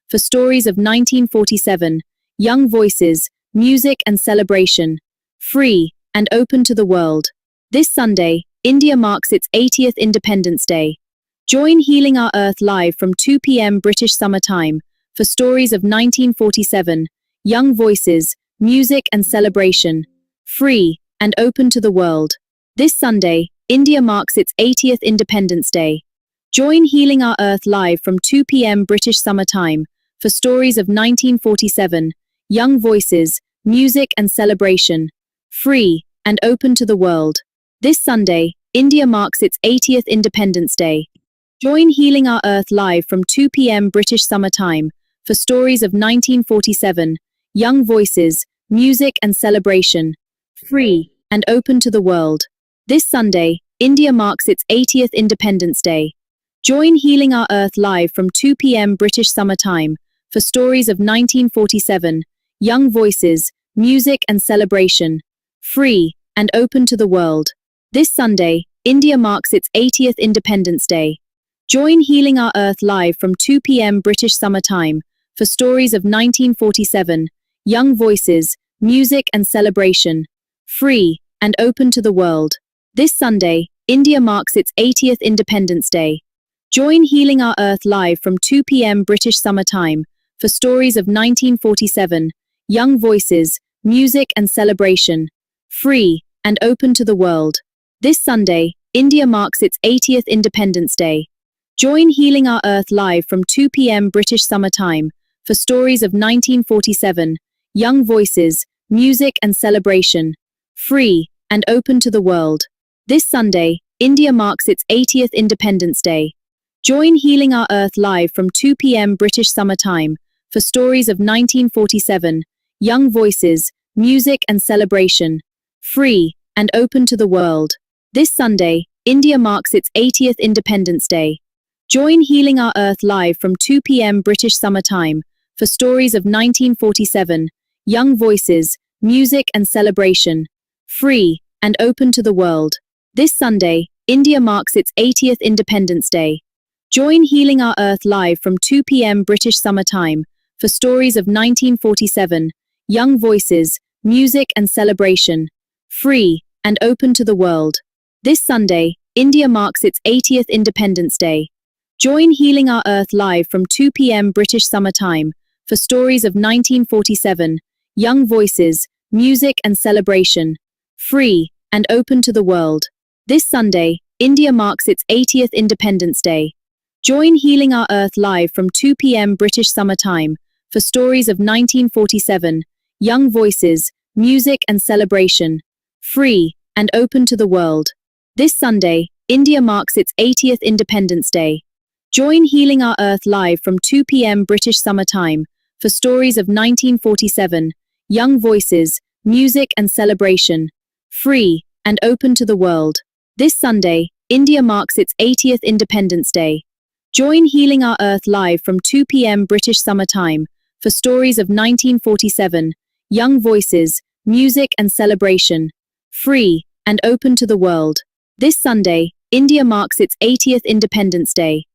for stories of 1947, young voices, music and celebration, free and open to the world. This Sunday, India marks its 80th Independence Day. Join Healing Our Earth live from 2 p.m. British Summer Time for stories of 1947, young voices, music and celebration, free and open to the world. This Sunday, India marks its 80th Independence Day. Join Healing Our Earth live from 2 p.m. British Summer Time for stories of 1947, young voices, music and celebration, free and open to the world. This Sunday, India marks its 80th Independence Day. Join Healing Our Earth live from 2 p.m. British Summer Time for stories of 1947, young voices, music and celebration, free and open to the world. This Sunday, India marks its 80th Independence Day. Join Healing Our Earth live from 2 p.m. British Summer Time for stories of 1947, young voices, music and celebration, free and open to the world. This Sunday, India marks its 80th Independence Day. Join Healing Our Earth live from 2 p.m. British Summer Time for stories of 1947, young voices, music and celebration, free and open to the world. This Sunday, India marks its 80th Independence Day. Join Healing Our Earth live from 2 p.m. British Summer Time for stories of 1947, young voices, music and celebration, free and open to the world. This Sunday, India marks its 80th Independence Day. Join Healing Our Earth live from 2 p.m. British Summer Time for stories of 1947, young voices, music and celebration, free and open to the world. This Sunday, India marks its 80th Independence Day. Join Healing Our Earth live from 2 p.m. British Summer Time for stories of 1947, young voices, music and celebration, free and open to the world. This Sunday, India marks its 80th Independence Day. Join Healing Our Earth live from 2 p.m. British Summer Time for stories of 1947, young voices, music and celebration, free and open to the world. This Sunday, India marks its 80th Independence Day. Join Healing Our Earth live from 2 p.m. British Summer Time for stories of 1947, young voices, music and celebration, free and open to the world. This Sunday, India marks its 80th Independence Day. Join Healing Our Earth live from 2 p.m. British Summer Time for stories of 1947, young voices, music and celebration, free and open to the world. This Sunday, India marks its 80th Independence Day. Join Healing Our Earth live from 2 p.m. British Summer Time for stories of 1947, young voices, music and celebration, free and open to the world. This Sunday, India marks its 80th Independence Day. Join Healing Our Earth live from 2 p.m. British Summer Time for stories of 1947, young voices, music and celebration, free and open to the world. This Sunday, India marks its 80th Independence Day. Join Healing Our Earth live from 2 p.m. British Summer Time for stories of 1947, young voices, music and celebration, free and open to the world. This Sunday, India marks its 80th Independence Day.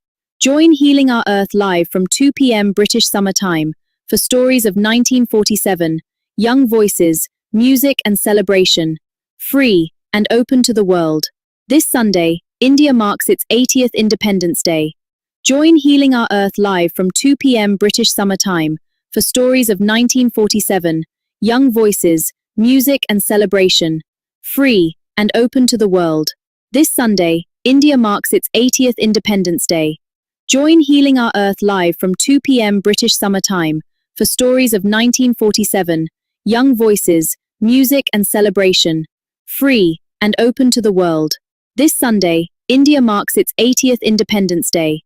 Join Healing Our Earth live from 2 p.m. British Summer Time for stories of 1947, young voices, music and celebration, free and open to the world. This Sunday, India marks its 80th Independence Day. Join Healing Our Earth live from 2 p.m. British Summer Time for stories of 1947, young voices, music and celebration, free and open to the world. This Sunday, India marks its 80th Independence Day. Join Healing Our Earth live from 2 p.m. British Summer Time for stories of 1947, young voices, music and celebration, free and open to the world. This Sunday, India marks its 80th Independence Day.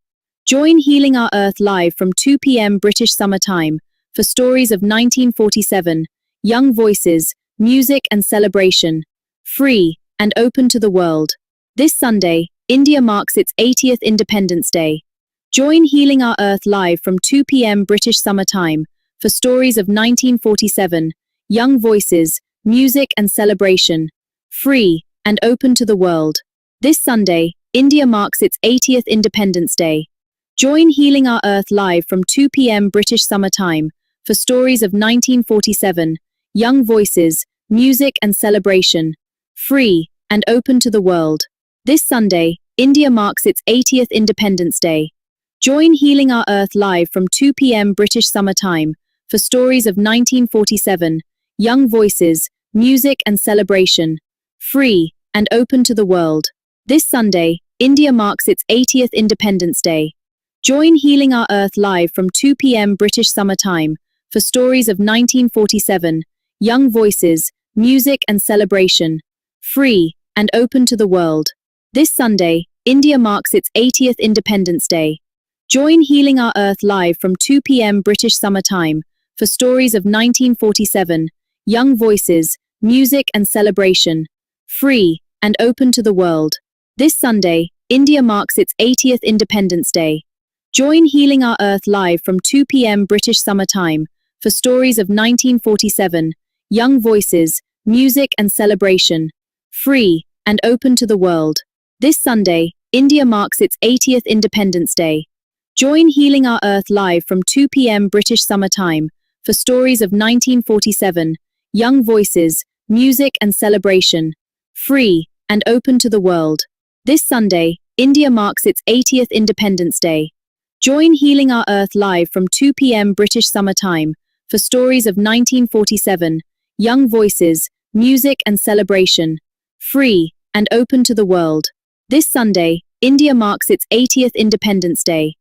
Join Healing Our Earth live from 2 p.m. British Summer Time for stories of 1947, young voices, music and celebration, free and open to the world. This Sunday, India marks its 80th Independence Day. Join Healing Our Earth live from 2 p.m. British Summer Time for stories of 1947, young voices, music and celebration, free and open to the world. This Sunday, India marks its 80th Independence Day. Join Healing Our Earth live from 2 p.m. British Summer Time for stories of 1947, young voices, music and celebration, free and open to the world. This Sunday, India marks its 80th Independence Day. Join Healing Our Earth live from 2 p.m. British Summer Time for stories of 1947, young voices, music and celebration, free and open to the world. This Sunday, India marks its 80th Independence Day. Join Healing Our Earth live from 2 p.m. British Summer Time for stories of 1947, young voices, music and celebration, free and open to the world. This Sunday, India marks its 80th Independence Day. Join Healing Our Earth live from 2 p.m. British Summer Time for stories of 1947, young voices, music and celebration, free and open to the world. This Sunday, India marks its 80th Independence Day. Join Healing Our Earth live from 2 p.m. British Summer Time for stories of 1947, young voices, music and celebration, free and open to the world. This Sunday, India marks its 80th Independence Day. Join Healing Our Earth live from 2 p.m. British Summer Time for stories of 1947, young voices, music and celebration, free and open to the world. This Sunday, India marks its 80th Independence Day. Join Healing Our Earth live from 2 p.m. British Summer Time for stories of 1947, young voices, music and celebration, free and open to the world. This Sunday, India marks its 80th Independence Day.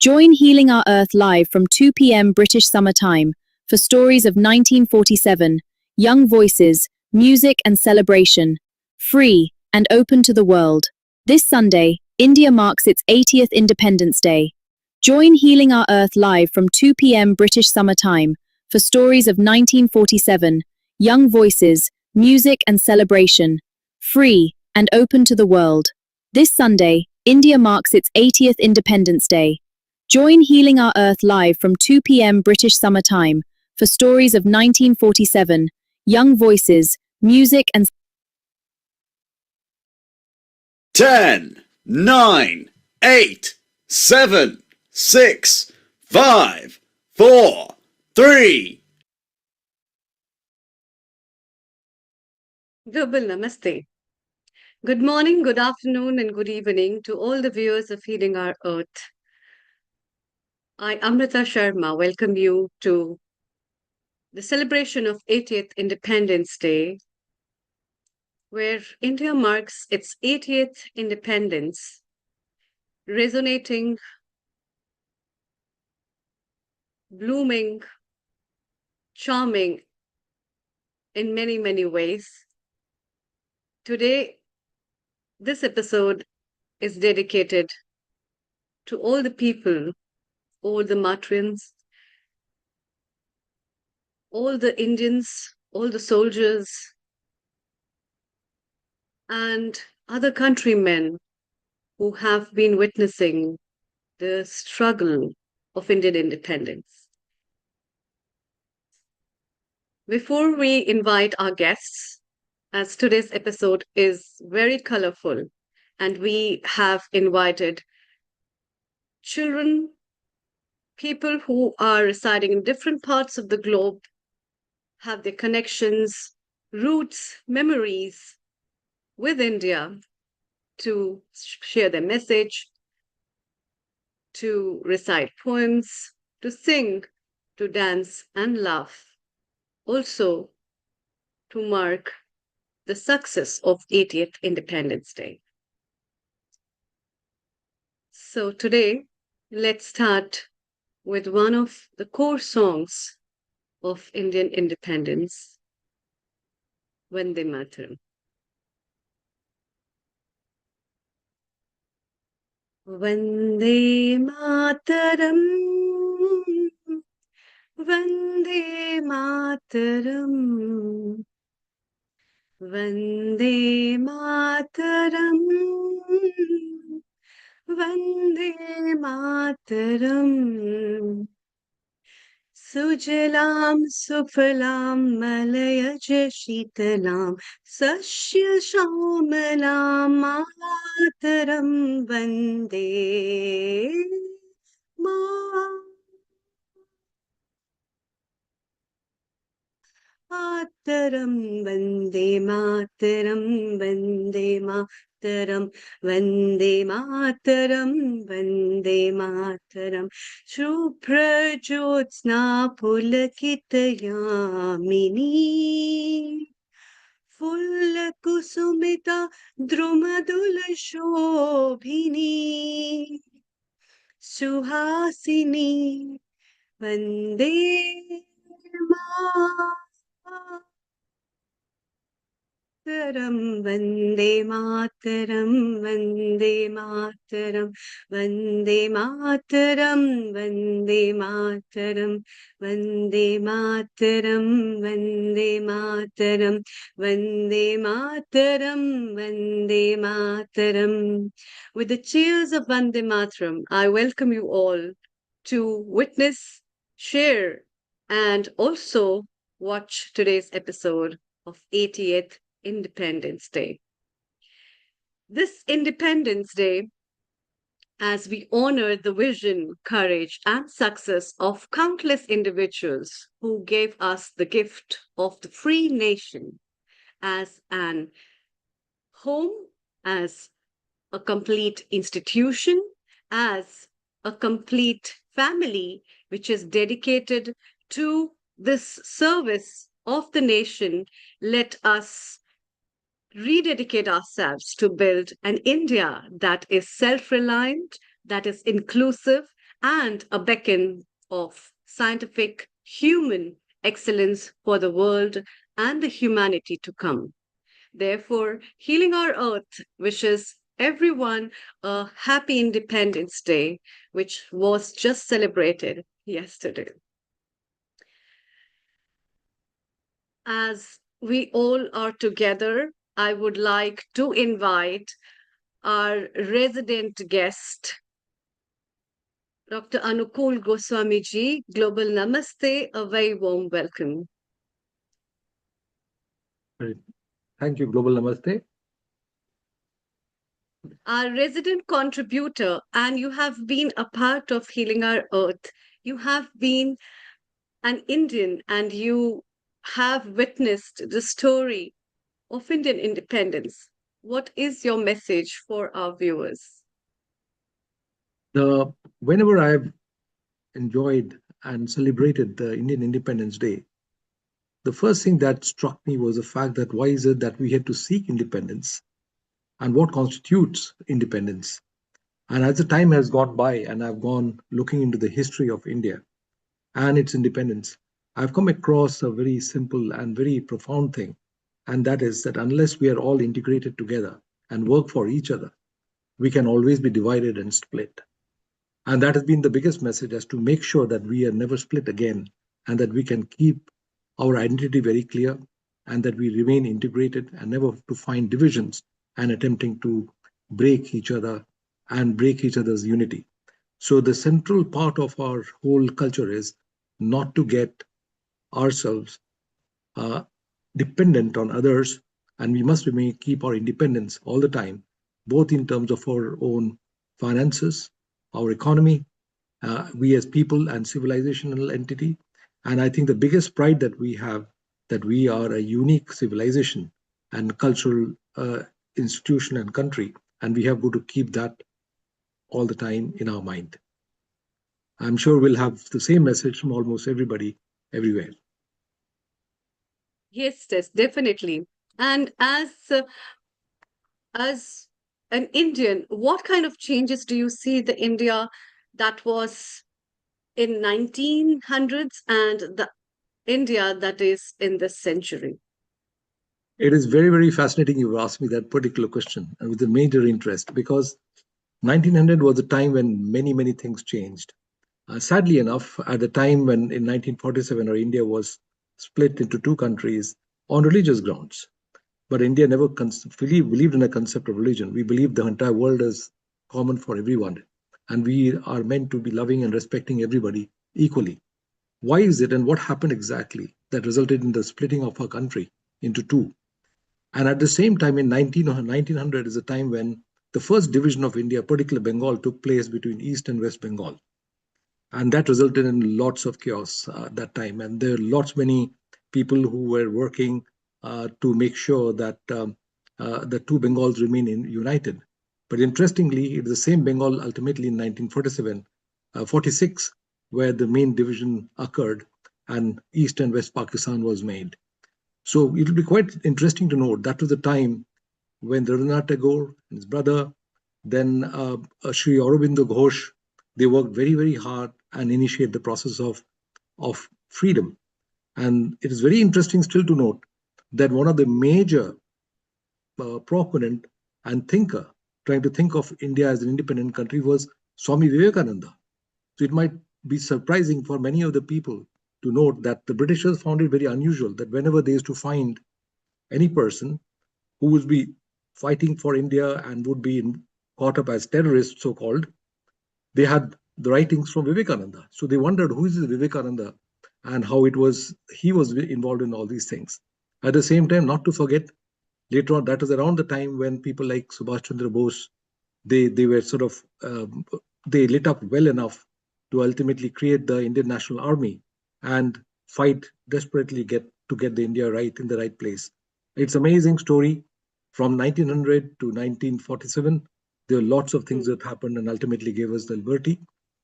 Join Healing Our Earth live from 2 p.m. British Summer Time for stories of 1947, young voices, music and celebration, free and open to the world. This Sunday, India marks its 80th Independence Day. Join Healing Our Earth live from 2 p.m. British Summer Time for stories of 1947, young voices, music and celebration, free and open to the world. This Sunday, India marks its 80th Independence Day. Join Healing Our Earth live from 2 p.m. British Summer Time for stories of 1947, young voices, music and 10, 9, 8, 7, 6, 5, 4, 3. Global Namaste. Good morning, good afternoon, and good evening to all the viewers of Healing Our Earth. I, Amrita Sharma, welcome you to the celebration of 80th Independence Day, where India marks its 80th independence, resonating, blooming, charming in many, many ways. Today, this episode is dedicated to all the people, all the matrons, all the Indians, all the soldiers, and other countrymen who have been witnessing the struggle of Indian independence. Before we invite our guests, as today's episode is very colorful, and we have invited children, people who are residing in different parts of the globe, have their connections, roots, memories with India to share their message, to recite poems, to sing, to dance and laugh. Also, to mark the success of 80th Independence Day. So today, let's start with one of the core songs of Indian independence, Vande Mataram. Vande Mataram, Vande Mataram, Vande Mataram, Vande Mataram. Sujalam Sufalam Malayaj Shitalam Sashya Shamalam Mataram Vande Mataram Vande Mataram Vande Mataram Vande Mataram Vande Mataram Shubhra Jyotsna Pulakitayamini Fulla Kusumita Drumadula Shobhini Suhasini Vande Mataram Vande Mataram Vande Mataram Vande Mataram Vande Mataram Vande Mataram Vande Mataram Vande Mataram Vande Mataram. With the cheers of Vande Mataram, I welcome you all to witness, share, and also watch today's episode of 80th Independence Day. This Independence Day, as we honor the vision, courage, and success of countless individuals who gave us the gift of the free nation as an home, as a complete institution, as a complete family, which is dedicated to this service of the nation, let us rededicate ourselves to build an India that is self reliant, that is inclusive, and a beacon of scientific human excellence for the world and the humanity to come. Therefore, Healing Our Earth wishes everyone a happy Independence Day, which was just celebrated yesterday. As we all are together, I would like to invite our resident guest, Dr. Anukul Goswami ji. Global Namaste, a very warm welcome. Thank you, Global Namaste. Our resident contributor, and you have been a part of Healing Our Earth. You have been an Indian and you have witnessed the story of Indian independence. What is your message for our viewers? Whenever I've enjoyed and celebrated the Indian Independence Day, the first thing that struck me was the fact that why is it that we had to seek independence and what constitutes independence? And as the time has gone by and I've gone looking into the history of India and its independence, I've come across a very simple and very profound thing. And that is that unless we are all integrated together and work for each other, we can always be divided and split. And that has been the biggest message, as to make sure that we are never split again and that we can keep our identity very clear and that we remain integrated and never to find divisions and attempting to break each other and break each other's unity. So the central part of our whole culture is not to get ourselves dependent on others, and we must keep our independence all the time, both in terms of our own finances, our economy, we as people and civilizational entity. And I think the biggest pride that we have, that we are a unique civilization and cultural institution and country, and we have got to keep that all the time in our mind. I'm sure we'll have the same message from almost everybody everywhere. Yes, yes, definitely. And as an Indian, what kind of changes do you see the India that was in 1900s and the India that is in this century? It is very, very fascinating you've asked me that particular question, and with a major interest, because 1900 was a time when many, many things changed. Sadly enough, at the time when in 1947 our India was split into two countries on religious grounds. But India never believed in a concept of religion. We believed the entire world is common for everyone. And we are meant to be loving and respecting everybody equally. Why is it and what happened exactly that resulted in the splitting of our country into two? And at the same time, in 1900 is a time when the first division of India, particularly Bengal, took place between East and West Bengal. and that resulted in lots of chaos at that time. And there are many people who were working to make sure that the two Bengals remain united. But interestingly, it's the same Bengal ultimately in 1947, 46, where the main division occurred and East and West Pakistan was made. So it will be quite interesting to note that was the time when Rabindranath Tagore and his brother, then Sri Aurobindo Ghosh, they worked very, very hard and initiate the process of freedom. And it is very interesting still to note that one of the major proponent and thinker trying to think of India as an independent country was Swami Vivekananda. So it might be surprising for many of the people to note that the Britishers found it very unusual that whenever they used to find any person who would be fighting for India and would be caught up as terrorists, so called, they had the writings from Vivekananda. So they wondered who is this Vivekananda and how he was involved in all these things. At the same time, not to forget, later on, that was around the time when people like Subhash Chandra Bose, they were sort of, they lit up well enough to ultimately create the Indian National Army and fight desperately to get the India right in the right place. It's an amazing story. From 1900 to 1947, there are lots of things that happened and ultimately gave us the liberty.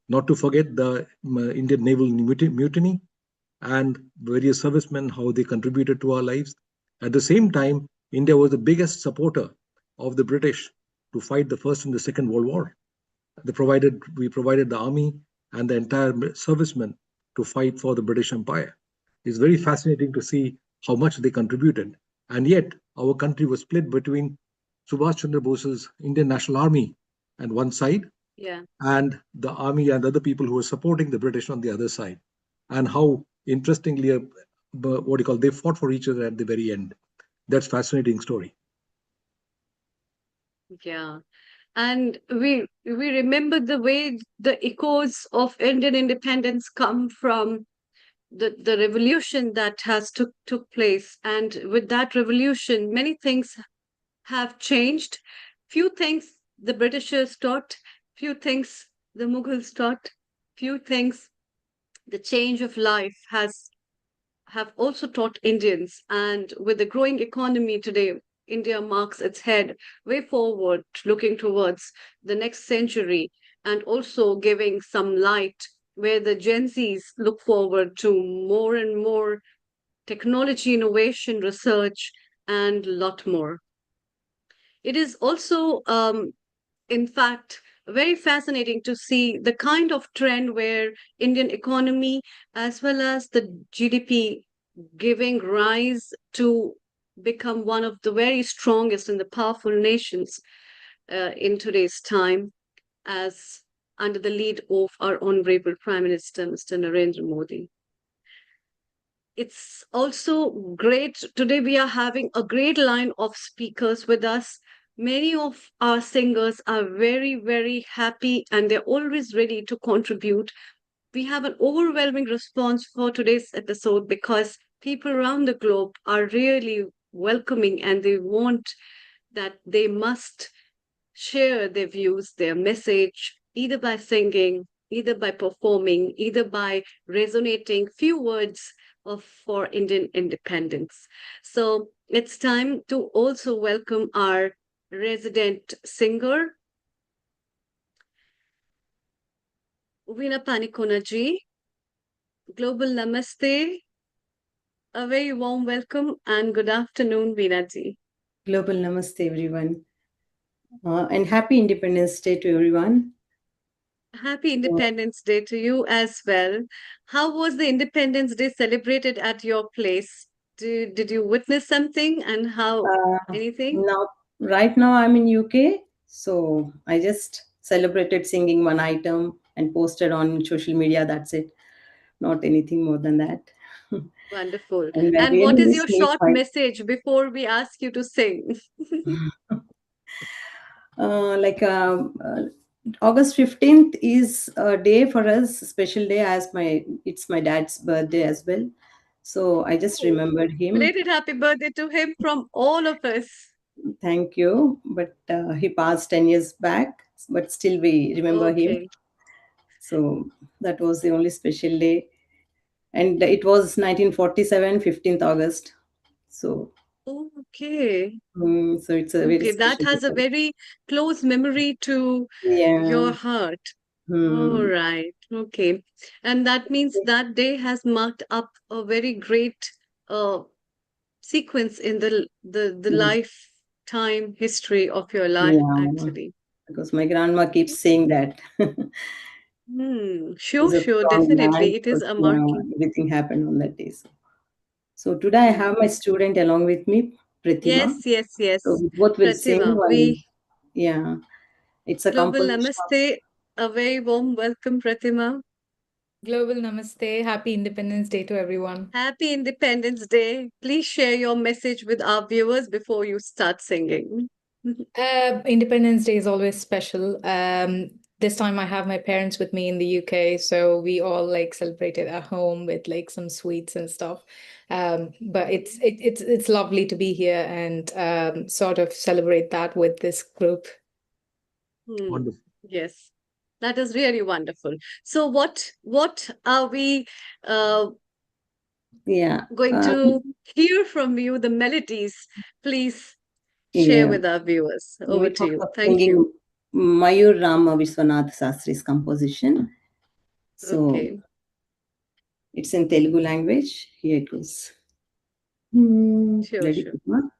Not to forget the Indian naval mutiny and various servicemen, how they contributed to our lives. At the same time, India was the biggest supporter of the British to fight the First and the Second World War. We provided the army and the entire servicemen to fight for the British Empire. It's very fascinating to see how much they contributed. And yet, our country was split between Subhash Chandra Bose's Indian National Army on one side, and the army and other people who were supporting the British on the other side. And how interestingly, they fought for each other at the very end. That's a fascinating story. Yeah. And we remember the way the echoes of Indian independence come from the revolution that has took place. And with that revolution, many things have changed. Few things the Britishers taught, few things the Mughals taught, few things the change of life have also taught Indians. And with the growing economy today, India marks its head way forward, looking towards the next century, and also giving some light where the Gen Zs look forward to more and more technology, innovation, research, and a lot more. It is also, in fact, very fascinating to see the kind of trend where Indian economy as well as the GDP giving rise to become one of the very strongest and the powerful nations in today's time, as under the lead of our honorable Prime Minister, Mr. Narendra Modi. It's also great. Today, we are having a great line of speakers with us. Many of our singers are very, very happy and they're always ready to contribute. We have an overwhelming response for today's episode because people around the globe are really welcoming and they want that they must share their views, their message, either by singing, either by performing, either by resonating few words for Indian independence. So it's time to also welcome our resident singer, Veena Pani ji. Global Namaste. A very warm welcome and good afternoon, Veena ji. Global Namaste, everyone. And happy Independence Day to everyone. Happy Independence Day to you as well. How was the Independence Day celebrated at your place? Did you witness something and how anything? Right now I'm in UK, so I just celebrated singing one item and posted on social media. That's it. Not anything more than that. Wonderful. And And what is your short message before we ask you to sing? August 15th is a day for us, a special day, as it's my dad's birthday as well. So I just remembered him. Belated happy birthday to him from all of us. Thank you. But he passed 10 years back, but still we remember him. So that was the only special day. And it was 1947, 15th August. So, Okay. so it's a very Okay. That special day has a for me. very close memory to your Yeah. heart. All Hmm. right. Okay. And that means that day has marked up a very great uh, sequence in the Yes. lifetime history of your life, Yeah. actually. Because my grandma keeps saying that. Sure, She's a sure, strong man. definitely. It is Because, a yeah, marking. everything happened on that day. So today I Hmm. have my student along with me, Pratima. Yes, yes, So yes. we both will sing Pratima, one. Yeah, it's a Global composition of, Namaste. A very warm welcome, Pratima. Global Namaste. Happy Independence Day to everyone. Happy Independence Day. Please share your message with our viewers before you start singing. Independence Day is always special. This time I have my parents with me in the UK, so we all like celebrated at home with like some sweets and stuff. But it's lovely to be here and sort of celebrate that with this group. Wonderful. Yes, that is really wonderful. So what are we yeah, going to hear from you? The melodies, please share yeah. with our viewers. Over We to thought you. of Thank you. singing Mayur Rama Vishwanath Sastri's composition. So Okay. it's in Telugu language. Here it goes. Sure, Ready, sure. Pratima?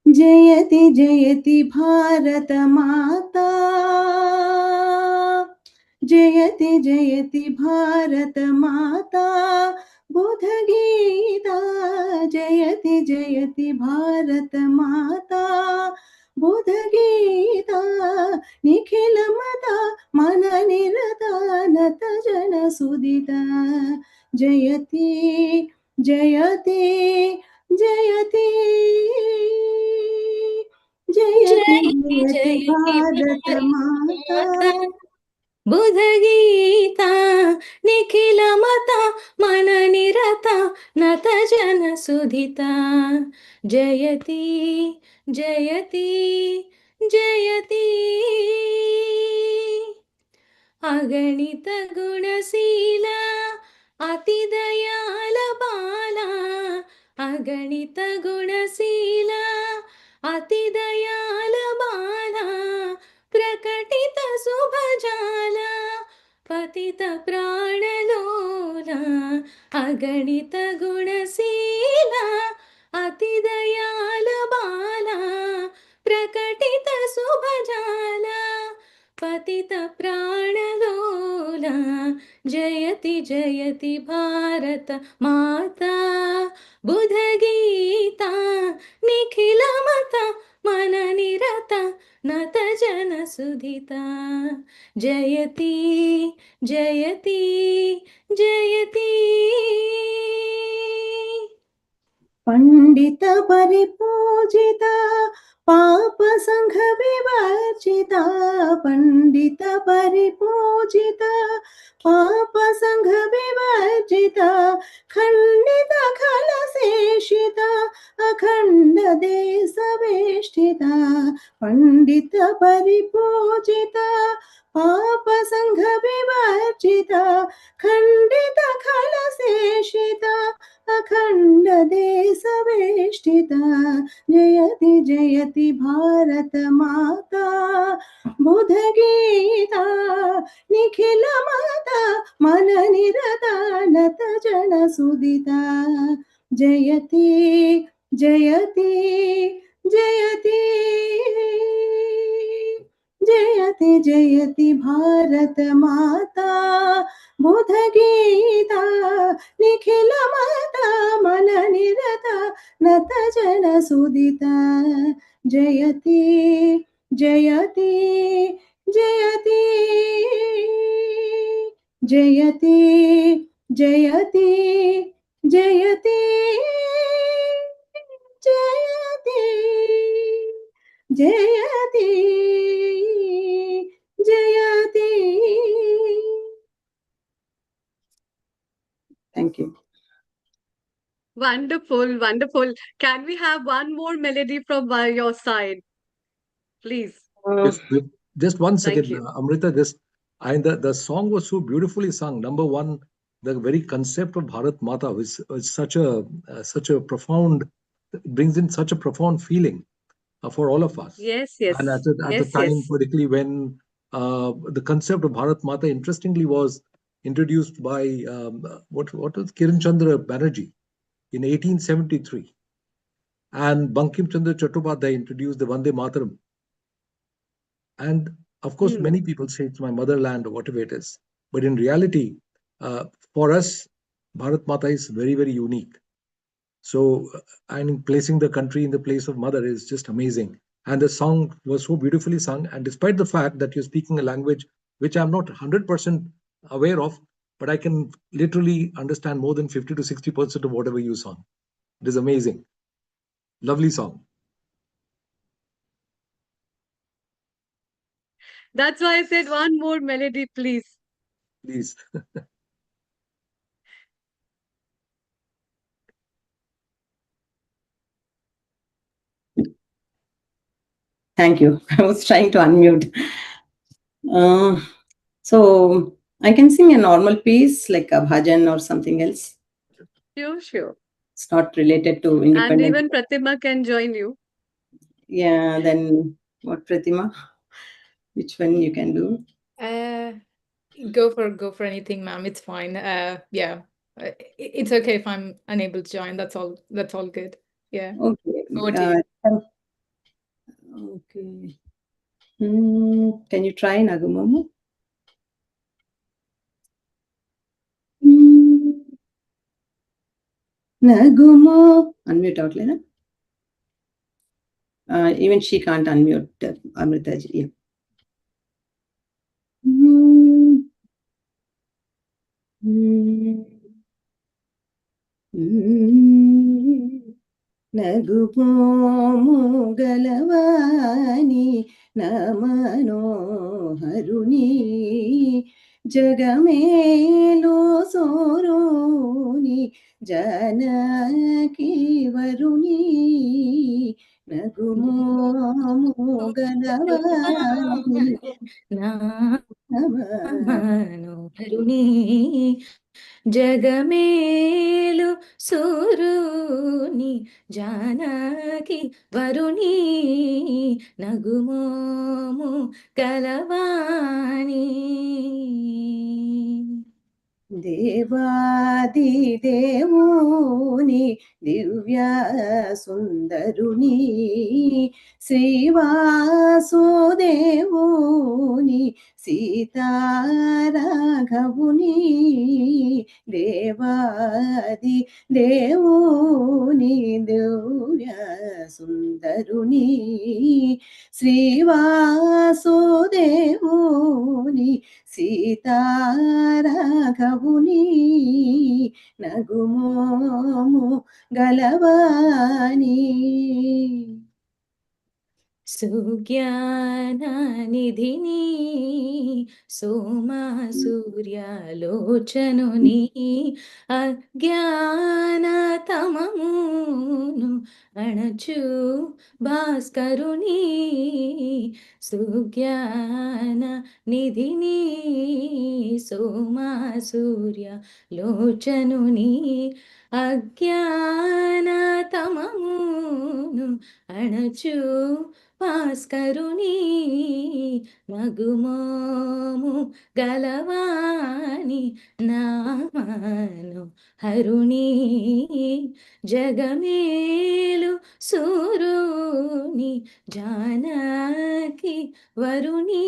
जयति जयति भारत माता जयति जयति भारत माता बुध गीता जयति जयति भारत माता बुध गीता निखिल मता मन निरता नत जन सुदिता जयति जयति जयति जयति जयति जयति जयति भारत भारत माता माता बुध गीता निखिल मता मन निरता नत जन सुधिता जयति जयति जयति अगणित गुणशीला अति दयाल बाला अगणित गुणशीला अति दयाल बाला प्रकटित शुभजाला पतित प्राणलोला अगणित गुणशीला अति दयाल बाला प्रकटित शुभजाला पतित प्राणलोला जयति जयति भारत माता बुध गीता निखिल मता मन निरता नत जन सुधिता जयति जयति जयति पंडित परिपूजिता पाप संघ विवर्जिता पंडित परिपूजिता पाप संघ विवर्जिता खंडित खल शेषिता अखंड देश वेष्टिता पंडित परिपूजिता पाप संघ विवर्जिता खंडित खल शेषिता अखंड देश वेष्टिता जयति जयति भारत माता बुध गीता निखिल माता मन निरता नत जन सुदिता जयति जयति जयति जयति जयति भारत माता बुध गीता निखिल माता मन निरता नत जन सुदिता जयति जयति जयति जयति जयति जयति जयति जयति जयति Thank you. Wonderful, wonderful. Can we have one more melody from your side, please? Yes, Just one Thank second, you. Amrita. The song was so beautifully sung. Number one, the very concept of Bharat Mata was such a profound, brings in such a profound feeling for all of us. Yes, And yes, at the yes, time, yes. particularly when the concept of Bharat Mata, interestingly, was introduced by what was Kiran Chandra Banerjee in 1873, and Bankim Chandra Chattopadhyay introduced the Vande Mataram. And of course, Hmm. many people say it's my motherland or whatever it is. But in reality, for us, Bharat Mata is very, very unique. So, and placing the country in the place of mother is just amazing. And the song was so beautifully sung. And despite the fact that you're speaking a language which I'm not 100% aware of, but I can literally understand more than 50 to 60% of whatever you sung. It is amazing. Lovely song. That's why I said one more melody, please. Please. Thank you. I was trying to unmute. So I can sing a normal piece like a bhajan or something else. Sure, sure. It's not related to And independence. even Pratima can join you. Yeah, then what, Pratima? Which one you can do? Go for anything, ma'am. It's fine. Yeah. It's okay if I'm unable to join. That's all good. Yeah. Okay. Over to you. Okay. Can you try Nagumomo? Nagumo. Unmute out, Lena. Even she can't unmute Amrita ji. Yeah. నగుపోము గలవాని నమనోహరుని జగమేలో సోరోని Janaki వరుని నగుమోము గలవాని మనోహరుని జగమేలు సూరుని Janaki వరుని నగుమోము Kalavani దేవాది దేవుని దివ్య సుందరుని శ్రీవాసుదేవుని సీతారాఘవుని దేవాది దేవుని దివ్య సుందరుని శ్రీవాసుదేవుని సీతారాఘవుని నగుమోము గలవాని సుజ్ఞాననిధిని సోమా సూర్యాలోచనుని అజ్ఞానతమమును అణచు భాస్కరుని సుజ్ఞాన నిధిని సోమా సూర్యాలోచనుని అజ్ఞానతమమును అణచు భాస్కరుని నగుమోము గలవాని నామను హరుని జగమేలు సూరుని జానకి వరుని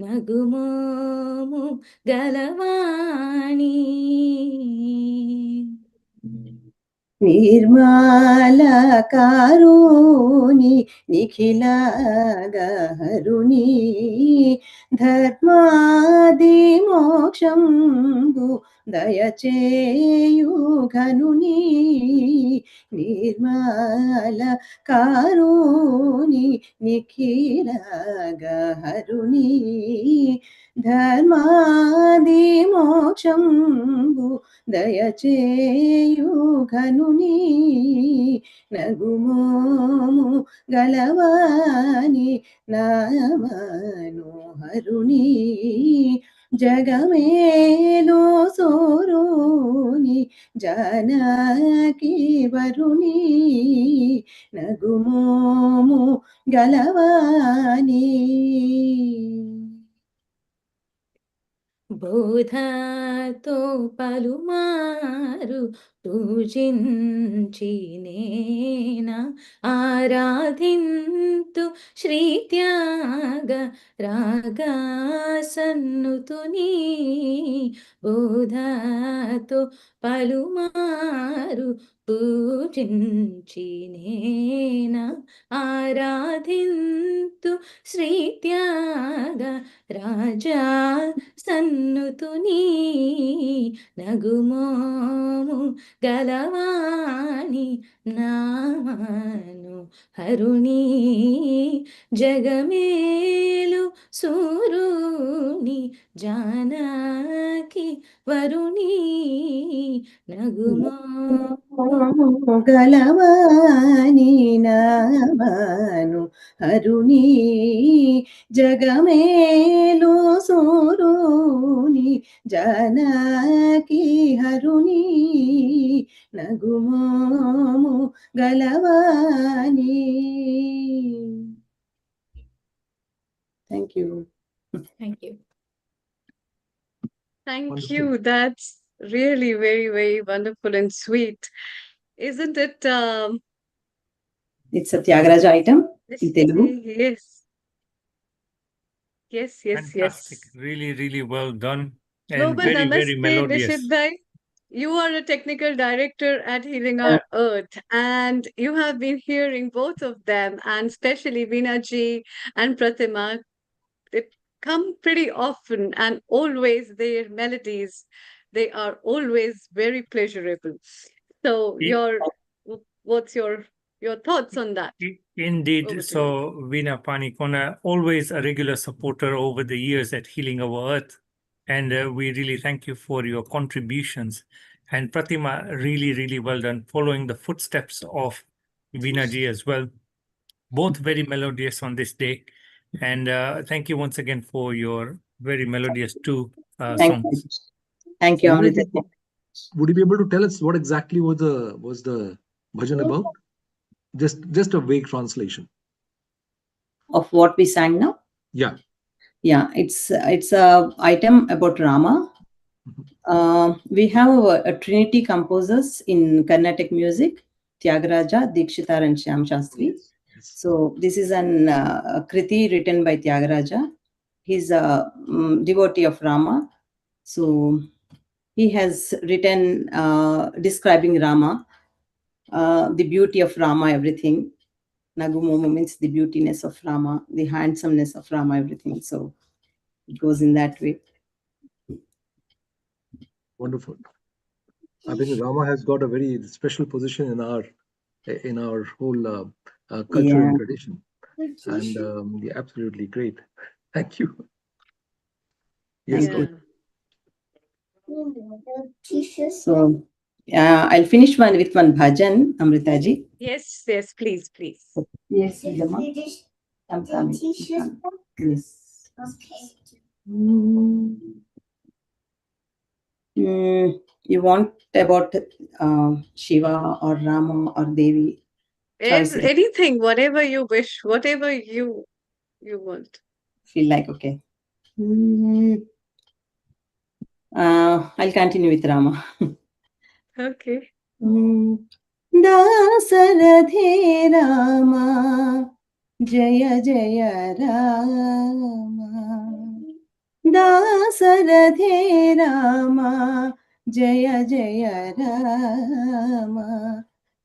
నగుమోము గలవాణి నిర్మాలకారుని నిఖిల గహరుని ధర్మాది మోక్షంబు దయచేయు ఘనుని నిర్మాలకారుని నిఖిల గహరుని ధర్మాది మోక్ష కటాక్షంబు దయచేయు ఘనుని నగుమోము గలవాని నా మనోహరుని జగమేలో సోరుని జానకి వరుని నగుమోము గలవాని బోధతో పలుమారు పూజించినేనా ఆరాధింతు శ్రీత్యాగ రాగాసన్నుతుని బోధతో పలుమారు పూజించినేనా ఆరాధింతు శ్రీత్యాగ రాజా సన్నుతుని నగుమోము గలవాణి నామను హరుణి జగమేలు సూరుని జానకి వరుణి నగుమోము గలవాని నామను హరుని జగమేలు సూరుని Janaki హరుని నగుమోము గలవాని. Thank you. Thank you. Thank Wonderful. you. That's really very, very wonderful and sweet. Isn't it? It's a Tyagaraja item in Telugu. Yes. Yes, yes, Fantastic. yes. Really, really well done. And Global very, very Namaste, melodious. Nishit bhai. You are a technical director at Healing Our Earth, and you have been hearing both of them, and especially Veena ji and Pratima. They come pretty often, and always their melodies, they are always very pleasurable. So, I- what's your thoughts on that? Indeed. Over to So, Veena, Pani, Kona, always a regular supporter over the years at Healing Our Earth. And we really thank you for your contributions. And Pratima, really, really well done, following the footsteps of Veena ji as well. Both very melodious on this day. And thank you once again for your very melodious two Thank songs. you. Thank you, Amrita. Would you be able to tell us what exactly was the bhajan about? Just a vague translation. Of what we sang now? Yeah. Yeah, it's a item about Rama. We have a trinity composers in Carnatic music, Tyagaraja, Dikshitar and Shyam Shastri. So this is an kriti written by Tyagaraja. He's a devotee of Rama. So he has written describing Rama, the beauty of Rama, everything. Nagumomo means the beautiness of Rama, the handsomeness of Rama, everything. So it goes in that way. Wonderful. I think Rama has got a very special position in our whole culture and tradition, and yeah, absolutely great. Thank you. Yes. Yeah. So I'll finish with one bhajan, Amrita ji. Yes, yes, please, please. Yes, Jama. I'm coming. Yes. You want about Shiva or Rama or Devi? Choice is- Anything, whatever you wish, whatever you want. Feel like okay. I'll continue with Rama. Okay. दासरथे Rama जय जय रामा दासरथे रामा जय जय रामा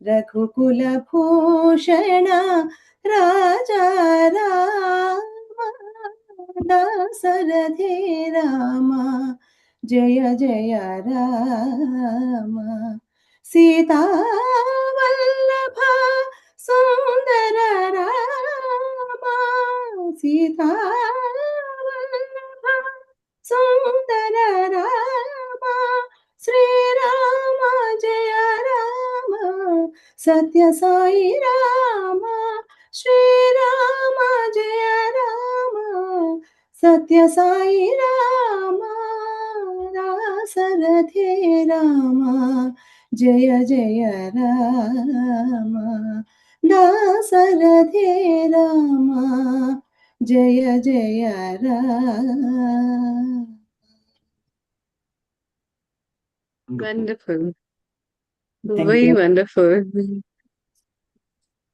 रघुकुल भूषण राजा रामा दासरथे रामा जय जय रामा सीता वल्लभ सुंदर रामा सीता वल्लभ सुंदर Rama Satya Sai Rama, Shri Rama Jaya Rama, Satya Sai Rama, Rasarathi Rama, Jaya Jaya Rama, Dasarathi Rama, Jaya Jaya Rama. Wonderful. Thank Very you. wonderful.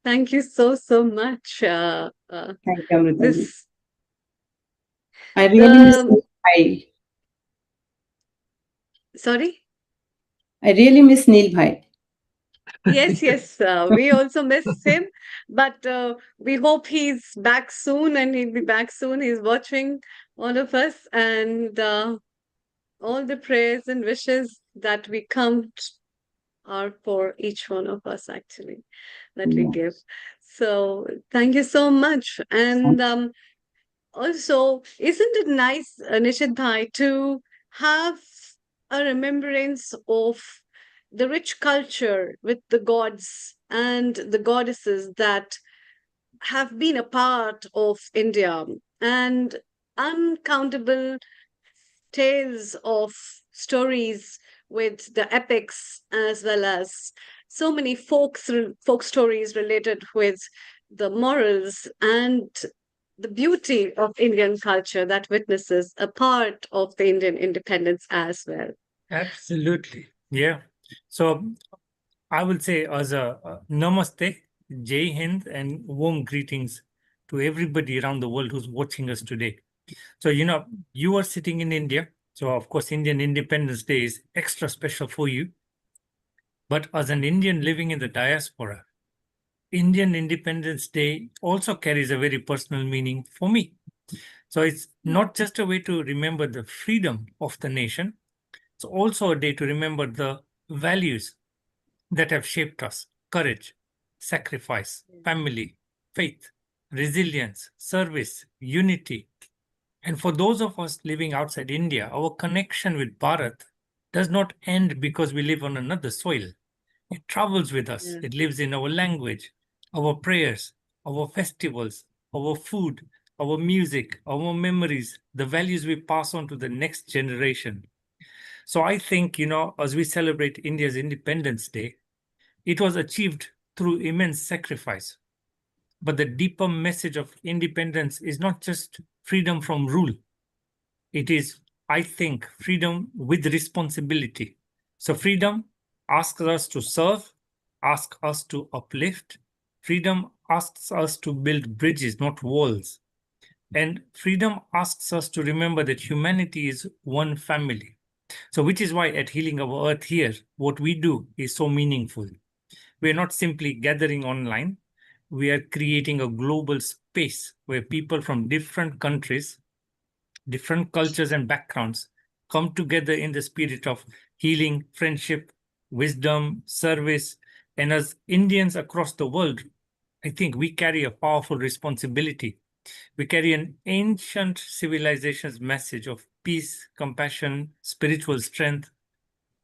Thank you so, so much. Thank you, Amrita. This I really miss the Neil. sorry. I really miss Neil Bhai. Yes, yes. We also miss him, but we hope he's back soon, and he'll be back soon. He's watching all of us, and all the prayers and wishes that we are for each one of us, actually, that we Yeah. give. So thank you so much. And also, isn't it nice, Nishit Bhai, to have a remembrance of the rich culture with the gods and the goddesses that have been a part of India, and uncountable tales of stories with the epics, as well as so many folk stories related with the morals and the beauty of Indian culture that witnesses a part of the Indian independence as well. Absolutely. Yeah. So I will say as a namaste, Jai Hind, and warm greetings to everybody around the world who's watching us today. So, you are sitting in India. So, of course, Indian Independence Day is extra special for you. But as an Indian living in the diaspora, Indian Independence Day also carries a very personal meaning for me. So, it's not just a way to remember the freedom of the nation, it's also a day to remember the values that have shaped us: courage, sacrifice, family, faith, resilience, service, unity. And for those of us living outside India, our connection with Bharat does not end because we live on another soil. It travels with us, Yeah. it lives in our language, our prayers, our festivals, our food, our music, our memories, the values we pass on to the next generation. So I think, as we celebrate India's Independence Day, it was achieved through immense sacrifice. But the deeper message of independence is not just freedom from rule. It is, I think, freedom with responsibility. So freedom asks us to serve, asks us to uplift. Freedom asks us to build bridges, not walls. And freedom asks us to remember that humanity is one family. So, which is why at Healing Our Earth here, what we do is so meaningful. We are not simply gathering online, we are creating a global space where people from different countries, different cultures, and backgrounds come together in the spirit of healing, friendship, wisdom, service. And as Indians across the world, I think we carry a powerful responsibility. We carry an ancient civilization's message of peace, compassion, spiritual strength,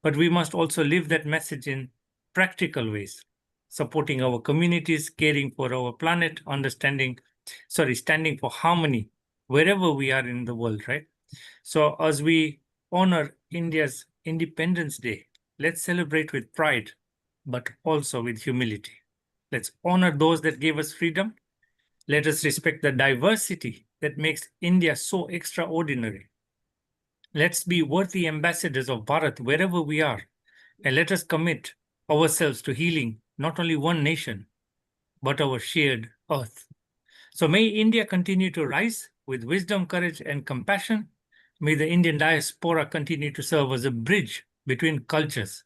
but we must also live that message in practical ways, supporting our communities, caring for our planet, standing for harmony wherever we are in the world, right? So as we honor India's Independence Day, let's celebrate with pride, but also with humility. Let's honor those that gave us freedom. Let us respect the diversity that makes India so extraordinary. Let's be worthy ambassadors of Bharat wherever we are, and let us commit ourselves to healing not only one nation, but our shared earth. So may India continue to rise with wisdom, courage, and compassion. May the Indian diaspora continue to serve as a bridge between cultures.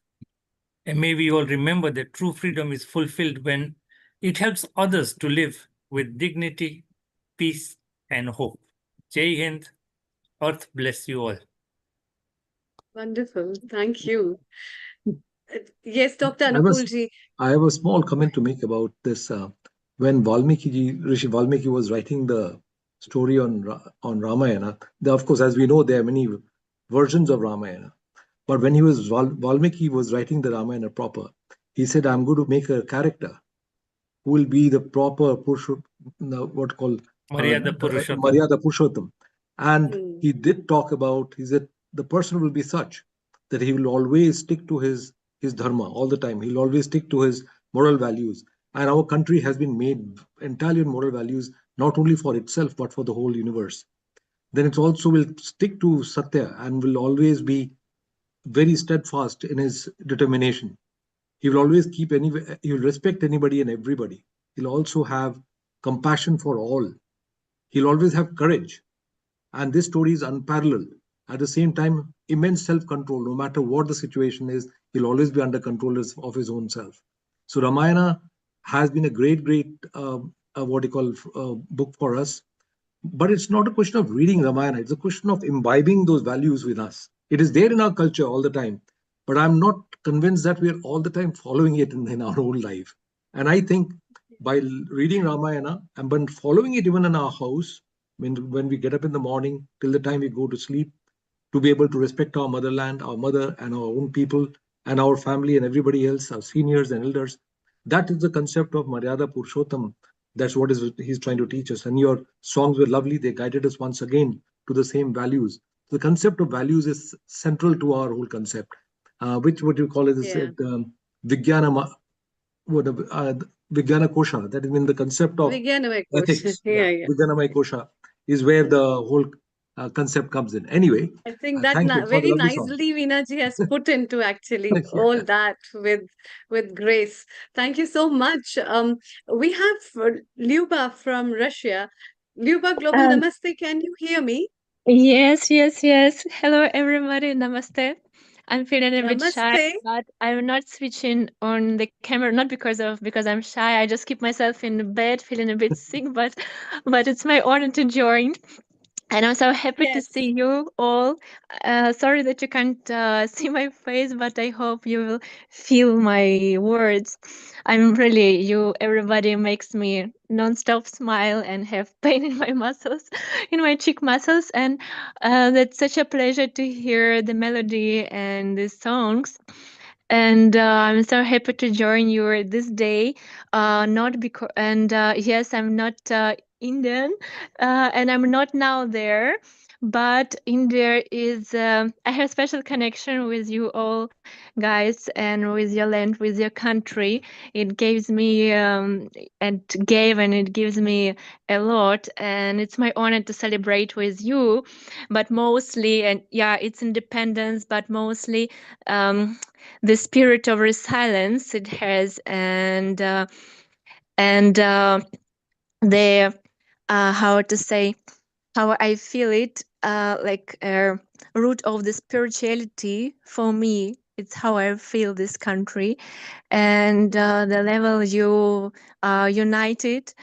And may we all remember that true freedom is fulfilled when it helps others to live with dignity, peace, and hope. Jai Hind, Earth bless you all. Wonderful. Thank you. Yes, Dr. I Anupulji. have a small comment to make about this. When Rishi Valmiki was writing the story on Ramayana, of course, as we know, there are many versions of Ramayana. But when Valmiki was writing the Ramayana proper, He said, I'm going to make a character who will be the proper what called Maryada Purushottam. Maryada Purushottam. And Hmm. he did talk about, he said, the person will be such that he will always stick to his dharma all the time. He'll always stick to his moral values. And our country has been made entirely on moral values, not only for itself, but for the whole universe. Then it also will stick to Satya and will always be very steadfast in his determination. He will always he will respect anybody and everybody. He'll also have compassion for all. He'll always have courage. And this story is unparalleled. At the same time, immense self control. No matter what the situation is, he'll always be under control of his own self. So, Ramayana has been a great, book for us. But it's not a question of reading Ramayana, it's a question of imbibing those values with us. It is there in our culture all the time. But I'm not convinced that we are all the time following it in our own life. And I think by reading Ramayana and by following it even in our house, when we get up in the morning till the time we go to sleep, to be able to respect our motherland, our mother, and our own people, and our family, and everybody else, our seniors and elders. That is the concept of Maryada Purushottam. That's what he's trying to teach us. And your songs were lovely. They guided us once again to the same values. The concept of values is central to our whole concept, which what you call it is Yeah. Vijnana, Vijnana Kosha. That is mean the concept of Vijnanamaya Kosha. ethics. Yeah. Vijnanamaya Kosha is where the whole concept comes in. Anyway, I think that thank you for the very lovely song. nicely Veena ji has put into actually Yeah. all that with grace. Thank you so much. We have Lyuba from Russia. Lyuba, Global Um, Namaste. Can you hear me? yes. Hello, everybody. Namaste. I'm feeling a bit shy, Namaste. but I'm not switching on the camera, not because I'm shy. I just keep myself in bed, feeling a bit sick, but it's my honor to join. And I'm so happy to Yes. see you all. Sorry that you can't see my face, but I hope you will feel my words. Everybody makes me non-stop smile and have pain in my muscles, in my cheek muscles. And that's such a pleasure to hear the melody and the songs. And I'm so happy to join you this day. Not because, and yes, I'm not Indian, and I'm not now there. But India is, I have special connection with you all, guys, and with your land, with your country. It gives me, and it gives me a lot. And it's my honor to celebrate with you. But mostly, and yeah, it's independence, but mostly the spirit of resilience it has, and the how to say, how I feel it, like a root of the spirituality for me. It's how I feel this country, and the level you united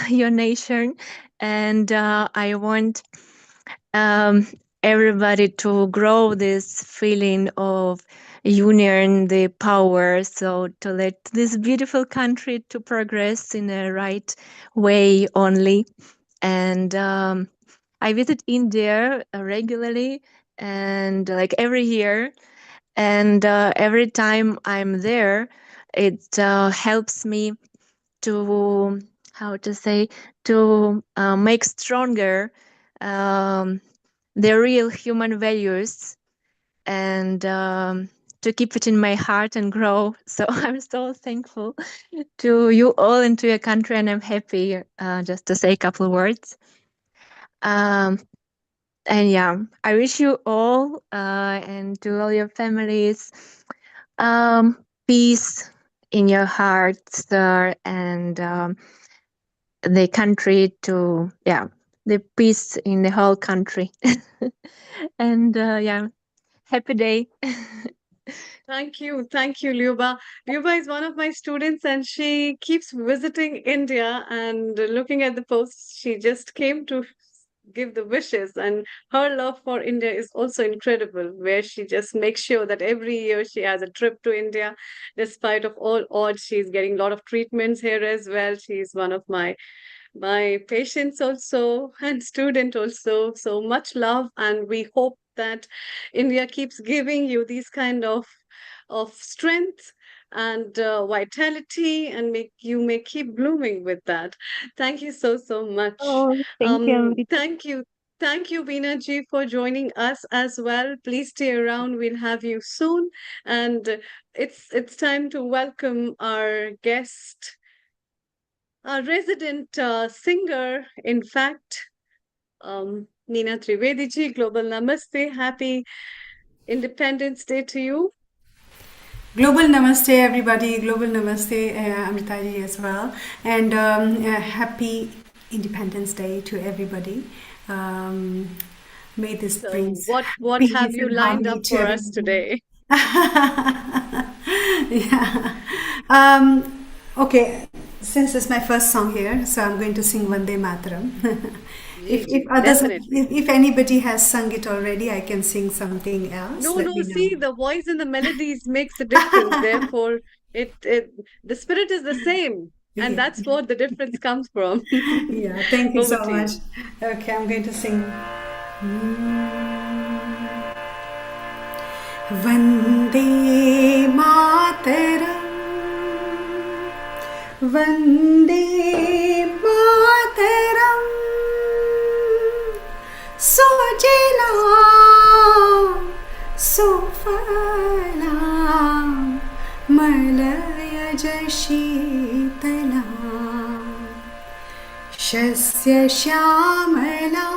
your nation, and I want um, everybody to grow this feeling of union, the power, so to let this beautiful country to progress in a right way only. And I visit India regularly, and like every year, and every time I'm there, it helps me to, how to say, to make stronger um, the real human values, and to keep it in my heart and grow. So I'm so thankful to you all and to your country, and I'm happy just to say a couple of words. Um, and yeah, I wish you all and to all your families peace in your hearts, and the country to, yeah, the peace in the whole country. And yeah, happy day. Thank you, Lyuba. Lyuba is one of my students, and she keeps visiting India and looking at the posts. She just came to give the wishes, and her love for India is also incredible. Where she just makes sure that every year she has a trip to India, despite of all odds. She's getting a lot of treatments here as well. She's one of my patients also and student also. So much love, and we hope that India keeps giving you these kind of strength and vitality, and you may keep blooming with that. Thank you so much. Oh, thank you, Amrita. Thank you, Veena ji, for joining us as well. Please stay around. We'll have you soon. And it's time to welcome our guest, our resident singer, in fact, Neena Trivedi ji. Global Namaste. Happy Independence Day to you. Global Namaste, everybody. Global Namaste, Amrita ji as well. And happy Independence Day to everybody. May this So brings what peace have you and lined harmony up to for us everybody. today? Yeah. Okay, since it's my first song here, so I'm going to sing Vande Mataram. Ji, If ji, others, definitely. if anybody has sung it already, I can sing something else. No, Let me know. see, the voice and the melodies makes the difference. Therefore, the spirit is the same, and Yeah. that's what the difference comes from. Yeah, thank you Over so to much. you. Okay, I'm going to sing. Vande Mataram, Vande Mataram, Sojela, Sofala, Malaya Jashitala. Shasya Shyamala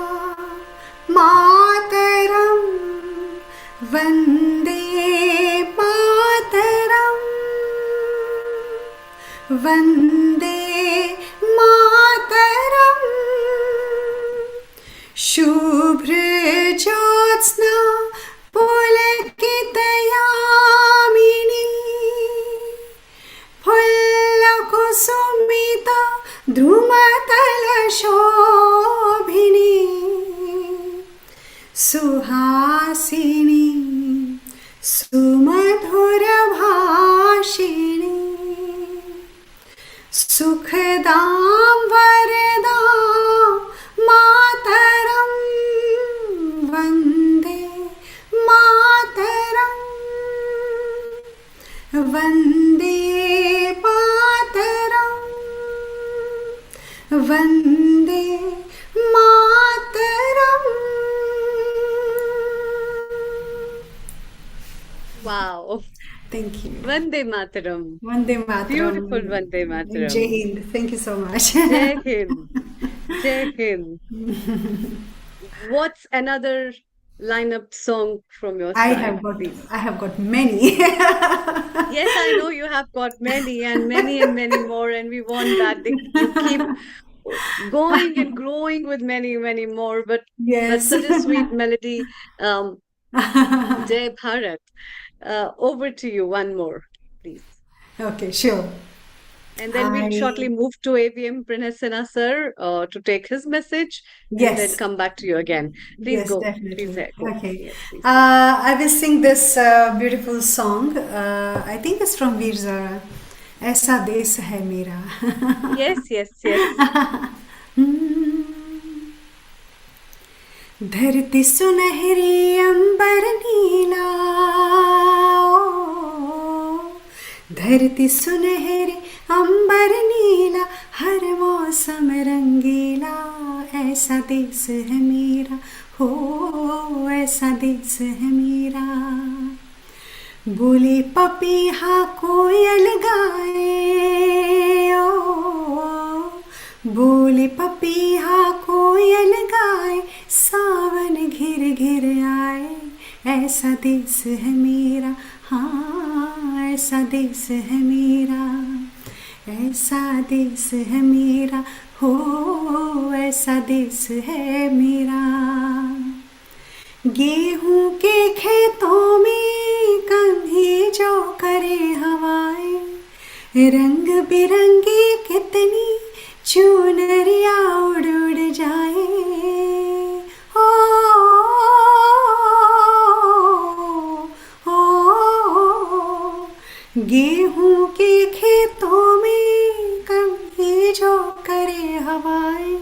Mataram Vande Mataram Vande Mataram Shubhra Jyotsna Pulakitayamini Pullakusumita Dhrumatala Shobhini Suhasini Sumadhura Bhashini Sukhadam Varadam Mataram Vande Mataram Vande Mataram Vande Mataram. Wow. Thank you. Vande Mataram. Vande Mataram. Beautiful Vande Mataram. Jai Hind. Thank you so much. Jai Hind. Jai Hind. What's another lineup song from your side, please? I have got many. Yes, I know you have got many and many more, and we want that you keep going and growing with many more. But Yes. such a sweet melody. Jai Bharat. Over to you, one more, please. Okay, sure. And then we'll shortly move to AVM Pranay Sinha sir to take his message, and then Yes. come back to you again. Please Yes, go. definitely. Please go. Okay. Yes, please. I will sing this beautiful song. I think it's from Veer Zara. ऐसा देश है मेरा. Yes. धरती सुनहरी अंबर नीला, धरती सुनहरी अंबर नीला, हर मौसम रंगीला, ऐसा देश है मेरा, हो ऐसा देश है मेरा. बोले पपीहा कोयल गाए, ओ बोले पपीहा कोयल गाए, सावन घिर घिर आए, ऐसा देश है मेरा, हाँ ऐसा देश है मेरा, ऐसा देश है मेरा, हो ऐसा देश है मेरा. गेहूं के खेतों में कंघी जो करे हवाएं, रंग बिरंगी कितनी चुनरिया उड़ उड़ जाए, ओ, ओ, गेहूं के खेतों में कंघी जो करे हवाएं,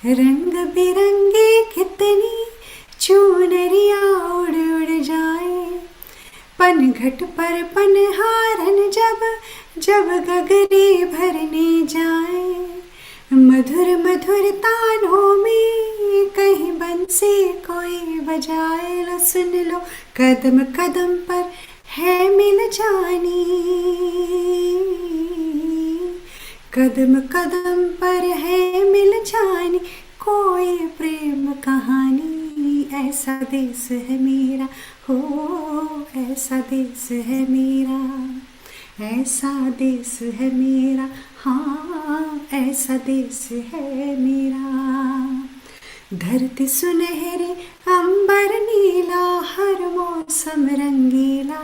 रंग बिरंगी कितनी चुनरिया उड़ उड़ जाए. पनघट पर पनहारन जब जब गगरे भरने जाए, मधुर मधुर तानों में कहीं बंसी कोई बजाए। लो सुन लो कदम कदम पर है मिल जानी, कदम कदम पर है मिल जानी कोई प्रेम कहानी। ऐसा देश है मेरा हो, ऐसा देश है मेरा, ऐसा देश है मेरा, हाँ ऐसा देश है मेरा। धरती सुनहरी अंबर नीला, हर मौसम रंगीला,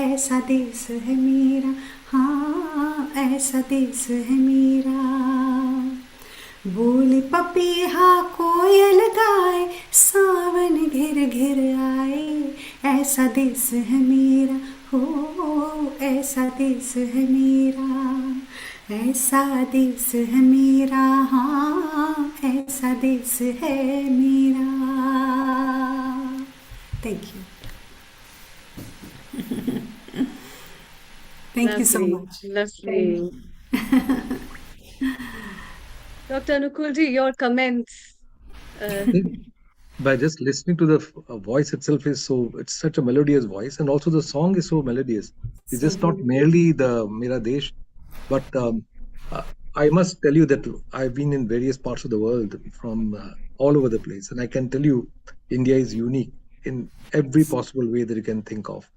ऐसा देश है मेरा, हाँ ऐसा देश है मेरा। बोले पपीहा कोयल गाए, सावन घिर घिर आए, ऐसा देश है मेरा हो, ऐसा देश है मेरा, ऐसा देश है मेरा, हाँ ऐसा देश है मेरा। Thank you. Thank you so Lovely, much. lovely. Dr. Anukulji, your comments. I think by just listening to the voice itself is so, it's such a melodious voice, and also the song is so melodious. It's just not merely the Mera Desh, but I must tell you that I've been in various parts of the world from all over the place, and I can tell you India is unique in every possible way that you can think of.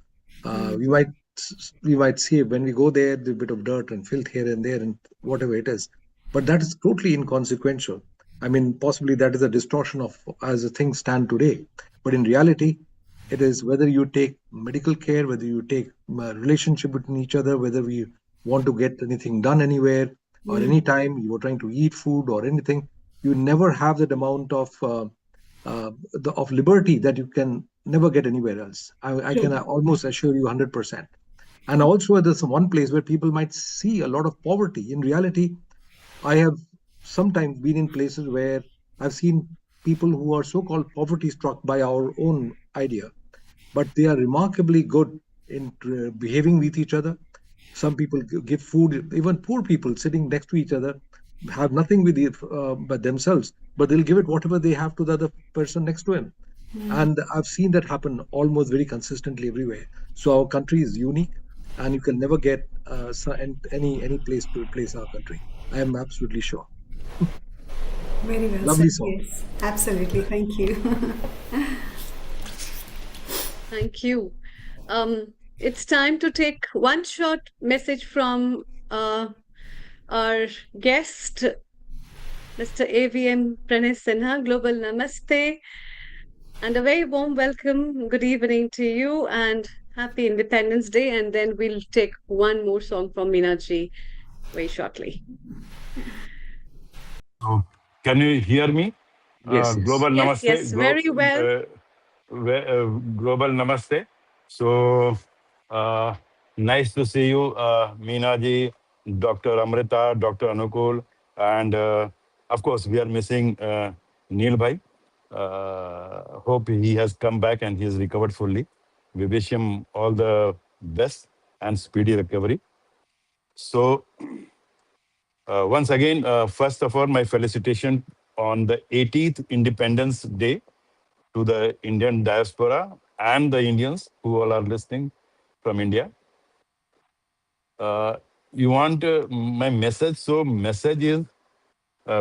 We might see when we go there, the bit of dirt and filth here and there and whatever it is, but that is totally inconsequential. I mean, possibly that is a distortion of as things stand today, but in reality, it is whether you take medical care, whether you take relationship between each other, whether we want to get anything done anywhere or anytime you are trying to eat food or anything, you never have that amount of of liberty that you can never get anywhere else. I can almost assure you 100%. And also, there's one place where people might see a lot of poverty. In reality, I have sometimes been in places where I've seen people who are so-called poverty struck by our own idea, but they are remarkably good in behaving with each other. Some people give food, even poor people sitting next to each other have nothing with it but themselves, but they'll give it whatever they have to the other person next to him. And I've seen that happen almost very consistently everywhere. So our country is unique, and you can never get any place to replace our country. I am absolutely sure. Very well Lovely said. song. Yes, absolutely. Thank you. Thank you. It's time to take one short message from our guest, Mr. AVM Pranay Sinha. Global Namaste. And a very warm welcome. Good evening to you and happy Independence Day. And then we'll take one more song from Meenaji very shortly. So, can you hear me? Yes, yes. Global Yes, Namaste. yes, very well. Global Namaste. So, nice to see you, Meena ji, Dr. Amrita, Dr. Anukul, and of course, we are missing Neil Bhai. Hope he has come back and he has recovered fully. We wish him all the best and speedy recovery. So, once again, first of all, my felicitation on the 80th Independence Day to the Indian diaspora and the Indians who all are listening from India. You want my message? So message is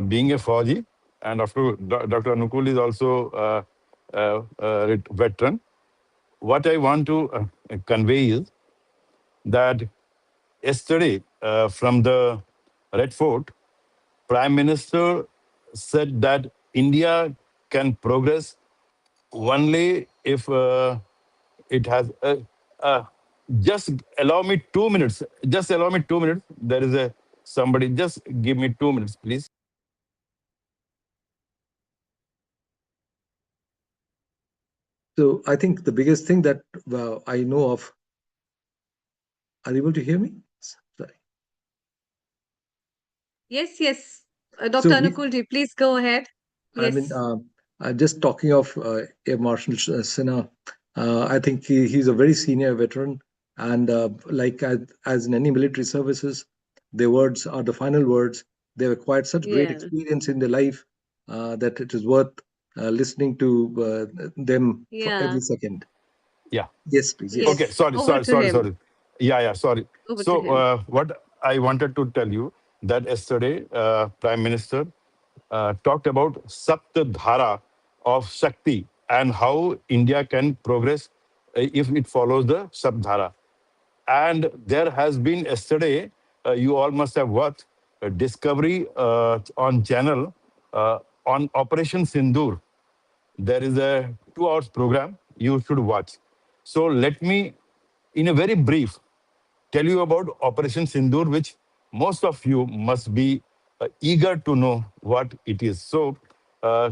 being a Fauji, and after Dr. Anukul is also a veteran. What I want to convey is that yesterday from the Red Fort, Prime Minister said that India can progress only if it has. Just allow me 2 minutes. Just allow me 2 minutes. There is a somebody. Just give me 2 minutes, please. So I think the biggest thing that I know of. Are you able to hear me? Sorry. Yes, yes. Dr. Anukulji, please go ahead. Yes. I mean, just talking of Air Marshal Sinha, I think he's a very senior veteran, and like as in any military services, their words are the final words. They've acquired such great Yeah, experience in their life that it is worth listening to them for yeah. every second. Yeah. Yes, please. Okay, Yes. Yes, sorry, over sorry, to sorry, him. sorry. Yeah, sorry. Over to So, him. what I wanted to tell you that yesterday, Prime Minister talked about Sapt Dhara of Shakti and how India can progress if it follows the Sapt Dhara. And there has been yesterday, you all must have watched a Discovery on channel on Operation Sindoor. There is a 2 hours program you should watch. So let me, in a very brief, tell you about Operation Sindoor, which most of you must be eager to know what it is. So,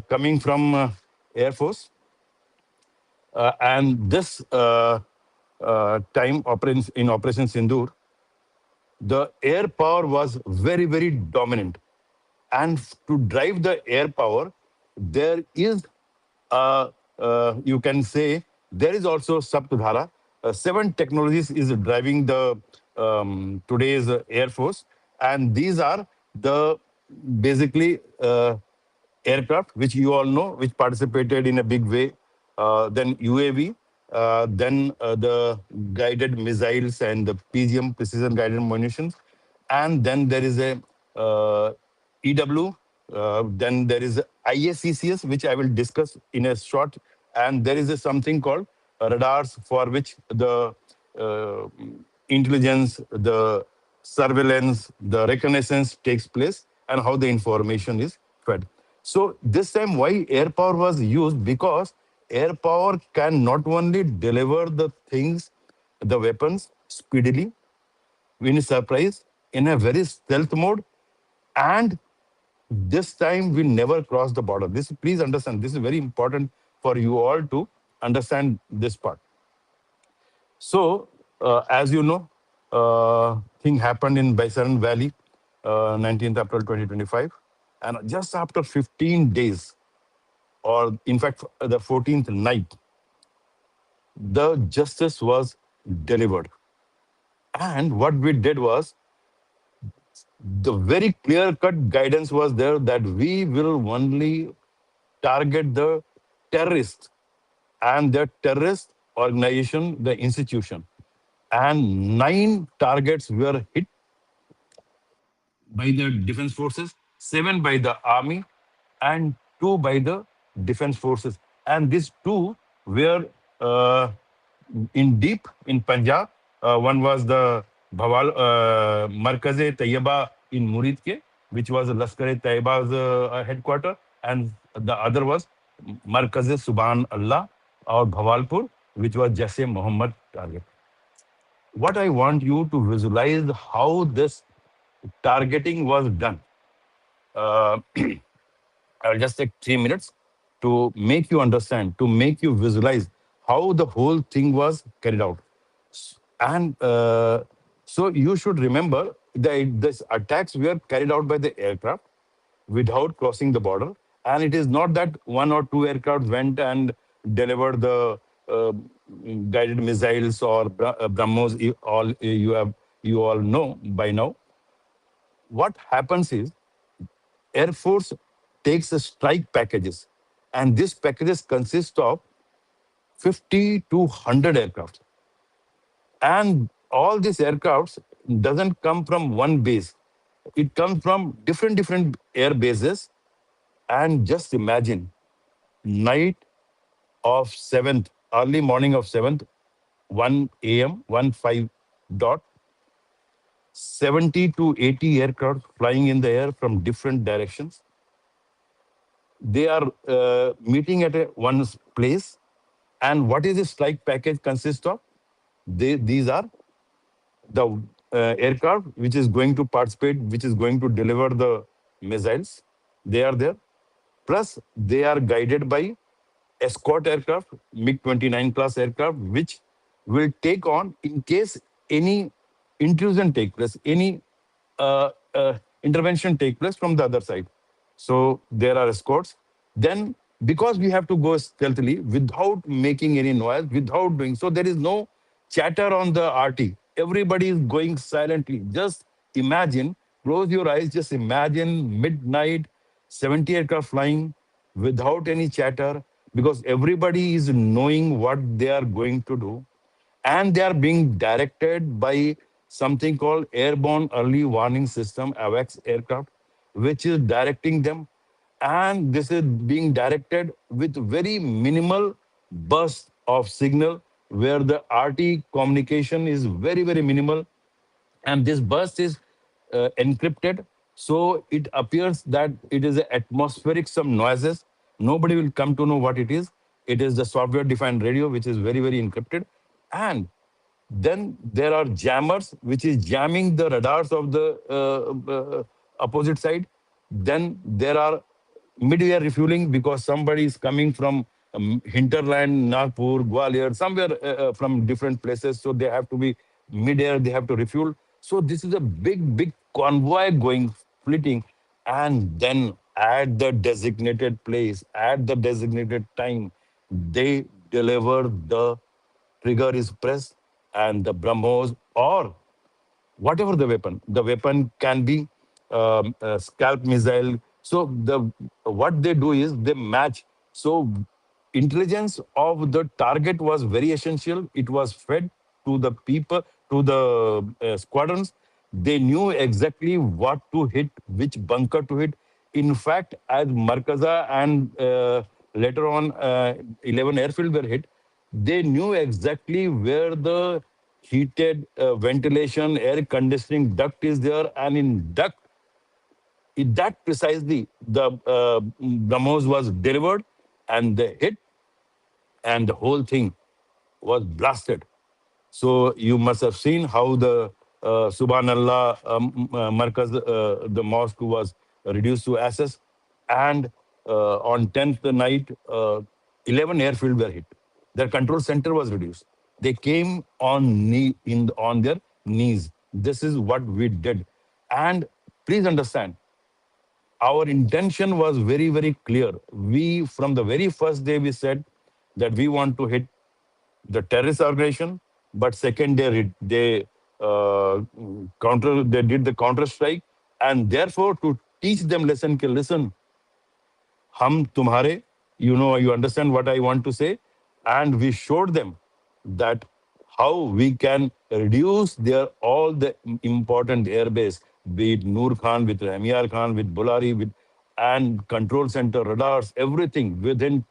coming from Air Force, and this time in Operation Sindoor, the air power was very, very dominant. And to drive the air power, there is, you can say, there is also Saptadhara. Seven technologies is driving the today's Air Force. And these are the basically aircraft, which you all know, which participated in a big way. Then UAV, then the guided missiles and the PGM, precision guided munitions, and then there is a EW, then there is a IACCS, which I will discuss in a short, and there is a something called radars for which the uh, intelligence, the surveillance, the reconnaissance takes place, and how the information is fed. So this time, why air power was used? Because air power can not only deliver the things, the weapons speedily, in surprise, in a very stealth mode, and this time we never cross the border. This, please understand, this is very important for you all to understand this part. So, as you know, thing happened in Baisaran Valley, 19th April 2025. And just after 15 days, or in fact, the 14th night, the justice was delivered. And what we did was, the very clear cut guidance was there that we will only target the terrorists and the terrorist organization, the institution. And 9 targets were hit by the defense forces, 7 by the army, and 2 by the defense forces. And these 2 were in deep in Punjab. One was the Bhawal Markaz-e Tayyaba in Murid, which was Lashkar-e Tayyiba's headquarter, and the other was Markaz-e Subhan Allah or Bhawalpur, which was Jaise Muhammad target. What I want you to visualize how this targeting was done. Uh, I'll just take 3 minutes to make you understand, to make you visualize how the whole thing was carried out. And so you should remember that these attacks were carried out by the aircraft without crossing the border. And it is not that 1 or 2 aircraft went and delivered the uh, guided missiles or BrahMos. You all know by now. What happens is Air Force takes a strike packages, and these packages consist of 50 to 100 aircraft. And all these aircrafts doesn't come from one base. It comes from different air bases. And just imagine, night of 7th, early morning of 7th, 1 a.m., 1 5 dot, 70 to 80 aircraft flying in the air from different directions. They are meeting at one place. And what is the strike package consist of? These are the aircraft which is going to participate, which is going to deliver the missiles. They are there. Plus, they are guided by escort aircraft, MiG-29 class aircraft, which will take on in case any intrusion take place, any intervention take place from the other side. So there are escorts. Then because we have to go stealthily without making any noise, without doing so. There is no chatter on the RT. Everybody is going silently. Just imagine, close your eyes, just imagine midnight, 70 aircraft flying without any chatter, because everybody is knowing what they are going to do, and they are being directed by something called airborne early warning system, AVAX aircraft, which is directing them. And this is being directed with very minimal burst of signal, where the RT communication is very, very minimal, and this burst is encrypted. So it appears that it is atmospheric some noises. Nobody will come to know what it is. It is the software defined radio, which is very, very encrypted. And then there are jammers, which is jamming the radars of the opposite side. Then there are mid-air refueling, because somebody is coming from hinterland, Nagpur, Gwalior, somewhere from different places. So they have to be mid-air, they have to refuel. So this is a big, big convoy going, splitting. And then at the designated place, at the designated time, they deliver the trigger is pressed, and the BrahMos or whatever the weapon can be a scalp missile. So the what they do is they match. So intelligence of the target was very essential. It was fed to the people, to the squadrons. They knew exactly what to hit, which bunker to hit. In fact, as Markaza and later on 11 airfield were hit, they knew exactly where the heated ventilation, air conditioning duct is there, and in duct, that precisely the BrahMos was delivered, and the hit, and the whole thing was blasted. So you must have seen how the Subhanallah Markaz, the mosque was reduced to ashes, and on 10th night, 11 airfield were hit. Their control center was reduced. They came on on their knees. This is what we did, and please understand, our intention was very, very clear. We, from the very first day, we said that we want to hit the terrorist organization, but second they they did the counter strike, and therefore to teach them lesson, कि listen, hum tumhare, you understand what I want to say, and we showed them that how we can reduce their all the important airbase, be it Noor Khan with Hamiyar Khan, with Bulari, with and control center radars, everything within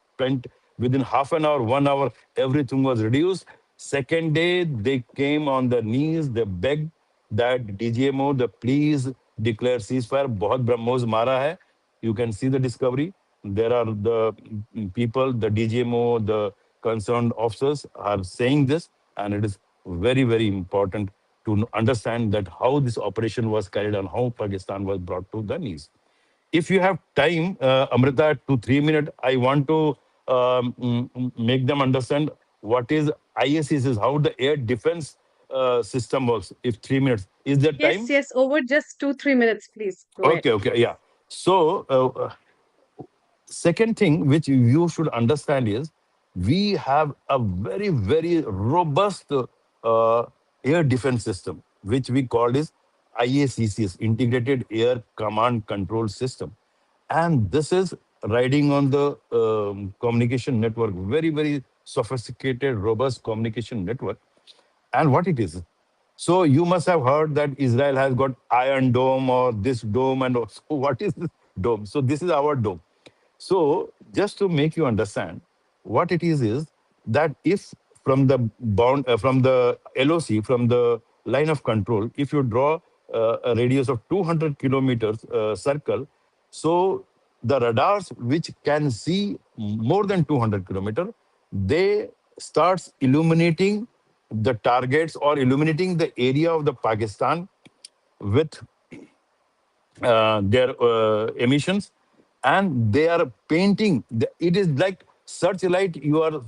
half an hour, 1 hour, everything was reduced. Second day, they came on their knees, they begged that DGMO, the please declare ceasefire. बहुत BrahMos मारा है. You can see the discovery. There are the people, the DGMO, the concerned officers are saying this, and it is very, very important to understand that how this operation was carried on, how Pakistan was brought to the knees. If you have time, Amrita, 2 3 minutes, I want to make them understand what is ISCS, how the air defense system works. If 3 minutes, is there Yes, time? yes, over just 2 3 minutes, please. Go ahead. Okay, okay, yeah. So second thing which you should understand is we have a very, very robust air defense system, which we call is IACCS, Integrated Air Command Control System. And this is riding on the communication network, very, very sophisticated, robust communication network. And what it is. So you must have heard that Israel has got Iron Dome or this dome, and so what is this dome? So this is our dome. So just to make you understand, what it is that if from the from the LOC, from the line of control, if you draw a radius of 200 kilometers circle, so the radars which can see more than 200 kilometer, they starts illuminating the targets or illuminating the area of the Pakistan with their emissions, and they are painting. It is like searchlight you are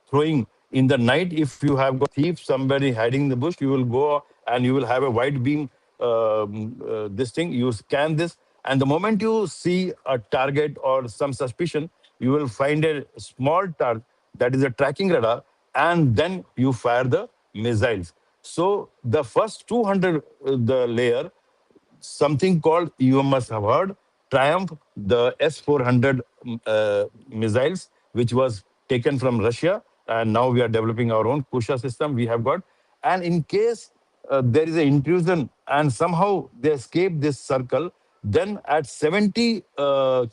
throwing in the night. If you have got thief, somebody hiding in the bush, you will go and you will have a white beam. This thing, you scan this, and the moment you see a target or some suspicion, you will find a small target that is a tracking radar, and then you fire the missiles. So the first 200, the layer, something called, you must have heard, Triumph, the S-400 missiles, which was taken from Russia, and now we are developing our own Kusha system we have got. And in case there is an intrusion and somehow they escape this circle, then at 70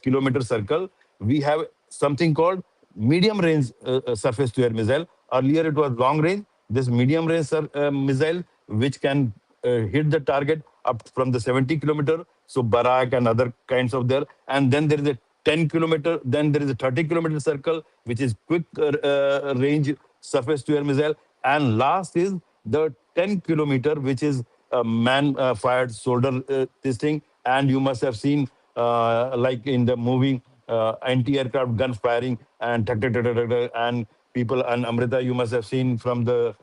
kilometer circle, we have something called medium range surface to air missile. Earlier it was long range. This medium range missile, which can hit the target up from the 70 kilometer. So Barak and other kinds of there. And then there is a 10 kilometer, then there is a 30 kilometer circle, which is quick range surface to air missile. And last is the 10 kilometer, which is a man fired shoulder this thing. And you must have seen, like in the movie, anti-aircraft gun firing and and people. And Amrita, you must have seen from the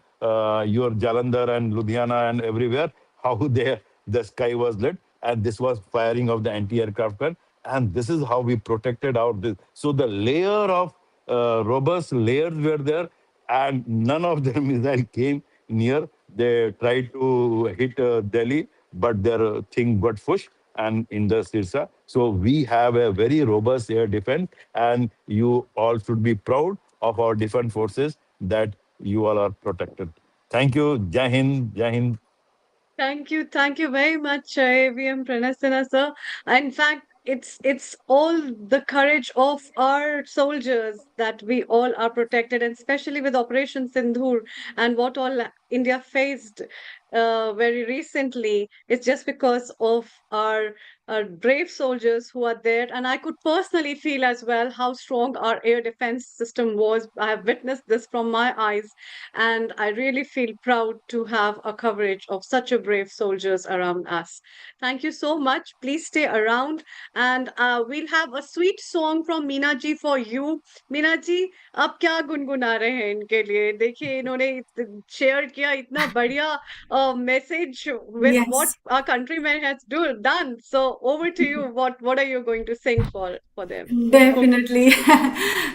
your Jalandhar and Ludhiana and everywhere how the sky was lit, and this was firing of the anti-aircraft gun, and this is how we protected out this. So the layer of robust layers were there, and none of their missile came near. They tried to hit Delhi, but their thing got pushed and in the Sirsa. So we have a very robust air defense, and you all should be proud of our defense forces that you all are protected. Thank you. Jai Hind. Jai Hind. Thank you very much, AVM Pranay Sinha, sir. In fact, it's all the courage of our soldiers that we all are protected, and especially with Operation Sindhur and what all India faced very recently. It's just because of our brave soldiers who are there, and I could personally feel as well how strong our air defense system was. I have witnessed this from my eyes, and I really feel proud to have a coverage of such a brave soldiers around us. Thank you so much. Please stay around, and we'll have a sweet song from Meena ji for you. Meena ji, आप क्या गुनगुना रहे हैं इनके लिए? देखिए इन्होंने share किया इतना बढ़िया message with what Yes, our countrymen has done. So over to you. What are you going to sing for them? definitely.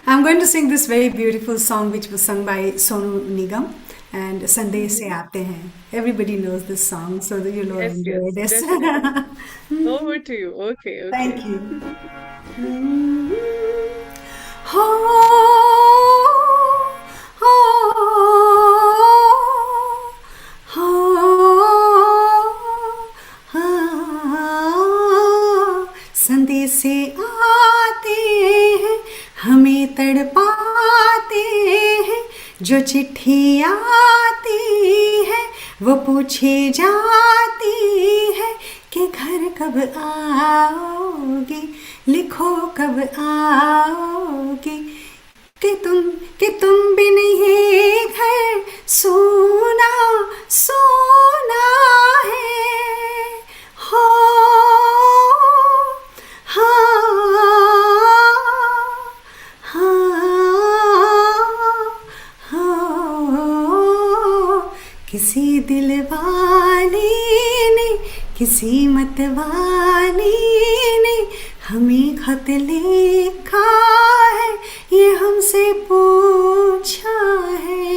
I'm going to sing this very beautiful song which was sung by Sonu Nigam and Sandesh Se Aate Hain. Everybody knows this song, so that you'll all Yes, enjoy yes, this. definitely. Over to you. Okay, okay. Thank you. हो हो हो संदेश से आते हैं, हमें तड़पाते हैं, जो चिट्ठी आती है वो पूछे जाती है कि घर कब आओगे, लिखो कब आओगे, कि तुम बिन ये घर सोना सोना है। हो किसी दिल वाले ने, किसी मत वाले ने हमें खत लिखा है, ये हमसे पूछा है।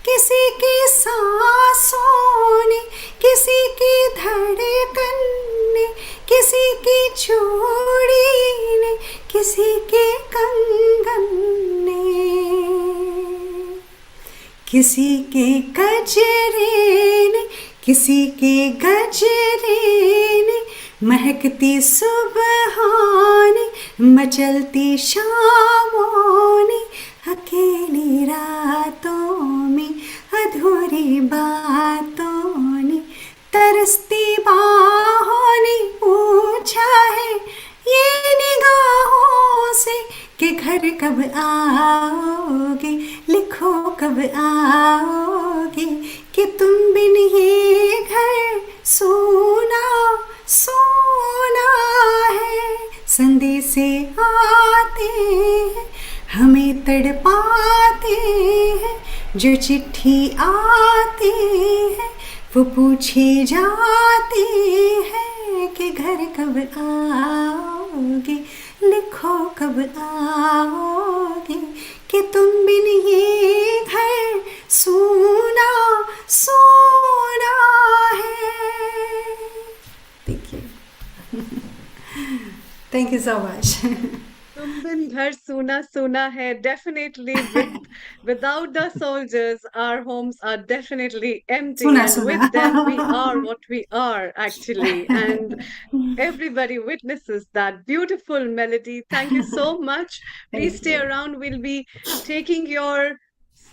किसी की सांसों ने, किसी की धड़कन ने, किसी की चूड़ी ने, किसी के कंगन ने, किसी के गजरे ने, किसी के गजरे ने, महकती सुबह ने, मचलती शामों ने, अकेली रातों में, अधूरी बातों ने, तरसती बाहों ने पूछा है ये निगाहों से कि घर कब आओगे, लिखो कब आओगे, कि तुम बिन ये घर सोना सोना है। संदेश से आते हैं, हमें तड़पाते हैं, जो चिट्ठी आती है वो पूछे जाते हैं कि घर कब आओगे, लिखो कब आओगे कि तुम बिन ये घर सूना सूना है. Thank you. Thank you so much. तुम बिन घर सूना सूना है. Definitely, without the soldiers, our homes are definitely empty, Suna and suna. with them, we are what we are actually. And everybody witnesses that beautiful melody. Thank you so much. Please Thank stay you. around. We'll be taking your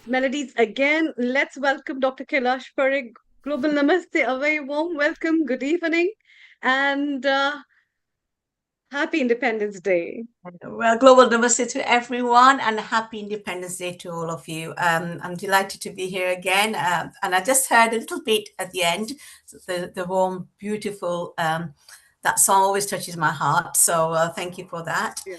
melodies again. Let's welcome Dr. Kailash Parekh. Global Namaste. A very warm welcome. Good evening. And happy Independence Day. Well, global namaste to everyone and happy Independence Day to all of you. I'm delighted to be here again. And I just heard a little bit at the end, the warm, beautiful, that song always touches my heart. So thank you for that. Yeah.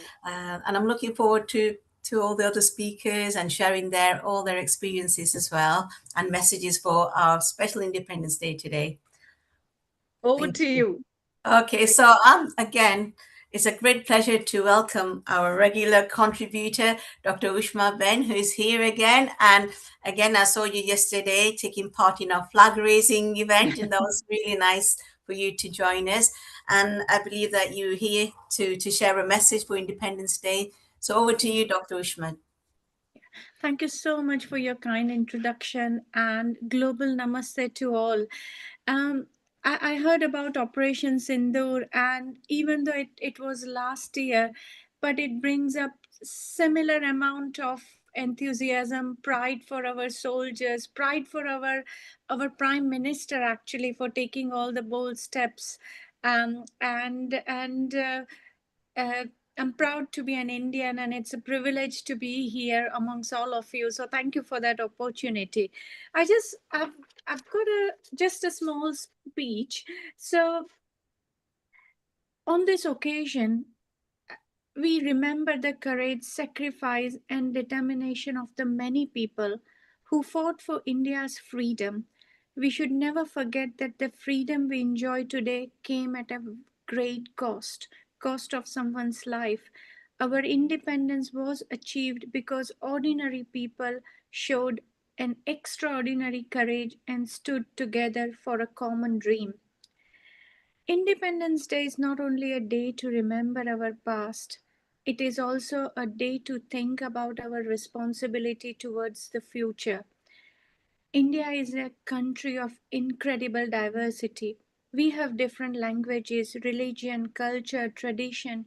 And I'm looking forward to all the other speakers and sharing all their experiences as well and messages for our special Independence Day today. Over Thank to you. Okay, so again, it's a great pleasure to welcome our regular contributor, Dr. Ushma Ben, who is here again. And again, I saw you yesterday taking part in our flag raising event, and that was really nice for you to join us. And I believe that you're here to share a message for Independence Day. So over to you, Dr. Ushma. Thank you so much for your kind introduction and global namaste to all. Um, I heard about Operation Sindoor, and even though it was last year, but it brings up similar amount of enthusiasm, pride for our soldiers, pride for our Prime Minister actually for taking all the bold steps, and I'm proud to be an Indian, and it's a privilege to be here amongst all of you. So thank you for that opportunity. I've got just a small speech. So on this occasion, we remember the courage, sacrifice, and determination of the many people who fought for India's freedom. We should never forget that the freedom we enjoy today came at a great cost of someone's life. Our independence was achieved because ordinary people showed an extraordinary courage and stood together for a common dream. Independence Day is not only a day to remember our past, it is also a day to think about our responsibility towards the future. India is a country of incredible diversity. We have different languages, religion, culture, tradition,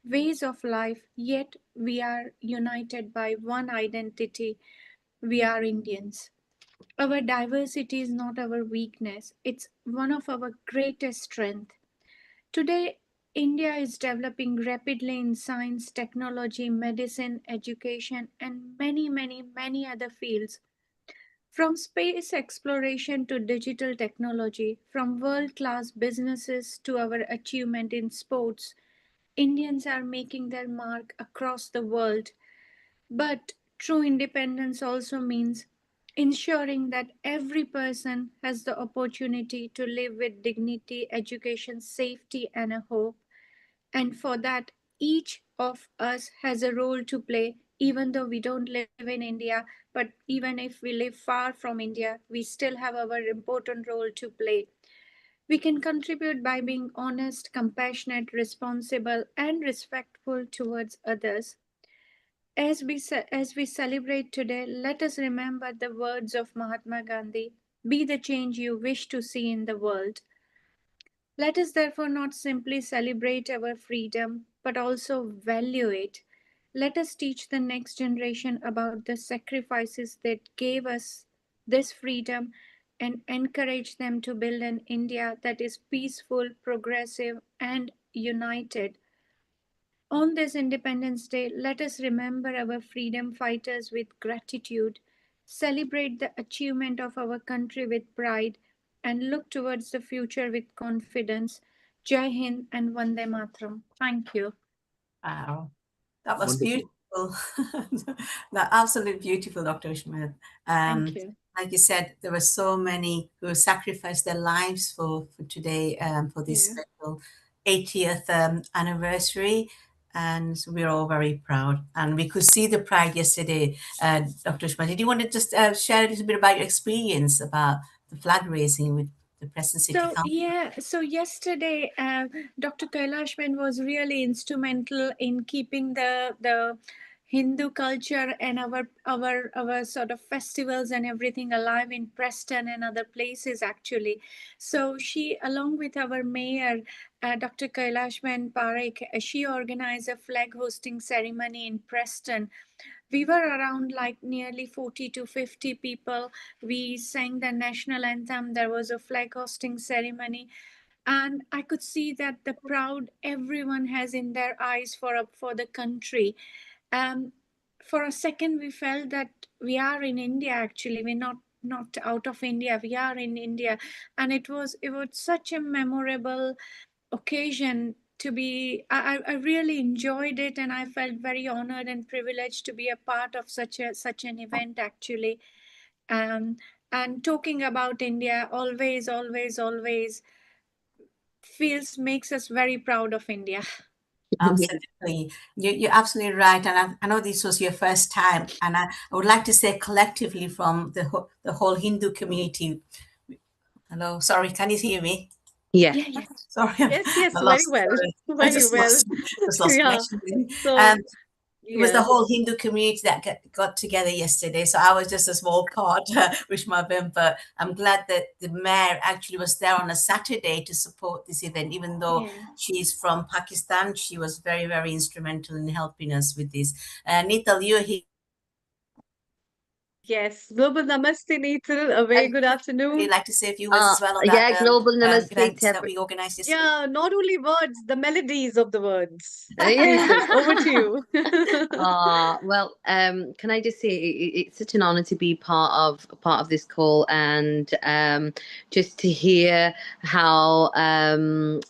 ways of life, yet we are united by one identity. We are Indians. Our diversity is not our weakness, it's one of our greatest strengths. Today, India is developing rapidly in science, technology, medicine, education, and many other fields. From space exploration to digital technology, from world class businesses to our achievement in sports, Indians are making their mark across the world. But true independence also means ensuring that every person has the opportunity to live with dignity, education, safety, and a hope. And for that, each of us has a role to play, even though we don't live in India. But even if we live far from India, we still have our important role to play. We can contribute by being honest, compassionate, responsible, and respectful towards others. As we celebrate today, let us remember the words of Mahatma Gandhi: be the change you wish to see in the world. Let us therefore not simply celebrate our freedom, but also value it. Let us teach the next generation about the sacrifices that gave us this freedom and encourage them to build an India that is peaceful, progressive, and united. On this Independence Day, let us remember our freedom fighters with gratitude, celebrate the achievement of our country with pride, and look towards the future with confidence. Jai Hind and Vande Mataram. Thank you. Wow, that was Wonderful. beautiful. That absolutely beautiful, Dr. Ushma. Thank you. Like you said, there were so many who sacrificed their lives for today, for this Yeah. special 80th anniversary. And so we're all very proud. And we could see the pride yesterday. Dr. Ushma, did you want to just share a little bit about your experience about the flag raising with the Preston City So Council? yeah, so yesterday, Dr. Kailash was really instrumental in keeping the Hindu culture and our sort of festivals and everything alive in Preston and other places actually. So she, along with our mayor, Dr. Kailash Parekh, she organized a flag hosting ceremony in Preston. We were around like nearly 40 to 50 people. We sang the national anthem. There was a flag hosting ceremony. And I could see that the proud everyone has in their eyes for the country. For a second, we felt that we are in India. Actually, we're not out of India. We are in India, and it was such a memorable occasion to be. I really enjoyed it, and I felt very honored and privileged to be a part of such an event actually. And talking about India always makes us very proud of India. Absolutely. You're absolutely right. And I know this was your first time. And I would like to say collectively from the whole Hindu community. Hello, sorry, can you hear me? Yeah. Yeah. Sorry, Yes, I very lost, well. sorry. I Very just well. lost Yeah. connection. So, It was the yeah. whole Hindu community that got together yesterday. So I was just a small part, Rishma Bim, but I'm glad that the mayor actually was there on a Saturday to support this event. Even though Yeah. she's from Pakistan, she was very, very instrumental in helping us with this. Neetal, you're here. Yes. Global Namaste, Neetal. A very good Would afternoon. you like to say a few words as well on Yeah, that global namaste event to that we organized yesterday? Yeah, not only words, the melodies of the words. Yeah. Neetal, over to you. Well, can I just say it's such an honor to be part of this call and just to hear how,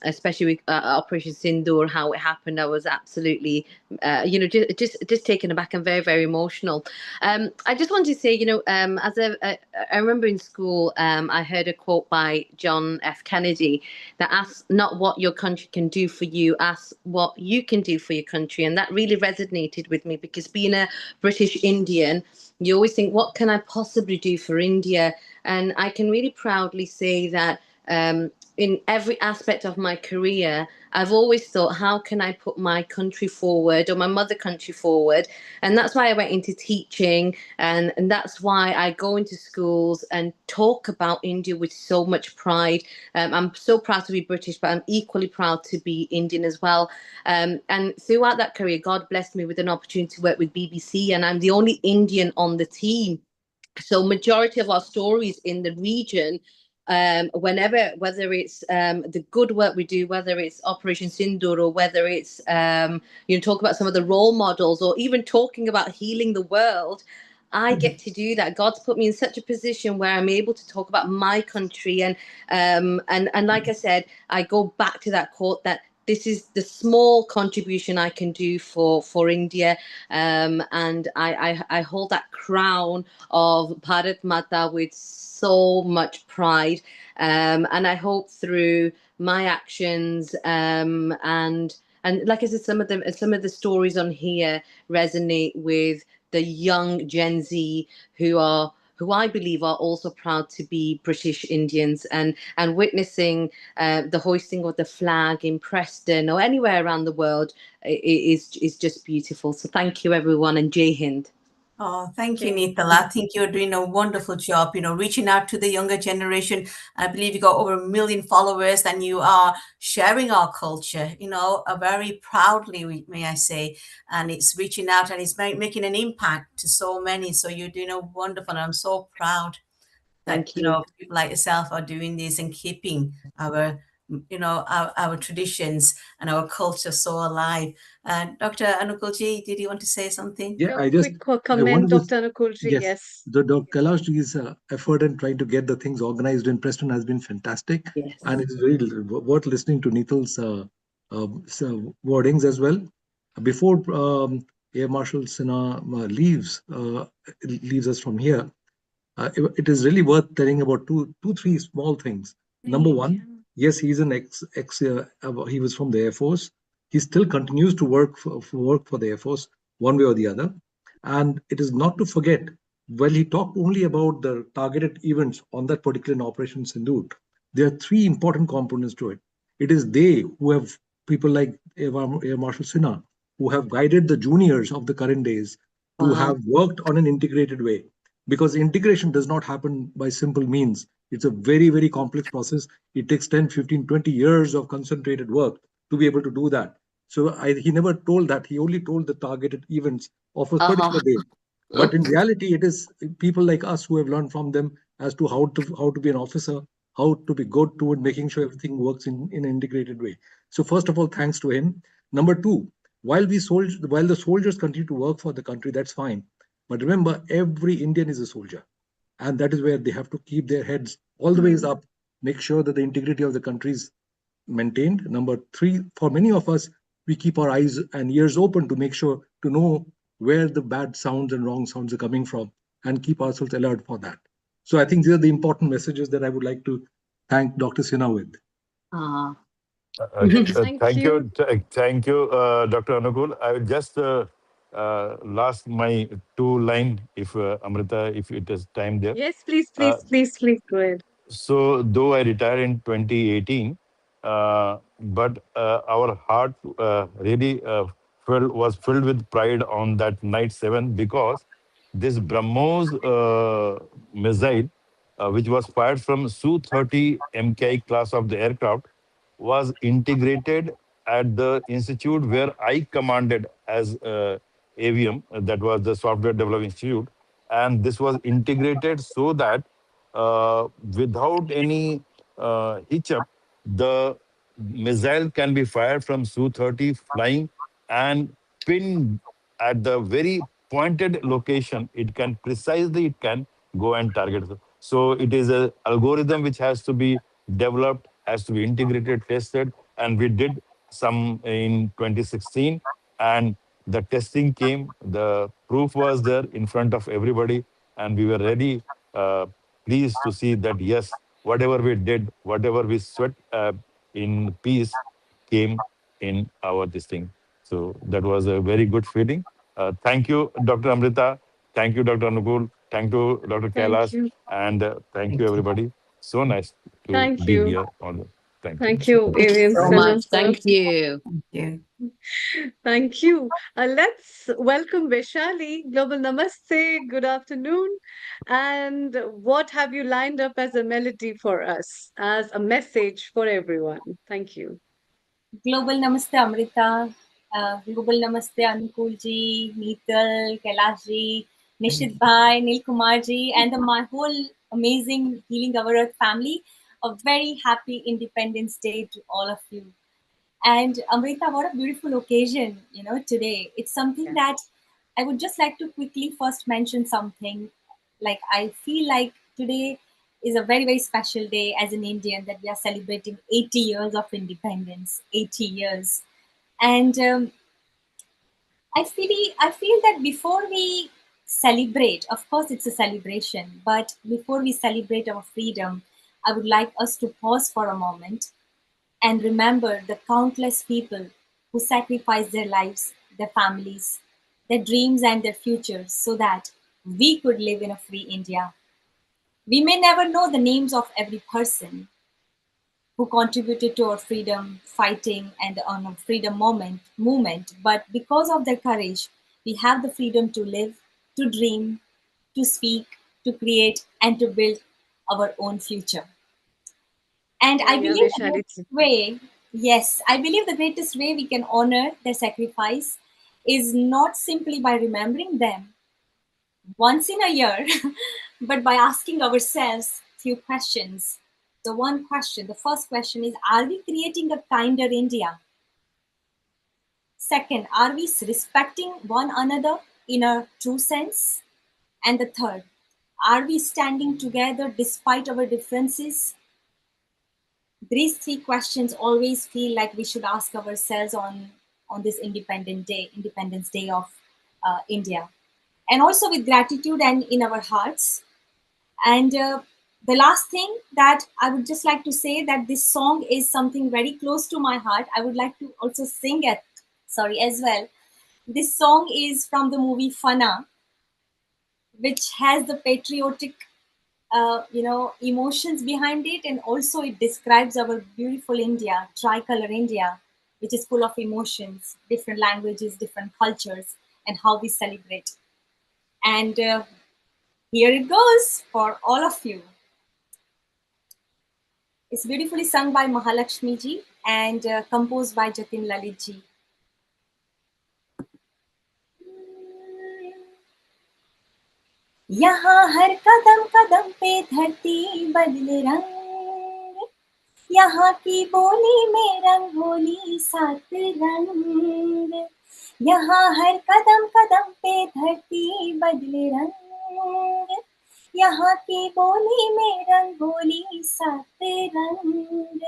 especially with Operation Sindoor, how it happened. I was absolutely, just taken aback and very, very emotional. I just wanted to say, I remember in school, I heard a quote by John F. Kennedy that asks not what your country can do for you, ask what you can do for your country. And that really resonated with me because being a British Indian, you always think, what can I possibly do for India? And I can really proudly say that in every aspect of my career, I've always thought, how can I put my country forward or my mother country forward? And that's why I went into teaching. And that's why I go into schools and talk about India with so much pride. I'm so proud to be British, but I'm equally proud to be Indian as well. And throughout that career, God blessed me with an opportunity to work with BBC, and I'm the only Indian on the team. So majority of our stories in the region, whether it's the good work we do, whether it's Operation Sindoor or whether it's talk about some of the role models or even talking about healing the world, I get to do that. God's put me in such a position where I'm able to talk about my country, and like I said, I go back to that quote that this is the small contribution I can do for India, and I hold that crown of Bharat Mata with so much pride, and I hope through my actions and like I said, some of the stories on here resonate with the young Gen Z who I believe are also proud to be British Indians, and witnessing the hoisting of the flag in Preston or anywhere around the world is just beautiful. So thank you everyone, and Jai Hind. Oh, thank you, Okay. Neetal. I think you're doing a wonderful job, reaching out to the younger generation. I believe you got over 1 million followers and you are sharing our culture, very proudly, may I say. And it's reaching out and it's making an impact to so many. So you're doing a wonderful, and I'm so proud that, Thank you. people like yourself are doing this and keeping our traditions and our culture so alive. Dr. Anukulji, did you want to say something? Yeah, A quick I comment, wanted to, Dr. Anukulji. yes, Yes. the Dr. Kailash's effort in trying to get the things organized in Preston has been fantastic. Yes. And it's very worth listening to Neetal's wordings as well. Before Air Marshal Sinha leaves us from here, it is really worth telling about three small things. Number one, yes, he's an he was from the Air Force. He still continues to work for the Air Force one way or the other. And it is not to forget, while he talked only about the targeted events on that particular Operation Sindoor, there are three important components to it. It is they who have, people like Air Marshal Sinha, who have guided the juniors of the current days to have worked on an integrated way. Because integration does not happen by simple means. It's a very, very complex process. It takes 10, 15, 20 years of concentrated work to be able to do that. So he never told that. He only told the targeted events of a particular day. But in reality, it is people like us who have learned from them as to how to be an officer, how to be good toward making sure everything works in an integrated way. So first of all, thanks to him. Number two, while the soldiers continue to work for the country, that's fine. But remember, every Indian is a soldier, and that is where they have to keep their heads all the ways up, make sure that the integrity of the country is maintained. Number three, for many of us, we keep our eyes and ears open to make sure to know where the bad sounds and wrong sounds are coming from and keep ourselves alert for that. So I think these are the important messages that I would like to thank Dr. Sinha with. Thank you, thank you, Dr. Anukul. I will just last my two line, if Amrita, if it is time there. Yes, please, Uh, please go ahead. So, though I retired in 2018, but our heart really was filled with pride on that night 7, because this BrahMos missile, which was fired from Su-30 MKI class of the aircraft, was integrated at the institute where I commanded as AVM, that was the Software Development Institute. And this was integrated so that without any hitch up, the missile can be fired from Su-30 flying and pin at the very pointed location. It can go and target. So it is a algorithm which has to be developed, has to be integrated, tested, and we did some in 2016. And the testing came, the proof was there in front of everybody, and we were ready. Pleased to see that yes, whatever we did, whatever we sweat in peace, came in our this thing. So that was a very good feeling. Thank you, Dr. Amrita. Thank you, Dr. Anukul. Thank you, Dr. Thank Kailash. you. And thank you, everybody. So nice to Thank be you. here. On Thank you. Thank you, AVM So Sinha, much. sir. Thank you. Thank you. Let's welcome Vaishali. Global Namaste. Good afternoon. And what have you lined up as a melody for us, as a message for everyone? Thank you. Global Namaste Amrita, Global Namaste Anukul ji, Neetal, Kailash ji, Nishit Bhai, Nil Kumar ji, and my whole amazing Healing Our Earth family. A very happy Independence Day to all of you. And Amrita, what a beautiful occasion, today. It's something that I would just like to quickly first mention something. Like, I feel like today is a very, very special day as an Indian, that we are celebrating 80 years of independence, 80 years. And I feel that before we celebrate, of course it's a celebration, but before we celebrate our freedom, I would like us to pause for a moment and remember the countless people who sacrificed their lives, their families, their dreams, and their futures so that we could live in a free India. We may never know the names of every person who contributed to our freedom fighting and on our freedom movement, but because of their courage, we have the freedom to live, to dream, to speak, to create, and to build our own future. And I Yeah, believe the Vaishali. greatest way, yes, I believe the greatest way we can honor their sacrifice is not simply by remembering them once in a year, but by asking ourselves few questions. The first question is, are we creating a kinder India? Second, are we respecting one another in a true sense? And the third, are we standing together despite our differences? These three questions always feel like we should ask ourselves on this Independence Day of India, and also with gratitude and in our hearts. And the last thing that I would just like to say that this song is something very close to my heart. I would like to also sing it, as well. This song is from the movie Fana, which has the patriotic, emotions behind it, and also it describes our beautiful India, tricolor India, which is full of emotions, different languages, different cultures, and how we celebrate. And here it goes for all of you. It's beautifully sung by Mahalakshmi ji and composed by Jatin Lalit ji. यहाँ हर कदम कदम पे धरती बदले रंग, यहाँ की बोली में रंगोली सात रंग, यहाँ हर कदम कदम पे धरती बदले रंग, यहाँ की बोली में रंगोली सात रंग,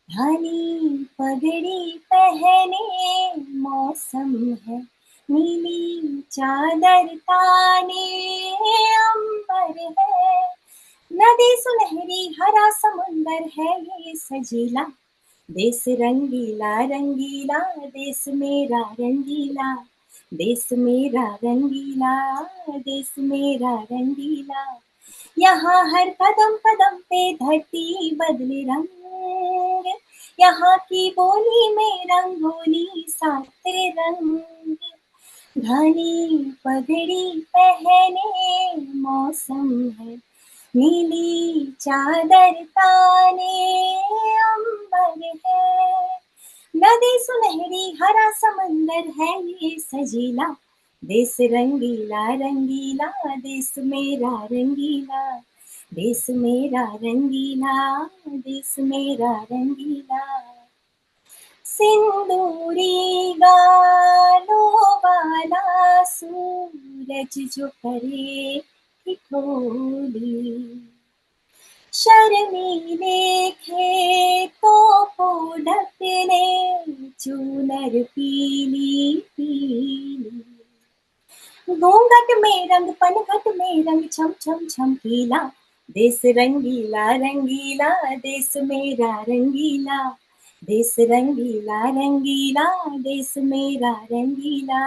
धानी पगड़ी पहने मौसम है, नीली चादर ताने अंबर है, नदी सुनहरी हरा समुंदर है ये सजीला, देश रंगीला रंगीला, देश मेरा रंगीला, देश मेरा रंगीला, देश मेरा रंगीला, यहाँ हर कदम कदम पे धरती बदले रंग, यहाँ की बोली में रंगोली सात रंग, घनी पगड़ी पहने मौसम है, नीली चादर ताने अंबर है, नदी सुनहरी हरा समंदर है ये सजीला, देश रंगीला रंगीला, देश मेरा रंगीला, देश मेरा रंगीला, देश मेरा रंगीला, सिंदूरी गालों वाला सूरज जो करे ठिठोली, शर्मीले खेतों को ढकने चूनर पीली पीली, घूंघट में रंग पनघट में रंग छम छम छमकीला, देश रंगीला रंगीला, देश मेरा रंगीला, देश रंगीला रंगीला, देश मेरा रंगीला,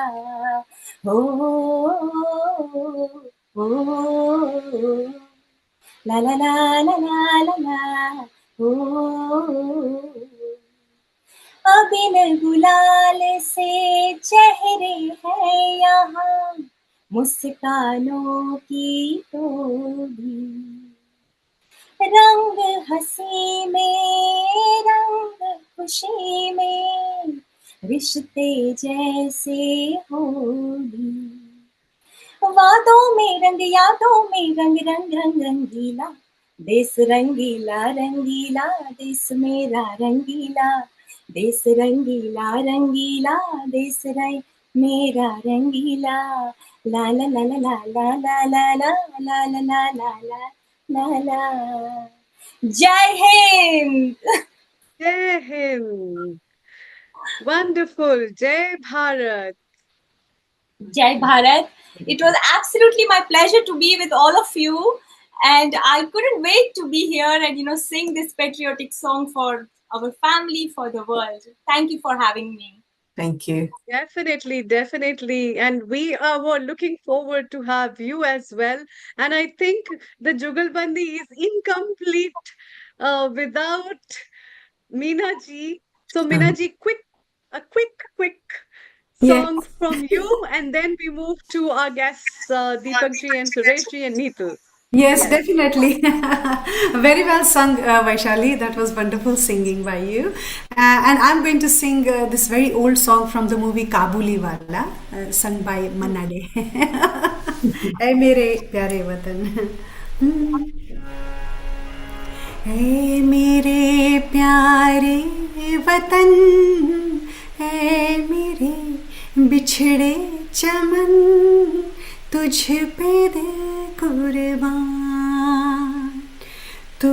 हो ला ला ला ला ला ला ला, हो अबिन गुलाल से चेहरे हैं यहाँ, मुस्कानों की टोली, रंग हंसी में रंग खुशी में, रिश्ते जैसे होली, वादों में रंग यादों में रंग रंग रंग रंगीला, देश रंगीला रंगीला, देश मेरा रंगीला, देश रंगीला रंगीला, देश मेरा रंगीला, ला ला ला ला ला ला ला ला ला ला ला ला ला ला ला। जय Hind. Jai Hind. Wonderful. Jai Bharat. Jai Bharat. It was absolutely my pleasure to be with all of you, and I couldn't wait to be here and sing this patriotic song for our family, for the world. Thank you for having me. Thank you. Definitely, definitely. And we were looking forward to have you as well. And I think the Jugalbandi is incomplete without Meena ji. So Meena ji, a quick Yes. song from you, and then we move to our guests, Dipak ji and Suresh ji and Neetal. Yes, Yes. definitely. Very well sung, Vaishali. That was wonderful singing by you. And I'm going to sing this very old song from the movie Kabuli Wala, sung by Manna Dey. ऐ मेरे प्यारे वतन, ऐ मेरे प्यारे वतन, ऐ मेरे बिछड़े चमन, तुझ पे दिल कुर्बान, तू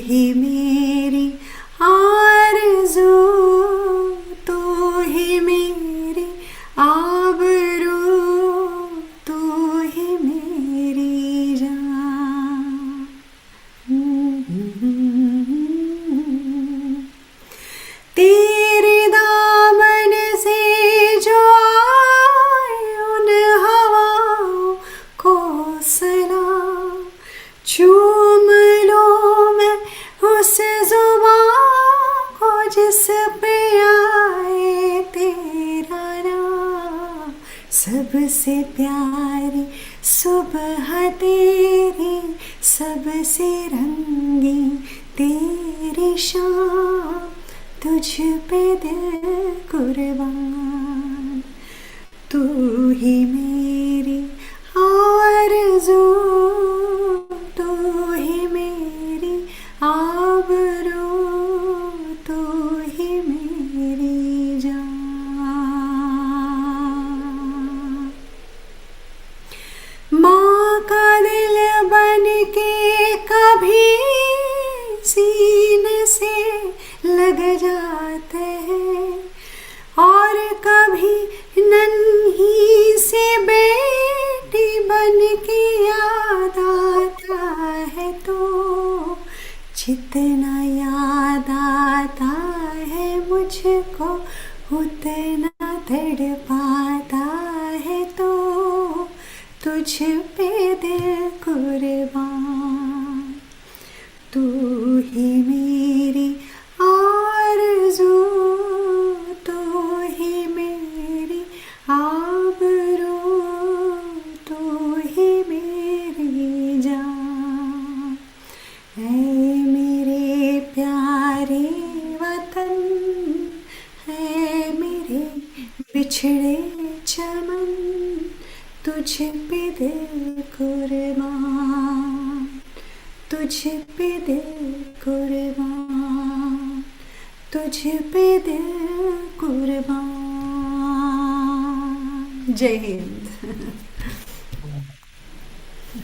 ही मेरी आरज़ू, तू ही मेरी आबरू, तू ही मेरी जान। सबसे प्यारी सुबह तेरी, सबसे रंगी तेरी शाम, तुझ पे दिल कुर्बान। तू ही मेरी आरज़ू, तू ही मेरी आबरू, तू ही मेरी जान। माँ का दिल बन के कभी सीने से लग जाते हैं, और कभी नन्ही से बेटी बन के याद आता है। तो जितना याद आता है मुझको, उतना तड़पाता है। तो तुझ पे दिल कुर्बान, तू ही मेरी आरज़ू, तू ही मेरी आबरू, तू ही मेरी जान। ऐ मेरे प्यारे वतन, है मेरे बिछड़े चमन, तुझ पे दिल कुर्बान, तुझ पे दिल कुर्बान, तुझ पे दिल कुर्बान। जय Hind.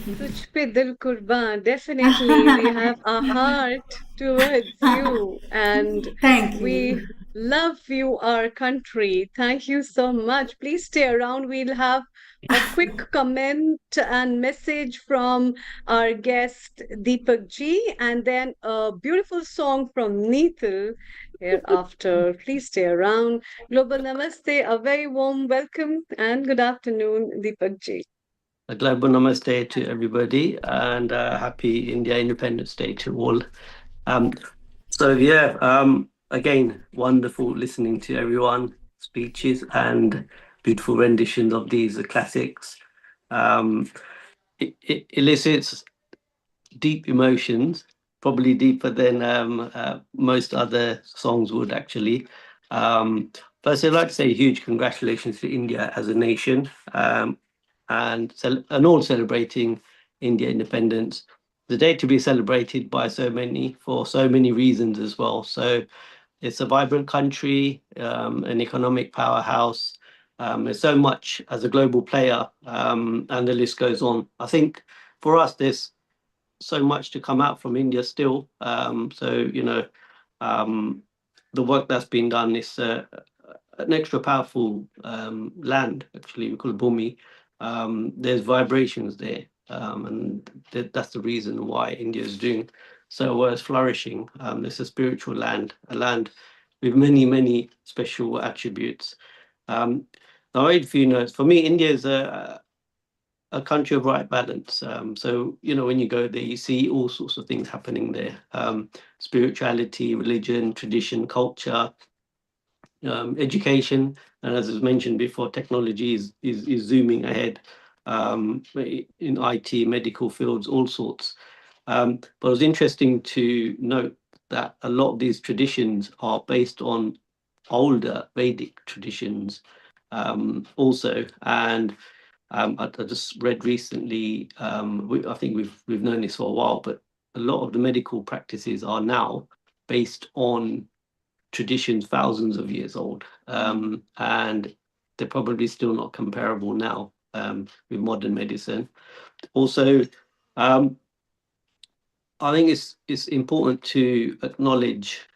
Tuj pe dil kurban. Definitely, we have a heart towards you, and Thank you. we love you, our country. Thank you so much. Please stay around. We'll have a quick comment and message from our guest Dipak ji, and then a beautiful song from Neetal hereafter. Please stay around. Global Namaste, a very warm welcome and good afternoon, Dipak ji. A global namaste to everybody, and happy India Independence Day to all. Again, wonderful listening to everyone, speeches and beautiful renditions of these classics. It elicits deep emotions, probably deeper than most other songs would actually. First, I'd like to say huge congratulations to India as a nation, and all celebrating India independence. The day to be celebrated by so many for so many reasons as well. So it's a vibrant country, an economic powerhouse. There's so much as a global player, and the list goes on. I think for us, there's so much to come out from India still. The work that's been done is an extra powerful land, actually, we call it Bhumi. There's vibrations there, and that's the reason why India is doing so well, it's flourishing. It's a spiritual land, a land with many, many special attributes. Now, Veena, for me, India is a country of right balance. When you go there, you see all sorts of things happening there. Spirituality, religion, tradition, culture, education, and as was mentioned before, technology is zooming ahead in IT, medical fields, all sorts. But it was interesting to note that a lot of these traditions are based on older Vedic traditions also. And I just read recently, I think we've known this for a while, but a lot of the medical practices are now based on traditions thousands of years old, and they're probably still not comparable now with modern medicine. Also, I think it's important to acknowledge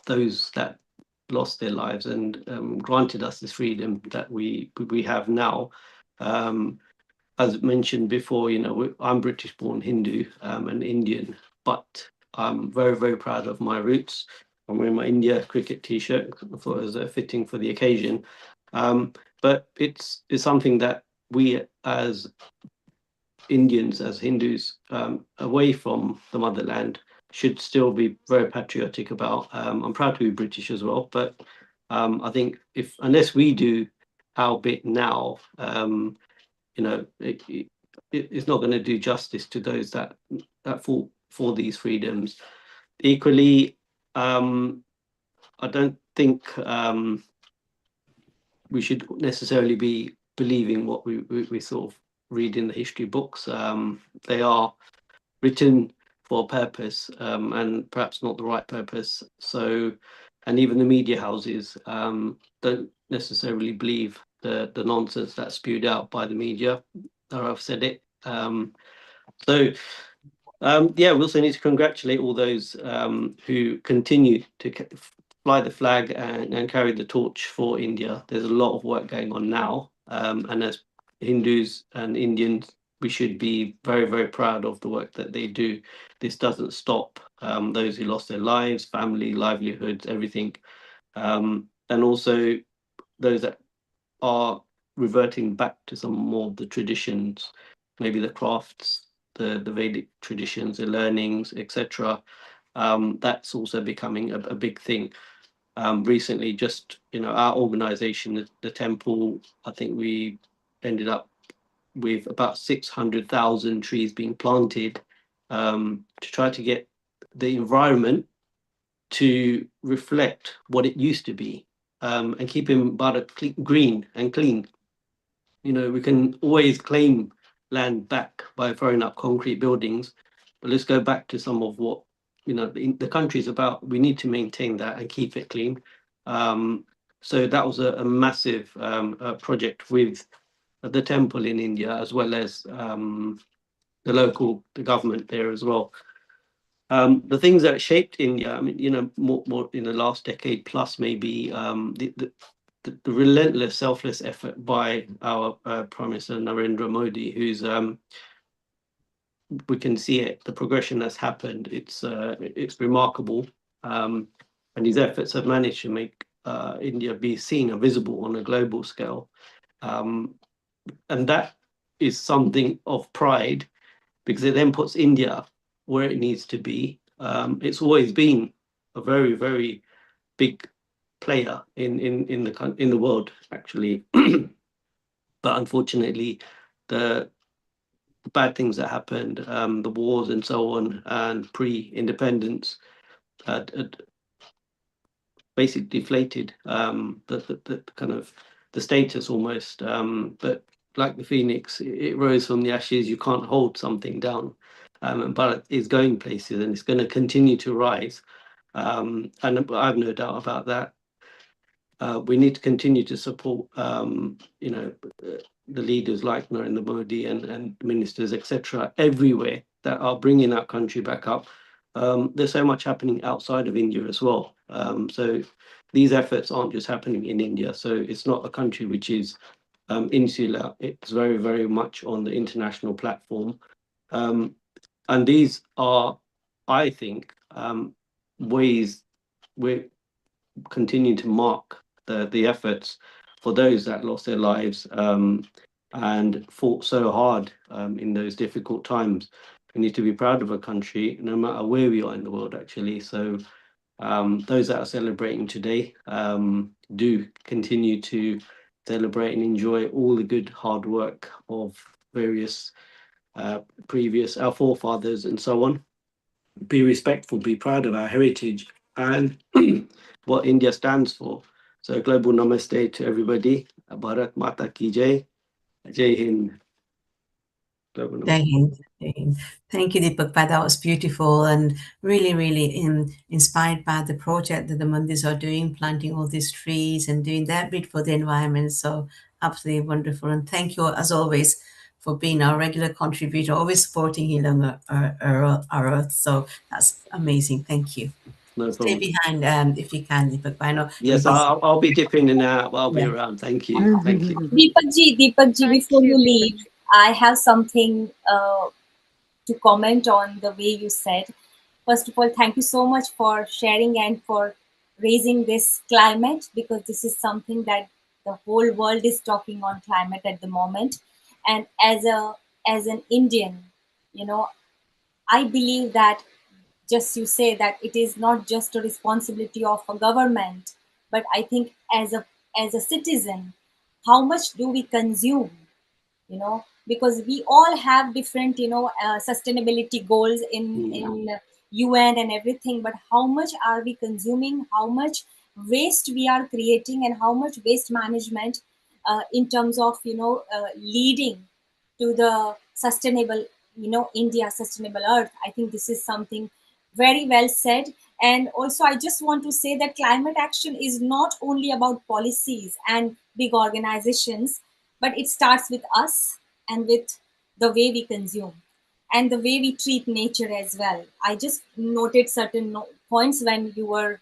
those that lost their lives and granted us this freedom that we have now. As mentioned before, I'm British-born Hindu and Indian, but I'm very, very proud of my roots. I'm wearing my India cricket T-shirt. I thought it was fitting for the occasion. But it's something that we as Indians, as Hindus, away from the motherland, should still be very patriotic about. I'm proud to be British as well, but I think unless we do our bit now, it's not going to do justice to those that fought for these freedoms. Equally, I don't think we should necessarily be believing what we sort of read in the history books. They are written for a purpose, and perhaps not the right purpose. So, and even the media houses don't necessarily believe the nonsense that's spewed out by the media. Or I've said it. Yeah, we also need to congratulate all those who continue to fly the flag and carry the torch for India. There's a lot of work going on now, and as Hindus and Indians, we should be very, very proud of the work that they do. This doesn't stop those who lost their lives, family, livelihoods, everything, and also those that are reverting back to some more of the traditions, maybe the crafts, the Vedic traditions, the learnings, etc. That's also becoming a big thing. Recently, just our organization, the temple, I think we ended up with about 600,000 trees being planted to try to get the environment to reflect what it used to be, and keeping Bharat green and clean. We can always claim land back by throwing up concrete buildings, but let's go back to some of what the country is about. We need to maintain that and keep it clean. So that was a massive project with the temple in India, as well as the government there as well. The things that shaped India, more in the last decade plus, maybe the relentless, selfless effort by our Prime Minister Narendra Modi, who's we can see it, the progression that's happened. It's remarkable, and his efforts have managed to make India be seen and visible on a global scale, and that is something of pride, because it then puts India where it needs to be. It's always been a very, very big player in the world, actually, but unfortunately, the bad things that happened, the wars and so on, and pre-independence, had basically deflated the kind of the status almost. But like the phoenix, it rose from the ashes. You can't hold something down, but it's going places, and it's going to continue to rise. And I have no doubt about that. We need to continue to support, the leaders like Narendra Modi and ministers, etc., everywhere that are bringing our country back up. There's so much happening outside of India as well. So these efforts aren't just happening in India. So it's not a country which is insular. It's very, very much on the international platform. And these are, I think, ways we're continuing to mark the efforts for those that lost their lives and fought so hard in those difficult times. We need to be proud of a country, no matter where we are in the world, actually. So those that are celebrating today, do continue to celebrate and enjoy all the good hard work of various previous, our forefathers and so on. Be respectful, be proud of our heritage and what India stands for. So global namaste to everybody. Bharat Mata ki jai. Jai Hind. Global namaste. Jai Hind. Jai Hind. Thank you, Dipak. That was beautiful and really, really inspired by the project that the Mandis are doing, planting all these trees and doing that bit for the environment. So absolutely wonderful. And thank you, as always, for being our regular contributor, always supporting healing our earth. So that's amazing. Thank you. No Stay problem. behind if you can, Dipak. I know. Yes, I'll be dipping in and out. I'll be Yeah. around. Thank you. Thank you. Deepak ji, Thank before you you, leave, I have something to comment on the way you said. First of all, thank you so much for sharing and for raising this climate, because this is something that the whole world is talking on climate at the moment. And as an Indian, I believe that, just you say that it is not just a responsibility of a government, but I think as a citizen, how much do we consume, because we all have different sustainability goals in UN and everything, but how much are we consuming, how much waste we are creating, and how much waste management in terms of leading to the sustainable India, sustainable earth. I think this is something very well said. And also I just want to say that climate action is not only about policies and big organizations, but it starts with us and with the way we consume and the way we treat nature as well. I just noted certain points when you were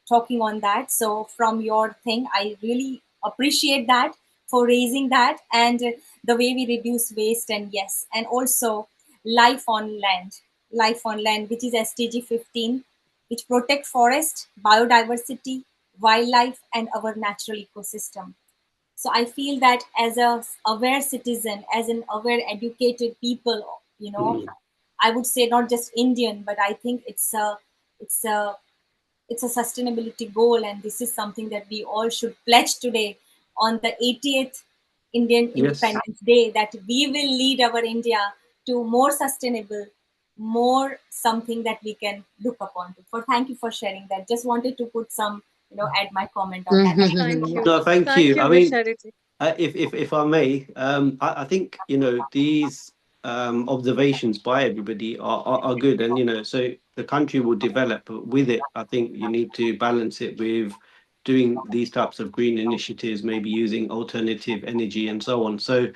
talking on that. So from your thing, I really appreciate that for raising that, and the way we reduce waste. And yes, and also life on land, which is SDG 15, which protect forest, biodiversity, wildlife, and our natural ecosystem. So I feel that as a aware citizen, as an aware educated people, I would say not just Indian, but I think it's a it's a sustainability goal, and this is something that we all should pledge today on the 80th Indian Yes. Independence Day, that we will lead our India to more sustainable, more something that we can look upon to. For thank you for sharing that. Just wanted to put some, add my comment on that. Thank you. No, thank Thank you. you, I mean, Vishariti. if I may, I think these observations by everybody are good, and so the country will develop. But with it, I think you need to balance it with doing these types of green initiatives, maybe using alternative energy and so on. So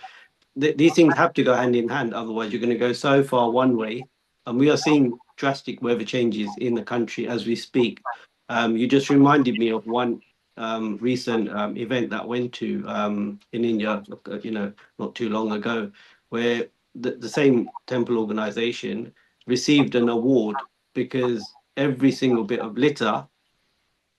these things have to go hand in hand. Otherwise, you're going to go so far one way, and we are seeing drastic weather changes in the country as we speak. You just reminded me of one recent event that went to in India, not too long ago, where the same temple organization received an award because every single bit of litter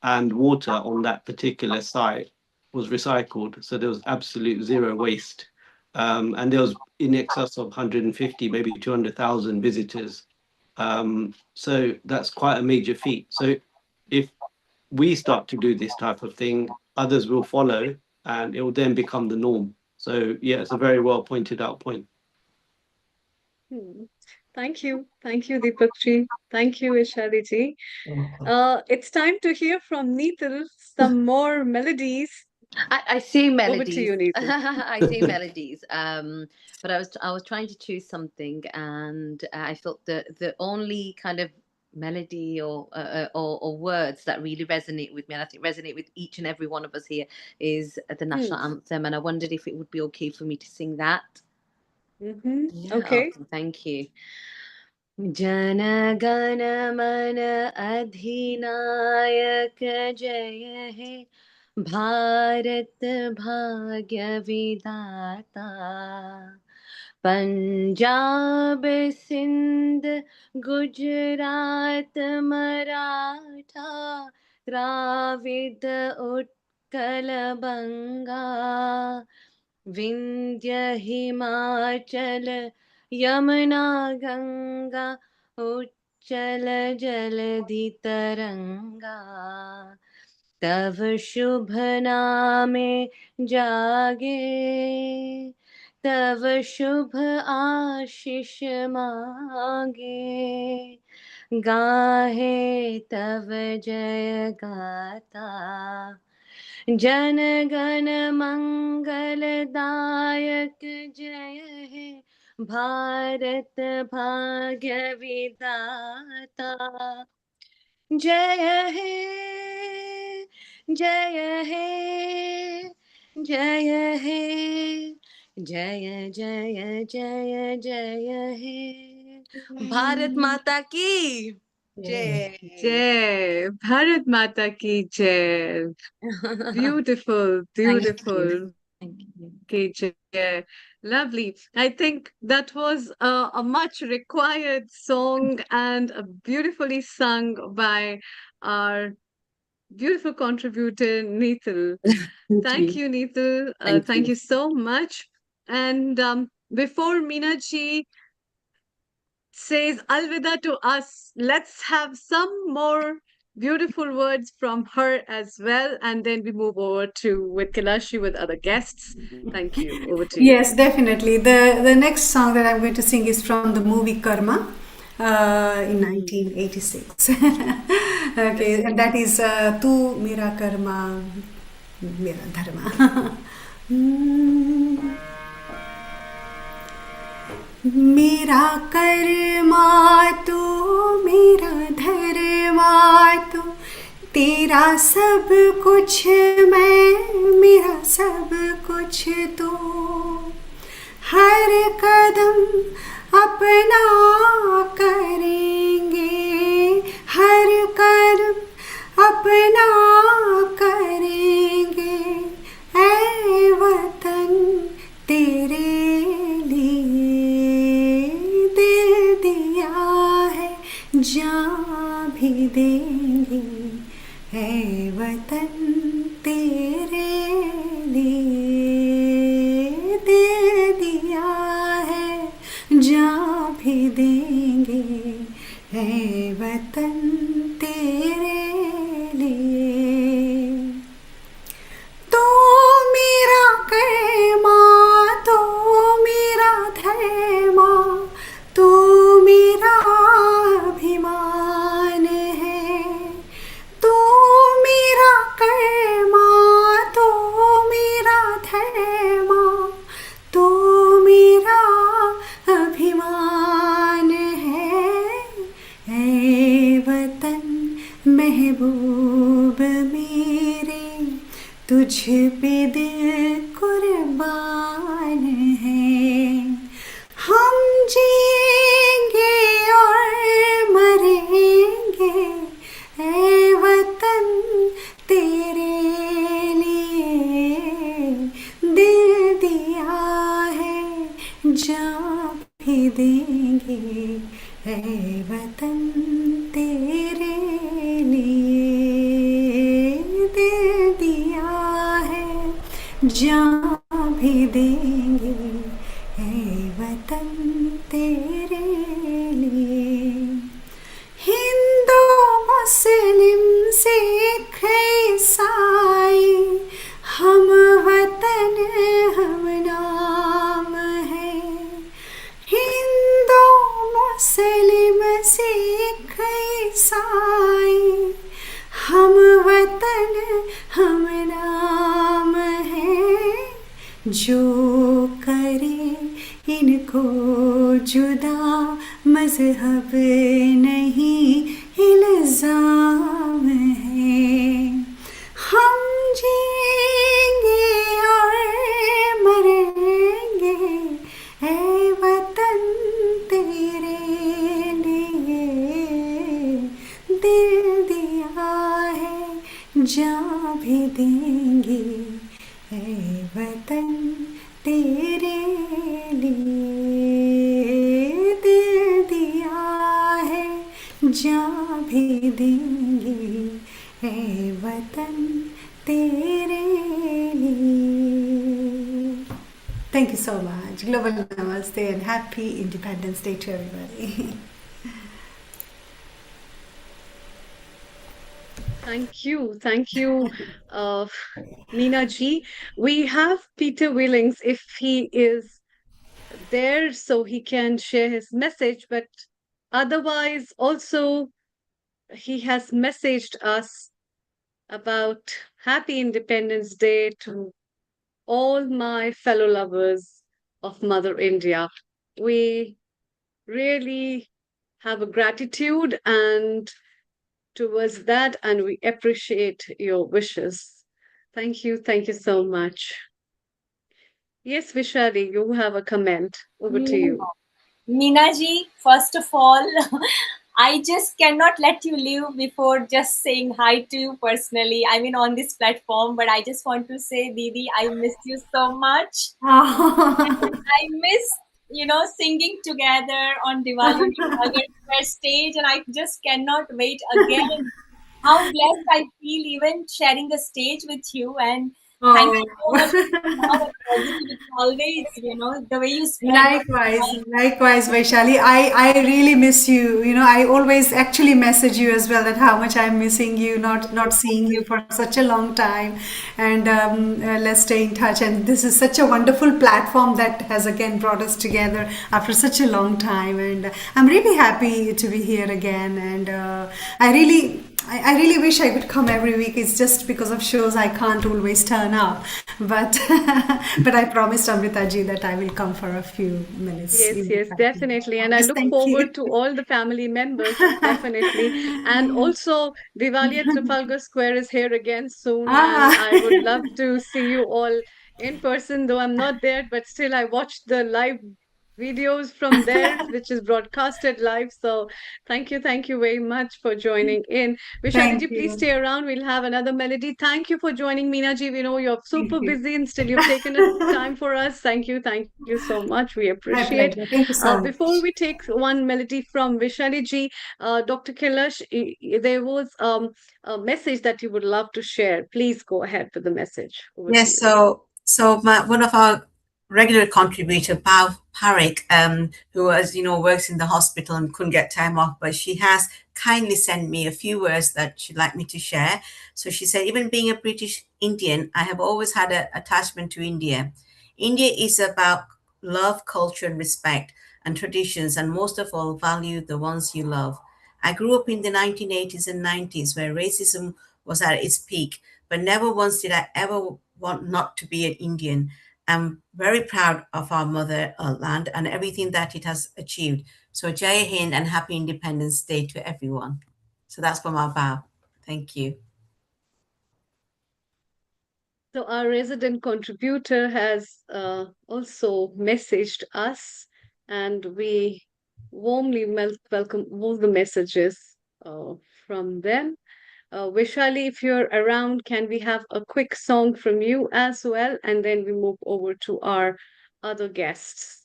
and water on that particular site was recycled. So there was absolute zero waste. And there was in excess of 150, maybe 200,000 visitors. So that's quite a major feat. So if we start to do this type of thing, others will follow and it will then become the norm. So yeah, it's a very well pointed out point. Thank you. Thank you, Deepakji. Thank you, Vishariti. It's time to hear from Neetal some more melodies. I see Over to you, melodies. Neetal. I see melodies. But I was trying to choose something, and I felt the only kind of melody or words that really resonate with me, and I think resonate with each and every one of us here, is the national anthem. And I wondered if it would be okay for me to sing that. Yeah, Okay. thank you. Jana Gana मन अधिनायक जय हे भारत भाग्य विधाता पंजाब सिंध गुजरात मराठा द्राविड उत्कल बंगा विंध्य हिमाचल यमुना गंगा उच्चल जलधि तरंगा तव शुभ नामे जागे तव शुभ आशीष मांगे गाहे तव जय गाता जन गण मंगलदायक जय हे भारत भाग्य विधाता जय हे जय हे जय हे जय जय जय जय हे भारत माता की जय Jai. Bharat Mata ki jai. Beautiful, beautiful. Thank you. Ki jai. Lovely. I think that was a much required song and beautifully sung by our beautiful contributor, Neetal. Thank you, Neetal. Thank you so much. And before Meena ji says alvida to us, let's have some more Beautiful words from her as well. And then we move over to with Kailash with other guests. Thank you. Over to you. Yes, definitely. The next song that I'm going to sing is from the movie Karma in 1986. Okay, and that is Tu Mera Karma, Mera Dharma. मेरा कर्मा तो मेरा धर्मा तो तेरा सब कुछ मैं मेरा सब कुछ तो हर कदम अपना करेंगे हर कदम अपना करेंगे ऐ वतन तेरे दिल दिया है जान भी देंगे है वतन तेरे लिए दिल दिया है जान भी देंगे है वतन तेरे लिए तो मेरा कर्मा तो मेरा धर्मा तो मेरा अभिमान है तो मेरा कर्मा तो मेरा धर्मा तो मेरा अभिमान है वतन महबूब मेरे तुझ पे दिल कुर्बान है हम जिएंगे और मरेंगे ऐ वतन तेरे लिए दिल दिया है जान भी देंगे ऐ वतन तेरे लिए दिल दिया है जान भी देंगे ऐ वतन तेरे लिए हिंदू मुस्लिम सिख ईसाई हम वतन हम नाम है हिंदू मुस्लिम सिख ईसाई हम वतन हम नाम है जो करे इनको जुदा मजहब नहीं इल्जाम है हम जिएंगे और मरेंगे ऐ वतन तेरे लिए दिल दिया है जान भी देंगे ऐ वतन तेरे लिए दिल दिया है जान भी देंगे ऐ वतन तेरे लिए. Thank you so much. Global Namaste and happy Independence Day to everybody. Thank you, Meena ji. We have Peter Willings if he is there so he can share his message, but otherwise also he has messaged us about Happy Independence Day to all my fellow lovers of Mother India. We really have a gratitude and towards that, and we appreciate your wishes. Thank you so much. Yes, Vishali, you have a comment. Over to you. Meena ji, first of all, I just cannot let you leave before just saying hi to you personally. I mean, on this platform, but I just want to say, Didi, I miss you so much. I miss, singing together on Diwali stage, and I just cannot wait again. How blessed I feel even sharing a stage with you, and Thank you so Oh. much for your love and positivity always, the way you spread your Likewise, Vaishali. I really miss you. I always actually message you as well that how much I'm missing you, not seeing you for such a long time. And let's stay in touch. And this is such a wonderful platform that has again brought us together after such a long time. And I'm really happy to be here again. And I really wish I could come every week. It's just because of shows I can't always turn up. But but I promised Amrita ji that I will come for a few minutes. Yes, definitely. And I Yes, look thank you. forward to all the family members, definitely. And also, Diwali at Trafalgar Square is here again soon, and Ah. I would love to see you all in person, though I'm not there, but still I watched the live videos from there, which is broadcasted live. So thank you very much for joining in. Vishali ji, Thank please you. stay around. We'll have another melody. Thank you for joining, Meena ji. We know you're Thank super you. busy and still you've taken a time for us. Thank you so much. We My appreciate. pleasure. Thank you so Before much. we take one melody from Vishali ji, Dr. Kailash, there was a message that you would love to share. Please go ahead with the message. Over to Yes, you. so one of our regular contributor, Parekh, who works in the hospital and couldn't get time off, but she has kindly sent me a few words that she'd like me to share. So she said, even being a British Indian, I have always had an attachment to India. India is about love, culture, and respect, and traditions, and most of all, value the ones you love. I grew up in the 1980s and 90s where racism was at its peak, but never once did I ever want not to be an Indian. I'm very proud of our motherland and everything that it has achieved. So Jai Hind and happy Independence Day to everyone. So that's from our bow. Thank you. So our resident contributor has also messaged us, and we warmly welcome all the messages from them. Vishali, if you're around, can we have a quick song from you as well? And then we move over to our other guests.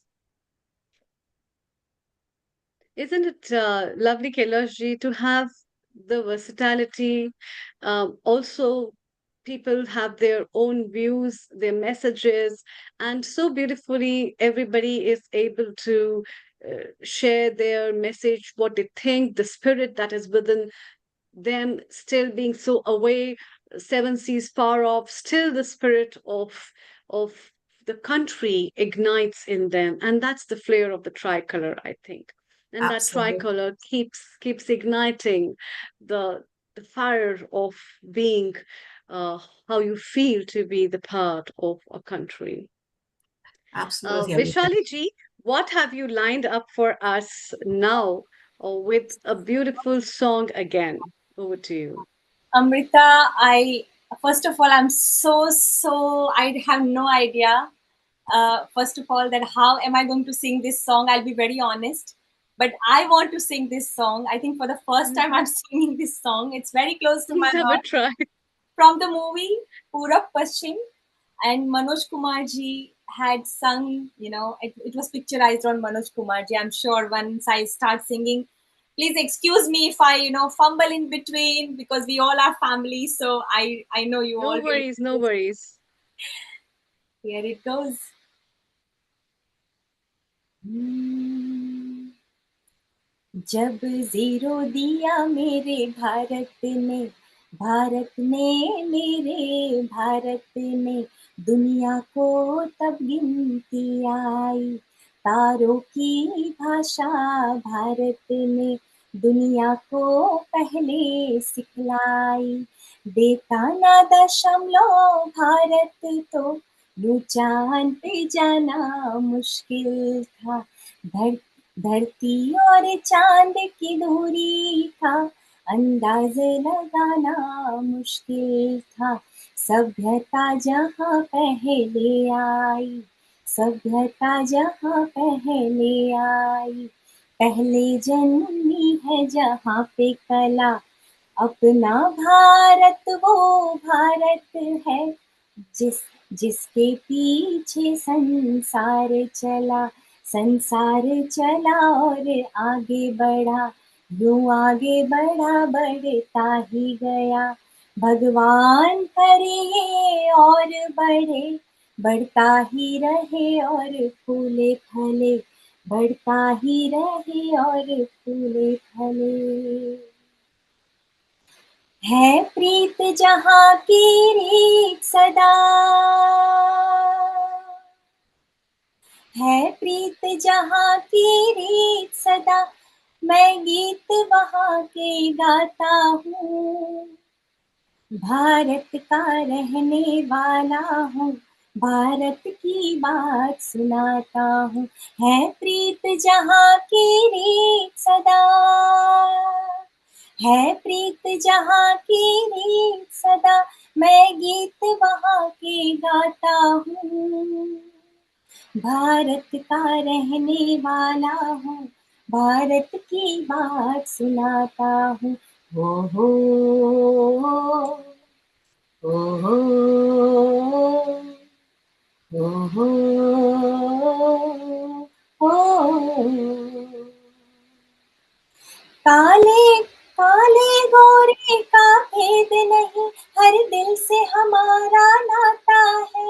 Isn't it lovely, Kailash to have the versatility? Also, people have their own views, their messages, and so beautifully, everybody is able to share their message, what they think, the spirit that is within them, still being so away, seven seas far off, still the spirit of the country ignites in them, and that's the flair of the tricolor, I think. And that Absolutely. tricolor keeps igniting the fire of being how you feel to be the part of a country. Absolutely. Vishali ji, what have you lined up for us now with a beautiful song again? Over to you. Amrita, first of all, I'm so, I have no idea. First of all, that how am I going to sing this song? I'll be very honest. But I want to sing this song. I think for the first time I'm singing this song. It's very close to my Please have a heart. try. From the movie Purab Paschim, and Manoj Kumar ji had sung, it was picturized on Manoj Kumar ji. I'm sure once I start singing, please excuse me if I, fumble in between because we all are family. So I know you all No will. worries, no worries. Here it goes. जब zero दिया मेरे भारत ने मेरे भारत ने दुनिया को तब गिनती आई तारों की भाषा भारत ने दुनिया को पहले सिखलाई देता ना दशमलव भारत तो चांद पे जाना मुश्किल था धरती और चांद की दूरी का अंदाज लगाना मुश्किल था सभ्यता जहाँ पहले आई पहले जन्मी है जहाँ पे कला अपना भारत वो भारत है जिसके पीछे संसार चला और आगे बढ़ा यूं आगे बढ़ा बढ़ता ही गया भगवान करे ये और बढ़े, बढ़ता ही रहे और फूले फले, बढ़ता ही रहे और फूले फले। है प्रीत जहाँ की रीत सदा, है प्रीत जहाँ की रीत सदा, मैं गीत वहाँ के गाता हूँ। भारत का रहने वाला हूँ, भारत की बात सुनाता हूँ। है प्रीत जहाँ की रीत सदा, है प्रीत जहाँ की रीत सदा, मैं गीत वहाँ के गाता हूँ। भारत का रहने वाला हूँ, भारत की बात सुनाता हूँ। हो हो हो हो हो। काले काले गोरे का भेद नहीं, हर दिल से हमारा नाता है।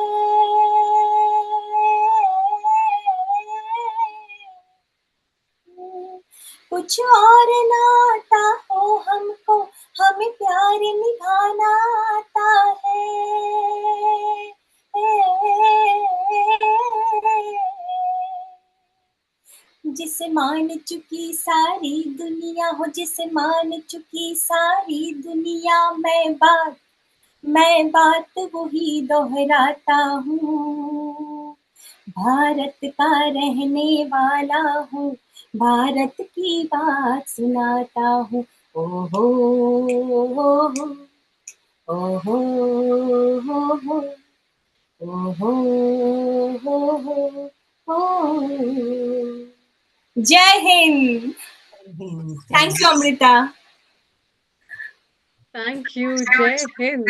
कुछ और नाता हो हमको, हमें प्यार निभाना आता है। जिसे मान चुकी सारी दुनिया हो, जिसे मान चुकी सारी दुनिया, मैं बात वही दोहराता हूँ। भारत का रहने वाला हूँ, भारत की बात सुनाता हूँ। ओ हो हो हो ओ हो हो ओ हो हो। जय Hind. Thank you Amrita. Thank you, Jai Hind.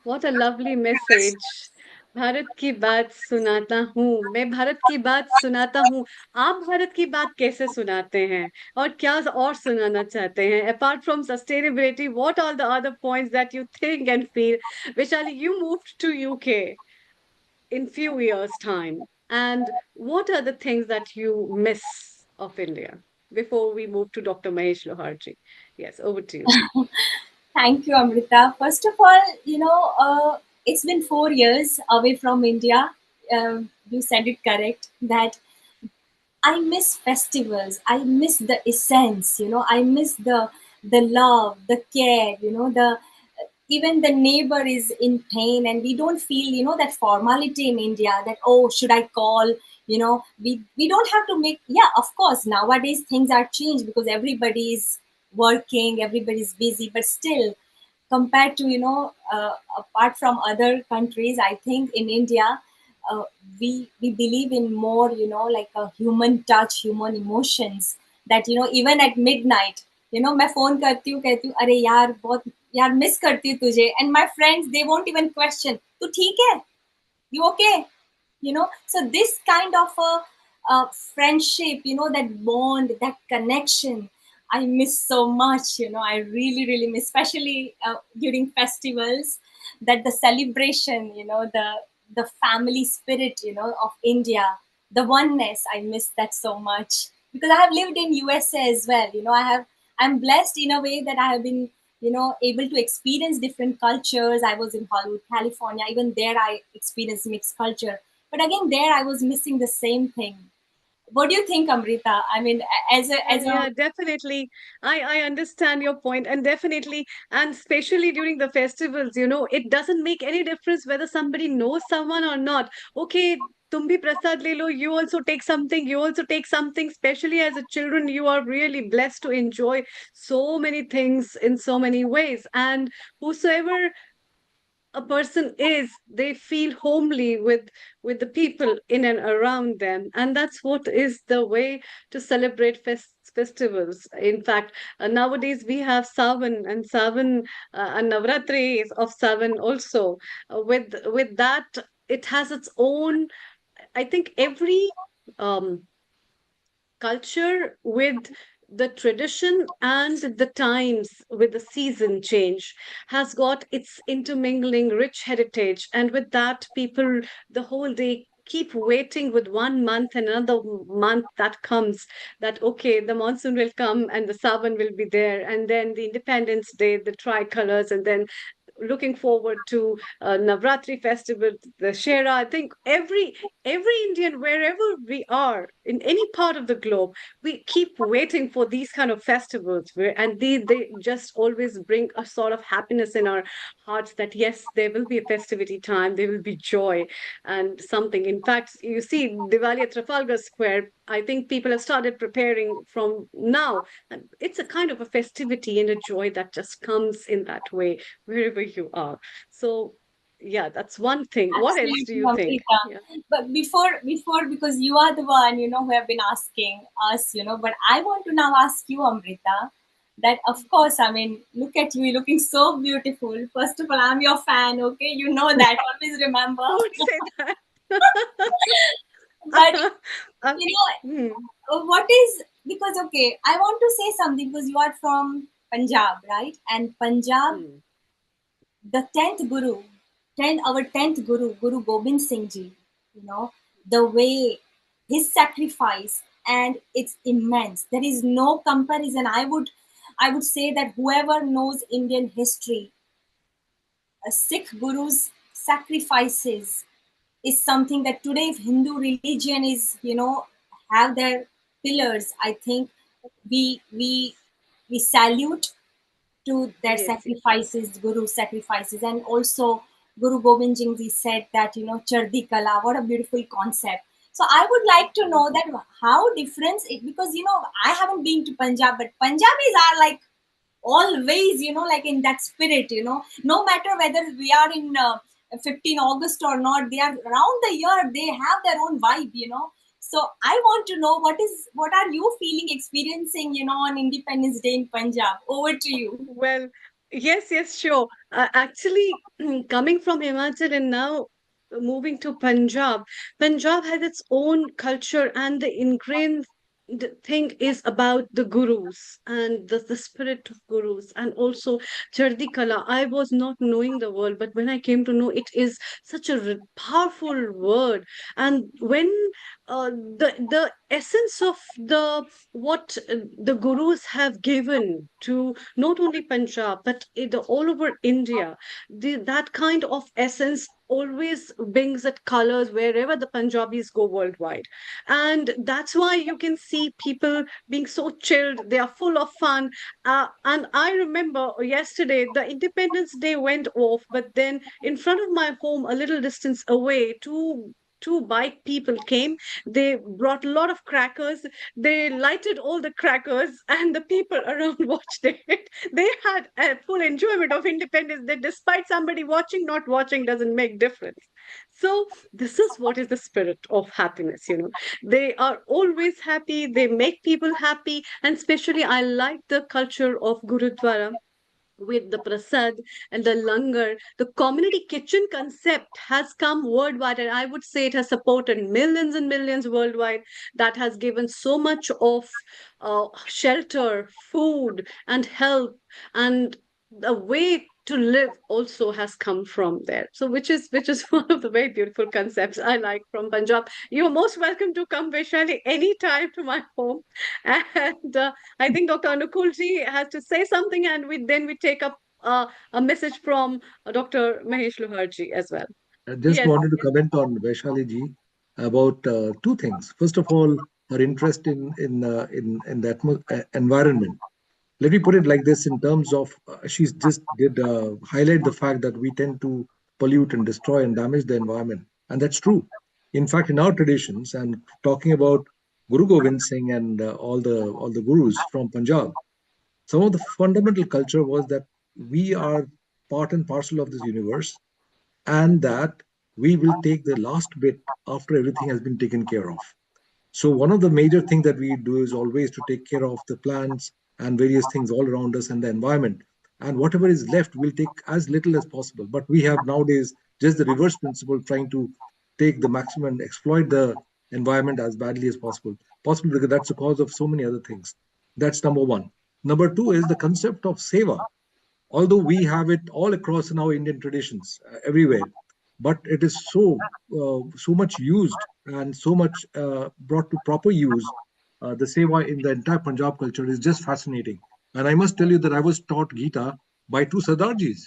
What a lovely message. Bharat की बात सुनाता हूँ, मैं भारत की बात सुनाता हूँ। आप भारत की बात कैसे सुनाते हैं और क्या और सुनाना चाहते हैं? Apart from sustainability, what are the other points that you think and feel? Vishali, you moved to UK in few years' time, and what are the things that you miss of India? Before we move to Dr. Mahesh Loharji. Yes, over to you. Thank you, Amrita. First of all, it's been 4 years away from India. You said it correct that I miss festivals. I miss the essence. I miss the love, the care. The even the neighbor is in pain, and we don't feel that formality in India. That, oh, should I call? We don't have to make. Yeah, of course. Nowadays things are changed because everybody is working, everybody's busy, but still, compared to apart from other countries, I think in India, uh, we believe in more, like a human touch, human emotions, that even at midnight, मैं phone करती हूँ, कहती हूँ अरे यार बहुत यार miss करती हूँ तुझे, and my friends, they won't even question, तू ठीक है, you okay? So this kind of a friendship, that bond, that connection, I miss so much. I really really miss, especially during festivals, that the celebration, the family spirit, of India, the oneness, I miss that so much, because I have lived in USA as well. I'm blessed in a way that I have been able to experience different cultures. I was in Hollywood, California. Even there I experienced mixed culture, but again there I was missing the same thing. What do you think, Amrita? I mean, as a Yeah, definitely. I understand your point, and definitely, and especially during the festivals, it doesn't make any difference whether somebody knows someone or not. Okay, tum bhi prasad le lo, you also take something, you also take something. Especially as a children, you are really blessed to enjoy so many things in so many ways. And whosoever a person is, they feel homely with the people in and around them, and that's what is the way to celebrate festivals. In fact, nowadays we have Savan, and Navratri is of Savan also. With that, it has its own, I think every um culture with the tradition and the times with the season change has got its intermingling rich heritage. And with that, people the whole day keep waiting with 1 month and another month that comes, that okay, the monsoon will come and the Savan will be there, and then the Independence Day, the tricolors, and then looking forward to Navratri festival, the Shera. I think every Indian, wherever we are in any part of the globe, we keep waiting for these kind of festivals, and they just always bring a sort of happiness in our hearts, that yes, there will be a festivity time, there will be joy and something. In fact, you see Diwali at Trafalgar Square, I think people have started preparing from now, and it's a kind of a festivity and a joy that just comes in that way wherever you are. So yeah, that's one thing. What else do Absolutely, you think? Amrita. Yeah. But before, because you are the one, who have been asking us, but I want to now ask you, Amrita, that of course, I mean, look at you, you're looking so beautiful. First of all, I'm your fan, okay? You know that. Always remember. Don't say that. But Uh, you hmm, know, what is, because okay, I want to say something because you are from Punjab, right? And Punjab, hmm. the 10th Guru, our 10th Guru, Guru Gobind Singh Ji, the way his sacrifice, and it's immense. There is no comparison. I would say that whoever knows Indian history, Sikh Gurus' sacrifices is something that today, if Hindu religion is, have their pillars, I think we salute to their Yes, yes. sacrifices, Guru sacrifices, and also Guru Gobind Singh Ji said that, Chardi Kala, what a beautiful concept. So I would like to know that how different it, because I haven't been to Punjab, but Punjabis are like always, like in that spirit, no matter whether we are in 15 August or not, they are around the year, they have their own vibe, so I want to know what are you feeling, experiencing, on Independence Day in Punjab. Over to you. Well, yes, yes, sure. Actually, coming from Himachal and now moving to Punjab, Punjab has its own culture, and the ingrained thing is about the gurus and the spirit of gurus, and also Chardi Kala. I was not knowing the word, but when I came to know, it is such a powerful word. And when the essence of the what the gurus have given to not only Punjab but all over India, that kind of essence always brings it colors wherever the Punjabis go worldwide. And that's why you can see people being so chilled, they are full of fun. And I remember yesterday the Independence Day went off, but then in front of my home, a little distance away, two bike people came. They brought a lot of crackers. They lighted all the crackers, and the people around watched it. They had a full enjoyment of Independence Day, despite somebody watching, not watching doesn't make difference. So this is what is the spirit of happiness. They are always happy. They make people happy, and especially I like the culture of Gurudwara with the prasad and the langar. The community kitchen concept has come worldwide, and I would say it has supported millions and millions worldwide. That has given so much of shelter, food, and help, and the way to live also has come from there. So which is one of the very beautiful concepts I like from Punjab. You're most welcome to come, Vaishali, anytime to my home. And I think Dr. Anukulji has to say something, and we take up a message from Dr. Mahesh Luharji as well. I just Yes. wanted to comment on Vaishali ji about two things. First of all, her interest in the environment. Let me put it like this in terms of she's just did highlight the fact that we tend to pollute and destroy and damage the environment, and that's true. In fact, in our traditions, and talking about Guru Gobind Singh and all the gurus from Punjab, some of the fundamental culture was that we are part and parcel of this universe, and that we will take the last bit after everything has been taken care of. So one of the major things that we do is always to take care of the plants and various things all around us and the environment. And whatever is left, we'll take as little as possible. But we have nowadays just the reverse principle, trying to take the maximum and exploit the environment as badly as possible. Possible because that's the cause of so many other things. That's number one. Number two is the concept of seva. Although we have it all across in our Indian traditions everywhere, but it is so much used and so much brought to proper use. The seva in the entire Punjab culture is just fascinating. And I must tell you that I was taught Gita by two Sardarjis,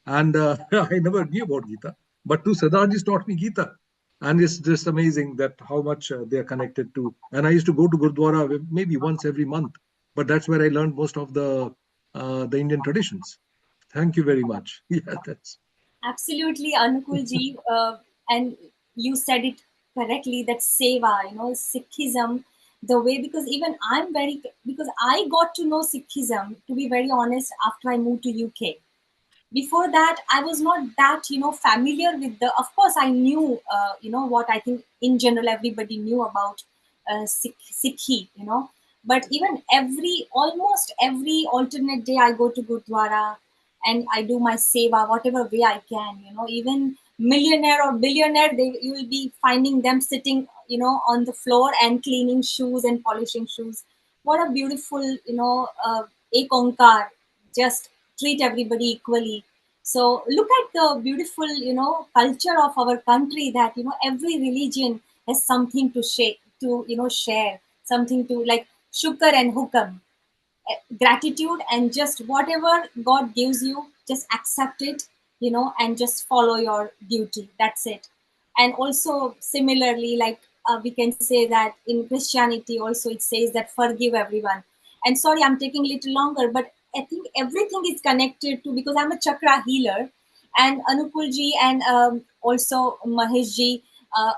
and I never knew about Gita, but two Sardarjis taught me Gita, and it's just amazing that how much they are connected to. And I used to go to Gurdwara maybe once every month, but that's where I learned most of the Indian traditions. Thank you very much. Yeah, that's Absolutely, Anukulji. And you said it correctly, that seva, Sikhism, the way, because even because I got to know Sikhism, to be very honest, after I moved to UK. Before that, I was not that, familiar with of course, I knew, what I think in general everybody knew about Sikhi, but even almost every alternate day I go to Gurdwara and I do my seva, whatever way I can, even millionaire or billionaire, you will be finding them sitting, on the floor and cleaning shoes and polishing shoes. What a beautiful, ek onkar, just treat everybody equally. So look at the beautiful, culture of our country, that, every religion has something to share, something to, like shukar and hukam, gratitude, and just whatever God gives you, just accept it, and just follow your duty. That's it. And also similarly, like we can say that in Christianity also it says that forgive everyone. And sorry, I'm taking a little longer, but I think everything is connected to, because I'm a chakra healer, and Anukulji and also Maheshji,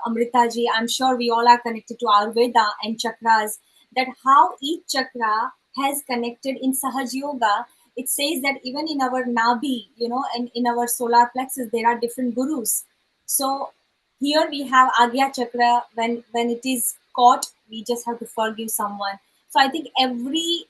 Amritaji, I'm sure we all are connected to Ayurveda and chakras, that how each chakra has connected in Sahaj Yoga. It says that even in our Nabi, and in our solar plexus, there are different gurus. So here we have Agya Chakra. When it is caught, we just have to forgive someone. So I think every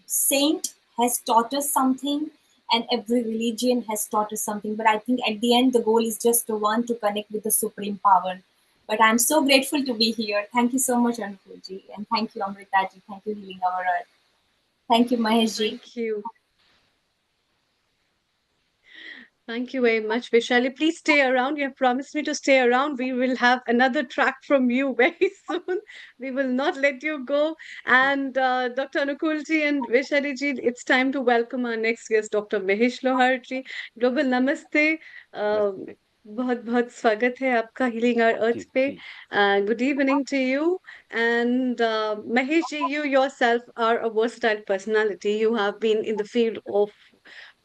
saint has taught us something, and every religion has taught us something. But I think at the end, the goal is just the one, to connect with the supreme power. But I'm so grateful to be here. Thank you so much, Anukulji. And thank you, Amritaji. Thank you, Healing Our Earth. Thank you, Maheshji. Thank you. Thank you very much, Vishali. Please stay around. You have promised me to stay around. We will have another track from you very soon. We will not let you go. And Dr. Anukulji and Vishali ji, it's time to welcome our next guest, Dr. Mahesh Lohar ji. Global Namaste. बहुत बहुत स्वागत है आपका healing our earth पे. Good evening to you. And Mahesh ji, you yourself are a versatile personality. You have been in the field of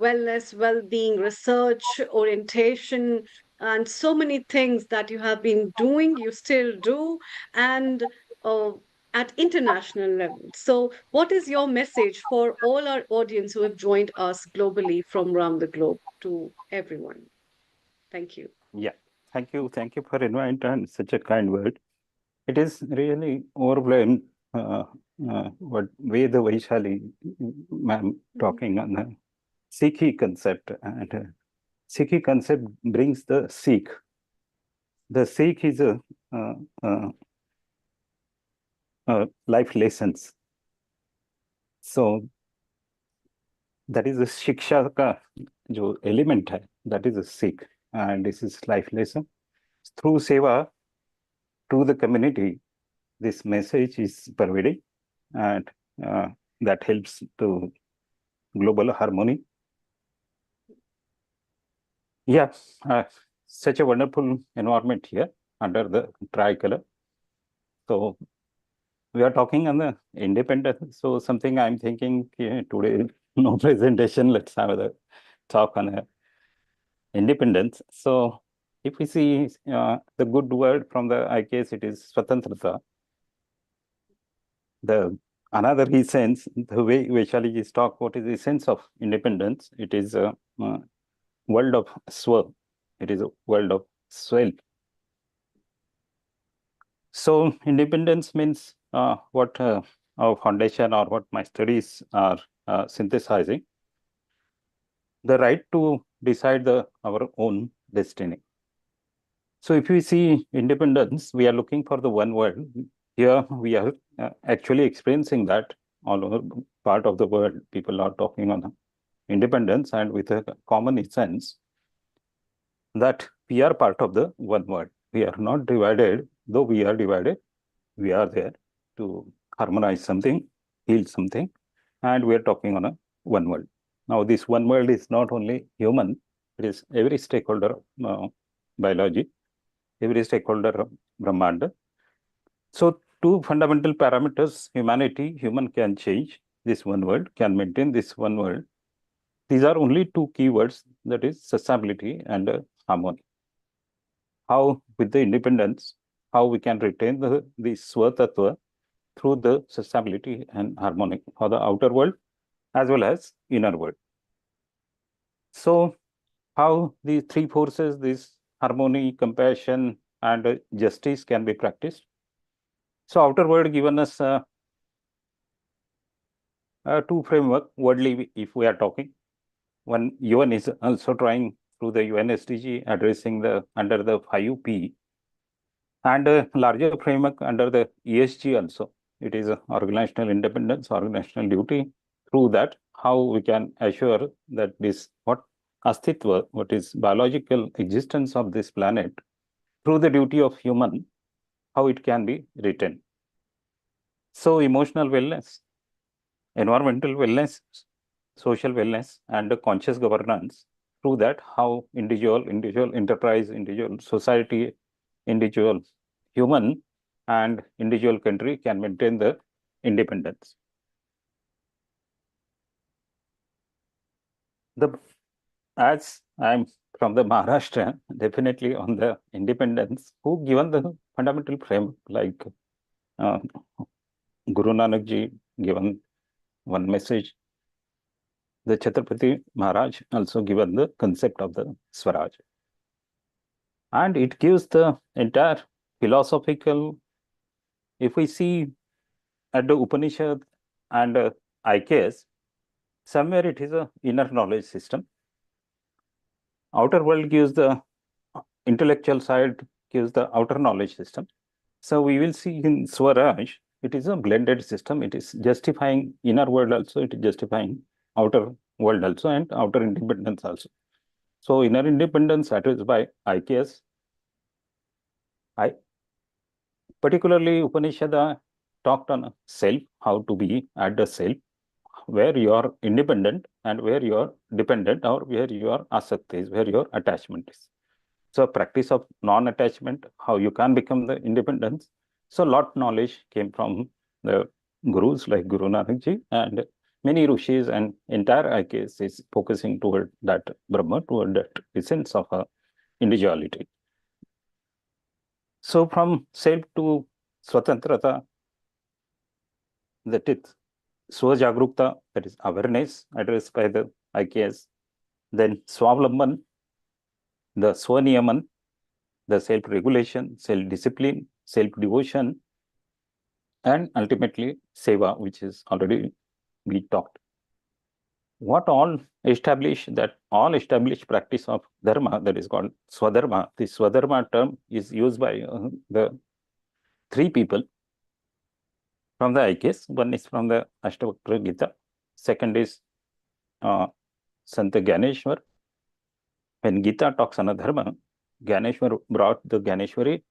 wellness, well-being, research, orientation, and so many things that you have been doing, you still do, and at international level. So, what is your message for all our audience who have joined us globally from around the globe to everyone? Thank you. Yeah, thank you. Thank you for inviting and such a kind word. It is really overwhelmed what way the Vaishali ma'am talking on the Sikhi concept, and Sikhi concept brings the Sikh. The Sikh is a life lessons. So that is the शिक्षा का जो element है, that is a Sikh, and this is life lesson. Through seva to the community, this message is pervading, and that helps to global harmony. Yeah, such a wonderful environment here under the tricolor. So we are talking on the independence. So something I'm thinking today, no presentation, let's have a talk on independence. So if we see the good word from the IKS, it is Swatantrata. The another essence, the way Vaishali is talk, what is the essence of independence? It is a world of swa. It is a world of self. So independence means what our foundation or what my studies are synthesizing. The right to decide our own destiny. So if we see independence, we are looking for the one world. Here we are actually experiencing that all over part of the world, people are talking on independence and with a common sense that we are part of the one world. We are not divided, though we are divided, we are there to harmonize something, heal something, and we are talking on a one world. Now, this one world is not only human, it is every stakeholder of biology, every stakeholder of Brahmanda. So, two fundamental parameters, human can change this one world, can maintain this one world. These are only two keywords, that is sustainability and harmony. How with the independence, how we can retain the Swatattva through the sustainability and harmony for the outer world as well as inner world. So how these three forces, this harmony, compassion, and justice can be practiced. So outer world given us two framework, worldly if we are talking. One, UN is also trying through the UN SDG addressing under the 5P, and a larger framework under the ESG also. It is organizational independence, organizational duty. Through that, how we can assure that this what astitva, what is biological existence of this planet, through the duty of human, how it can be retained. So emotional wellness, environmental wellness, social wellness, and conscious governance. Through that, how individual enterprise, individual society, individual human, and individual country can maintain the independence. As I'm from the Maharashtra, definitely on the independence, who given the fundamental frame, like Guru Nanak Ji given one message. The Chhatrapati Maharaj also given the concept of the Swaraj. And it gives the entire philosophical, if we see at the Upanishad and IKS, somewhere it is a inner knowledge system. Outer world gives the intellectual side, gives the outer knowledge system. So we will see in Swaraj, it is a blended system. It is justifying inner world also, it is justifying outer world also, and outer independence also. So inner independence addressed by IKS. Particularly Upanishad talked on self, how to be at the self, where you are independent and where you are dependent, or where your asakti is, where your attachment is. So practice of non-attachment, how you can become the independence. So lot knowledge came from the gurus like Guru Nanak Ji, and many rishis, and entire IKS is focusing toward that Brahma, toward that essence of individuality. So from self to Swatantrata, that is Swajagrukta, that is awareness addressed by the IKS. Then Swavlamban, the Swaniyaman, the self-regulation, self-discipline, self-devotion, and ultimately Seva, which is already we talked. What all established practice of Dharma, that is called Swadharma. This Swadharma term is used by the three people from the IKS. One is from the Ashtavakra Gita. Second is Santa Gyaneshwar. When Gita talks on a Dharma, Gyaneshwar brought the Gyaneshwari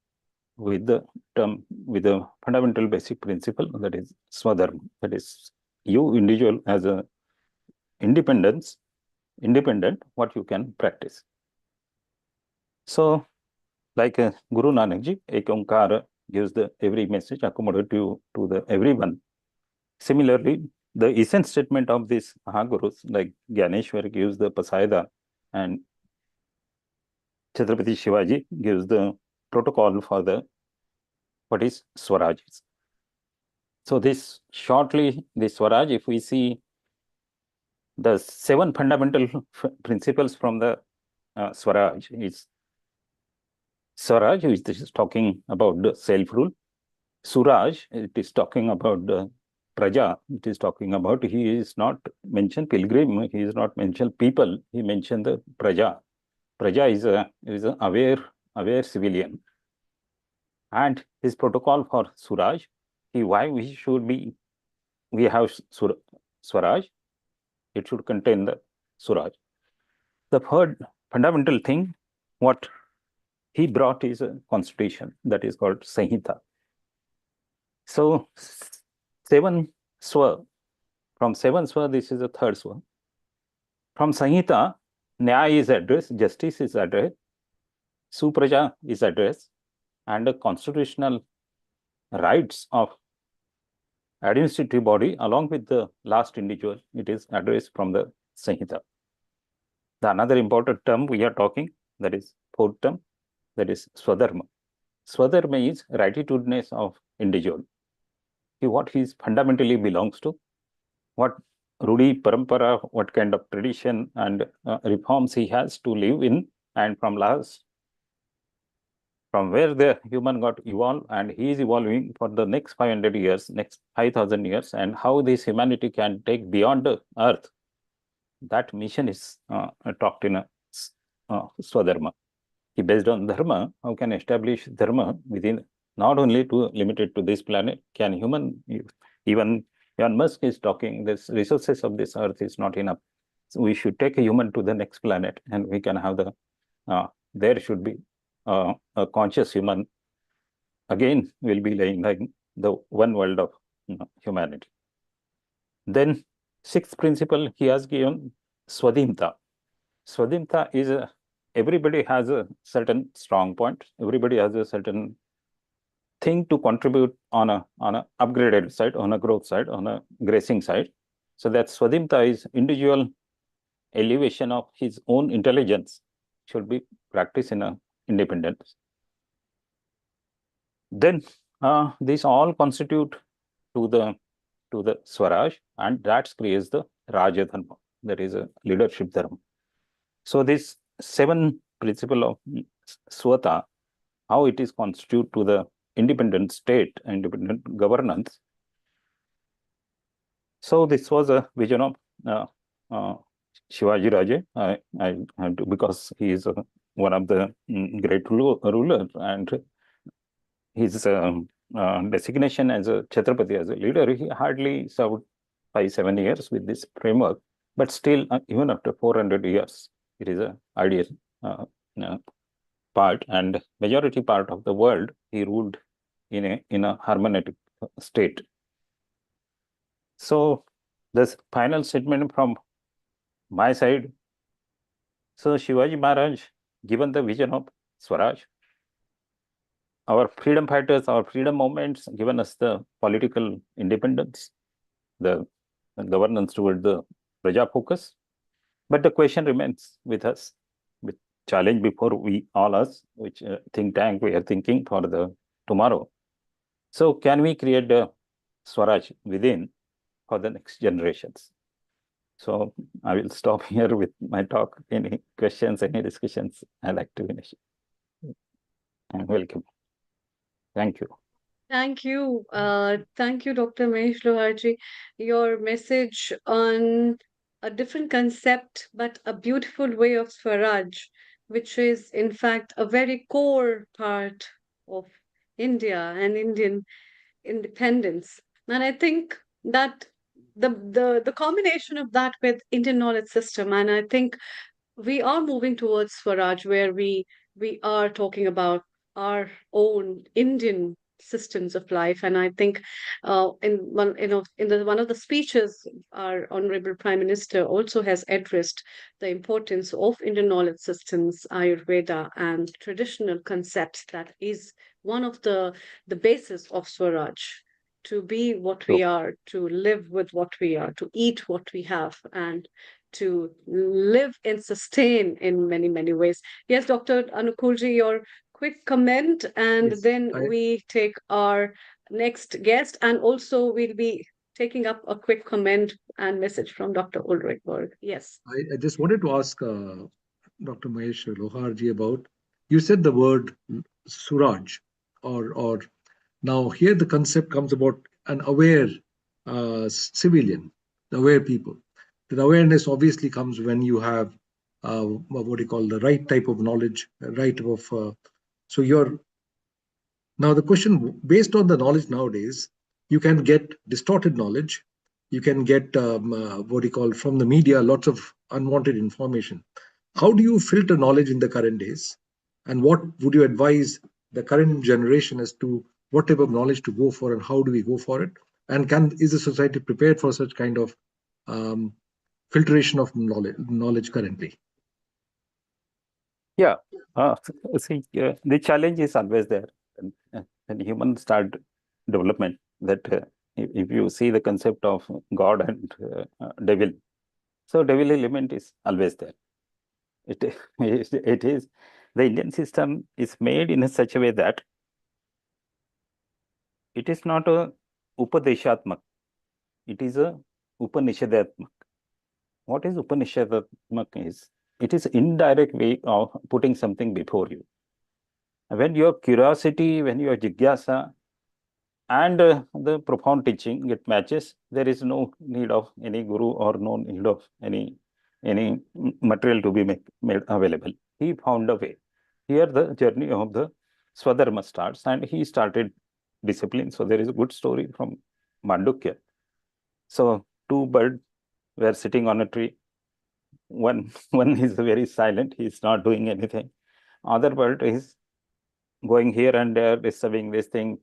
with the term, with the fundamental basic principle, that is Swadharma. That is, you individual as a independent, what you can practice. So, like Guru Nanak Ji, Ek Onkar gives the every message accommodative to the everyone. Similarly, the essence statement of these Mahagurus, like Gyaneshwar gives the Pasaida, and Chhatrapati Shivaji gives the protocol for the what is Swaraj. So this shortly, the Swaraj, if we see the 7 fundamental principles from the Swaraj, is Swaraj, which is talking about the self-rule. Suraj, it is talking about the Praja, it is talking about, he is not mentioned pilgrim, he is not mentioned people, he mentioned the Praja. Praja is a aware civilian. And his protocol for Suraj, why we should be we have Swaraj. It should contain the Suraj. The third fundamental thing, what he brought is a constitution that is called Sanhita. So 7 Swa. From 7 Swa, this is the third Swa. From Sanhita, Nyaya is addressed, justice is addressed, Supraja is addressed, and the constitutional rights of administrative body along with the last individual, it is addressed from the Sanhita. The another important term we are talking, that is fourth term, that is Swadharma. Swadharma is rightitudinous of individual. What he fundamentally belongs to, what Rudi Parampara, what kind of tradition and reforms he has to live in, and from where the human got evolved, and he is evolving for the next 500 years, next 5,000 years, and how this humanity can take beyond the earth. That mission is talked in a Swadharma. Based on dharma, how can establish dharma within, not only to limited to this planet, can human, even Elon Musk is talking, this resources of this earth is not enough. So we should take a human to the next planet, and we can have the, there should be a conscious human. Again, will be laying like the one world of humanity. Then sixth principle, he has given Swadhimta. Swadhimta is everybody has a certain strong point. Everybody has a certain thing to contribute on a upgraded side, on a growth side, on a gracing side. So that Swadhimta is individual elevation of his own intelligence should be practiced in a independence. Then these all constitute to the Swaraj, and that creates the Raja Dharma, that is a leadership dharma. So this 7 principle of Swata, how it is constitute to the independent state, independent governance. So this was a vision of Shivaji Raje, because he is one of the great ruler, and his designation as a Chhatrapati, as a leader, he hardly served 5-7 years with this framework, but still, even after 400 years, it is an ideal part, and majority part of the world he ruled in a harmonic state. So this final statement from my side. So Shivaji Maharaj, given the vision of Swaraj, our freedom fighters, our freedom movements given us the political independence, the governance toward the Praja focus. But the question remains with us, with challenge before we all us, which think tank we are thinking for the tomorrow. So can we create the Swaraj within for the next generations? So I will stop here with my talk. Any questions, any discussions, I'd like to finish. And welcome. Thank you. Thank you. Thank you, Dr. Mahesh Loharji. Your message on a different concept, but a beautiful way of Swaraj, which is in fact a very core part of India and Indian independence. And I think that the combination of that with Indian knowledge system, and I think we are moving towards Swaraj, where we are talking about our own Indian systems of life. And I think in one of the speeches, our honorable Prime Minister also has addressed the importance of Indian knowledge systems, Ayurveda, and traditional concepts. That is one of the basis of Swaraj, to be what we are, to live with what we are, to eat what we have, and to live and sustain in many, many ways. Yes, Dr. Anukulji, your quick comment, and Yes, then we take our next guest, and also we'll be taking up a quick comment and message from Dr. Ulrich Berg. Yes. I just wanted to ask Dr. Mahesh Loharji about, you said the word Suraj, or now here the concept comes about an aware civilian, the aware people. The awareness obviously comes when you have what do you call the right type of knowledge, right of. So you're now the question, based on the knowledge nowadays, you can get distorted knowledge, you can get what you call from the media lots of unwanted information. How do you filter knowledge in the current days, and what would you advise the current generation as to what type of knowledge to go for and how do we go for it, and is the society prepared for such kind of um, filtration of knowledge currently? Yeah, see, the challenge is always there when humans start development. That if you see the concept of God and devil, so devil element is always there. It is the Indian system is made in such a way that it is not a upadeshatmak, it is a upanishadhatmak. What is upanishadhatmak is? It is indirect way of putting something before you. When your curiosity, when your jigyasa and the profound teaching it matches, there is no need of any guru or no need of any material to be made available. He found a way. Here the journey of the Swadharma starts, and he started discipline. So there is a good story from Mandukya. So two birds were sitting on a tree. One is very silent, he's not doing anything. Other bird is going here and there, disturbing this thing,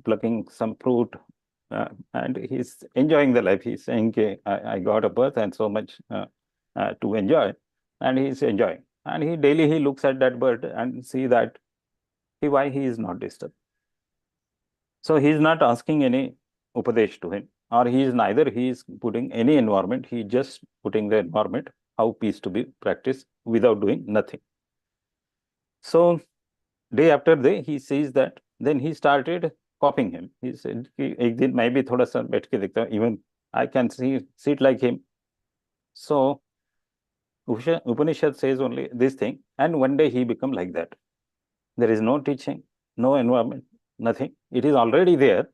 plucking some fruit, and he's enjoying the life. He's saying, okay, I got a birth and so much to enjoy, and he's enjoying. And he daily looks at that bird and see that why he is not disturbed. So he is not asking any upadesh to him, or he is putting any environment, he just putting the environment, how peace to be practiced without doing nothing. So day after day, he sees that, then he started copying him. He said, ek din main bhi thoda sa baith ke dekhta hu, even I can sit like him. So Upanishad says only this thing, and one day he become like that. There is no teaching, no environment, nothing. It is already there.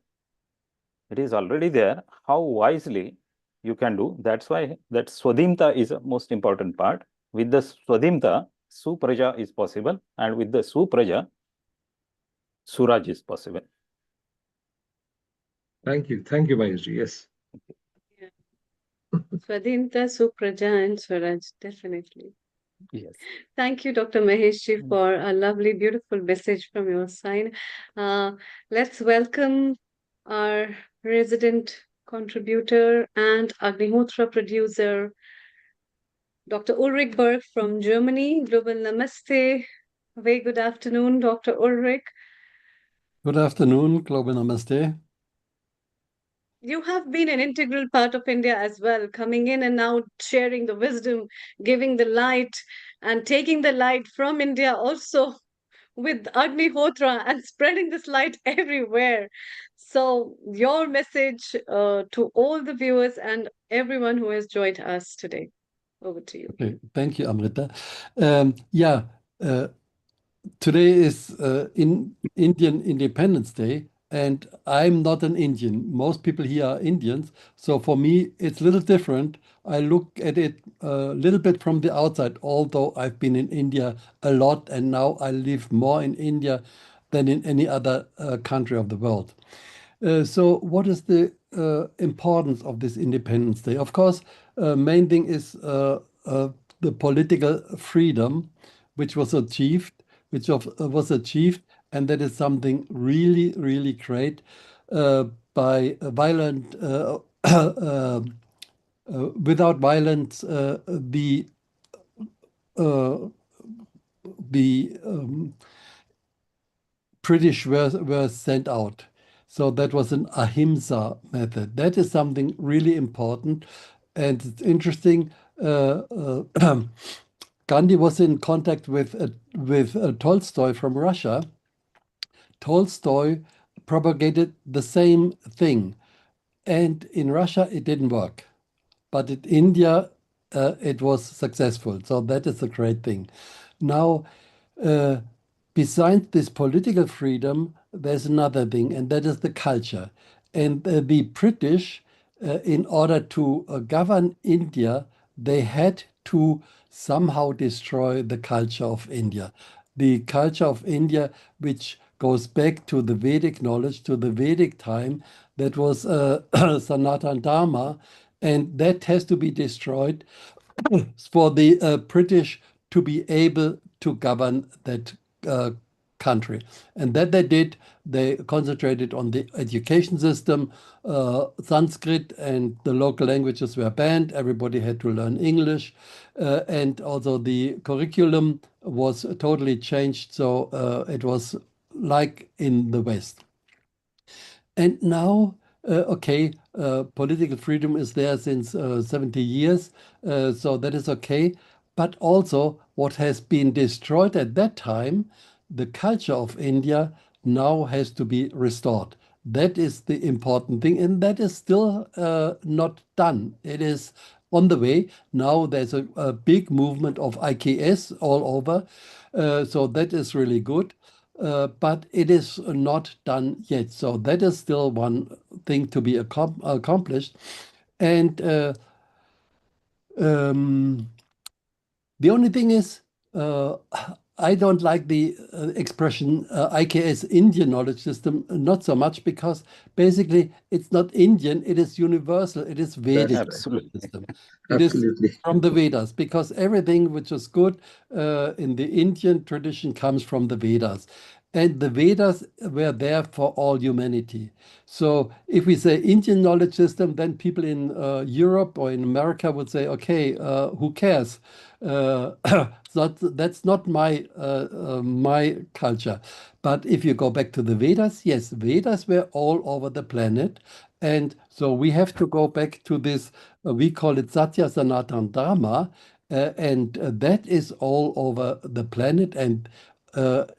It is already there. How wisely you can do. That's why that Swadhimta is the most important part. With the Swadhimta, Supraja is possible, and with the Supraja, Suraj is possible. Thank you, Maheshji. Yes. Swadhinta, Supraja, and Swaraj, definitely. Yes. Thank you, Dr. Maheshji, for a lovely, beautiful message from your side. Let's welcome our resident contributor and Agnihotra producer, Dr. Ulrich Berg from Germany. Global Namaste. Very good afternoon, Dr. Ulrich. Good afternoon, Global Namaste. You have been an integral part of India as well, coming in and out, sharing the wisdom, giving the light, and taking the light from India also with Agnihotra and spreading this light everywhere. So, your message to all the viewers and everyone who has joined us today. Over to you. Okay, thank you, Amrita. Today is in Indian Independence Day, and I'm not an Indian. Most people here are Indians, so for me it's a little different. I look at it a little bit from the outside, although I've been in India a lot, and now I live more in India than in any other country of the world. So what is the importance of this Independence Day? Of course, main thing is the political freedom, which was achieved, and that is something really, really great by violent. Without violence, the British were sent out. So that was an ahimsa method. That is something really important, and it's interesting. Gandhi was in contact with Tolstoy from Russia. Tolstoy propagated the same thing, and in Russia it didn't work, but in India it was successful. So that is a great thing. Now, besides this political freedom, there's another thing, and that is the culture. And the British, in order to govern India, they had to somehow destroy the culture of India. The culture of India, which goes back to the Vedic knowledge, to the Vedic time. That was Sanatan Dharma, and that has to be destroyed for the British to be able to govern that country. And that they did. They concentrated on the education system. Sanskrit and the local languages were banned. Everybody had to learn English. And also the curriculum was totally changed. So it was like in the West. And now, okay, political freedom is there since 70 years, so that is okay. But also, what has been destroyed at that time, the culture of India now has to be restored. That is the important thing, and that is still not done. It is on the way. Now there's a big movement of IKS all over, so that is really good. But it is not done yet. So that is still one thing to be accomplished. And the only thing is, I don't like the expression IKS Indian knowledge system, not so much because basically it's not Indian, it is universal, it is Vedic Absolutely. system. It is from the Vedas, because everything which is good in the Indian tradition comes from the Vedas. And the Vedas were there for all humanity. So if we say Indian knowledge system, then people in Europe or in America would say, okay, who cares? That's not my my culture. But if you go back to the Vedas, yes, Vedas were all over the planet. And so we have to go back to this, we call it Satya Sanatan Dharma, and that is all over the planet. And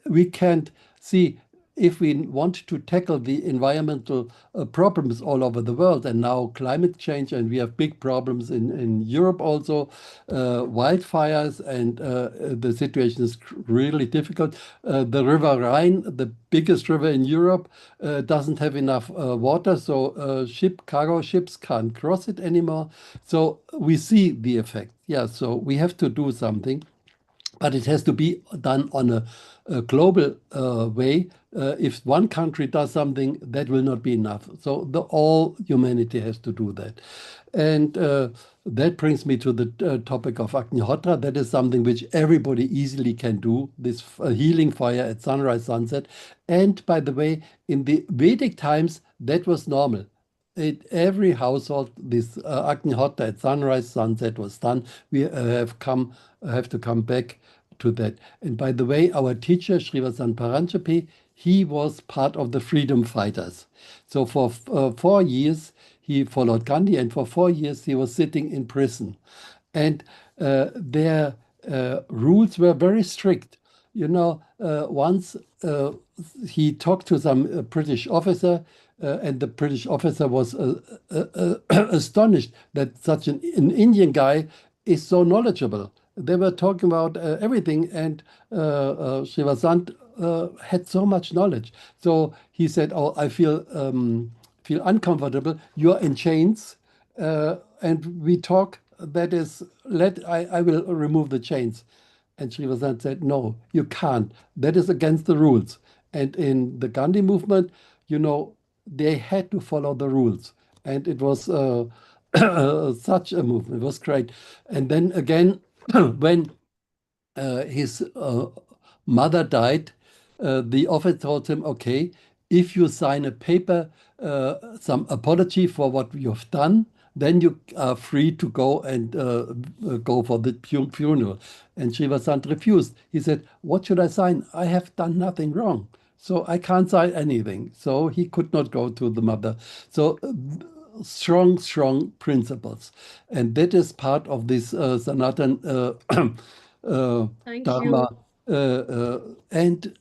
we can't see if we want to tackle the environmental problems all over the world, and now climate change, and we have big problems in Europe also, wildfires, and the situation is really difficult. The River Rhine, the biggest river in Europe, doesn't have enough water, so cargo ships can't cross it anymore. So we see the effect. Yeah, so we have to do something. But it has to be done on a global way. If one country does something, that will not be enough. So all humanity has to do that. And that brings me to the topic of Agnihotra. That is something which everybody easily can do, this healing fire at sunrise, sunset. And by the way, in the Vedic times, that was normal. Every household, this Agnihotra at sunrise, sunset was done. We have to come back to that. And by the way, our teacher, Srivasant Paranchapi, he was part of the freedom fighters. So for 4 years, he followed Gandhi, and for 4 years, he was sitting in prison. And their rules were very strict. You know, once he talked to some British officer, and the British officer was astonished that such an Indian guy is so knowledgeable. They were talking about everything, and Srivasant had so much knowledge. So he said, "Oh, I feel uncomfortable. You're in chains, and we talk. That is, I will remove the chains." And Srivasant said, "No, you can't. That is against the rules." And in the Gandhi movement, you know, they had to follow the rules, and it was such a movement. It was great. And then again, when his mother died, the officer told him, okay, if you sign a paper, some apology for what you've done, then you are free to go and go for the funeral. And Srivasant refused. He said, what should I sign? I have done nothing wrong. So I can't sign anything. So he could not go to the mother. So strong principles. And that is part of this Sanatan Thank Dharma. And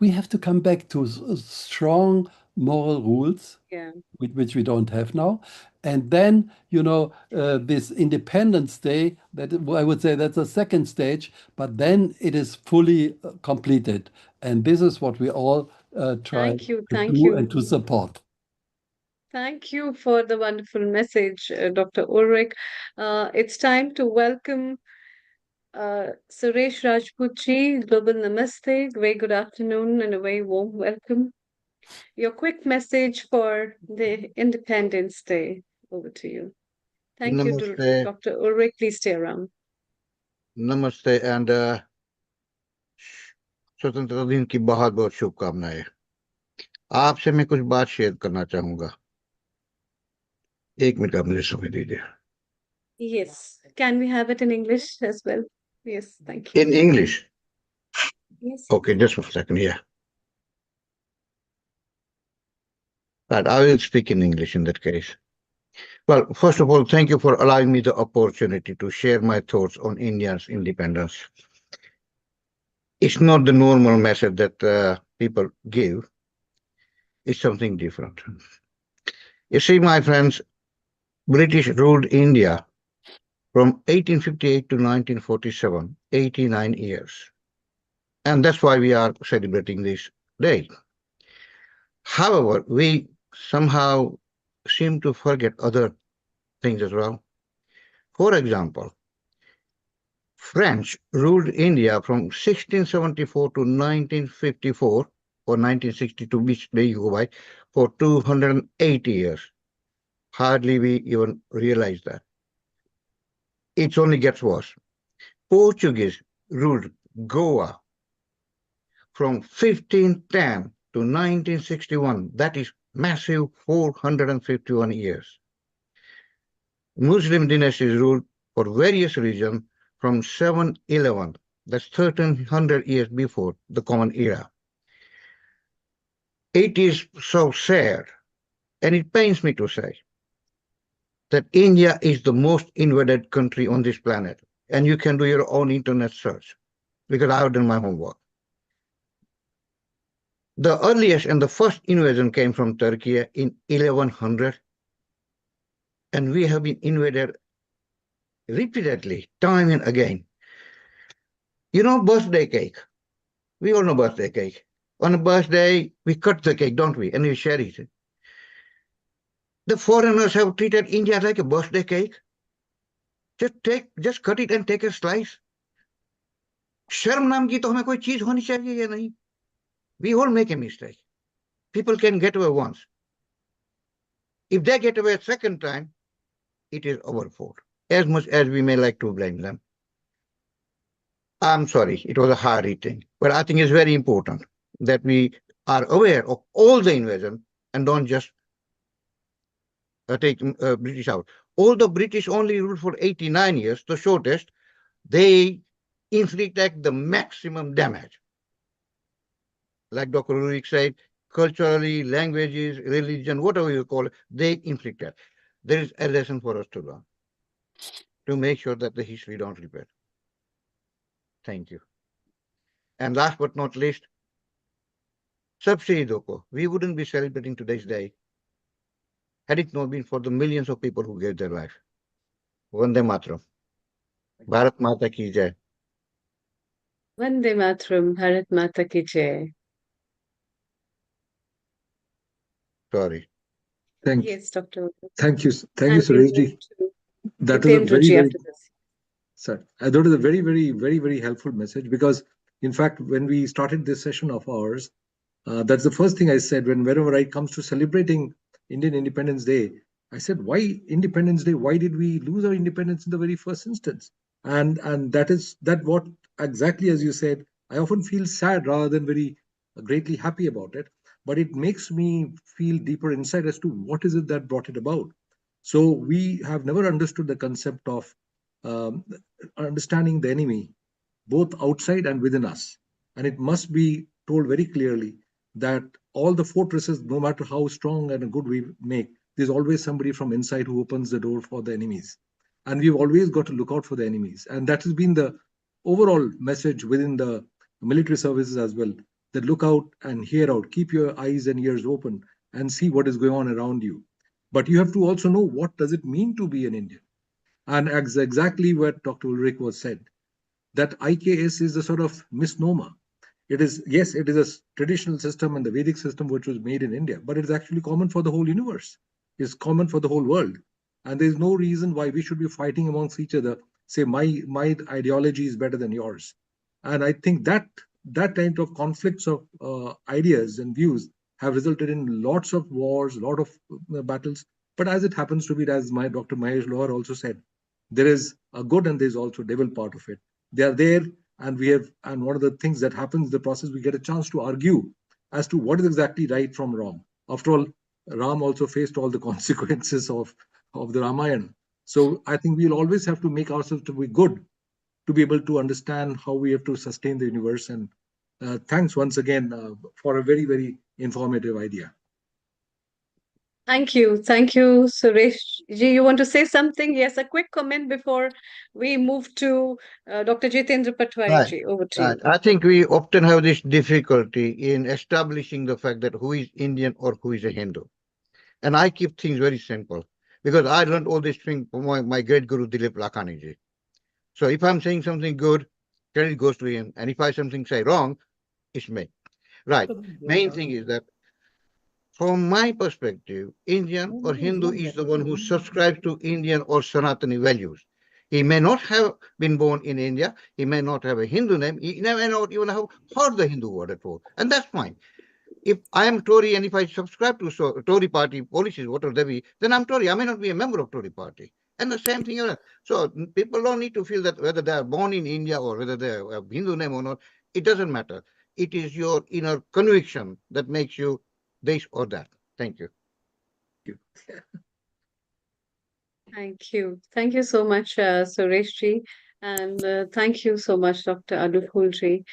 we have to come back to strong moral rules, Yeah. which we don't have now. And then, you know, this Independence Day, that I would say that's a second stage, but then it is fully completed. And this is what we all try Thank you. to Thank do you. and to support. Thank you for the wonderful message, Dr. Ulrich. It's time to welcome Suresh Rajputji, Global Namaste, very good afternoon and a very warm welcome. Your quick message for the Independence Day. Over to you. Thank you to Namaste, Dr. Ulrich. Please stay around. namaste, and स्वतंत्रता दिन की बहुत बहुत शुभकामनाएं। आपसे मैं कुछ बात शेयर करना चाहूंगा। 1 मिनट आप मुझे समय दीजिए। Yes. Can we have it in English as well? Yes, thank you. In English? Yes. Okay, just 1 second. Yeah. But I will speak in English in that case. Well, first of all, thank you for allowing me the opportunity to share my thoughts on India's independence. It's not the normal message that people give. It's something different. You see, my friends, British ruled India from 1858 to 1947, 89 years. And that's why we are celebrating this day. However, we somehow seem to forget other things as well. For example, French ruled India from 1674 to 1954 or 1962, which day you go by, for 280 years. Hardly we even realize that. It only gets worse. Portuguese ruled Goa from 1510 to 1961. That is massive 451 years. Muslim dynasties ruled for various regions from 711, that's 1300 years before the Common Era. It is so sad, and it pains me to say, that India is the most invaded country on this planet. And you can do your own internet search, because I have done my homework. The earliest and the first invasion came from Turkey in 1100, and we have been invaded repeatedly, time and again. You know, birthday cake. We all know birthday cake. On a birthday, we cut the cake, don't we? And we share it. The foreigners have treated India like a birthday cake. Just cut it and take a slice. शर्म नाम की तो हमें कोई चीज होनी चाहिए या नहीं? We all make a mistake. People can get away once. If they get away a second time, it is our fault, as much as we may like to blame them. I'm sorry, it was a hard eating, but I think it's very important that we are aware of all the invasion and don't just take British out. Although British only ruled for 89 years, the shortest, they inflicted the maximum damage. Like Dr. Ulrich said, culturally, languages, religion, whatever you call it, they inflicted. There is a lesson for us to learn, to make sure that the history don't repeat. Thank you. And last but not least, Doko, we wouldn't be celebrating today's day had it not been for the millions of people who gave their life. Vande Mataram. Bharat Mata ki jai. Vande Mataram, Bharat Mata ki jai. Sorry. Yes, Dr. Thank you, And we Suresh move ji. to That was a Jitendra ji after this. Sir, I thought it was a very, very, very, very helpful message, because in fact, when we started this session of ours, that's the first thing I said whenever it comes to celebrating Indian Independence Day. I said, why Independence Day? Why did we lose our independence in the very first instance? And that what exactly as you said, I often feel sad rather than very greatly happy about it. But it makes me feel deeper inside as to what is it that brought it about. So we have never understood the concept of understanding the enemy, both outside and within us. And it must be told very clearly that all the fortresses, no matter how strong and good we make, there's always somebody from inside who opens the door for the enemies. And we've always got to look out for the enemies. And that has been the overall message within the military services as well, that look out and hear out, keep your eyes and ears open and see what is going on around you. But you have to also know, what does it mean to be an Indian? And exactly what Dr. Ulrich was said, that IKS is a sort of misnomer. It is, yes, it is a traditional system and the Vedic system which was made in India, but it's actually common for the whole universe. It's common for the whole world. And there's no reason why we should be fighting amongst each other say my ideology is better than yours. And I think that kind of conflicts of ideas and views have resulted in lots of wars, a lot of battles. But as it happens to be, as my Dr. Mahesh Lohar also said, there is a good and there's also devil part of it. They are there, and and one of the things that happens in the process, we get a chance to argue as to what is exactly right from wrong. After all, Ram also faced all the consequences of the Ramayana. So I think we'll always have to make ourselves to be good to be able to understand how we have to sustain the universe. And thanks once again for a very, very informative idea. Thank you. Thank you, Suresh. Ji, you want to say something? Yes, a quick comment before we move to Dr. Jitendra Patwari Right. ji. Over to Right. you. I think we often have this difficulty in establishing the fact that who is Indian or who is a Hindu. And I keep things very simple because I learned all these things from my great guru Dilip Lakhaniji. So if I'm saying something good, credit goes to him. And if I something say wrong, it's me. Right. Main thing is that from my perspective, Indian or Hindu is the one who subscribes to Indian or Sanatani values. He may not have been born in India. He may not have a Hindu name. He may not even have heard the Hindu word at all. And that's fine. If I am Tory and if I subscribe to Tory party policies, whatever they be, then I'm Tory. I may not be a member of Tory party. And the same thing. So people don't need to feel that whether they are born in India or whether they have a Hindu name or not, it doesn't matter. It is your inner conviction that makes you this or that. Thank you. Thank you. Thank you so much, Suresh ji. And thank you so much, Dr. Anupul ji.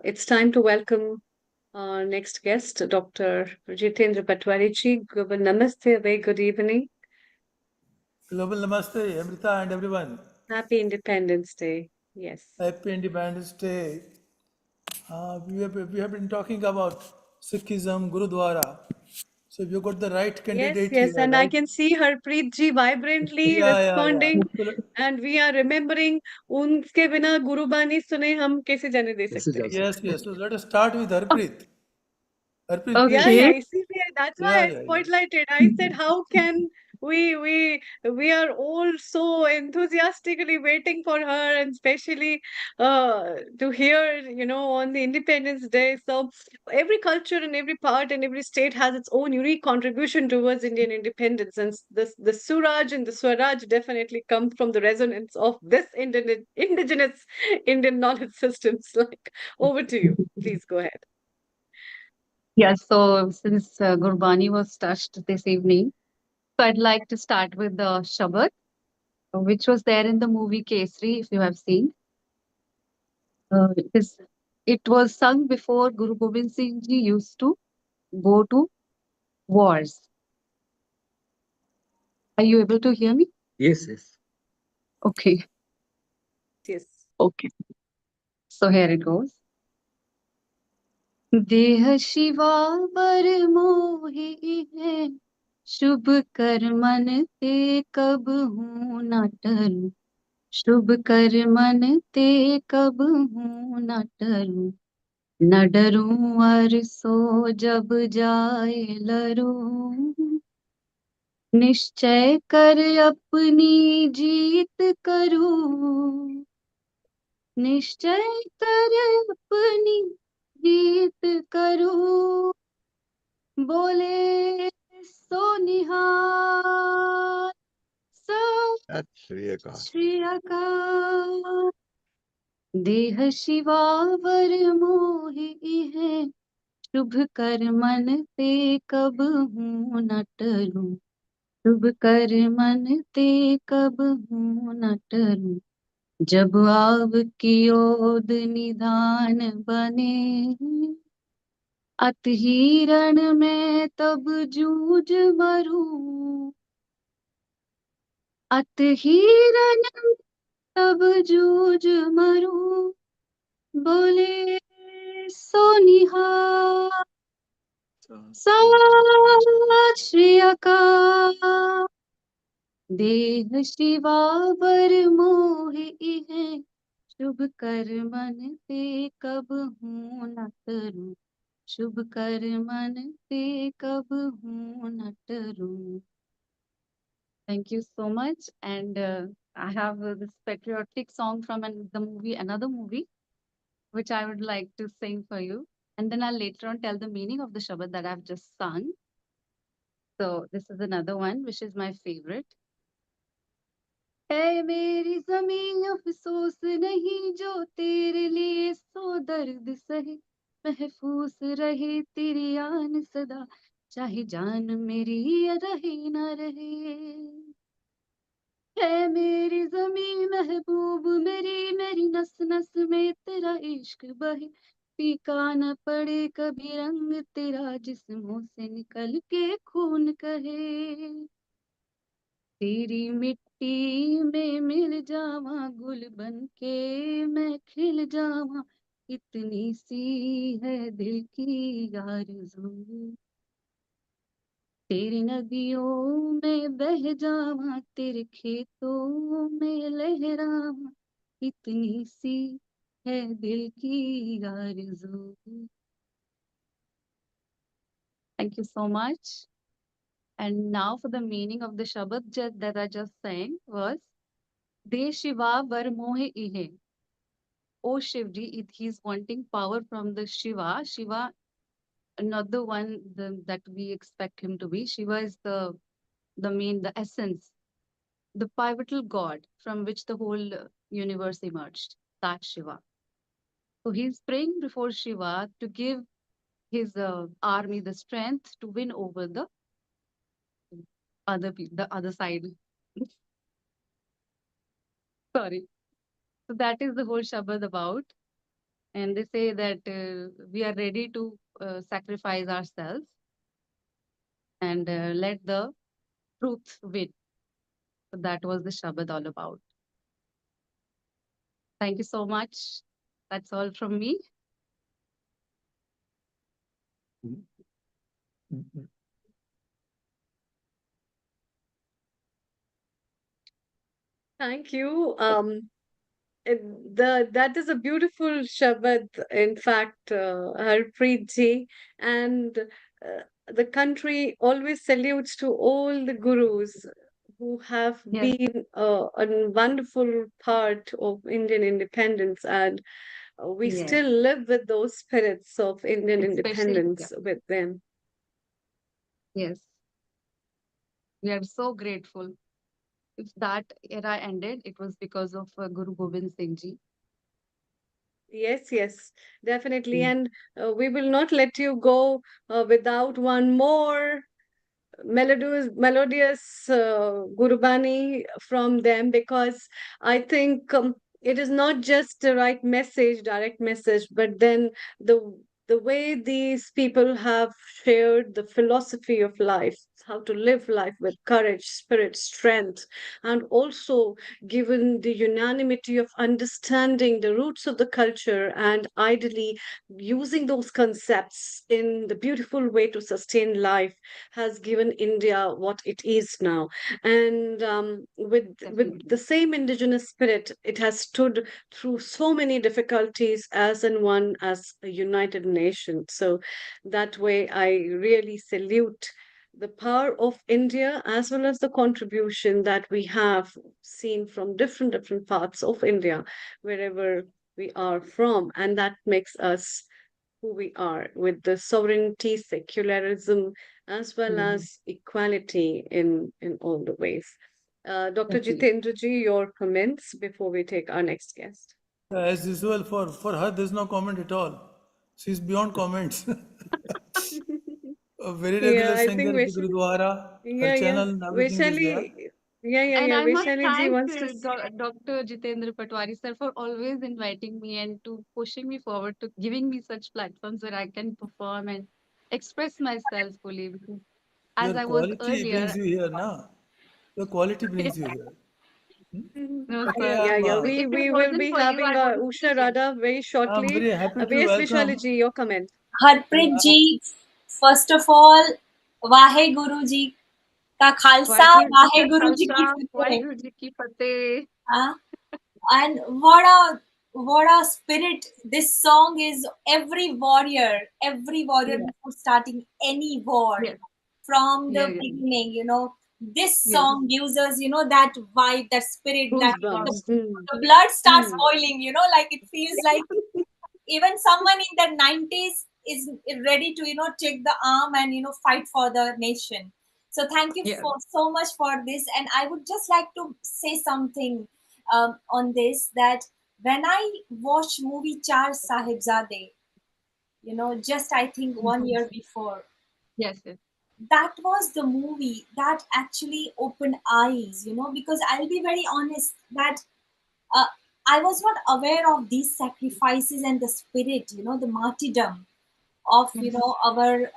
It's time to welcome our next guest, Dr. Jitendra Patwari ji. Global Namaste, a very good evening. Global Namaste, Amrita and everyone. Happy Independence Day. Yes. Happy Independence Day. We have been talking about Sikhism, Gurudwara. So you got the right Yes, candidate yes. here, And I right? can see Harpreet ji vibrantly responding. And we are remembering, unske bina Guru Bani sune hum kaise jane de sakte hain. Yes, yes. So let us start with Harpreet. Harpreet, Yeah, please. yeah. इसीलिए that's why Yeah, I yeah, yeah. spotlighted. I said, how can we are all so enthusiastically waiting for her, and especially to hear, on the Independence Day. So every culture and every part and every state has its own unique contribution towards Indian independence, and the Suraj and the Swaraj definitely come from the resonance of this indigenous Indian knowledge systems. Like, over to you. Please go ahead. Yes, so since Gurbani was touched this evening, so I'd like to start with the Shabad, which was there in the movie Kesri, if you have seen. It was sung before Guru Gobind Singh Ji used to go to wars. Are you able to hear me? Yes, yes. Okay. Yes. Okay. So here it goes. देह शिवा बर मोहि है शुभ कर मन ते कब हूँ न टरूं शुभ कर मन ते कब हूँ न टरूं न डरूं और सो जब जाए लरूं निश्चय कर अपनी जीत करूं निश्चय कर अपनी जीत करूं बोले सो निहाल सत श्री अकाल देह शिवावर मोहि है शुभ कर मन ते कब हूँ न टरूं शुभ कर मन ते कब हूँ न टरूं जब आव की ओद निधान बने अत हिरण में तब जूझ मरूं अत हिरण में तब जूझ मरूं बोले सो निहाल सत श्री अकाल देह शिवावर मोहि है शुभ कर मन ते कब हूँ न टरूं शुभ कर मन ते कब हूँ न टरूं Thank you so much. And I have this patriotic song from another movie, which I would like to sing for you. And then I'll later on tell the meaning of the Shabad that I've just sung. So this is another one, which is my favorite. है मेरी ज़मीं अफ़सोस नहीं जो तेरे लिए सौ दर्द सहे महफूस रहे तेरी आन सदा चाहे जान मेरी रहे ना रहे है मेरी ज़मीं महबूब मेरी नस नस में तेरा इश्क बहे फीका न पड़े कभी रंग तेरा जिस्मों से निकल के खून कहे तेरी मिट्टी में मिल जावा गुल बन के मैं खिल जावा इतनी सी है दिल की आरज़ू तेरी नदियों में बह जावा तेरे खेतों में लहरावा इतनी सी है दिल की आरज़ू Thank you so much. And now for the meaning of the Shabad that I just sang was De Shiva Var Mohe Ihe. Oh Shivji, he's wanting power from the Shiva. Shiva, not the one that we expect him to be. Shiva is the main, the essence, the pivotal god from which the whole universe emerged. That Shiva. So he's praying before Shiva to give his army the strength to win over the other side. Sorry. So that is the whole Shabad about. And they say that we are ready to sacrifice ourselves and let the truth win. So that was the Shabad all about. Thank you so much. That's all from me. Thank you. That is a beautiful Shabad, in fact, Harpreet ji, and the country always salutes to all the gurus who have Yes. been a wonderful part of Indian independence, and we Yes. still live with those spirits of Indian Especially, independence with them. yes, we are so grateful. If that era ended, it was because of Guru Gobind Singh Ji. Yes, definitely. Mm. And we will not let you go without one more melodious Gurbani from them, because I think it is not just the right message, direct message, but then the way these people have shared the philosophy of life, how to live life with courage, spirit, strength, and also given the unanimity of understanding the roots of the culture and ideally using those concepts in the beautiful way to sustain life, has given India what it is now. And with the same indigenous spirit, it has stood through so many difficulties as in one as a united nation. So that way, I really salute the power of India as well as the contribution that we have seen from different parts of India, wherever we are from, and that makes us who we are, with the sovereignty, secularism, as well as equality in all the ways. Dr. Jitendra ji, your comments before we take our next guest. As usual, for her, there's no comment at all. She's beyond comments. A very regular I think singer at the Gurudwara, her channel and everything is there. Vaishali, And I must Vaishali ji thank wants to. Dr. Jitendra Patwari sir for always inviting me and to pushing me forward, to giving me such platforms where I can perform and express myself fully. Because as Your I was quality brings earlier, you here, na? Your quality brings you here. no, Okay, sir. We If it will wasn't be for you, having I our wouldn't be Usha here. Radha very I'm shortly. very happy to Yes, Vaishali welcome. ji, your comment. Harpreet ji, first of all, Vahe Guru ji ka Khalsa, Waheguru Ji Vahe Ka Guru ji ki Khalsa, Fateh. Waheguru Ji Ki Fateh. And what a spirit. This song is every warrior Yeah. before starting any war, Yes. from Yeah, the yeah. beginning, this Yeah. song gives us, that vibe, that spirit, that Goosebumps. the blood starts boiling, like it feels like even someone in the 90s is ready to, take the arm and, fight for the nation. So thank you Yeah. for so much for this. And I would just like to say something on this, that when I watched movie Char Sahibzade, just I think 1 year before, Yes, yes. that was the movie that actually opened eyes, because I'll be very honest that uh, I was not aware of these sacrifices and the spirit, the martyrdom of, our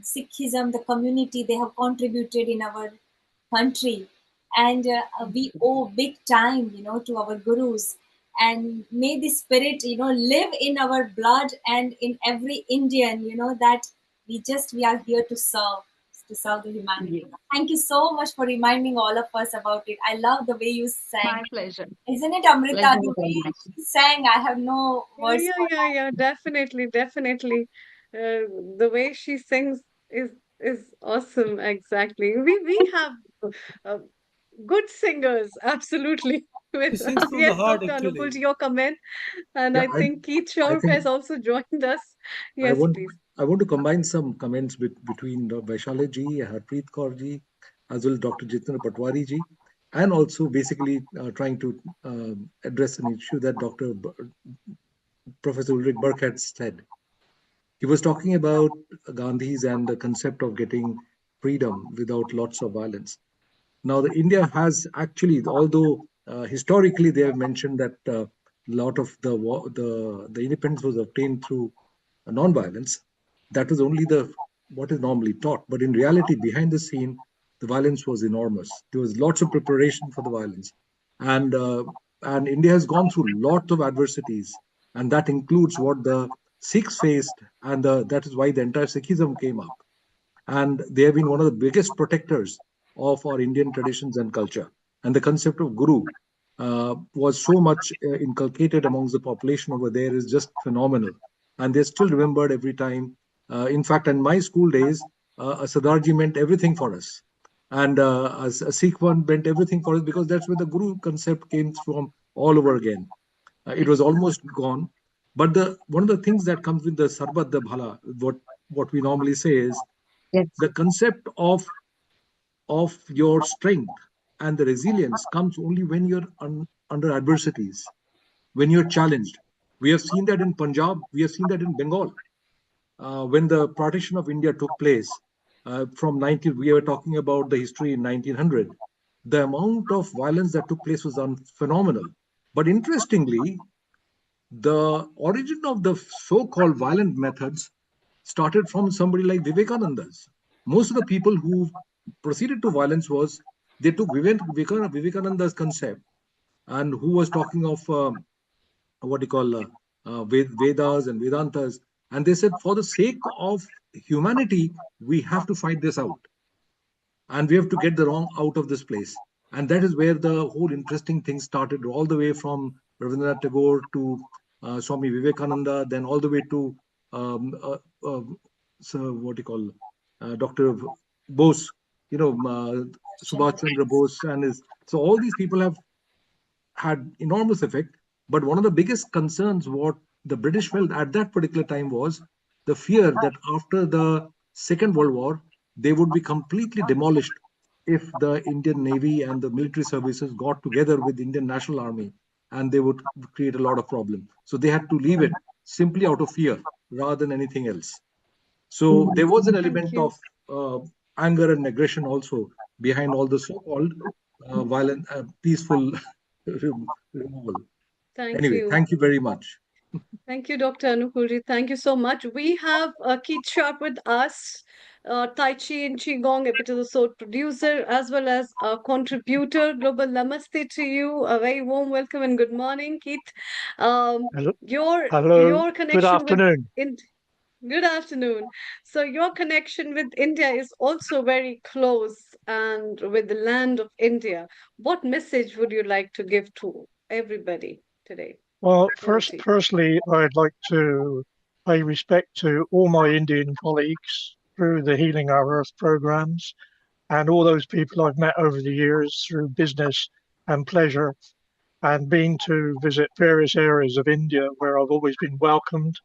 Sikhism, the community they have contributed in our country. And we owe big time, to our gurus. And may the spirit, live in our blood and in every Indian, that we are here to serve the humanity. Yeah. Thank you so much for reminding all of us about it. I love the way you sang. My pleasure. Isn't it, Amrita? Pleasure The is all way mine. she sang, I have no words for that. Yeah, definitely, definitely. The way she sings is awesome. Exactly. We have uh, good singers, absolutely, She with sings us. from the Yes, heart, Dr. actually. Anupul, your comment, and Yeah, I think Keith I Shorf think has also joined us. I Yes, want please. I want to combine some comments between Vaishali ji, Harpreet Kaur ji, as well as Dr. Jitendra Patwari ji, and also basically trying to address an issue that Professor Ulrich Burke had said. He was talking about Gandhi's and the concept of getting freedom without lots of violence. Now, the India has actually, although historically they have mentioned that a lot of the independence was obtained through non-violence. That was only the what is normally taught, but in reality, behind the scene, the violence was enormous. There was lots of preparation for the violence, and uh, and India has gone through lots of adversities, and that includes what the Sikhs faced, and that is why the entire Sikhism came up, and they have been one of the biggest protectors of our Indian traditions and culture. And the concept of guru was so much inculcated amongst the population over there is just phenomenal, and they're still remembered every time. In fact, in my school days, a Sardarji meant everything for us, and a Sikh one meant everything for us because that's where the guru concept came from all over again. It was almost gone, but the one of the things that comes with the sarbat the bhala, what we normally say is Yes. the concept of your strength and the resilience comes only when you're under adversities, when you're challenged. We have seen that in Punjab, we have seen that in Bengal. When the partition of India took place from 19, we were talking about the history in 1900. The amount of violence that took place was phenomenal. But interestingly, the origin of the so-called violent methods started from somebody like Vivekananda's. Most of the people who proceeded to violence was they took Vivekananda's concept and who was talking of what you call Vedas and Vedantas, and they said for the sake of humanity we have to fight this out and we have to get the wrong out of this place. And that is where the whole interesting thing started, all the way from Rabindranath Tagore to Swami Vivekananda, then all the way to um, uh, uh, so what do you call Dr. Bose, Subhash Chandra Bose, and his. So all these people have had enormous effect. But one of the biggest concerns what the British felt at that particular time was the fear that after the Second World War, they would be completely demolished if the Indian Navy and the military services got together with the Indian National Army, and they would create a lot of problem. So they had to leave it simply out of fear rather than anything else. So there was an Thank element you. of anger and aggression also behind all the so-called violent, peaceful removal. Thank Anyway, you. thank you very muji. Thank you, Dr. Anukulji. Thank you so much. We have Keith Sharp with us, Tai Chi and Qigong episode producer, as well as a contributor. Global Namaste to you. A very warm welcome and good morning, Keith. Hello, Your hello, good connection with afternoon. Good afternoon. So your connection with India is also very close and with the land of India. What message would you like to give to everybody today? Well, Over to you. firstly, I'd like to pay respect to all my Indian colleagues through the Healing Our Earth programs and all those people I've met over the years through business and pleasure, and been to visit various areas of India where I've always been welcomed,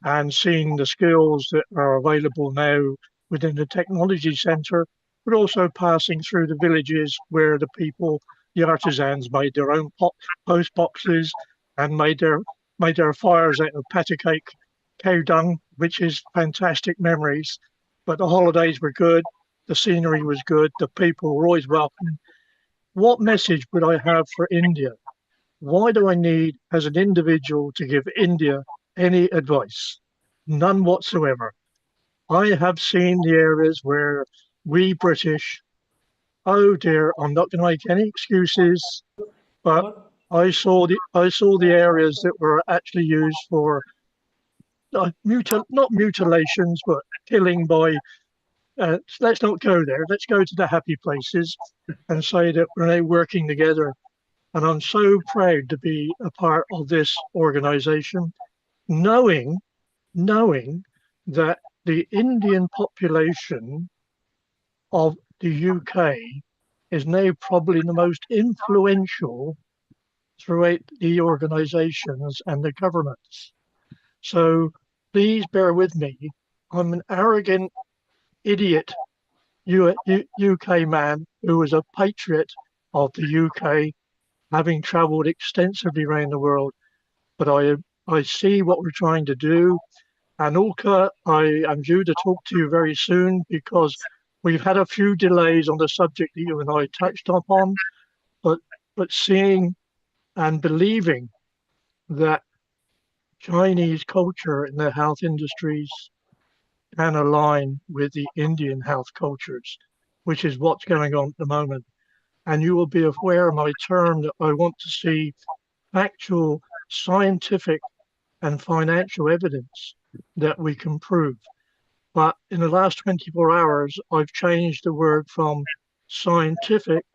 and seeing the skills that are available now within the technology centre, but also passing through the villages where the people, the artisans, made their own post boxes and made their fires out of patty cake, cow dung, which is fantastic memories. But the holidays were good, the scenery was good, the people were always welcome. What message would I have for India? Why do I need, as an individual, to give India any advice? None whatsoever. I have seen the areas where we British, oh dear, I'm not going to make any excuses, but I saw the areas that were actually used for not mutilations, but killing by. Let's not go there. Let's go to the happy places and say that we're now working together. And I'm so proud to be a part of this organization, knowing that the Indian population of the UK is now probably the most influential throughout the organizations and the governments. So please bear with me. I'm an arrogant idiot UK man who was a patriot of the UK, having traveled extensively around the world. But I see what we're trying to do. And Ulka, I am due to talk to you very soon because we've had a few delays on the subject that you and I touched upon, but seeing and believing that Chinese culture in the health industries can align with the Indian health cultures, which is what's going on at the moment. And you will be aware of my term that I want to see actual scientific and financial evidence that we can prove. But in the last 24 hours, I've changed the word from scientific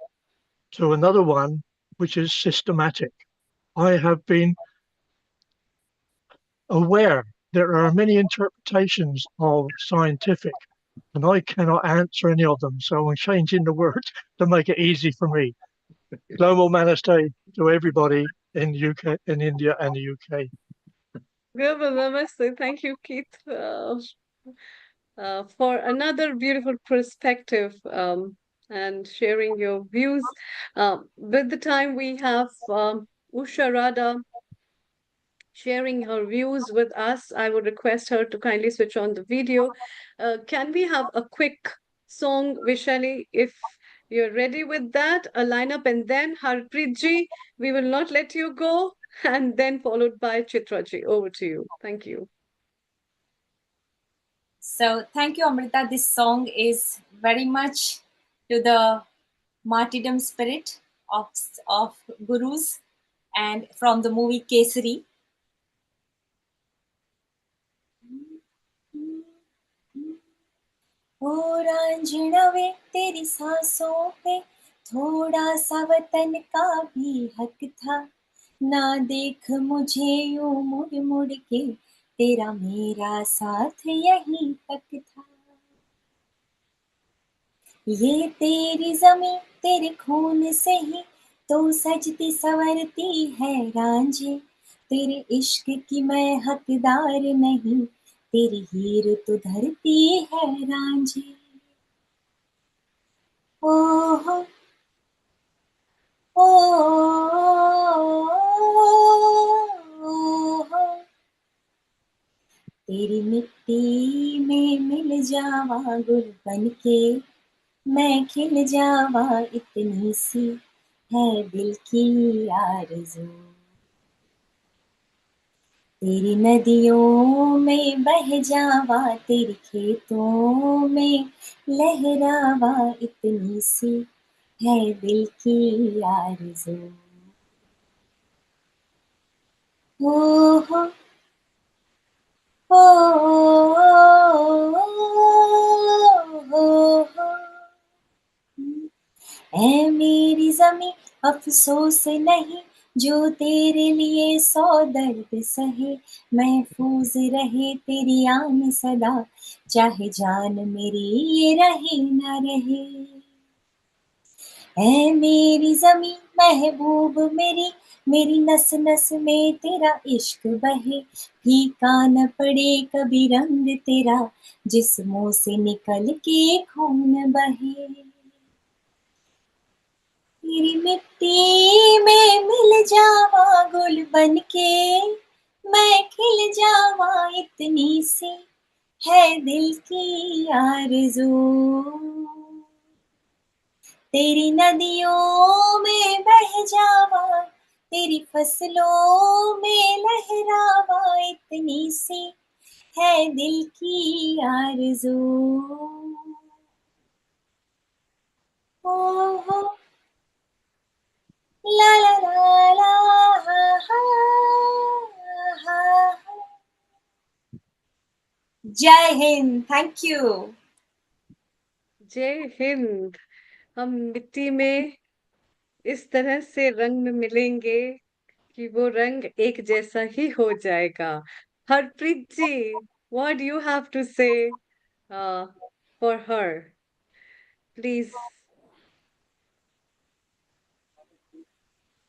to another one, which is systematic. I have been aware there are many interpretations of scientific, and I cannot answer any of them. So I'm changing the word to make it easy for me. Global Namaste to everybody in UK, in India and the UK. Global Namaste. Thank you, Keith, for another beautiful perspective and sharing your views. With the time we have Usha Radha sharing her views with us, I would request her to kindly switch on the video. Can we have a quick song, Vishali, if you're ready with that, a lineup, and then Harpreet ji, we will not let you go, and then followed by Chitra ji. Over to you. Thank you. So thank you, Amrita. This song is very much to the martyrdom spirit of gurus, and from the movie Kesari. ओ रांझना वे तेरी सांसों पे थोड़ा सा वतन का भी हक था, ना देख मुझे यूं मुड़ मुड़ के, तेरा मेरा साथ यहीं तक था। ये तेरी ज़मीं तेरे खून से ही तो सजती संवरती है रांझे, तेरे इश्क की मैं हकदार नहीं, तेरी हीर तो धरती है रांझे। ओहो ओहो तेरी मिट्टी में मिल जावा गुल बनके, मैं खिल जावा इतनी सी है दिल की आरज़ू। तेरी नदियों में बह जावा, तेरे खेतों में लहरावा इतनी सी है दिल की आरज़ू। ओहो ऐ मेरी ज़मीं अफसोस नहीं, जो तेरे लिए 100 दर्द सहे, महफूज रहे तेरी आन सदा, चाहे जान मेरी ये रहे न रहे। ऐ मेरी ज़मीं महबूब मेरी, मेरी नस नस में तेरा इश्क बहे, फीका न पड़े कभी रंग तेरा, जिस्मों से निकल के खून बहे। तेरी मिट्टी में मिल जावा गुल बन के, मैं खिल जावा इतनी सी है दिल की आरज़ू। तेरी नदियों में बह जावा, तेरी फसलों में लहरावा इतनी सी है दिल की आरज़ू। ओ हो ला ला ला ला हा हा हा। जय हिंद, थैंक यू। जय हिंद। हम मिट्टी में इस तरह से रंग में मिलेंगे कि वो रंग एक जैसा ही हो जाएगा। हरप्रीत जी, what do you have to say for her? Please.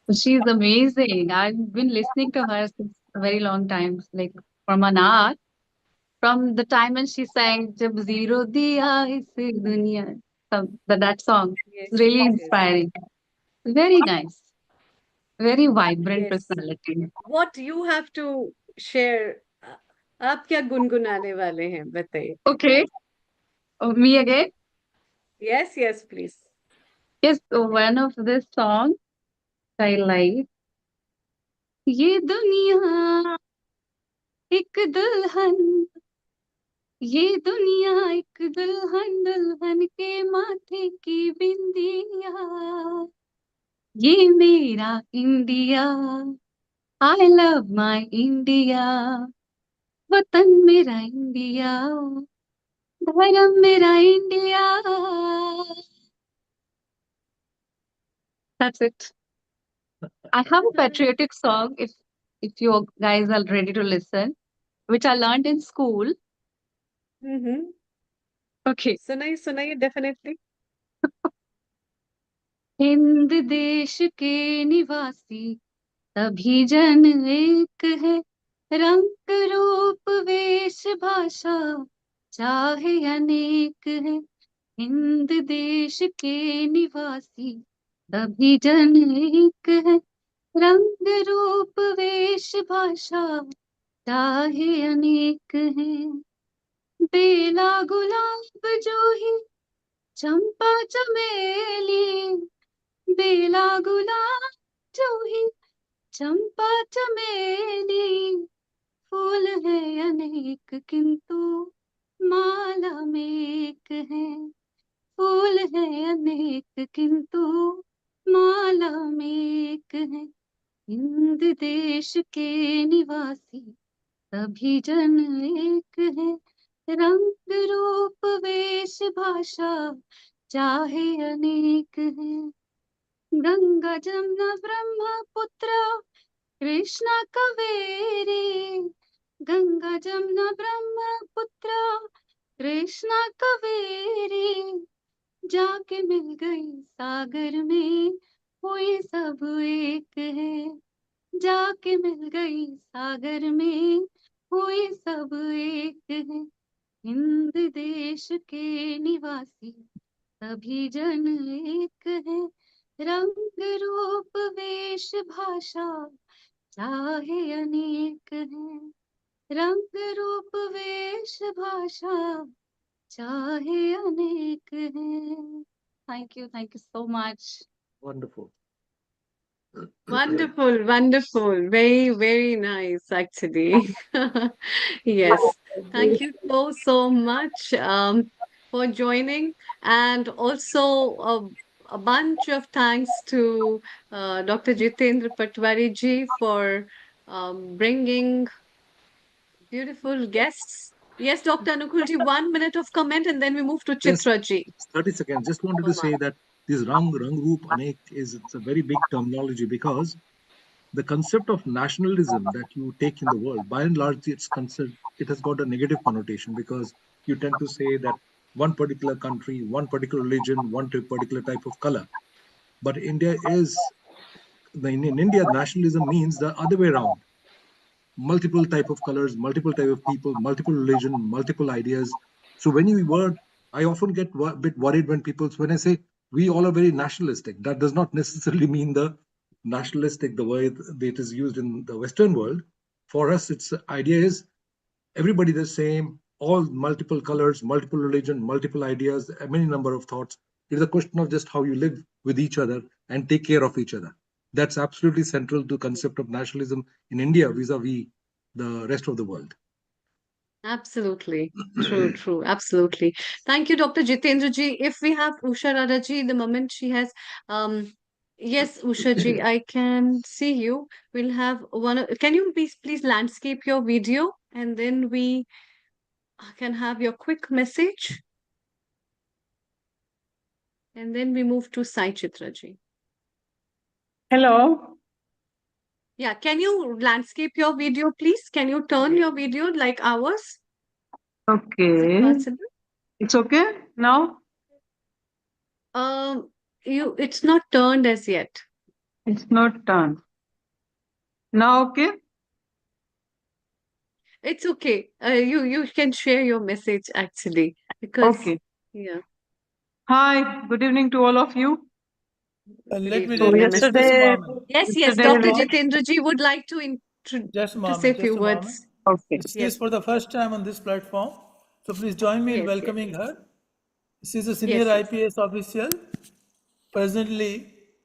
She's amazing. I've been listening to her since a very long time, like from an hour, from the time when she sang "Jab Zero Diya Is Duniya," that song. Yes, It's really yes, inspiring. Very nice. Very vibrant yes. personality. What you have to share? आप क्या गुनगुनाने वाले हैं बताइए. Okay. Oh, me again? Yes, yes, please. Yes, so one of this song I like. ये दुनिया एक दुल्हन, ये दुनिया एक दुल्हन, दुल्हन के माथे की बिंदिया, ये मेरा India, I love my India, वतन मेरा इंडिया, धर्म मेरा India. That's it. I have a patriotic song if you guys are ready to listen, which I learned in school. Mm-hmm. Okay. सुनाइए सुनाइए definitely. हिंद देश के निवासी सभी जन एक है, रंग रूप वेश भाषा चाहे अनेक है. हिंद देश के निवासी सभी जन एक है, रंग रूप वेश भाषा चाहे अनेक है. बेला गुलाब जूही चंपा चमेली, बेला गुलाब जूही चंपा चमेली, फूल है अनेक किंतु माला में एक है, फूल है अनेक किंतु माला में एक है. हिंद देश के निवासी सभी जन एक है, रंग रूप वेश भाषा चाहे अनेक है. गंगा जमुना ब्रह्मपुत्र कृष्णा कावेरी, गंगा जमुना ब्रह्मपुत्र कृष्णा कावेरी, जाके मिल गई सागर में हुई सब एक है, जाके मिल गई सागर में हुई सब एक है. हिंद देश के निवासी सभी जन एक है, रंग रूप वेश भाषा चाहे अनेक है, रंग रूप वेश भाषा चाहे अनेक है. Thank you so much. Wonderful. Wonderful, wonderful. Very, very nice, actually. Yes. Thank you so much for joining. And also a bunch of thanks to Dr. Jitendra Patwari ji for bringing beautiful guests. Yes, Dr. Anukul ji, 1 minute of comment and then we move to Just Chitra ji. 30 seconds. Just wanted to say that this Rang Roop Anek it's a very big terminology because the concept of nationalism that you take in the world, by and large, it has got a negative connotation because you tend to say that one particular country, one particular religion, one particular type of color. But India is, in India, nationalism means the other way around. Multiple type of colors, multiple type of people, multiple religion, multiple ideas. So when you word, I often get a bit worried when I say we all are very nationalistic. That does not necessarily mean the nationalistic the way it is used in the Western world. For us, its idea is everybody the same, all multiple colors, multiple religion, multiple ideas, a many number of thoughts. It is a question of just how you live with each other and take care of each other. That's absolutely central to concept of nationalism in India vis-a-vis the rest of the world. Absolutely. True. Absolutely. Thank you, Dr. Jitendra ji. If we have Usha Rada ji, the moment she has, yes, Usha ji, I can see you. We'll have can you please landscape your video and then we can have your quick message and then we move to Sai Chitra ji. Hello. Yeah, can you landscape your video, please? Can you turn your video like ours? Is it Okay. possible? It's okay now? It's not turned as yet. It's not turned. Now okay? It's okay. You can share your message actually because Okay. yeah. Hi, good evening to all of you. Good Let me evening. So just Namaste. just a yesterday, moment. Yes, yesterday Dr. we- Jitendra ji would like to Just a to say a moment. few Just a moment. words. Okay. She Yes. is for the first time on this platform, so please join me in Yes, welcoming yes. her. She is a senior Yes, yes. IPS official, presently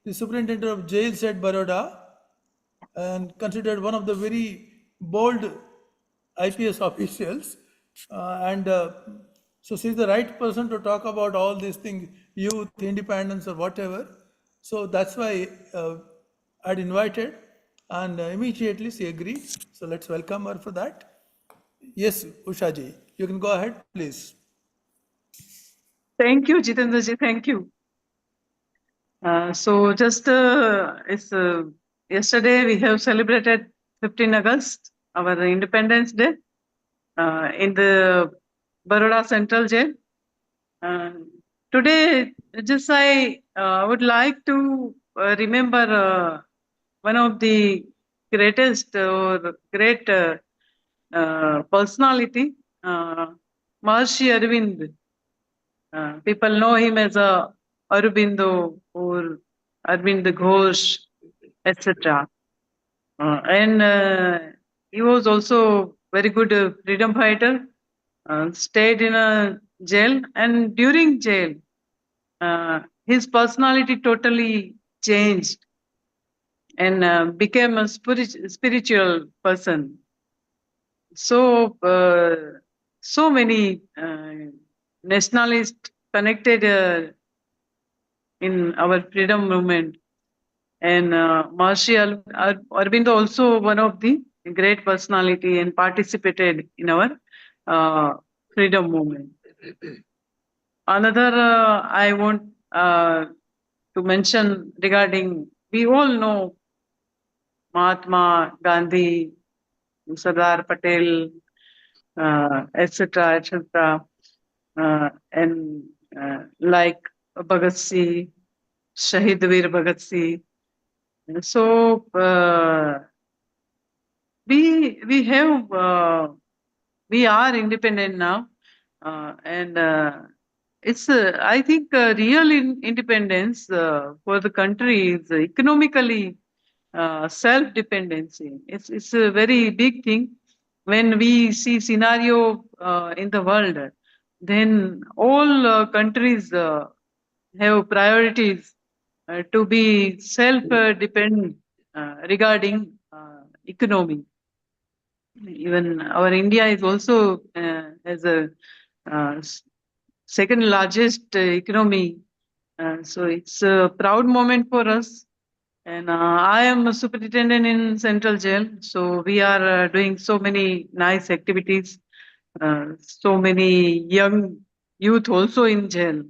the superintendent of jails at Baroda, and considered one of the very bold IPS officials. So she's the right person to talk about all these things, youth, independence, or whatever. So that's why I'd invited, and immediately she agreed. So let's welcome her for that. Yes, Usha ji, you can go ahead, please. Thank you, Jitendra ji. Thank you. So just yesterday we have celebrated 15 August, our Independence Day, in the Baroda Central Jail. Today, just I would like to remember one of the greatest or great personality, Maharishi Arvind. People know him as Aurobindo or Arvind Ghosh, etc. And he was also very good freedom fighter. Stayed in a jail, and during jail, his personality totally changed and became a spiritual person. So so many nationalists connected in our freedom movement, and Maharishi Aurobindo also one of the great personality and participated in our freedom movement. Another I want to mention regarding, we all know Mahatma Gandhi, Sardar Patel, etc., etc., and like Bhagat Singh, Shahid Veer Bhagat Singh. So we have we are independent now, and it's I think real independence for the country is economically self-dependency. It's a very big thing. When we see scenario in the world, then all countries have priorities to be self-dependent regarding economy. Even our India is also has a second largest economy. So it's a proud moment for us. And I am a superintendent in Central Jail. So we are doing so many nice activities. So many young youth also in jail.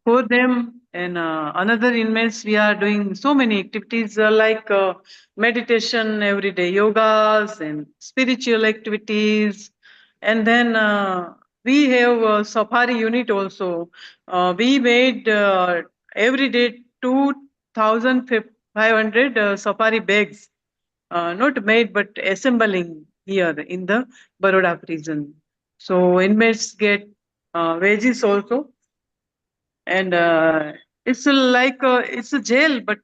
For them and another inmates, we are doing so many activities like meditation every day, yogas and spiritual activities. And then we have a safari unit also. We made every day 2,500 safari bags, not made but assembling here in the Baroda prison. So inmates get wages also, and it's it's a jail, but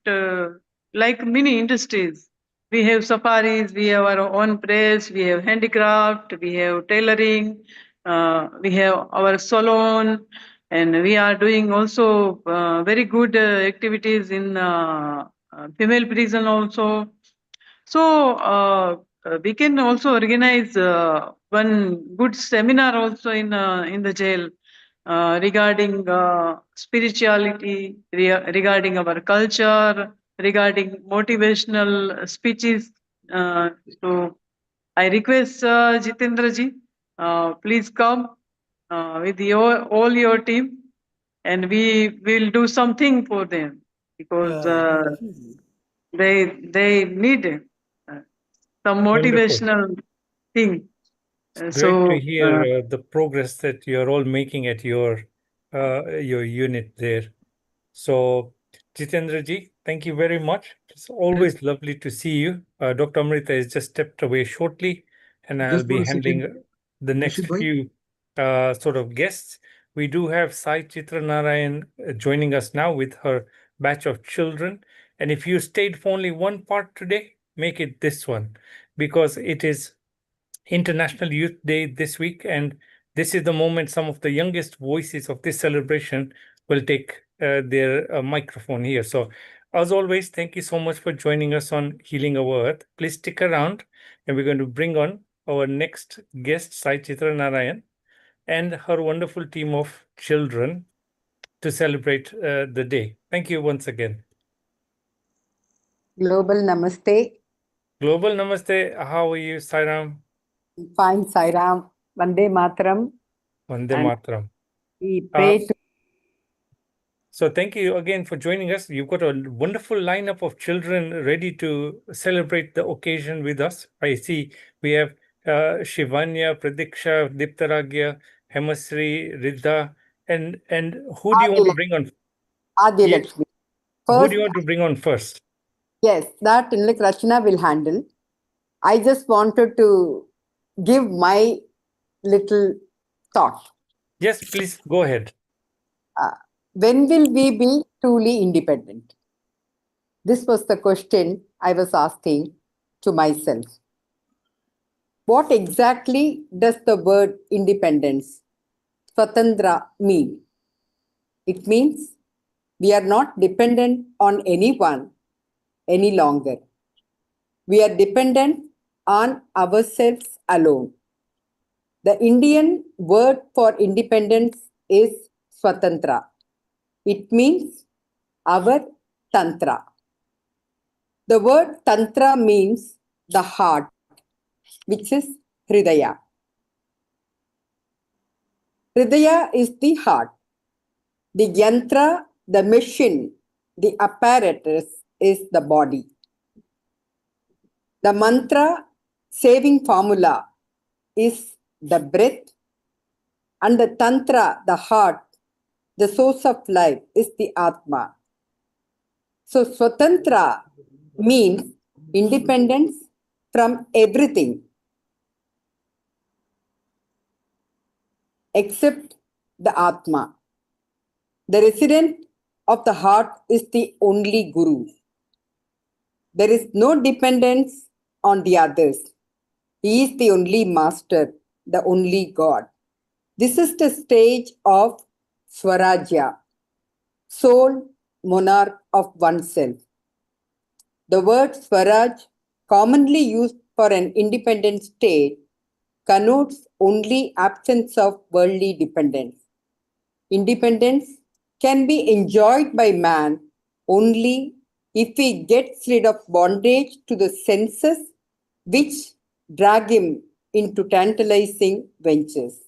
like mini industries. We have safaris, we have our own press, we have handicraft, we have tailoring, we have our salon, and we are doing also very good activities in female prison also. So we can also organize one good seminar also in the jail regarding spirituality, regarding our culture, regarding motivational speeches. Uh, so I request Jitendra ji, please come with all your team, and we will do something for them because Yeah. they need some Wonderful. motivational thing. Great to So hear the progress that you're all making at your unit there. So, Jitendra ji, thank you very much. It's always lovely to see you. Dr. Amrita has just stepped away shortly, and I'll Just for be a second, handling the next Rashid bhai. few sort of guests. We do have Sai Chitra Narayan joining us now with her batch of children. And if you stayed for only one part today, make it this one, because it is International Youth Day this week, and this is the moment some of the youngest voices of this celebration will take their microphone here. So, as always, thank you so much for joining us on Healing Our Earth. Please stick around, and we're going to bring on our next guest, Sai Chitra Narayan, and her wonderful team of children to celebrate the day. Thank you once again. Global Namaste. Global Namaste. How are you, Sairam? Fine, Sairam. Vande Mataram. Vande And Mataram. we pray to So thank you again for joining us. You've got a wonderful lineup of children ready to celebrate the occasion with us. I see we have Shivanya, Pradiksha, Diptaragya, Hemasri, Riddha, and who do you want to bring on? Adi Yeah. Lakshmi. Who First, do you want to bring on first? yes, that like Rachna will handle. I just wanted to give my little thought. Yes, please go ahead. When will we be truly independent? This was the question I was asking to myself. What exactly does the word independence, Swatantra, mean? It means we are not dependent on anyone any longer. We are dependent on ourselves alone. The Indian word for independence is Swatantra. It means our Tantra. The word Tantra means the heart, which is Hridaya. Hridaya is the heart. The yantra, the machine, the apparatus is the body. The mantra, saving formula, is the breath. And the tantra, the heart, the source of life, is the atma. So Swatantra means independence from everything except the atma. The resident of the heart is the only guru. There is no dependence on the others. He is the only master, the only God. This is the stage of Swarajya, sole monarch of oneself. The word Swaraj, commonly used for an independent state, connotes only absence of worldly dependence. Independence can be enjoyed by man only if he gets rid of bondage to the senses which drag him into tantalizing ventures.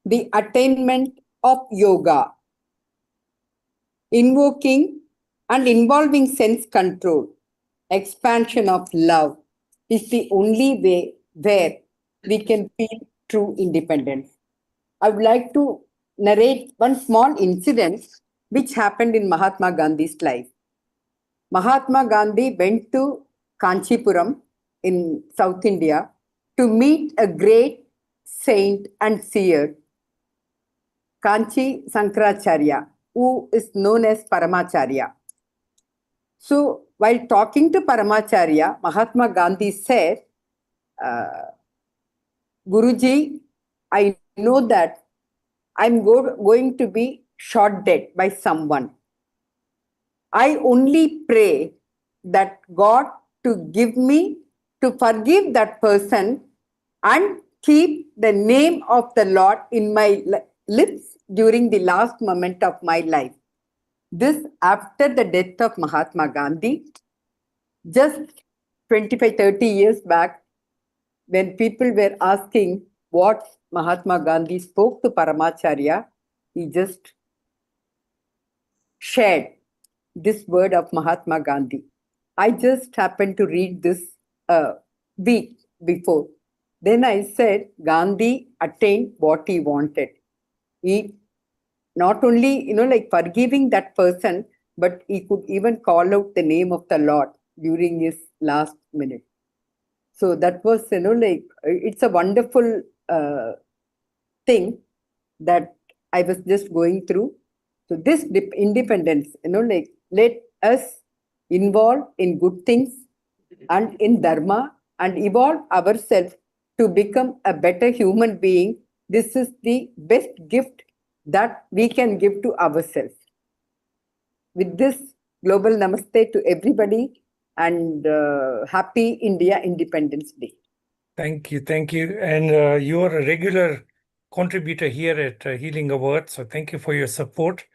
The attainment of yoga, invoking and involving sense control, expansion of love, is the only way where we can feel true independence. I would like to narrate one small incident which happened in Mahatma Gandhi's life. Mahatma Gandhi went to Kanchipuram in South India to meet a great saint and seer, Kanchi Sankaracharya, who is known as Paramacharya. So, while talking to Paramacharya, Mahatma Gandhi said, Guruji, I know that I'm going to be shot dead by someone. I only pray that God to give me to forgive that person and keep the name of the Lord in my lips during the last moment of my life. This after the death of Mahatma Gandhi, just 25-30 years back, when people were asking what Mahatma Gandhi spoke to Paramacharya, he just shared this word of Mahatma Gandhi. I just happened to read this a week before. Then I said, Gandhi attained what he wanted. He not only, like forgiving that person, but he could even call out the name of the Lord during his last minute. So that was, like, it's a wonderful thing that I was just going through. So this independence, like let us involve in good things and in dharma and evolve ourselves to become a better human being. This is the best gift that we can give to ourselves. With this, global namaste to everybody and happy India Independence Day. Thank you. Thank you. And you're a regular contributor here at Healing Our Earth. So thank you for your support.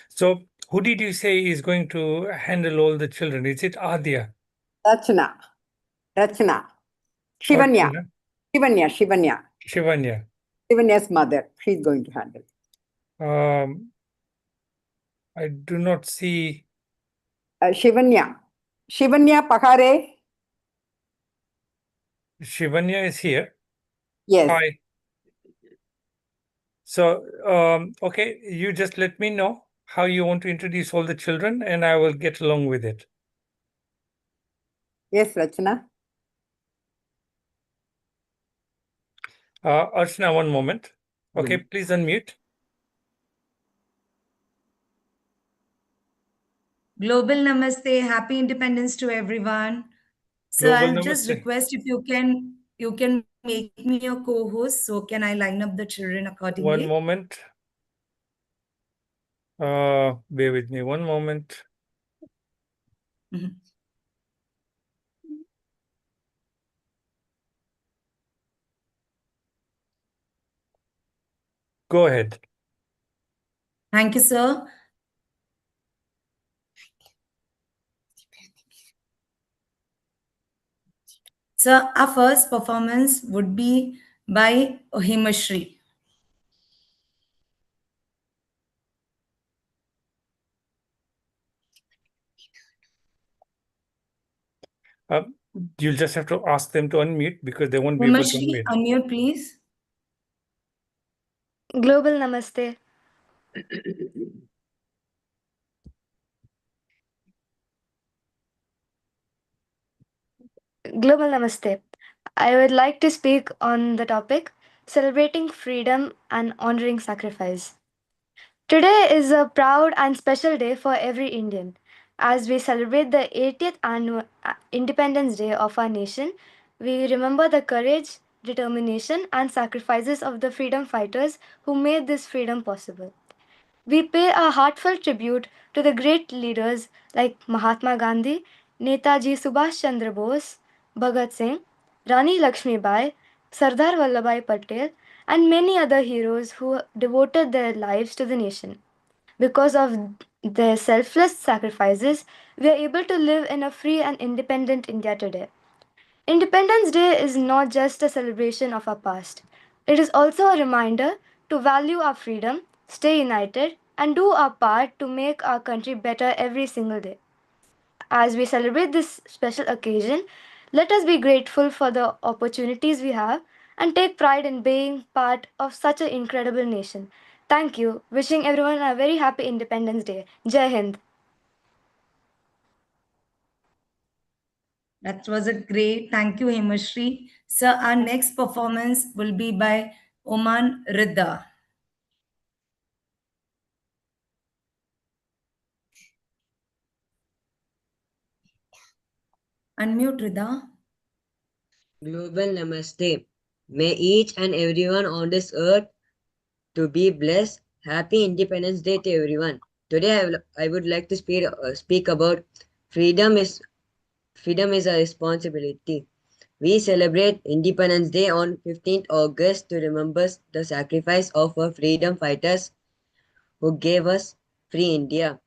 So who did you say is going to handle all the children? Is it Adya? Rachna. Shivanya. Shivanya's mother. She's going to handle. I do not see. Shivanya Pahare. Shivanya is here. Yes. Hi. So, okay, you just let me know how you want to introduce all the children and I will get along with it. Yes, Rachna. Archana, one moment. Okay, please unmute. Global Namaste, happy independence to everyone. So Global I'll just Namaste. request if you can make me a co-host. So can I line up the children accordingly? One moment. Bear with me one moment. Mhm. Go ahead. Thank you, sir. So our first performance would be by Himashri. You'll just have to ask them to unmute because they won't be able to Himashri, unmute. unmute, please. Global Namaste. Global Namaste. I would like to speak on the topic celebrating freedom and honoring sacrifice. Today is a proud and special day for every Indian. As we celebrate the 80th annual Independence Day of our nation, we remember the courage, determination, and sacrifices of the freedom fighters who made this freedom possible. We pay a heartfelt tribute to the great leaders like Mahatma Gandhi, Netaji Subhash Chandra Bose, Bhagat Singh, Rani Lakshmibai, Sardar Vallabhbhai Patel, and many other heroes who devoted their lives to the nation. Because of their selfless sacrifices, we are able to live in a free and independent India today. Independence Day is not just a celebration of our past, it is also a reminder to value our freedom, stay united, and do our part to make our country better every single day. As we celebrate this special occasion, let us be grateful for the opportunities we have and take pride in being part of such an incredible nation. Thank you. Wishing everyone a very happy Independence Day. Jai Hind. That was a great. Thank you, Hemashri. Sir, our next performance will be by Oman Rida. Unmute Rida. Global Namaste. May each and everyone on this earth to be blessed. Happy Independence Day to everyone. Today I would like to speak about freedom is a responsibility. We celebrate Independence Day on 15th August to remember the sacrifice of our freedom fighters who gave us free India.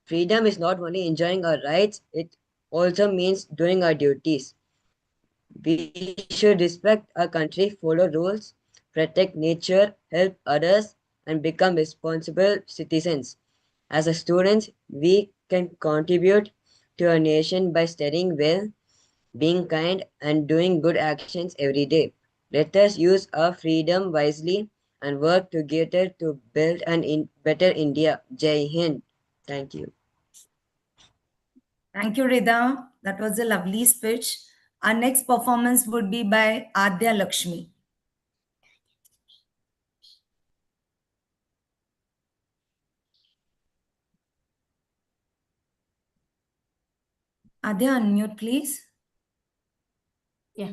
Freedom is not only enjoying our rights, it also means doing our duties. We should respect our country, follow rules, protect nature, help others, and become responsible citizens. As a students, we can contribute to our nation by studying well, being kind, and doing good actions every day. Let us use our freedom wisely and work together to build an better India. Jai Hind. Thank you. Thank you, Rida. That was a lovely speech. Our next performance would be by Adya Lakshmi. Adya, unmute, please. Yeah.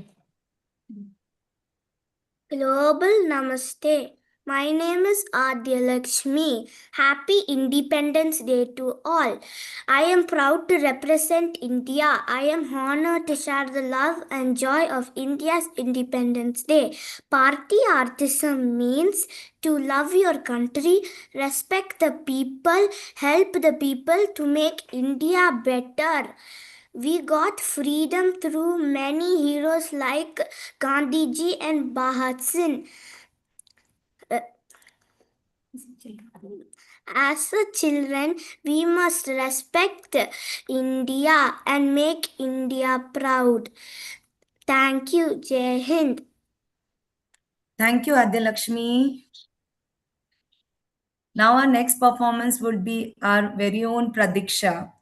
Global Namaste. My name is Adya Lakshmi. Happy Independence Day to all. I am proud to represent India. I am honored to share the love and joy of India's Independence Day. Patriotism means to love your country, respect the people, help the people to make India better. We got freedom through many heroes like Gandhiji and Bhagat Singh. As a children, we must respect India and make India proud. Thank you, Jai Hind. Thank you, Adya Lakshmi. Now our next performance would be our very own Pradiksha.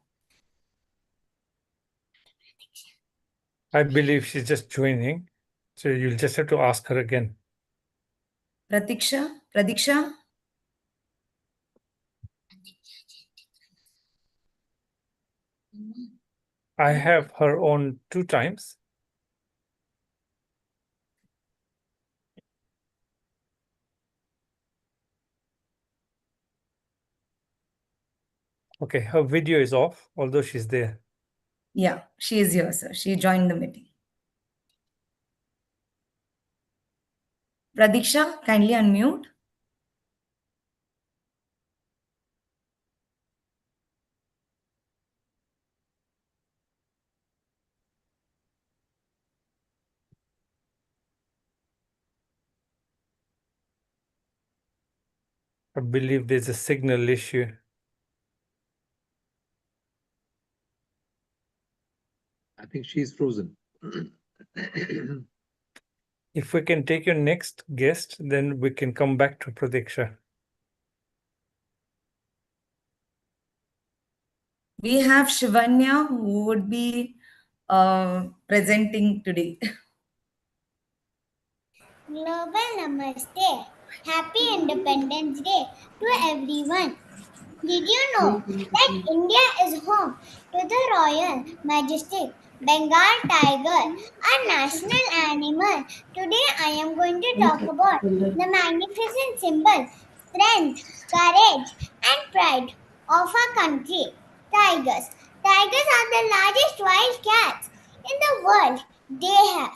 I believe she's just joining, so you'll just have to ask her again. Pradiksha? I have her on 2 times. Okay, her video is off, although she's there. Yeah, she is here, sir. She joined the meeting. Pradiksha, kindly unmute. I believe there's a signal issue. I think she's frozen. If we can take your next guest, then we can come back to Pradiksha. We have Shivanya who would be presenting today. Global Namaste. Happy Independence Day to everyone. Did you know that India is home to the Royal Majestic Bengal tiger, a national animal? Today I am going to talk about the magnificent symbol, strength, courage, and pride of our country. Tigers. Tigers are the largest wild cats in the world. They have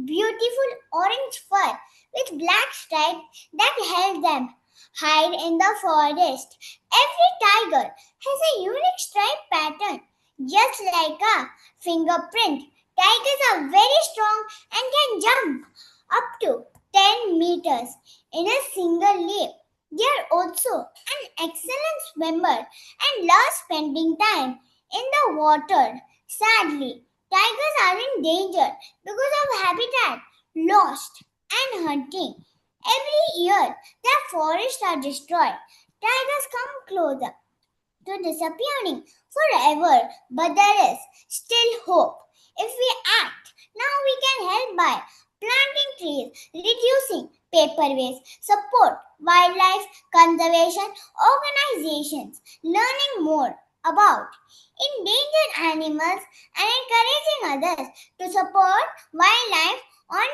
beautiful orange fur with black stripes that help them hide in the forest. Every tiger has a unique stripe pattern, just like a fingerprint. Tigers are very strong and can jump up to 10 meters in a single leap. They are also an excellent swimmer and love spending time in the water. Sadly, tigers are in danger because of habitat loss and hunting. Every year, their forests are destroyed. Tigers come closer to disappearing forever, but there is still hope. If we act, now we can help by planting trees, reducing paper waste, support wildlife conservation organizations, learning more about endangered animals and encouraging others to support wildlife and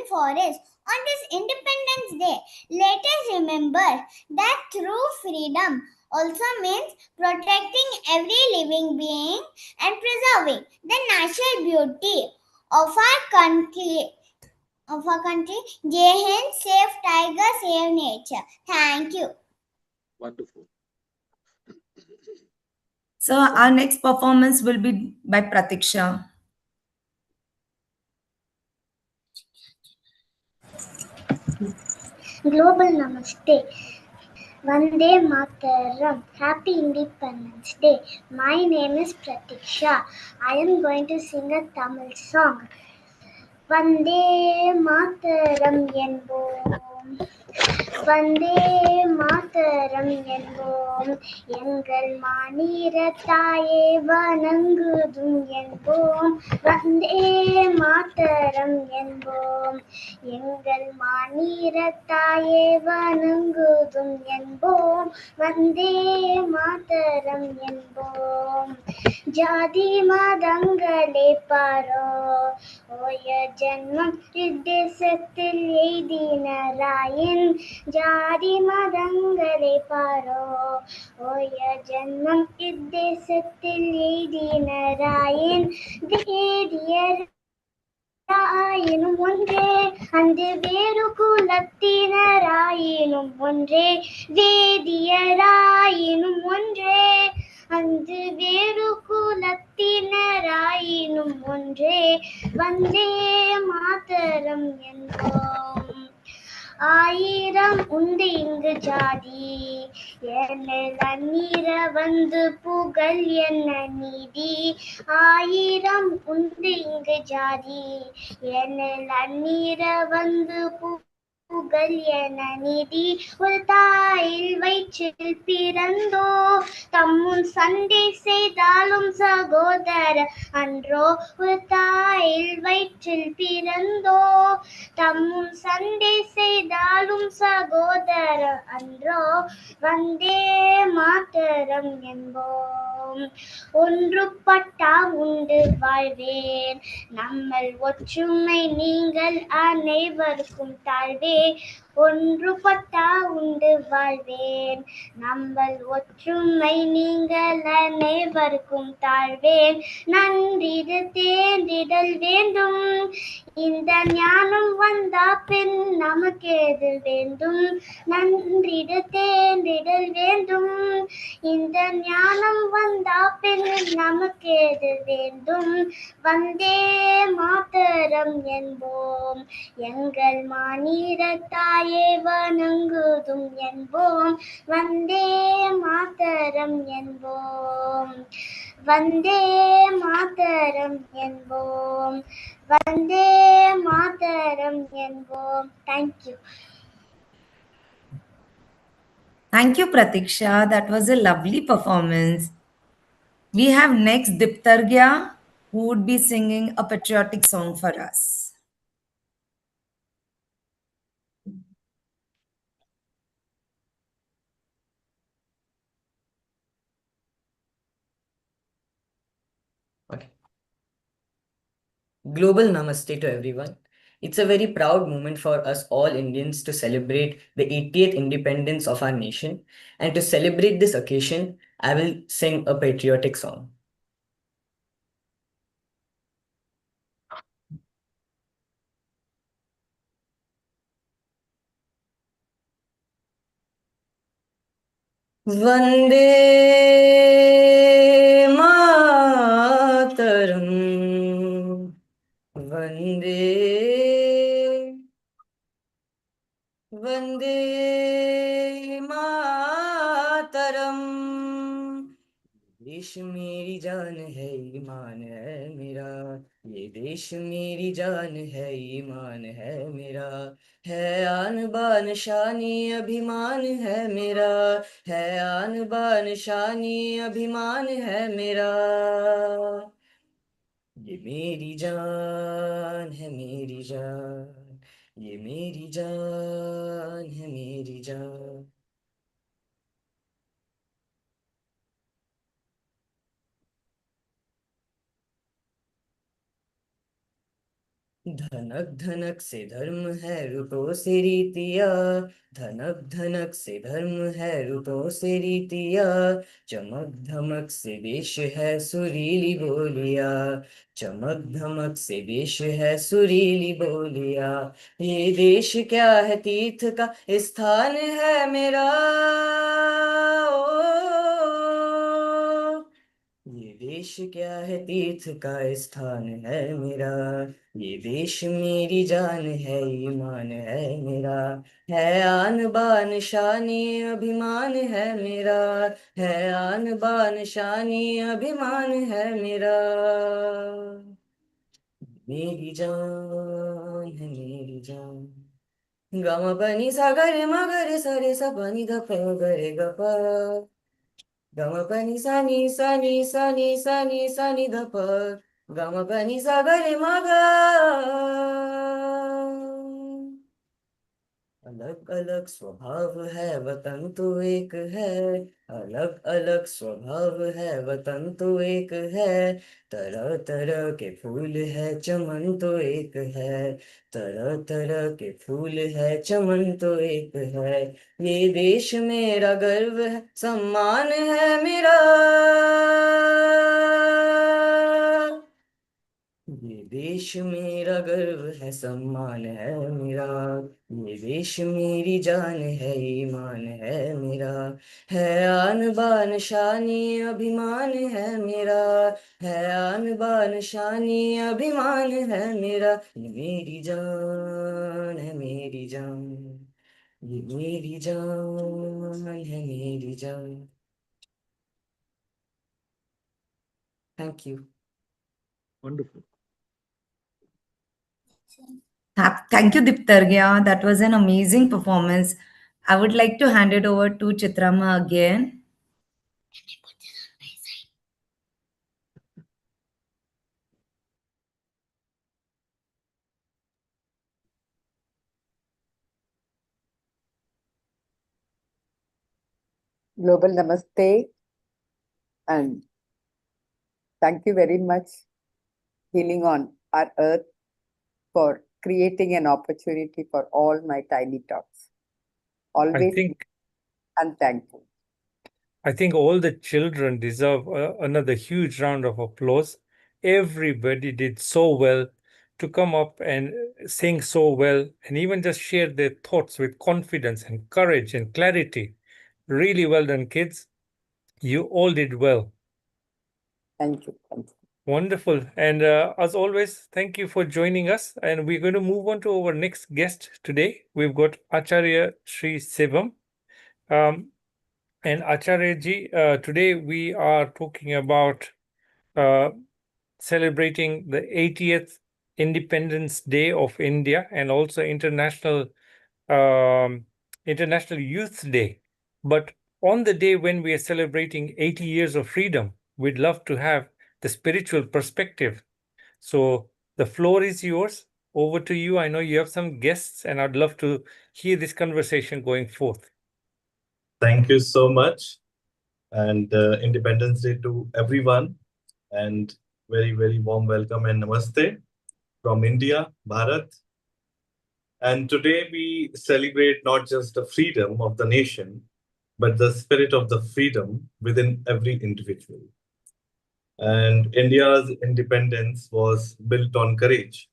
forests. On this Independence Day, let us remember that true freedom also means protecting every living being and preserving the natural beauty of our country. Jai Hind, save tiger, save nature. Thank you. Wonderful. So our next performance will be by Pratiksha. Global Namaste. Vande Mataram. Happy Independence Day. My name is Pratiksha. I am going to sing a Tamil song. Vande Mataram என்போம் வந்தே மாதரம் என்போம் எங்கள் மாநில தாயே வணங்குதும் என்போம் வந்தே மாதரம் என்போம் எங்கள் மாநில தாயே வணங்குதும் என்போம் வந்தே மாதரம் என்போம் ஜாதி மதங்களே பாரோ ஓய ஜன்மம் இத்தேசத்தில் எய்தினராயின் ஜாதி மதங்களை பாரோ ஓய ஜன்மம் இத்தேசத்தில் எய்தினராயின் வேதியராயினும் ஒன்றே அந்த வேறு குலத்தினராயினும் ஒன்றே வேதியராயினும் ஒன்றே அந்து வேறு குலத்தினராயினும் ஒன்றே வந்தே மாதரம் என்போம் ஆயிரம் உண்டு இங்கு ஜாதி என்னில் அந்நிற வந்து புகழ் என்ன நீதி ஆயிரம் உண்டு இங்கு ஜாதி என்னில் அந்நிற வந்து புகழ் என நீதி ஒரு தாயில் வயிற்றில் பிறந்தோ தம்முன் சண்டை செய்தாலும் சகோதர அன்றோ ஒரு தாயில் வயிற்றில் பிறந்தோ தம்முன் சண்டை செய்தாலும் சகோதர அன்றோ வந்தே மாதரம் என்போம் ஒன்றுபட்டா உண்டு வாழ்வேன் நம்மள் ஒற்றுமை நீங்கள் அனைவருக்கும் தாழ்வே ஒன்றுபட்டா உண்டு வாழ்வேன் நம்மள் ஒற்றுமை நீங்கள் அனைவருக்கும் தாழ்வேன் நன்றிடு தேர்ந்திடல் வேண்டும் இந்த ஞானம் வந்தா பின் நமக்கேது வேண்டும் நன்றிடு தேர்ந்திடல் வேண்டும் இந்த ஞானம் வந்தா பின் நமக்கேது வேண்டும் வந்தே மாதரம் என்போம் எங்கள் மாநில தாயே வணங்குதும் என்போம் வந்தே மாதரம் என்போம் வந்தே மாதரம் என்போம் வந்தே மாதரம் என்போம் thank you Thank you, Pratiksha. That was a lovely performance. We have next Diptargya, who would be singing a patriotic song for us. Okay. Global Namaste to everyone. It's a very proud moment for us all Indians to celebrate the 80th independence of our nation. And to celebrate this occasion, I will sing a patriotic song. Vande Mataram Vande Vande Mataram देश मेरी जान है ईमान है मेरा, ये देश मेरी जान है ईमान है मेरा, है आन बान शानी अभिमान है मेरा, है आन बान शानी अभिमान है मेरा, ये मेरी जान है मेरी जान, ये मेरी जान है मेरी जान। धनक धनक से धर्म है रुतों से रीतिया, धनक धनक से धर्म है रुतों से रीतिया, चमक धमक से देश है सुरीली बोलिया, चमक धमक से देश है सुरीली बोलिया, ये देश क्या है तीर्थ का स्थान है मेरा, ओ, ये देश क्या है तीर्थ का स्थान है मेरा, ये देश मेरी जान है ईमान है मेरा, है आन बान शानी अभिमान है मेरा, है आन बान शानी अभिमान है मेरा, मेरी जान है मेरी जान। गम पनी सागरे मगरे सरे सपनी धप गरे गपा, गम पनी सनी सनी सनी सनी सनी धप, गम पनी सागरे मगा। अलग अलग स्वभाव है वतन तो एक है, अलग अलग स्वभाव है वतन तो एक है, तरह तरह के फूल है चमन तो एक है, तरह तरह के फूल है चमन तो एक है, ये देश मेरा गर्व है सम्मान है मेरा, ये देश मेरा गर्व है सम्मान है मेरा, ये देश मेरी जान है ईमान है मेरा, है आन बान शानी अभिमान है मेरा, है आन बान शानी अभिमान है मेरा, ये मेरी जान है मेरी जान, ये मेरी जान है मेरी जान। Thank you. Wonderful. Thank you, Diptargya. That was an amazing performance. I would like to hand it over to Chitrama again. Global Namaste, and thank you very much, Healing on our Earth, for creating an opportunity for all my tiny talks. Always and thankful. I think all the children deserve another huge round of applause. Everybody did so well to come up and sing so well and even just share their thoughts with confidence and courage and clarity. Really well done, kids. You all did well. Thank you. Thank you. Wonderful. And as always, thank you for joining us. And we're going to move on to our next guest today. We've got Acharya Sri Sivam. And Acharya ji, today we are talking about celebrating the 80th Independence Day of India and also International Youth Day. But on the day when we are celebrating 80 years of freedom, we'd love to have the spiritual perspective. So the floor is yours. Over to you. I know you have some guests, and I'd love to hear this conversation going forth. Thank you so much. And Independence Day to everyone. And very, very warm welcome and namaste from India, Bharat. And today we celebrate not just the freedom of the nation, but the spirit of the freedom within every individual. And India's independence was built on courage,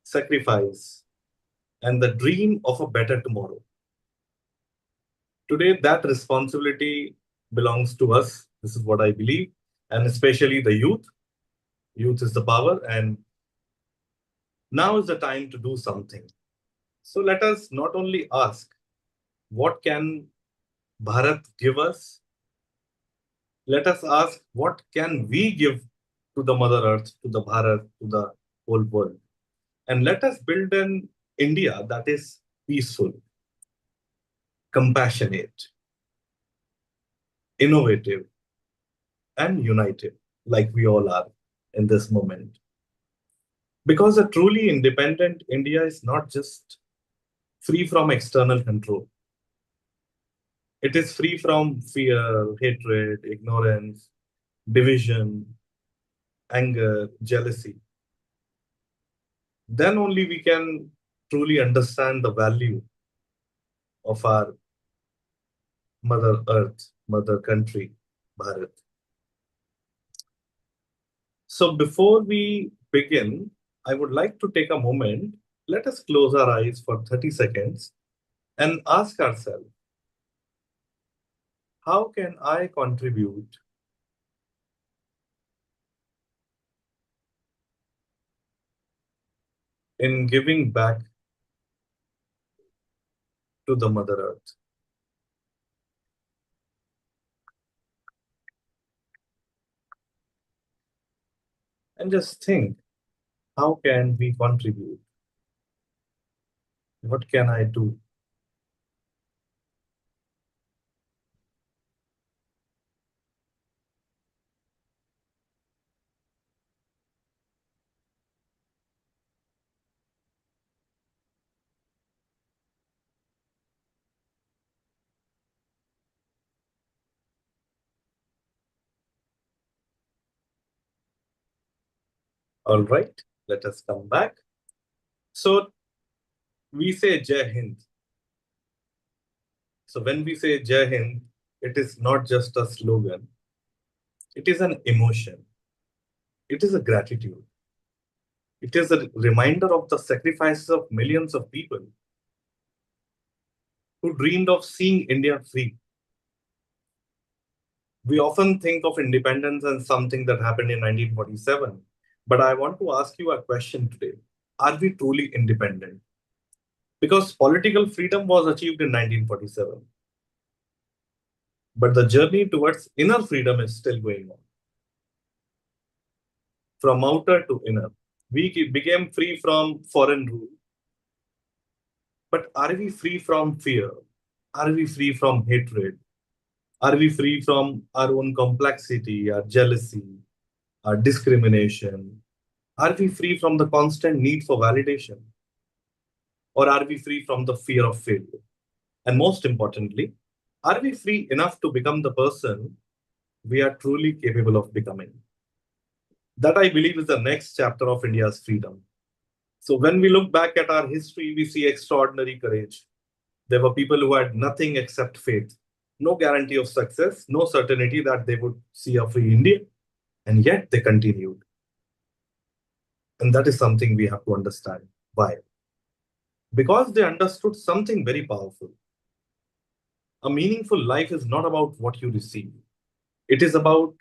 sacrifice, and the dream of a better tomorrow. Today, that responsibility belongs to us. This is what I believe, and especially the youth. Youth is the power, and now is the time to do something. So let us not only ask, what can Bharat give us? Let us ask, what can we give to the Mother Earth, to the Bharat, to the whole world? And let us build an India that is peaceful, compassionate, innovative, and united, like we all are in this moment. Because a truly independent India is not just free from external control. It is free from fear, hatred, ignorance, division, anger, jealousy. Then only we can truly understand the value of our Mother Earth, Mother Country, Bharat. So before we begin, I would like to take a moment. Let us close our eyes for 30 seconds and ask ourselves, how can I contribute in giving back to the Mother Earth? And just think, how can we contribute? What can I do? All right, let us come back. So we say Jai Hind. So when we say Jai Hind, it is not just a slogan. It is an emotion. It is a gratitude. It is a reminder of the sacrifices of millions of people who dreamed of seeing India free. We often think of independence as something that happened in 1947. But I want to ask you a question today. Are we truly independent? Because political freedom was achieved in 1947. But the journey towards inner freedom is still going on. From outer to inner, we became free from foreign rule. But are we free from fear? Are we free from hatred? Are we free from our own complexity, our jealousy, our discrimination? Are we free from the constant need for validation? Or are we free from the fear of failure? And most importantly, are we free enough to become the person we are truly capable of becoming? That, I believe, is the next chapter of India's freedom. So when we look back at our history, we see extraordinary courage. There were people who had nothing except faith, no guarantee of success, no certainty that they would see a free India, and yet they continued. And that is something we have to understand. Why? Because they understood something very powerful. A meaningful life is not about what you receive. It is about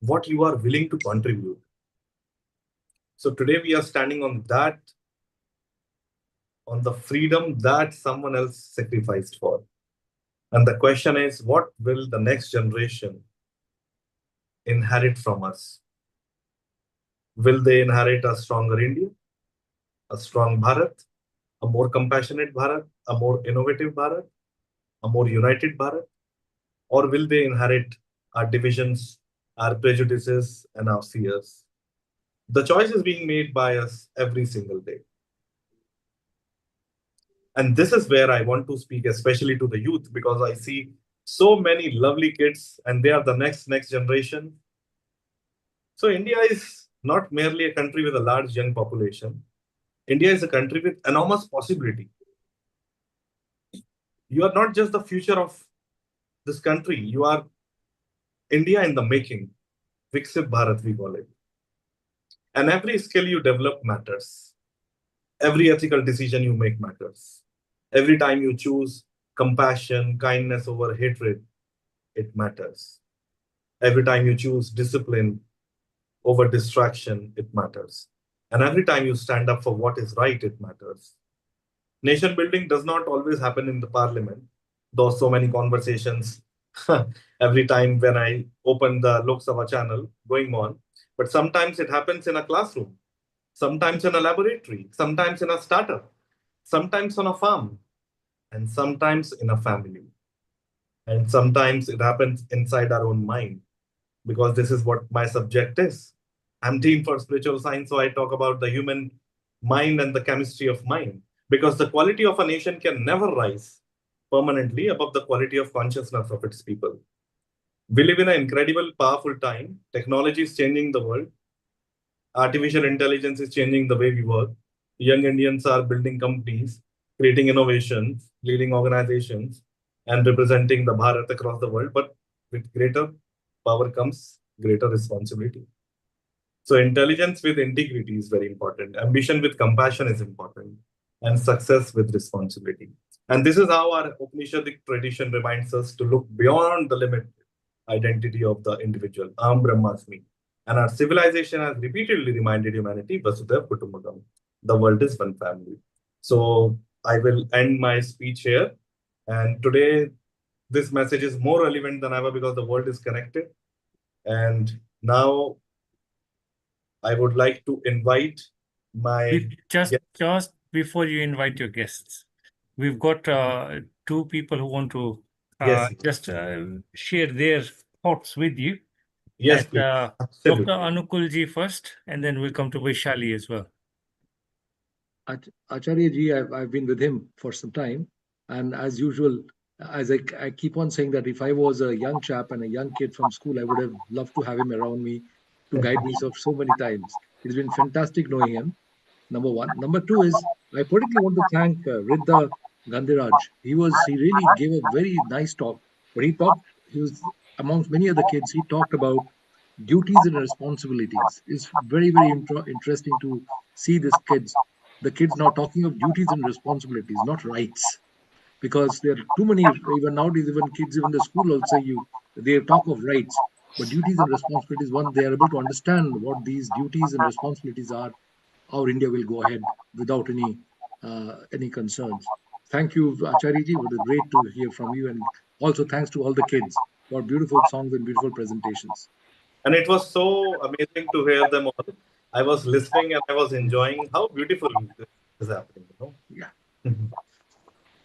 what you are willing to contribute. So today we are standing on that, on the freedom that someone else sacrificed for. And the question is, what will the next generation inherit from us? Will they inherit a stronger India, a strong Bharat, a more compassionate Bharat, a more innovative Bharat, a more united Bharat? Or will they inherit our divisions, our prejudices, and our fears? The choice is being made by us every single day. And this is where I want to speak, especially to the youth, because I see so many lovely kids and they are the next generation. So India is not merely a country with a large young population. India is a country with enormous possibility. You are not just the future of this country. You are India in the making. Viksit Bharat, we call it. And every skill you develop matters. Every ethical decision you make matters. Every time you choose compassion, kindness over hatred, it matters. Every time you choose discipline over distraction, it matters. And every time you stand up for what is right, it matters. Nation building does not always happen in the parliament, though so many conversations every time when I open the Lok Sabha channel going on. But sometimes it happens in a classroom, sometimes in a laboratory, sometimes in a startup, sometimes on a farm, and sometimes in a family. And sometimes it happens inside our own mind, because this is what my subject is. I'm Dean for Spiritual Science, so I talk about the human mind and the chemistry of mind, because the quality of a nation can never rise permanently above the quality of consciousness of its people. We live in an incredible, powerful time. Technology is changing the world. Artificial intelligence is changing the way we work. Young Indians are building companies, creating innovations, leading organizations, and representing the Bharat across the world. But with greater power comes greater responsibility. So intelligence with integrity is very important. Ambition with compassion is important, and success with responsibility. And this is how our Upanishadic tradition reminds us to look beyond the limit identity of the individual. Aham Brahmasmi. And our civilization has repeatedly reminded humanity, Vasudhaiva Kutumbakam. The world is one family. So I will end my speech here. And today, this message is more relevant than ever because the world is connected. And now I would like to invite my Just before you invite your guests, we've got two people who want to just share their thoughts with you. Yes, And, please. Dr. Anukulji first, and then we'll come to Vaishali as well. Acharya ji, I've been with him for some time, and as usual, as I keep on saying that if I was a young chap and a young kid from school, I would have loved to have him around me to guide me so many times. It's been fantastic knowing him. Number one. Number two is I particularly want to thank Riddha Gandhiraj. He really gave a very nice talk. But he was amongst many other kids. He talked about duties and responsibilities. It's very, very interesting to see the kids now talking of duties and responsibilities, not rights, because there are too many, even nowadays, even kids, even the school also, they talk of rights, but duties and responsibilities, one, they are able to understand what these duties and responsibilities are, how India will go ahead without any concerns. Thank you, Acharya ji. It was great to hear from you, and also thanks to all the kids for beautiful songs and beautiful presentations. And it was so amazing to hear them all. I was listening and I was enjoying how beautiful this is happening. Yeah.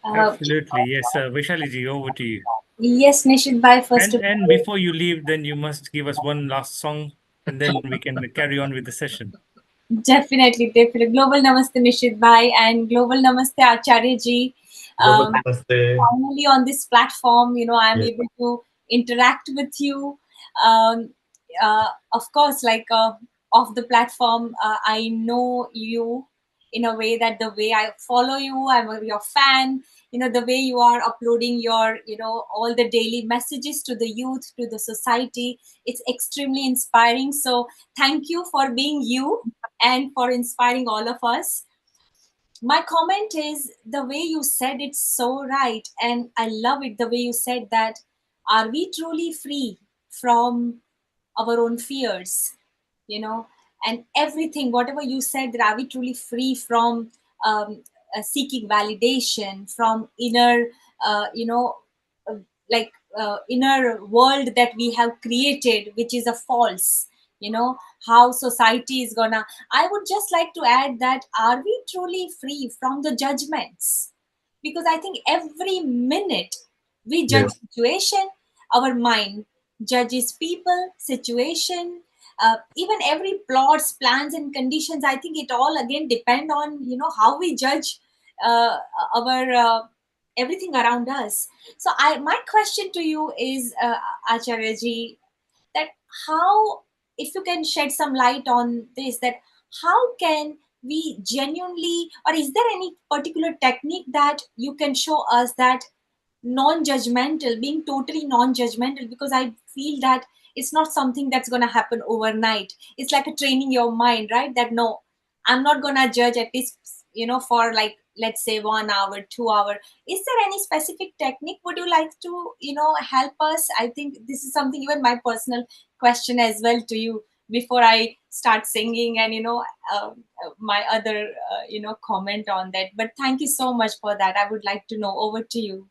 Absolutely. Yes, Vaishali ji, over to you. Yes, Nishit bhai, first And before you leave, then you must give us one last song, and then we can carry on with the session. Definitely. Global Namaste Nishit bhai and Global Namaste Acharya ji. Finally on this platform, I'm able to interact with you. Of course, off the platform, I know you in a way that the way I follow you, I'm your fan. The way you are uploading your, all the daily messages to the youth, to the society, it's extremely inspiring. So thank you for being you and for inspiring all of us. My comment is the way you said it's so right, and I love it the way you said that, are we truly free from our own fears, and everything, whatever you said, that are we truly free from seeking validation from inner, uh, inner world that we have created, which is a false, how society is gonna. I would just like to add that, are we truly free from the judgments? Because I think every minute we judge situation, our mind judges people, situation, even every plots, plans, and conditions. I think it all again depend on how we judge our everything around us. So my question to you is, Acharya ji, that how, if you can shed some light on this, that how can we genuinely, or is there any particular technique that you can show us, that non-judgmental, being totally non-judgmental? Because I feel that it's not something that's going to happen overnight. It's like a training your mind, right? That no, I'm not going to judge at least, for like, let's say 1 hour, 2 hour. Is there any specific technique would you like to, help us? I think this is something, even my personal question as well to you, before I start singing and, my other, comment on that. But thank you so much for that. I would like to know. Over to you.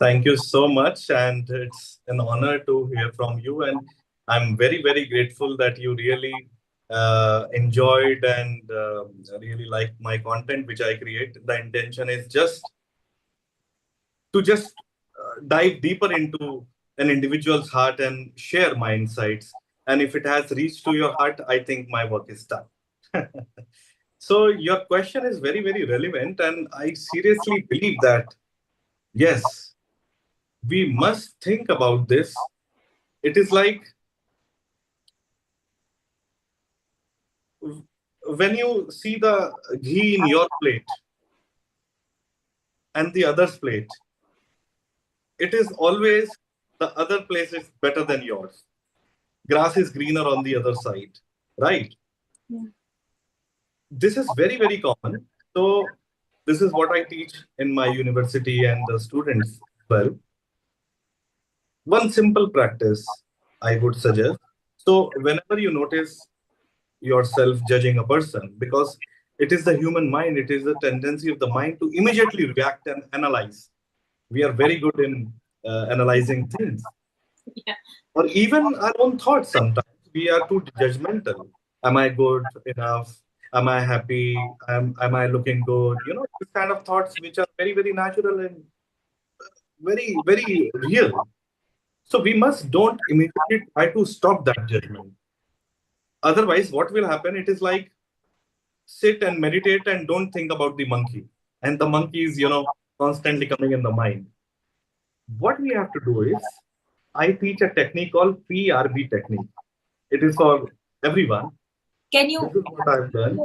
Thank you so much. And it's an honor to hear from you. And I'm very, very grateful that you really enjoyed and really liked my content, which I create. The intention is just to dive deeper into an individual's heart and share my insights. And if it has reached to your heart, I think my work is done. So your question is very, very relevant. And I seriously believe that, yes, we must think about this. It is like when you see the ghee in your plate and the other's plate, it is always the other place is better than yours. Grass is greener on the other side, right? Yeah. This is very, very common. So this is what I teach in my university and the students as well. One simple practice I would suggest. So whenever you notice yourself judging a person, because it is the human mind, it is the tendency of the mind to immediately react and analyze. We are very good in analyzing things. Yeah. Or even our own thoughts sometimes. We are too judgmental. Am I good enough? Am I happy? Am I looking good? You know, these kind of thoughts which are very, very natural and very, very real. So we must don't immediately try to stop that judgment. Otherwise, what will happen? It is like sit and meditate and don't think about the monkey. And the monkey is, constantly coming in the mind. What we have to do is, I teach a technique called PRB technique. It is for everyone. Can you, This is what I've done.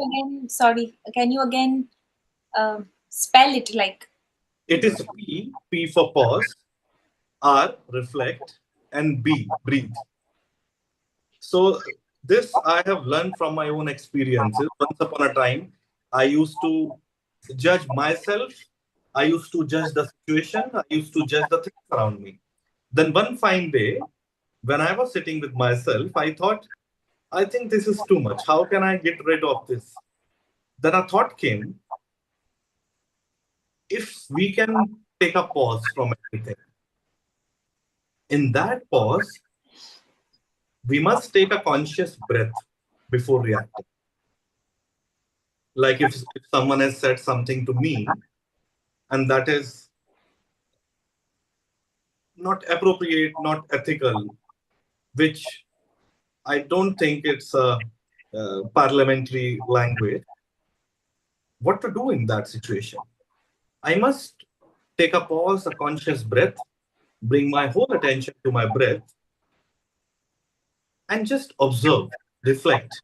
Can you again spell it like? It is P for pause, R, reflect, and B, breathe. So this I have learned from my own experiences. Once upon a time, I used to judge myself. I used to judge the situation. I used to judge the things around me. Then one fine day, when I was sitting with myself, I thought, I think this is too much. How can I get rid of this? Then a thought came, if we can take a pause from everything. In that pause, we must take a conscious breath before reacting. Like if someone has said something to me, and that is not appropriate, not ethical, which I don't think it's a parliamentary language. What to do in that situation? I must take a pause, a conscious breath, bring my whole attention to my breath, and just observe, reflect,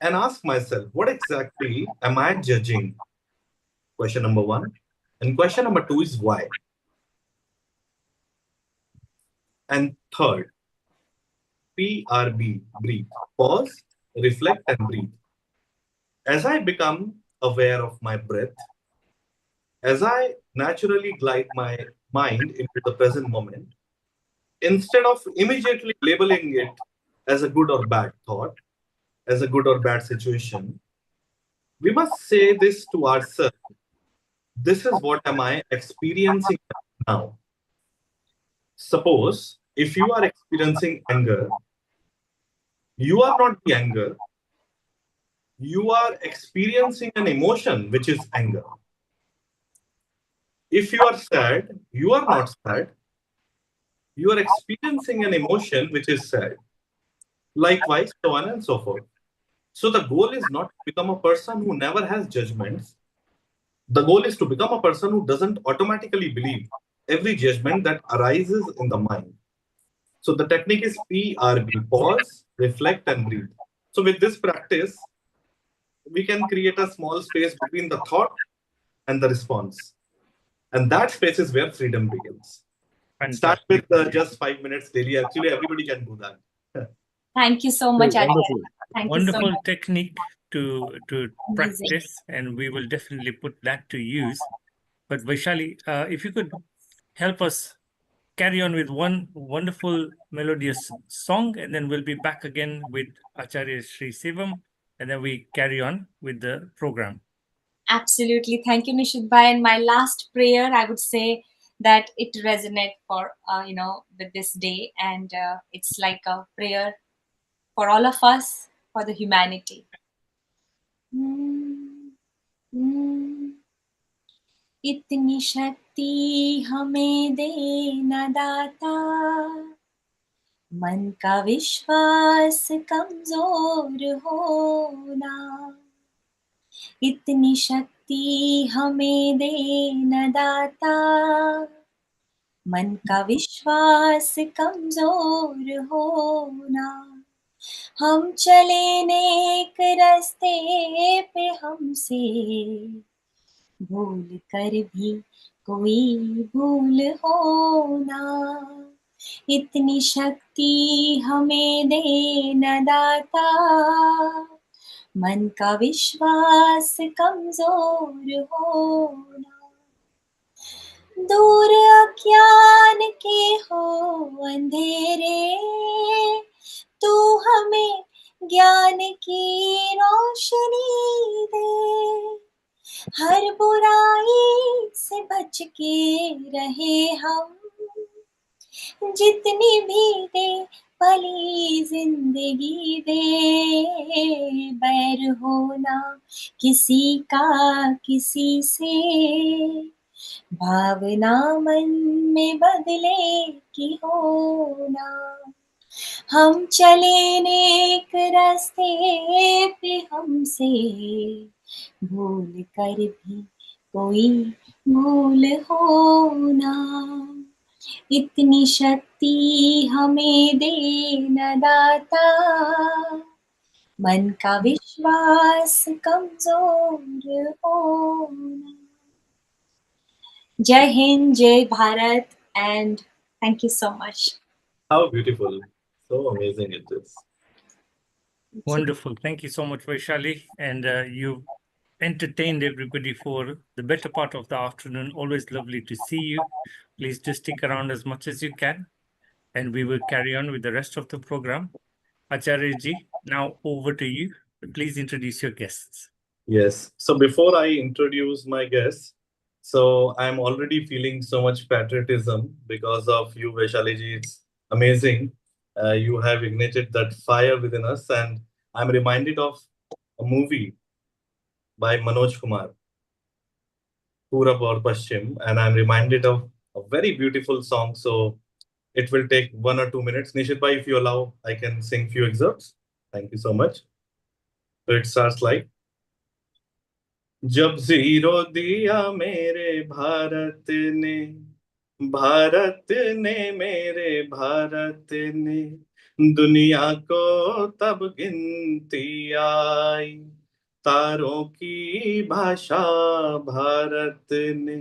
and ask myself, what exactly am I judging? Question number one. And question number two is why? And third, PRB, breathe. Pause, reflect, and breathe. As I become aware of my breath, as I naturally glide my mind into the present moment, instead of immediately labeling it as a good or bad thought, as a good or bad situation, we must say this to ourselves. This is what am I experiencing now? Suppose if you are experiencing anger, you are not the anger. You are experiencing an emotion, which is anger. If you are sad, you are not sad. You are experiencing an emotion, which is sad. Likewise, so on and so forth. So the goal is not to become a person who never has judgments. The goal is to become a person who doesn't automatically believe every judgment that arises in the mind. So the technique is PRB, pause, reflect, and breathe. So with this practice, we can create a small space between the thought and the response. And that space is where freedom begins. Start with just 5 minutes daily. Actually, everybody can do that. Thank you so much, Aditya. Wonderful. Thank you so Wonderful much. technique to Amazing. practice, and we will definitely put that to use. But Vaishali, if you could help us carry on with one wonderful melodious song, and then we'll be back again with Acharya Sri Sivam, and then we carry on with the program. Absolutely. Thank you, Nishit Bhai. And my last prayer, I would say that it resonate for with this day, and it's like a prayer for all of us, for the humanity. इतनी शक्ति हमें दे न दाता, मन का विश्वास कमजोर होना। इतनी शक्ति हमें दे न दाता, मन का विश्वास कमजोर होना। हम चले नेक रास्ते पे, हमसे भूल कर भी कोई भूल होना। इतनी शक्ति हमें दे न दाता, मन का विश्वास कमजोर होना। दूर अज्ञान के हो अंधेरे, तू हमें ज्ञान की रोशनी दे। हर बुराई से बच के रहे हम, जितनी भी दे भली जिंदगी दे। बैर होना किसी का किसी से, भावना मन में बदले की होना। हम चले नेक रास्ते पे, हमसे भूल कर भी कोई भूल होना। इतनी शक्ति हमें दे न दाता, मन का विश्वास कमजोर होना। Jai Hind, Jai Bharat, and thank you so much. How beautiful. So amazing it is. Wonderful. Thank you so much, Vaishali. And you entertained everybody for the better part of the afternoon. Always lovely to see you. Please just stick around as much as you can, and we will carry on with the rest of the program. Acharya ji, now over to you. Please introduce your guests. Yes. So before I introduce my guests, so I'm already feeling so much patriotism because of you, Vaishali ji. It's amazing. You have ignited that fire within us, and I'm reminded of a movie by Manoj Kumar, Purab aur Paschim, and I'm reminded of a very beautiful song. So it will take 1 or 2 minutes. Nishit bhai, if you allow, I can sing few excerpts. Thank you so much. So it starts like, जब zero दिया मेरे भारत ने, भारत ने मेरे भारत ने, दुनिया को तब गिनती आई। तारों की भाषा भारत ने,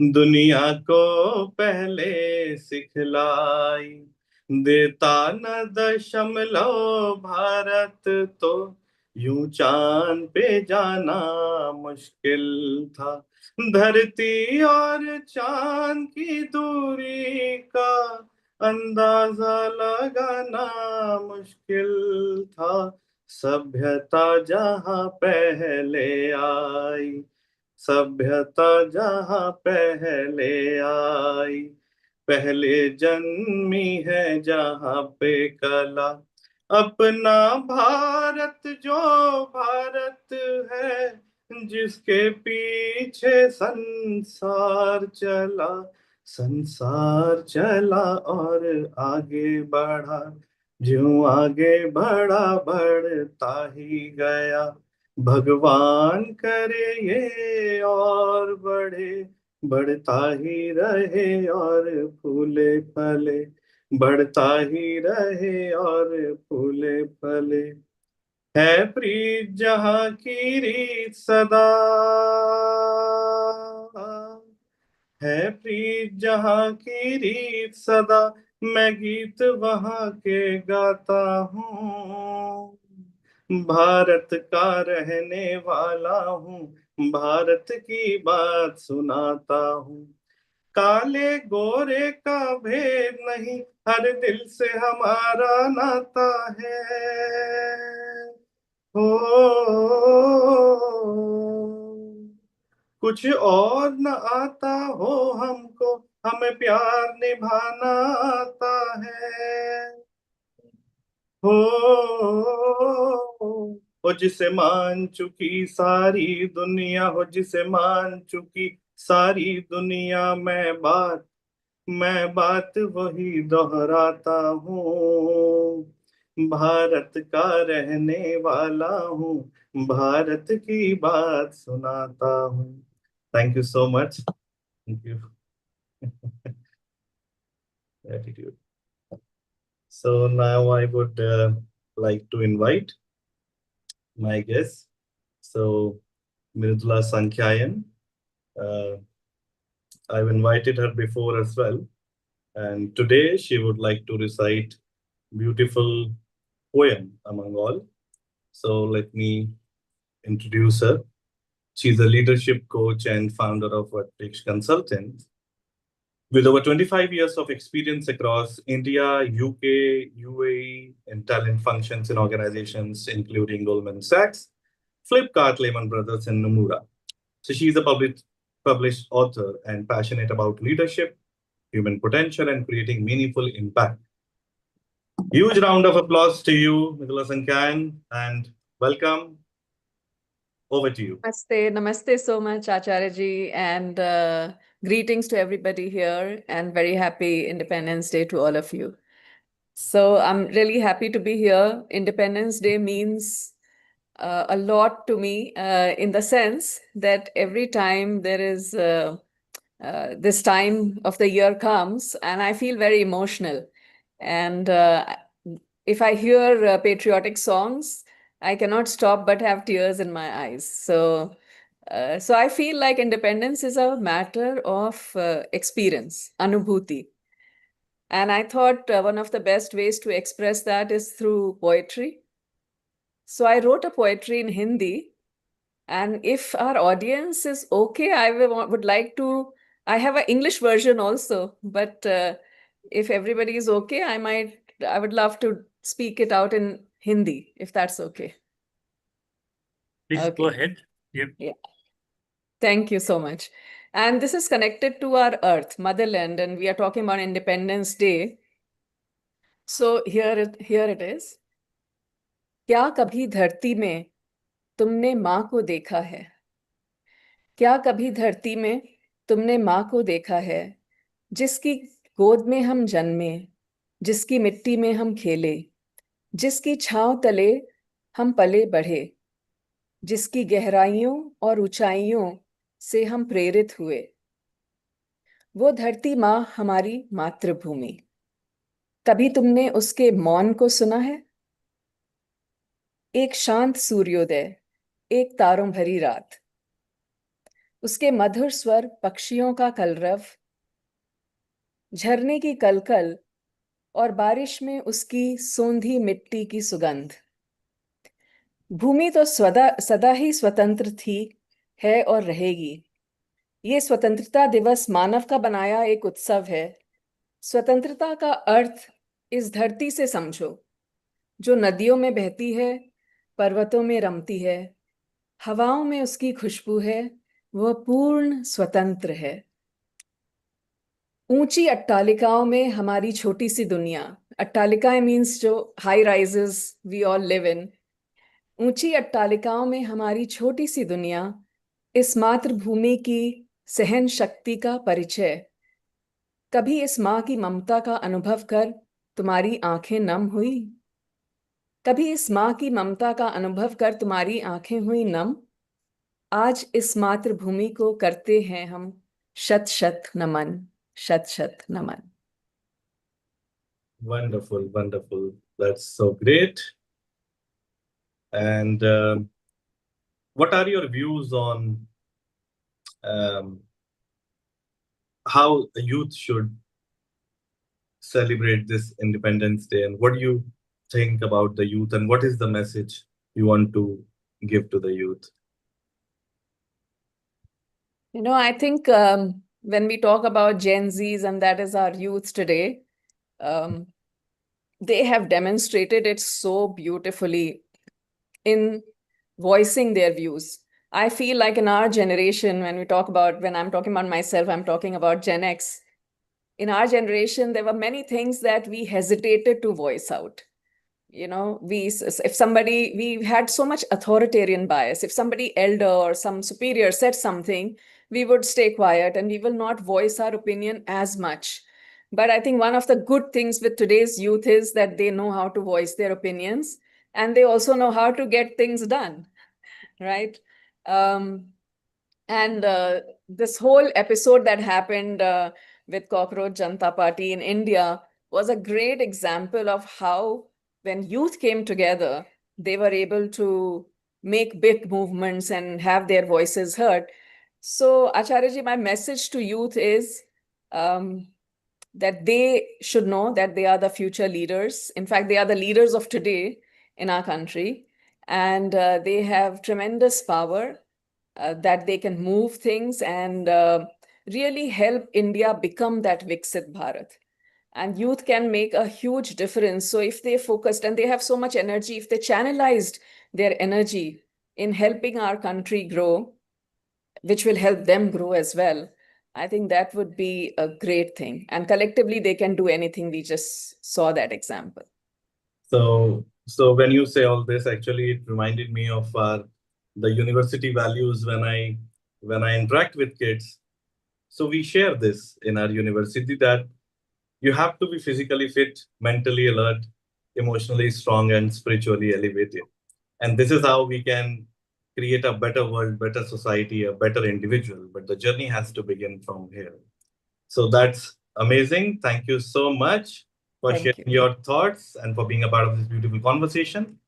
दुनिया को पहले सिखलाई। देता न दशमलव भारत तो, यूं चांद पे जाना मुश्किल था। धरती और चांद की दूरी का अंदाजा लगाना मुश्किल था। सभ्यता जहां पहले आई, सभ्यता जहां पहले आई, पहले जन्मी है जहां पे कला। अपना भारत जो भारत है, जिसके पीछे संसार चला, संसार चला और आगे बढ़ा। ज्यों आगे बढ़ा बढ़ता ही गया। भगवान करे ये और बढ़े, बढ़ता ही रहे और फूले फले, बढ़ता ही रहे और फूले फले। है प्रीत जहां की रीत सदा, है प्रीत जहां की रीत सदा, मैं गीत वहां के गाता हूँ। भारत का रहने वाला हूँ, भारत की बात सुनाता हूँ। काले गोरे का भेद नहीं, हर दिल से हमारा नाता है। हो कुछ और न आता हो हमको, हमें प्यार निभाना आता है। हो जिसे मान चुकी सारी दुनिया, हो जिसे मान चुकी सारी दुनिया, मैं बात वही दोहराता हूँ। भारत का रहने वाला हूँ, भारत की बात सुनाता हूँ। Thank you so much. Thank you. Gratitude. So now I would like to invite my guest. So Mridula Sankhyayan. I've invited her before as well. And today she would like to recite beautiful poem among all. So let me introduce her. She's a leadership coach and founder of Parekh Consultants. With over 25 years of experience across India, UK, UAE, and talent functions in organizations including Goldman Sachs, Flipkart, Lehman Brothers, and Nomura. So she's a published author and passionate about leadership, human potential, and creating meaningful impact. Huge round of applause to you, Mridula Sankhyayan, and welcome. Over to you. Namaste, namaste so much, Acharya ji, and greetings to everybody here, and very happy Independence Day to all of you. So I'm really happy to be here. Independence Day means a lot to me in the sense that every time there is this time of the year comes, and I feel very emotional. And if I hear patriotic songs, I cannot stop but have tears in my eyes. So I feel like independence is a matter of experience, anubhuti. And I thought one of the best ways to express that is through poetry. So I wrote a poetry in Hindi. And if our audience is okay, I would like to, I have an English version also, but if everybody is okay, I would love to speak it out in Hindi, if that's okay. Please go ahead. Yep. Yeah. Thank you so much. And this is connected to our earth, motherland, and we are talking about Independence Day. So here it is. क्या कभी धरती में तुमने माँ को देखा है? क्या कभी धरती में तुमने माँ को देखा है, जिसकी गोद में हम जन्मे, जिसकी मिट्टी में हम खेले, जिसकी छांव तले हम पले बढ़े, जिसकी गहराइयों और ऊंचाइयों से हम प्रेरित हुए? वो धरती माँ हमारी मातृभूमि। कभी तुमने उसके मौन को सुना है? एक शांत सूर्योदय, एक तारों भरी रात, उसके मधुर स्वर, पक्षियों का कलरव, झरने की कलकल और बारिश में उसकी सोंधी मिट्टी की सुगंध। भूमि तो सदा ही स्वतंत्र थी, है और रहेगी। ये स्वतंत्रता दिवस मानव का बनाया एक उत्सव है। स्वतंत्रता का अर्थ इस धरती से समझो, जो नदियों में बहती है, पर्वतों में रमती है, हवाओं में उसकी खुशबू है, वह पूर्ण स्वतंत्र है। ऊंची अट्टालिकाओं में हमारी छोटी सी दुनिया, अट्टालिकाएं मीन्स जो high rises we all live in, ऊंची अट्टालिकाओं में हमारी छोटी सी दुनिया, इस मातृभूमि की सहन शक्ति का परिचय। कभी इस माँ की ममता का अनुभव कर तुम्हारी आंखें नम हुई? कभी इस माँ की ममता का अनुभव कर तुम्हारी आंखें हुई नम? आज इस मातृभूमि को करते हैं हम शत शत नमन, शत शत नमन। Wonderful, wonderful. That's so great. And what are your views on how the youth should celebrate this Independence Day? And what do you think about the youth? And what is the message you want to give to the youth? You know, I think when we talk about Gen Zs, and that is our youth today, they have demonstrated it so beautifully in voicing their views. I feel like in our generation, when I'm talking about myself, I'm talking about Gen X. in our generation, there were many things that we hesitated to voice out. You know, we had so much authoritarian bias. If somebody elder or some superior said something, we would stay quiet and we will not voice our opinion as much. But I think one of the good things with today's youth is that they know how to voice their opinions, and they also know how to get things done, right? And this whole episode that happened with Cockroach Janata Party in India was a great example of how, when youth came together, they were able to make big movements and have their voices heard. So, Acharya ji, my message to youth is that they should know that they are the future leaders. In fact, they are the leaders of today in our country, and they have tremendous power that they can move things and really help India become that Viksit Bharat. And youth can make a huge difference. So if they focused, and they have so much energy, if they channelized their energy in helping our country grow, which will help them grow as well, I think that would be a great thing. And collectively, they can do anything. We just saw that example. So when you say all this, actually, it reminded me of the university values when I interact with kids. So we share this in our university that you have to be physically fit, mentally alert, emotionally strong, and spiritually elevated. And this is how we can create a better world, better society, a better individual. But the journey has to begin from here. So that's amazing. Thank you so much for Thank sharing your thoughts and for being a part of this beautiful conversation.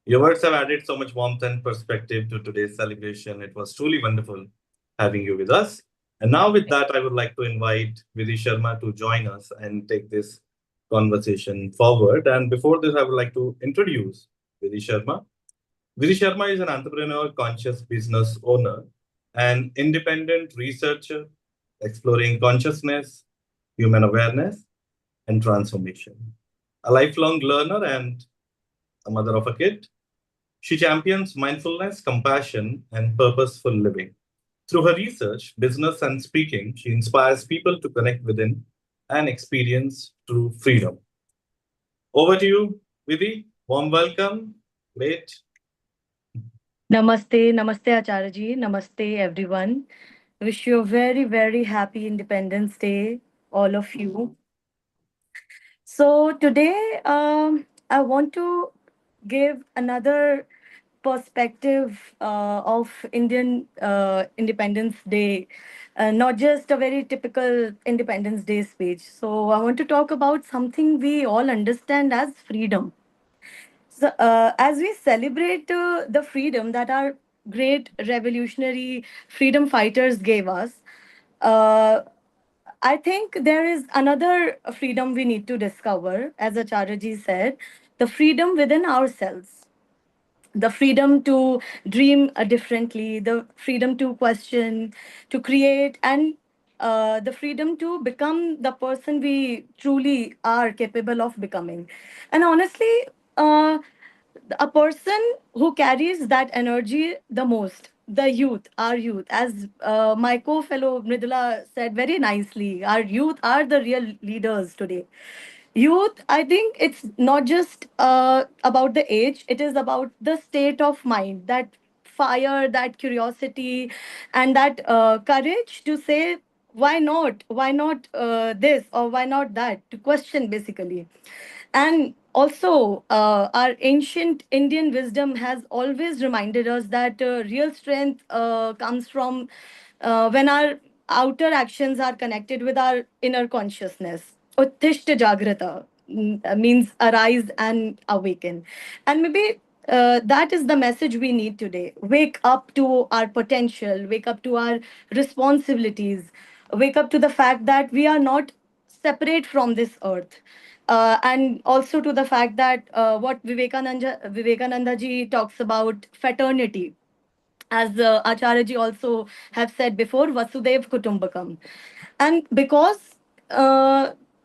Your words have added so much warmth and perspective to today's celebration. It was truly wonderful having you with us. And now with that, I would like to invite Vidhi Sharma to join us and take this conversation forward. And before this, I would like to introduce Vidhi Sharma. Vidhi Sharma is an entrepreneur, conscious business owner, and independent researcher exploring consciousness, human awareness, and transformation. A lifelong learner and a mother of a kid, she champions mindfulness, compassion, and purposeful living. Through her research, business, and speaking, she inspires people to connect within and experience true freedom. Over to you, Vidhi. Warm welcome. Great. Namaste, Namaste Acharya ji, Namaste everyone. Wish you a very, very happy Independence Day, all of you. So today, I want to give another perspective of Indian Independence Day, not just a very typical Independence Day speech. So I want to talk about something we all understand as freedom. So, as we celebrate the freedom that our great revolutionary freedom fighters gave us, uh, I think there is another freedom we need to discover, as Acharya said, the freedom within ourselves, the freedom to dream differently, the freedom to question, to create, and the freedom to become the person we truly are capable of becoming. And honestly, uh, a person who carries that energy the most, the youth, our youth, as my co-fellow Mridula said very nicely, our youth are the real leaders today. Youth, I think it's not just about the age, it is about the state of mind, that fire, that curiosity, and that courage to say, why not this, or why not that, to question basically. And also, our ancient Indian wisdom has always reminded us that real strength comes from when our outer actions are connected with our inner consciousness. Uttishta Jagrata means arise and awaken. And maybe that is the message we need today. Wake up to our potential, wake up to our responsibilities, wake up to the fact that we are not separate from this earth. And also to the fact that what Vivekananda ji talks about fraternity, as Acharya ji also have said before, Vasudev Kutumbakam. And because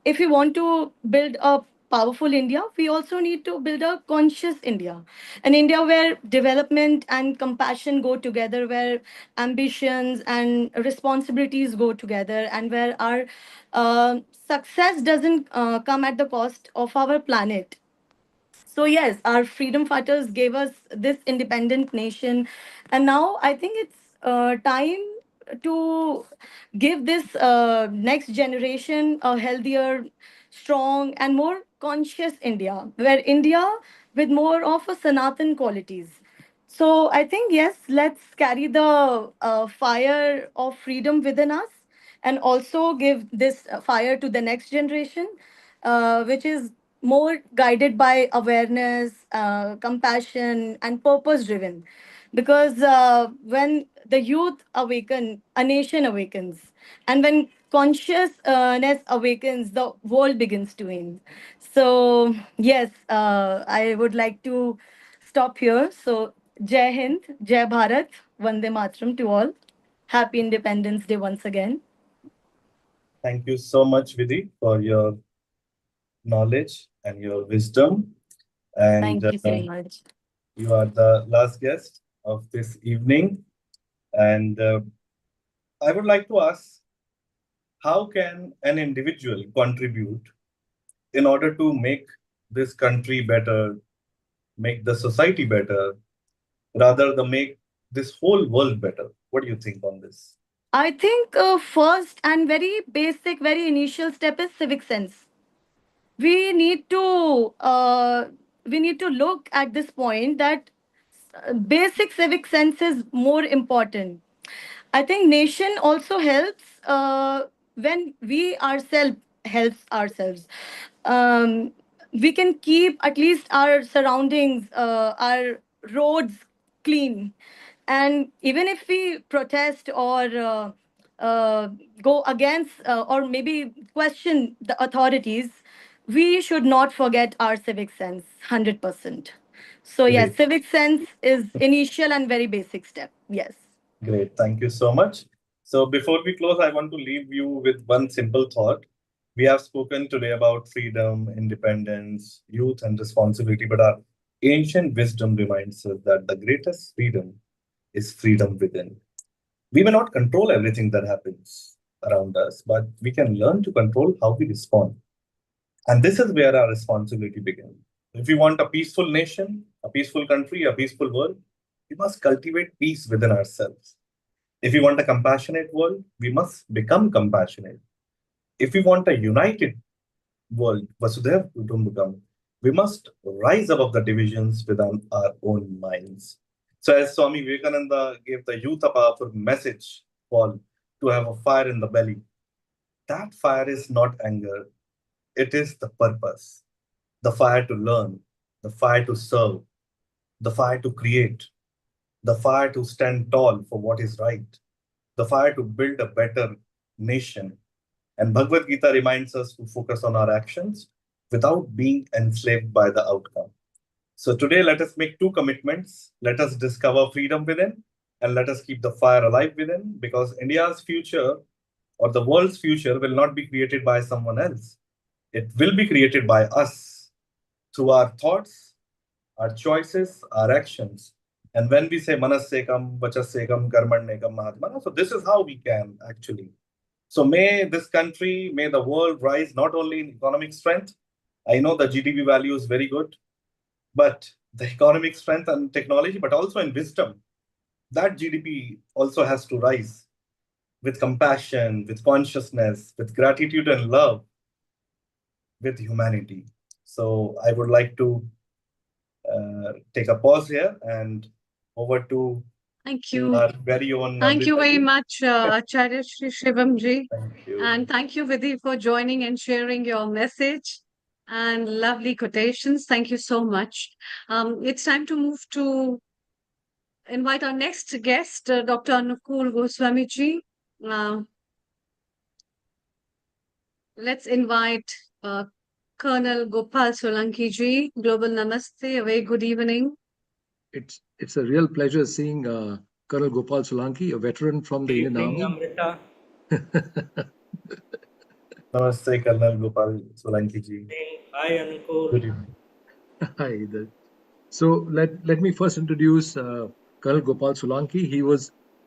if we want to build a powerful India, we also need to build a conscious India, an India where development and compassion go together, where ambitions and responsibilities go together, and where our success doesn't come at the cost of our planet. So yes, our freedom fighters gave us this independent nation, and now I think it's time to give this next generation a healthier, strong, and more conscious India, where India with more of a Sanatan qualities. So I think yes, let's carry the fire of freedom within us, and also give this fire to the next generation, which is more guided by awareness, compassion, and purpose driven. Because when the youth awaken, a nation awakens. And when consciousness awakens, the world begins to win. So, yes, I would like to stop here. So, Jai Hind, Jai Bharat, Vande Matram to all. Happy Independence Day once again. Thank you so much, Vidhi, for your knowledge and your wisdom. And Thank you so much. you are the last guest of this evening. And I would like to ask, how can an individual contribute in order to make this country better, make the society better, rather than make this whole world better? What do you think on this? I think first and very basic, very initial step is civic sense. We need to look at this point that basic civic sense is more important. I think nation also helps when we ourselves helps ourselves. Um, we can keep at least our surroundings, our roads clean, and even if we protest or go against or maybe question the authorities, we should not forget our civic sense. 100%. So yes, Great. civic sense is initial and very basic step. Yes. Great. Thank you so much. So before we close, I want to leave you with one simple thought. We have spoken today about freedom, independence, youth, and responsibility, but our ancient wisdom reminds us that the greatest freedom is freedom within. We may not control everything that happens around us, but we can learn to control how we respond. And this is where our responsibility begins. If we want a peaceful nation, a peaceful country, a peaceful world, we must cultivate peace within ourselves. If we want a compassionate world, we must become compassionate. If we want a united world, Vasudhaiva Kutumbakam, we must rise above the divisions within our own minds. So as Swami Vivekananda gave the youth a powerful message, Paul, to have a fire in the belly, that fire is not anger, it is the purpose. The fire to learn, the fire to serve, the fire to create, the fire to stand tall for what is right, the fire to build a better nation. And Bhagavad Gita reminds us to focus on our actions without being enslaved by the outcome. So today, let us make two commitments. Let us discover freedom within, and let us keep the fire alive within, because India's future or the world's future will not be created by someone else. It will be created by us through our thoughts, our choices, our actions. And when we say manasekam, vachasekam, karmanyekam, mahatmana, so this is how we can actually. So may this country, may the world rise not only in economic strength. I know the GDP value is very good, but the economic strength and technology, but also in wisdom. That GDP also has to rise with compassion, with consciousness, with gratitude and love, with humanity. So I would like to take a pause here and over to Thank you. our very own Thank you Amrita very ji. much, Acharya Shri Shivam-ji. Thank you. And thank you, Vidhi, for joining and sharing your message and lovely quotations. Thank you so much. It's time to move to invite our next guest, Dr. Anukul Goswami-ji. Let's invite Colonel Gopal Solanki-ji. Global Namaste. A very good evening. It's a real pleasure seeing Colonel Gopal Solanki, a veteran from the Indian Army. Amrita. Namaste, Colonel Gopal Solanki ji. Hi, Ankur. Good evening. Hi. So let me first introduce Colonel Gopal Solanki.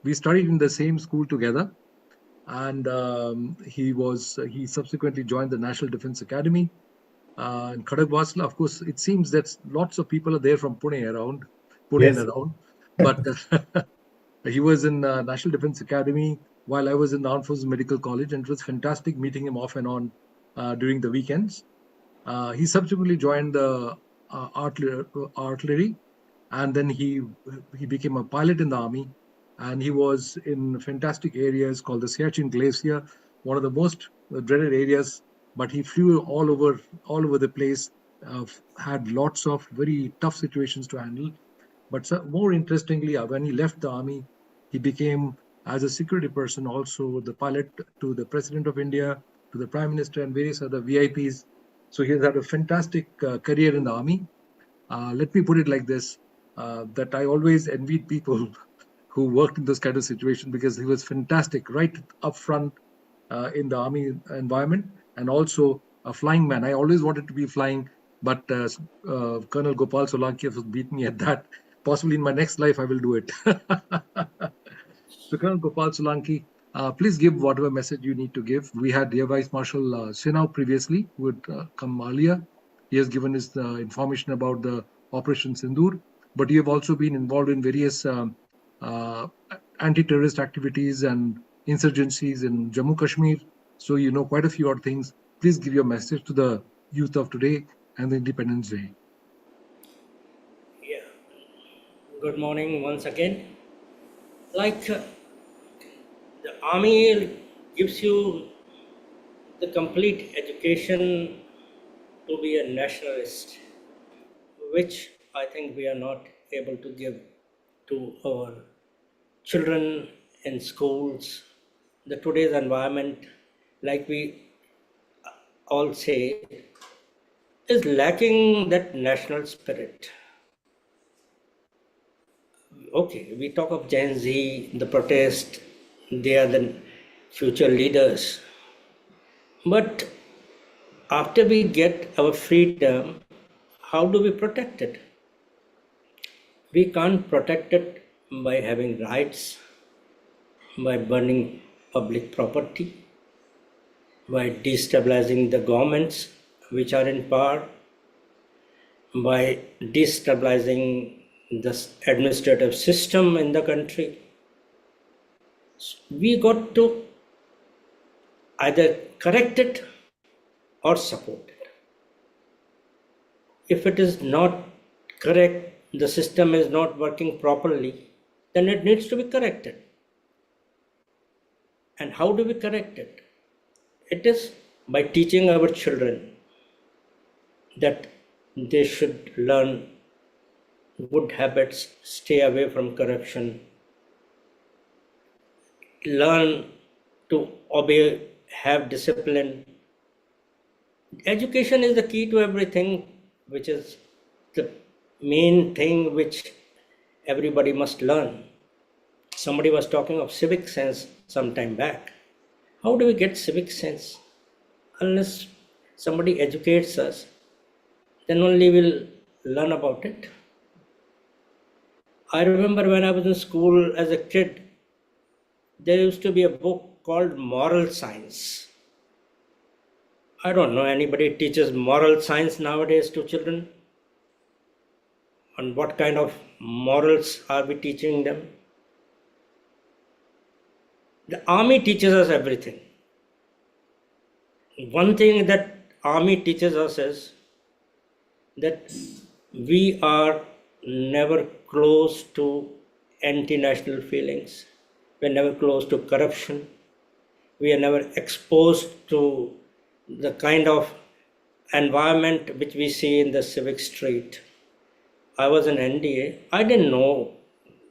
We studied in the same school together, and he subsequently joined the National Defence Academy in Khadakwasla. Of course, it seems that lots of people are there from Pune Yes. and around, but he was in National Defence Academy while I was in the Armed Forces Medical College, and it was fantastic meeting him off and on during the weekends. He subsequently joined the artillery, and then he became a pilot in the army, and he was in fantastic areas called the Siachen Glacier, one of the most dreaded areas. But he flew all over the place, had lots of very tough situations to handle. But more interestingly, when he left the army, he became, as a security person, also the pilot to the President of India, to the Prime Minister, and various other VIPs. So he has had a fantastic career in the army. Let me put it like this, that I always envied people who worked in this kind of situation, because he was fantastic right up front in the army environment, and also a flying man. I always wanted to be flying, but Colonel Gopal Solanki has beat me at that. Possibly in my next life, I will do it. So Colonel Gopal Solanki, please give whatever message you need to give. We had Air Vice Marshal Sinha previously, who had come earlier. He has given us the information about the Operation Sindoor, but you have also been involved in various anti-terrorist activities and insurgencies in Jammu Kashmir. So you know quite a few odd things. Please give your message to the youth of today and the Independence Day. Yeah. Good morning once again. The army gives you the complete education to be a nationalist, which I think we are not able to give to our children in schools. The today's environment, like we all say, is lacking that national spirit. Okay, we talk of Gen Z, the protest, they are the future leaders. But after we get our freedom, how do we protect it? We can't protect it by having riots, by burning public property, by destabilizing the governments which are in power, by destabilizing the administrative system in the country. We got to either correct it or support it. If it is not correct, the system is not working properly, then it needs to be corrected. And how do we correct it? It is by teaching our children that they should learn good habits, stay away from corruption, learn to obey, have discipline. Education is the key to everything, which is the main thing which everybody must learn. Somebody was talking of civic sense some time back. How do we get civic sense? Unless somebody educates us, then only we'll learn about it. I remember when I was in school as a kid, there used to be a book called Moral Science. I don't know anybody teaches moral science nowadays to children. And what kind of morals are we teaching them? The army teaches us everything. One thing that army teaches us is that we are never close to anti-national feelings. We're never close to corruption. We are never exposed to the kind of environment which we see in the civic street. I was in NDA. I didn't know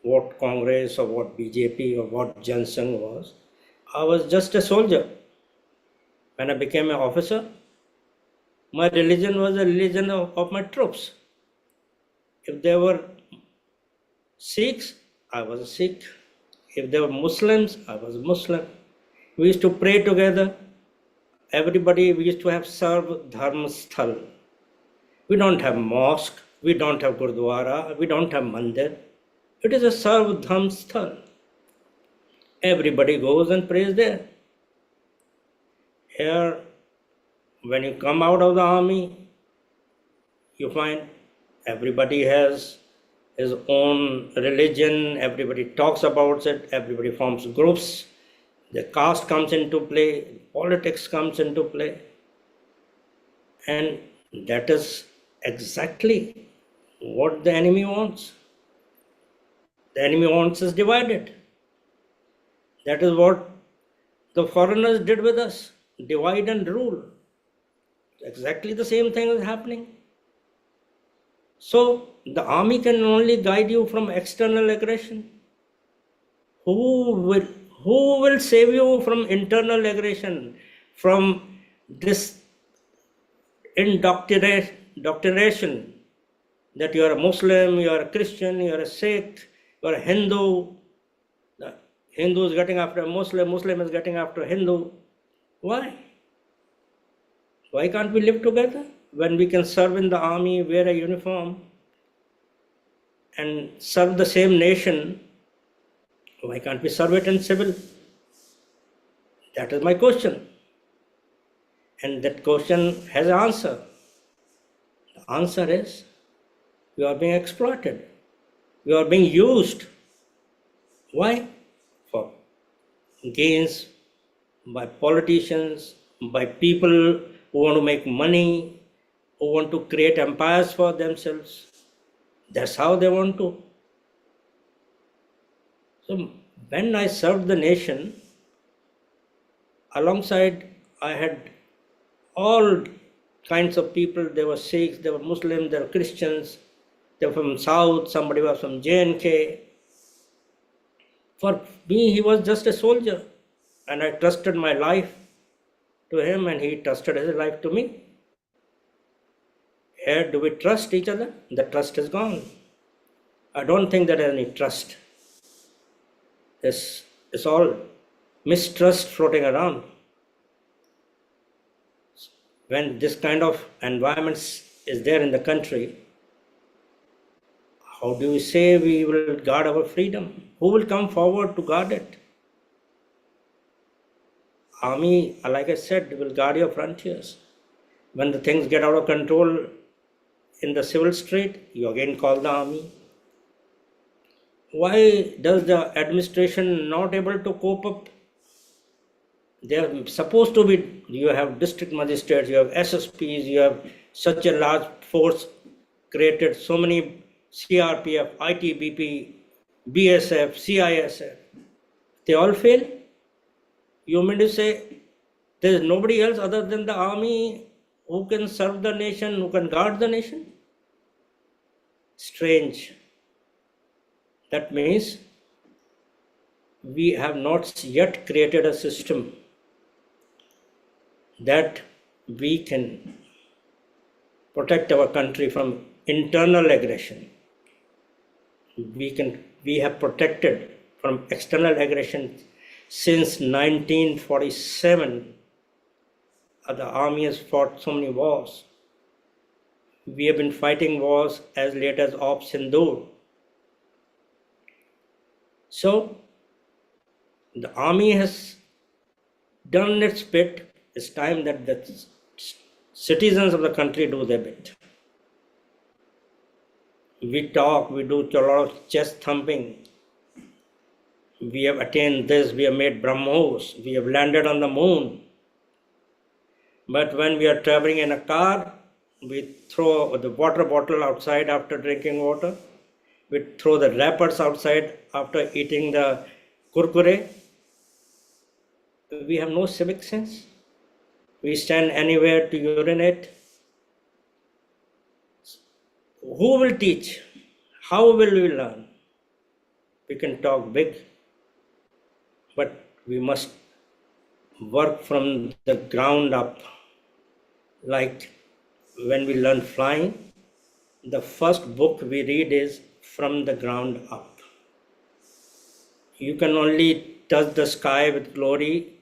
what Congress or what BJP or what Jan Sangh was. I was just a soldier. When I became an officer, my religion was the religion of my troops. If there were Sikhs, I was a Sikh. If there were Muslims, I was a Muslim. We used to pray together. everybody, we used to have Sarv Dharma Sthal. We don't have mosque, we don't have Gurdwara, we don't have mandir. It is a Sarv Dharma Sthal. Everybody goes and prays there. Here, when you come out of the army, you find everybody has his own religion, everybody talks about it, everybody forms groups, the caste comes into play, politics comes into play. And that is exactly what the enemy wants. The enemy wants us divided. That is what the foreigners did with us, divide and rule. Exactly the same thing is happening. So the army can only guide you from external aggression. Who will save you from internal aggression, from this indoctrination that you are a Muslim, you are a Christian, you are a Sikh, you are a Hindu. The Hindu is getting after a Muslim, Muslim is getting after a Hindu. Why? Why can't we live together when we can serve in the army, wear a uniform, and serve the same nation? Why can't we serve it in civil? That is my question. And that question has an answer. The answer is, you are being exploited. You are being used. Why? For gains by politicians, by people who want to make money, who want to create empires for themselves. That's how they want to. So when I served the nation, alongside I had all kinds of people. There were Sikhs, there were Muslims, there were Christians, they were from South, somebody was from J&K. For me, he was just a soldier, and I trusted my life to him, and he trusted his life to me. Here, do we trust each other? The trust is gone. I don't think there is any trust. It's all mistrust floating around. When this kind of environment is there in the country, how do we say we will guard our freedom? Who will come forward to guard it? Army, like I said, will guard your frontiers. When the things get out of control in the civil street, you again call the army. Why does the administration not able to cope up? They are supposed to be, you have district magistrates, you have SSPs, you have such a large force created, so many CRPF, ITBP, BSF, CISF. They all fail. You mean to say there is nobody else other than the army who can serve the nation, who can guard the nation? Strange. That means we have not yet created a system that we can protect our country from internal aggression. We have protected from external aggression since 1947. The army has fought so many wars. We have been fighting wars as late as Op Sindoor. So the army has done its bit. It's time that the citizens of the country do their bit. We talk, we do a lot of chest thumping. We have attained this, we have made BrahMos, we have landed on the moon. But when we are traveling in a car, we throw the water bottle outside after drinking water. We throw the wrappers outside after eating the kurkure. We have no civic sense. We stand anywhere to urinate. Who will teach? How will we learn? We can talk big, but we must work from the ground up. Like when we learn flying, the first book we read is From the Ground Up. You can only touch the sky with glory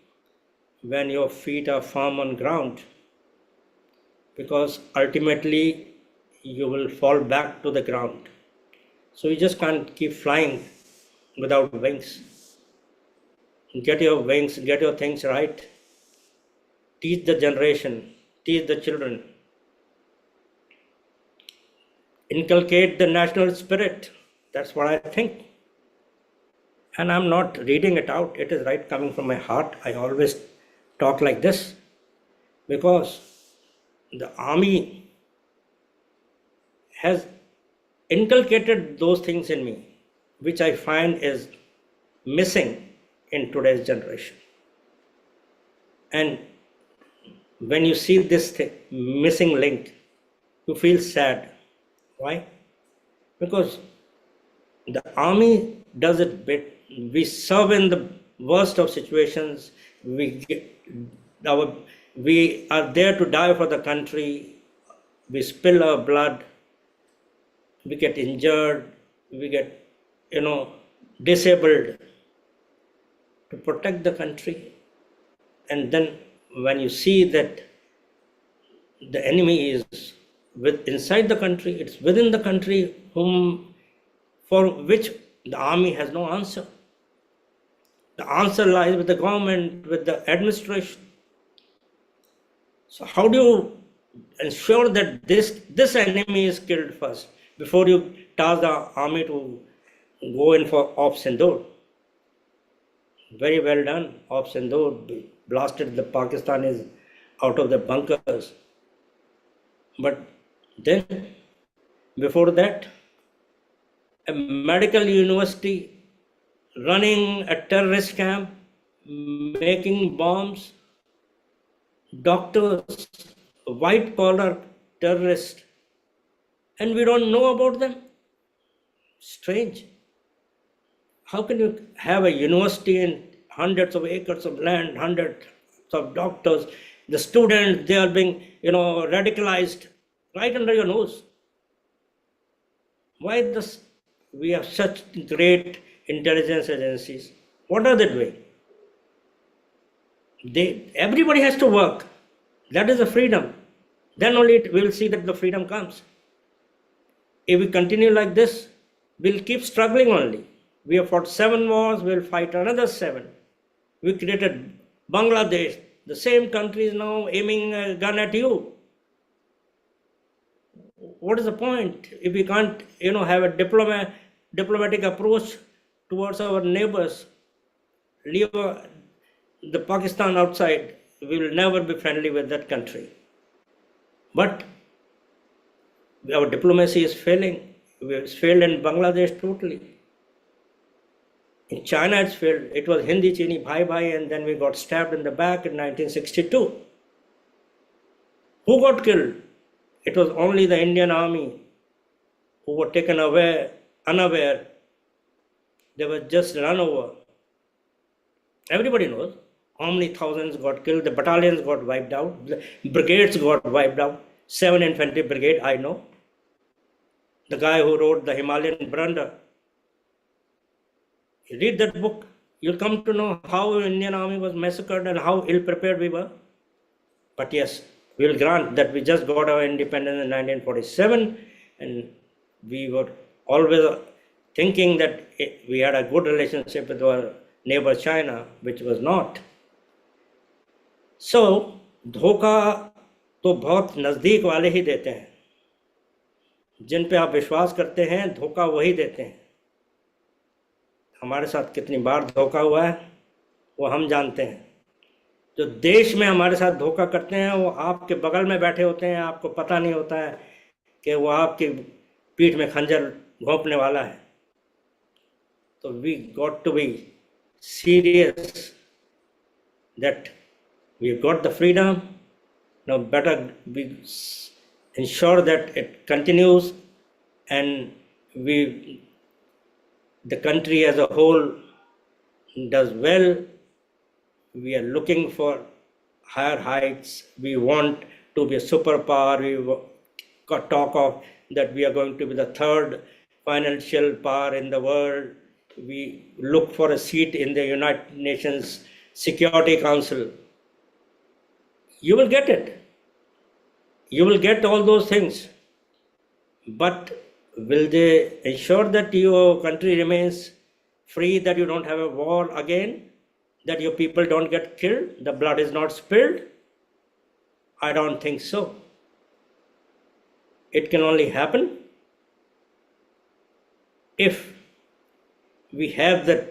when your feet are firm on ground, because ultimately you will fall back to the ground. So you just can't keep flying without wings. Get your wings, get your things right. Teach the generation, teach the children. Inculcate the national spirit. That's what I think. And I'm not reading it out. It is right coming from my heart. I always talk like this because the army has inculcated those things in me, which I find is missing in today's generation. And when you see this missing link, you feel sad. Why? Because the army does it bit. We serve in the worst of situations. We are there to die for the country. We spill our blood. We get injured. We get, disabled to protect the country. And then when you see that the enemy is inside the country, it's within the country for which the army has no answer. The answer lies with the government, with the administration. So how do you ensure that this enemy is killed first before you task the army to go in for Op Sindoor? Very well done. Op Sindoor blasted the Pakistanis out of the bunkers. But then, before that, a medical university running a terrorist camp, making bombs, doctors, white collar terrorists, and we don't know about them? Strange. How can you have a university in hundreds of acres of land, hundreds of doctors, the students, they are being, radicalized right under your nose? Why does we have such great intelligence agencies? What are they doing? Everybody has to work. That is the freedom. Then only we will see that the freedom comes. If we continue like this, we'll keep struggling only. We have fought 7 wars, we'll fight another 7. We created Bangladesh. The same country is now aiming a gun at you. What is the point if we can't, have a diplomatic approach towards our neighbors? Leave the Pakistan outside. We will never be friendly with that country. But our diplomacy is failing. It's failed in Bangladesh totally. In China, it's failed. It was Hindi Chini Bhai Bhai, and then we got stabbed in the back in 1962. Who got killed? It was only the Indian army who were taken away, unaware. They were just run over. Everybody knows how many thousands got killed. The battalions got wiped out. The brigades got wiped out. 7 Infantry Brigade, I know. The guy who wrote the Himalayan Brander. You read that book, you'll come to know how Indian army was massacred and how ill-prepared we were. But yes, we'll grant that we just got our independence in 1947, and we were always thinking that we had a good relationship with our neighbor China, which was not. So, धोखा तो बहुत नज़दीक वाले ही देते हैं. जिन पे आप विश्वास करते हैं, धोखा वही देते हैं. हमारे साथ कितनी बार धोखा हुआ है वो हम जानते हैं. जो देश में हमारे साथ धोखा करते हैं वो आपके बगल में बैठे होते हैं, आपको पता नहीं होता है कि वो आपकी पीठ में खंजर घोंपने वाला है. तो we got to be serious that we've got the freedom. Now better we ensure that it continues, and the country as a whole does well. We are looking for higher heights. We want to be a superpower. We got talk of that we are going to be the 3rd financial power in the world. We look for a seat in the United Nations Security Council. you will get it. You will get all those things. But will they ensure that your country remains free, that you don't have a war again, that your people don't get killed, the blood is not spilled? I don't think so. It can only happen if we have the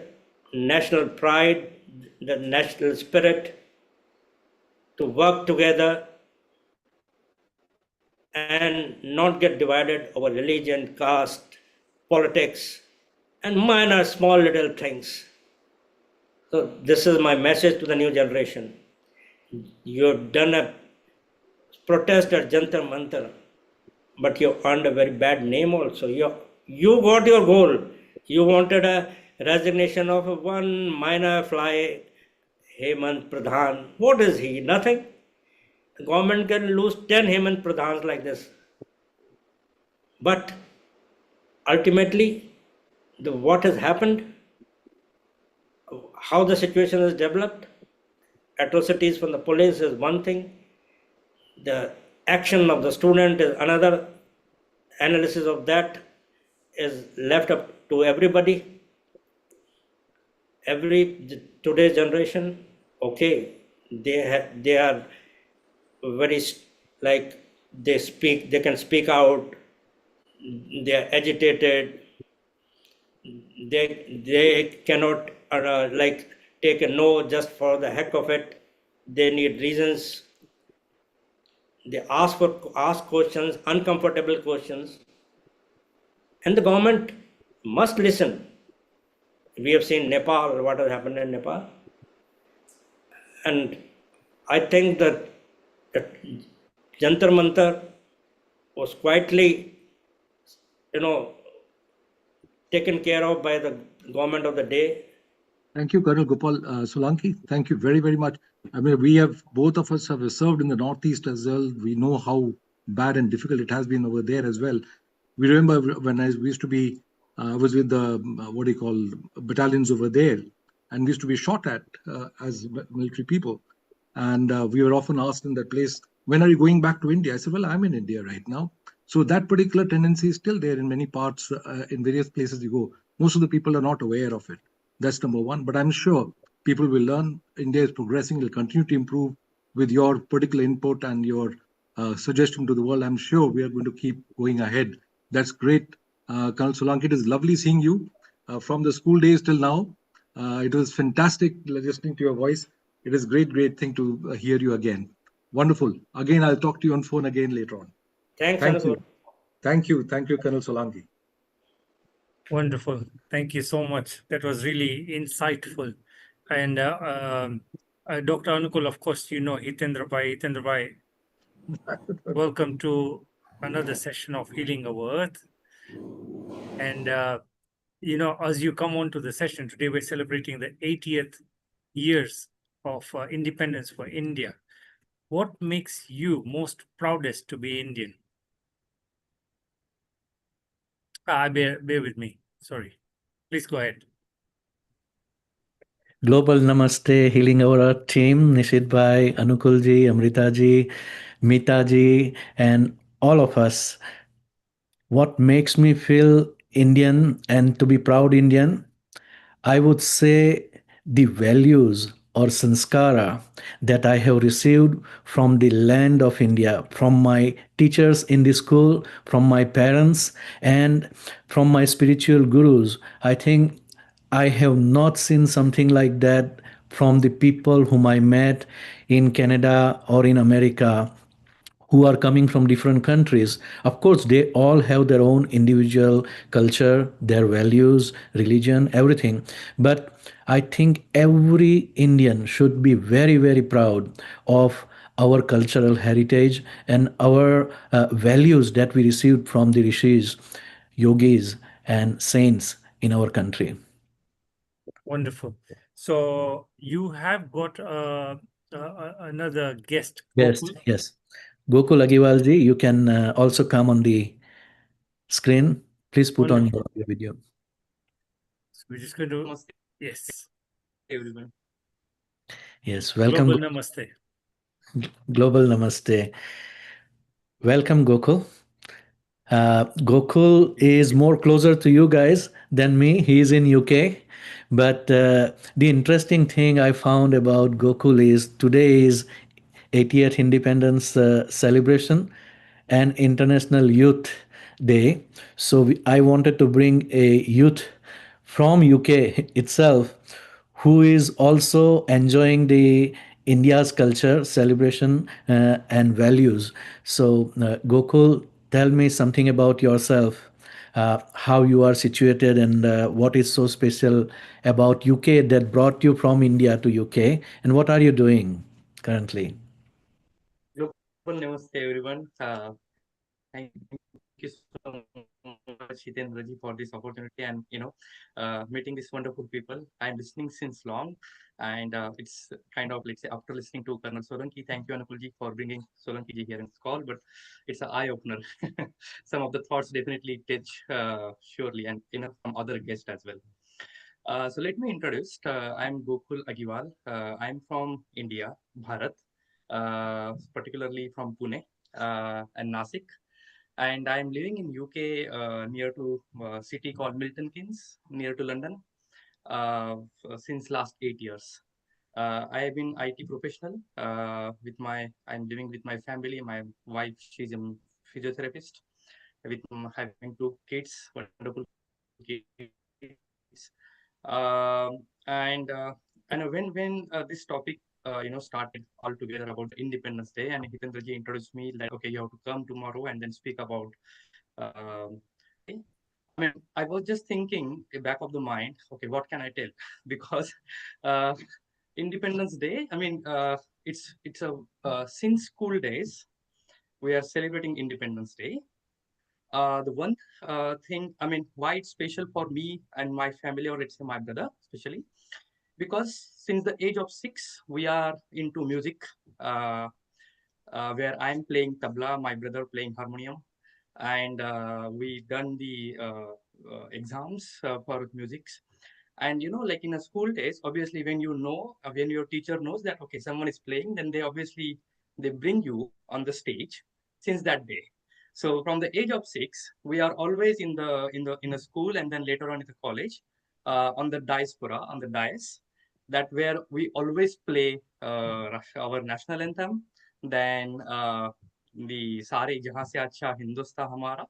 national pride, the national spirit to work together and not get divided over religion, caste, politics, and minor small little things. So this is my message to the new generation. You've done a protest at Jantar Mantar, but you earned a very bad name also. You got your goal. You wanted a resignation of one minor fly, Hemant Pradhan. What is he? Nothing. The government can lose 10 Hemant Pradhans like this. But ultimately, what has happened, how the situation is developed, atrocities from the police is one thing, the action of the student is another. Analysis of that is left up to everybody. Today's generation, okay, they are very, like, they can speak out, they are agitated, they cannot like take a no just for the heck of it. They need reasons. They ask questions, uncomfortable questions, and the government must listen. We have seen Nepal, what has happened in Nepal, and I think that Jantar Mantar was quietly, taken care of by the government of the day. Thank you, Colonel Gopal Solanki. Thank you very, very much. I mean, both of us have served in the Northeast as well. We know how bad and difficult it has been over there as well. We remember when we used to be, I was with the, battalions over there, and we used to be shot at as military people. And we were often asked in that place, when are you going back to India? I said, well, I'm in India right now. So that particular tendency is still there in many parts, in various places you go. Most of the people are not aware of it. That's number one. But I'm sure people will learn. India is progressing, will continue to improve with your particular input and your suggestion to the world. I'm sure we are going to keep going ahead. That's great. Colonel Solanki, it is lovely seeing you from the school days till now. It was fantastic listening to your voice. It is great thing to hear you again. Wonderful. Again, I'll talk to you on phone again later on. Thank you. Thank you, Colonel Solanki. Wonderful. Thank you so much. That was really insightful. And Dr. Anukul, of course, you know Hitendra Bhai. Welcome to another session of Healing Our Earth. And, as you come on to the session, today we're celebrating the 80th years of independence for India. What makes you most proudest to be Indian? Bear with me. Sorry. Please go ahead. Global Namaste, Healing Our Earth team, Nishit Bhai, Anukul ji, Amrita ji, Meeta ji, and all of us. What makes me feel Indian and to be proud Indian? I would say the values or sanskara that I have received from the land of India, from my teachers in the school, from my parents, and from my spiritual gurus. I think I have not seen something like that from the people whom I met in Canada or in America, who are coming from different countries. Of course, they all have their own individual culture, their values, religion, everything. But I think every Indian should be very, very proud of our cultural heritage and our values that we received from the rishis, yogis, and saints in our country. Wonderful. So you have got another guest. Yes, Gokul. yes. Gokul Agiwalji, you can also come on the screen. Please put on your video. So we're just going to, yes. Yes, welcome. Global Namaste. Global Namaste. Welcome, Gokul. Gokul is more closer to you guys than me. He is in UK. But the interesting thing I found about Gokul is today is 80th Independence celebration and International Youth Day. So I wanted to bring a youth from UK itself who is also enjoying the India's culture, celebration, and values. So, Gokul, tell me something about yourself, how you are situated, and what is so special about UK that brought you from India to UK, and what are you doing currently? Global Namaste, everyone. Thank you so much, Hitendraji, for this opportunity and meeting these wonderful people. I'm listening since long, and it's kind of like say after listening to Colonel Solanki. Thank you, Anukulji, for bringing Solanki ji here in this call. But it's an eye opener. Some of the thoughts definitely touch surely, and from other guests as well. So let me introduce. I'm Gokul Agiwal. I'm from India, Bharat, particularly from Pune and Nasik, and I'm living in UK near to a city called Milton Keynes, near to London, since last 8 years. I have been IT professional I'm living with my family. My wife, she's a physiotherapist, with having two kids, wonderful kids. And when this topic started all together about Independence Day, and Hitendraji introduced me like, okay, you have to come tomorrow and then speak about okay. I mean, I was just thinking back of the mind, okay, what can I tell? Because uh, Independence Day, I mean, it's a since school days we are celebrating Independence Day. The one thing, I mean, why it's special for me and my family, or let's say my brother, especially, because since the age of 6, we are into music, where I'm playing tabla, my brother playing harmonium, and we done the exams for musics. And like in a school days, obviously, when when your teacher knows that okay, someone is playing, then they bring you on the stage since that day. So from the age of 6, we are always in a school, and then later on in the college, on the diaspora, on the dais, that where we always play our national anthem, then the Sare Jahan Se Acha Hindustan Hamara,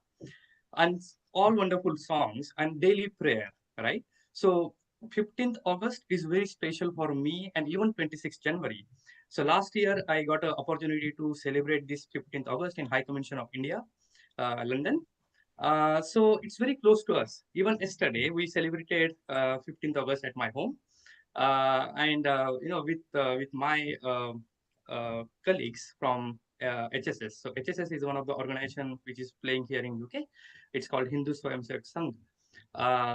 and all wonderful songs and daily prayer, right? So 15th August is very special for me, and even 26th January. So last year I got an opportunity to celebrate this 15th August in High Commission of India, London. So it's very close to us. Even yesterday we celebrated 15th August at my home, and with my colleagues from HSS. So HSS is one of the organization which is playing here in UK. It's called Hindu Swayamsevak Sangh.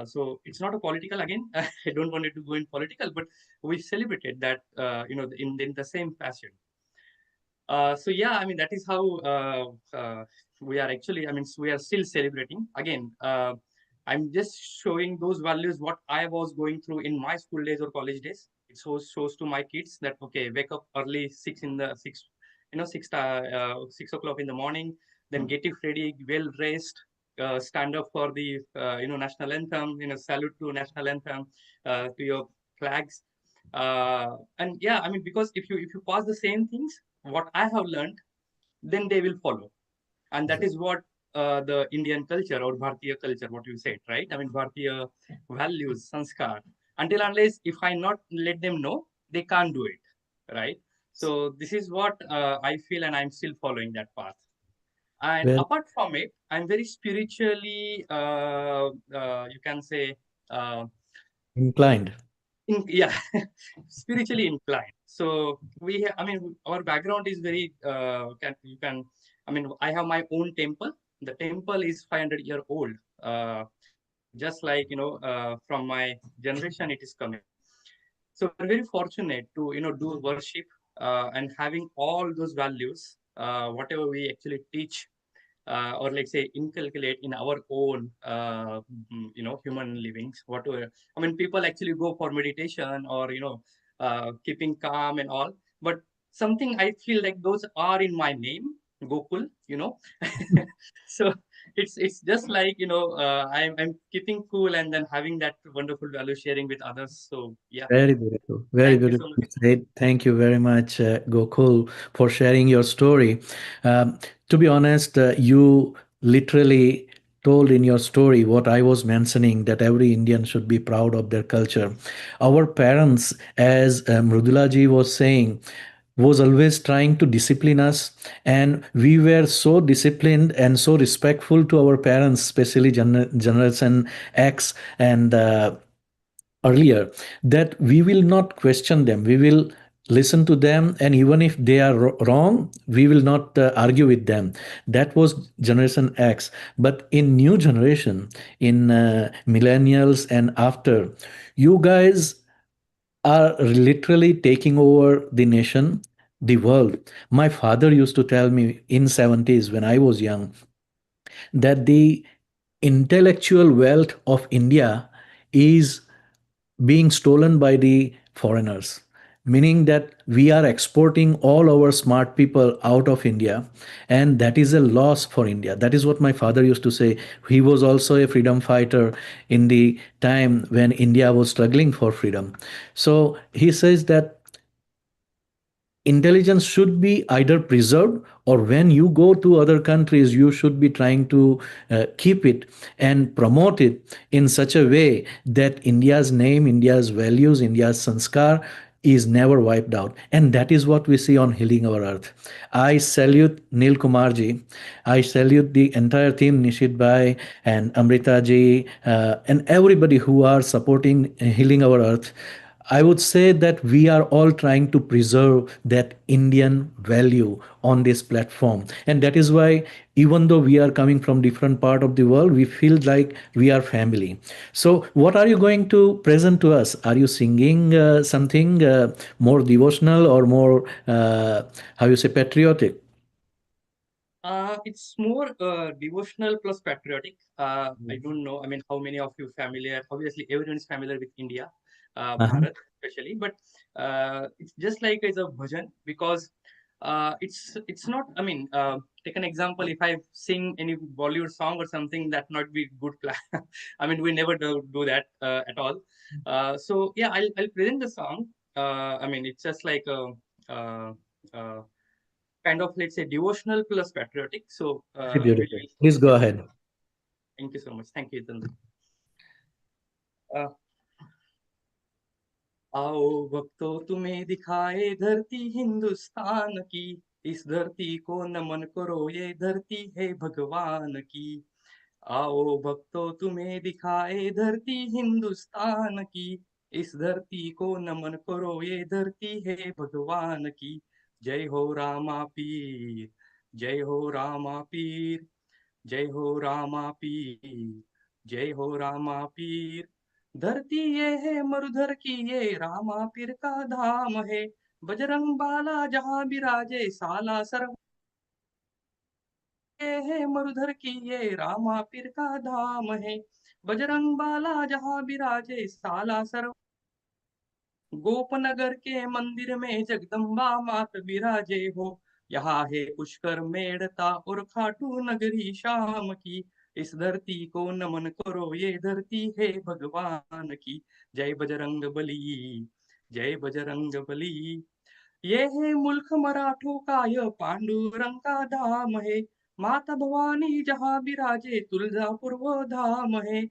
So it's not a political again. I don't want it to go in political, but we celebrated that in the same fashion. So yeah, I mean that is how we are actually. I mean we are still celebrating again. I'm just showing those values what I was going through in my school days or college days. It shows to my kids that okay, wake up early 6 o'clock in the morning, then get it ready, well dressed, stand up for the national anthem, salute to national anthem, to your flags, and yeah, I mean because if you pass the same things what I have learned, then they will follow, and that is what the Indian culture or Bharatiya culture, what you said, right? I mean, Bharatiya values, sanskar. Until unless if I not let them know, they can't do it, right? So this is what I feel, and I'm still following that path. And Well, apart from it, I'm very spiritually, you can say, uh, inclined. yeah, spiritually inclined. So I mean, our background is very, I mean, I have my own temple. The temple is 500-year old. Just like, from my generation, it is coming. So we are very fortunate to, do worship, and having all those values, whatever we actually teach, or like say inculcate in our own human livings, whatever. I mean people actually go for meditation or keeping calm and all, but something I feel like those are in my name, Gokul, you know. So it's just like, you know, I'm keeping cool and then having that wonderful value sharing with others. So yeah, Very beautiful. Very thank you so beautiful much. said. Thank you very much, Gokul, for sharing your story. To be honest, you literally told in your story what I was mentioning, that every Indian should be proud of their culture. Our parents, as Mrudula ji was saying, was always trying to discipline us, and we were so disciplined and so respectful to our parents, especially generation X and earlier, that we will not question them, we will listen to them, and even if they are wrong, we will not argue with them. That was generation X. But in new generation, in millennials and after, you guys are literally taking over the nation, the world. My father used to tell me in 70s when I was young that the intellectual wealth of India is being stolen by the foreigners, meaning that we are exporting all our smart people out of India, and that is a loss for India. That is what my father used to say. He was also a freedom fighter in the time when India was struggling for freedom. So he says that intelligence should be either preserved, or when you go to other countries you should be trying to keep it and promote it in such a way that India's name, India's values, India's sanskar is never wiped out. And that is what we see on Healing Our Earth. I salute Neil Kumarji, I salute the entire team, Nishit Bhai and Amrita ji, and everybody who are supporting Healing Our Earth. I would say that we are all trying to preserve that Indian value on this platform. And that is why, even though we are coming from different part of the world, we feel like we are family. So what are you going to present to us? Are you singing something more devotional or more, how you say, patriotic? It's more devotional plus patriotic. I don't know. I mean, how many of you familiar? Obviously, everyone is familiar with India, Uh-huh. Bharat especially. But it's just like as a bhajan because it's not. I mean, take an example. If I sing any Bollywood song or something, that not be good plan. I mean, we never do that at all. So yeah, I'll present the song. I mean, it's just like uh, uh, kind of, let's say, devotional plus patriotic. So Very beautiful. we'll Please go yeah. ahead. Thank you so much. Thank you, Chandra. Uh, आओ भक्तों तुम्हें दिखाए धरती हिंदुस्तान की, इस धरती को नमन करो ये धरती है भगवान की। आओ भक्तों तुम्हें दिखाए धरती हिंदुस्तान की, इस धरती को नमन करो ये धरती है भगवान की। जय हो रामा पीर, जय हो रामा पीर, जय हो रामा पीर, जय हो रामा पीर। धरती ये है मरुधर की, ये रामा पीर का धाम है। बजरंग बाला जहाँ विराजे साला सर, ये है मरुधर की, ये रामा पीर का धाम है। बजरंग बाला जहाँ विराजे साला सर, गोपनगर के मंदिर में जगदम्बा मात विराजे हो। यहाँ है पुष्कर मेड़ता और खाटू नगरी शाम की, इस धरती को नमन करो ये धरती है भगवान की। जय बजरंग बली, जय बजरंग बली। ये है मुल्क मराठों का, यह पांडुरंग का धाम है। माता भवानी जहाँ विराजे तुलजापुर वो धाम है।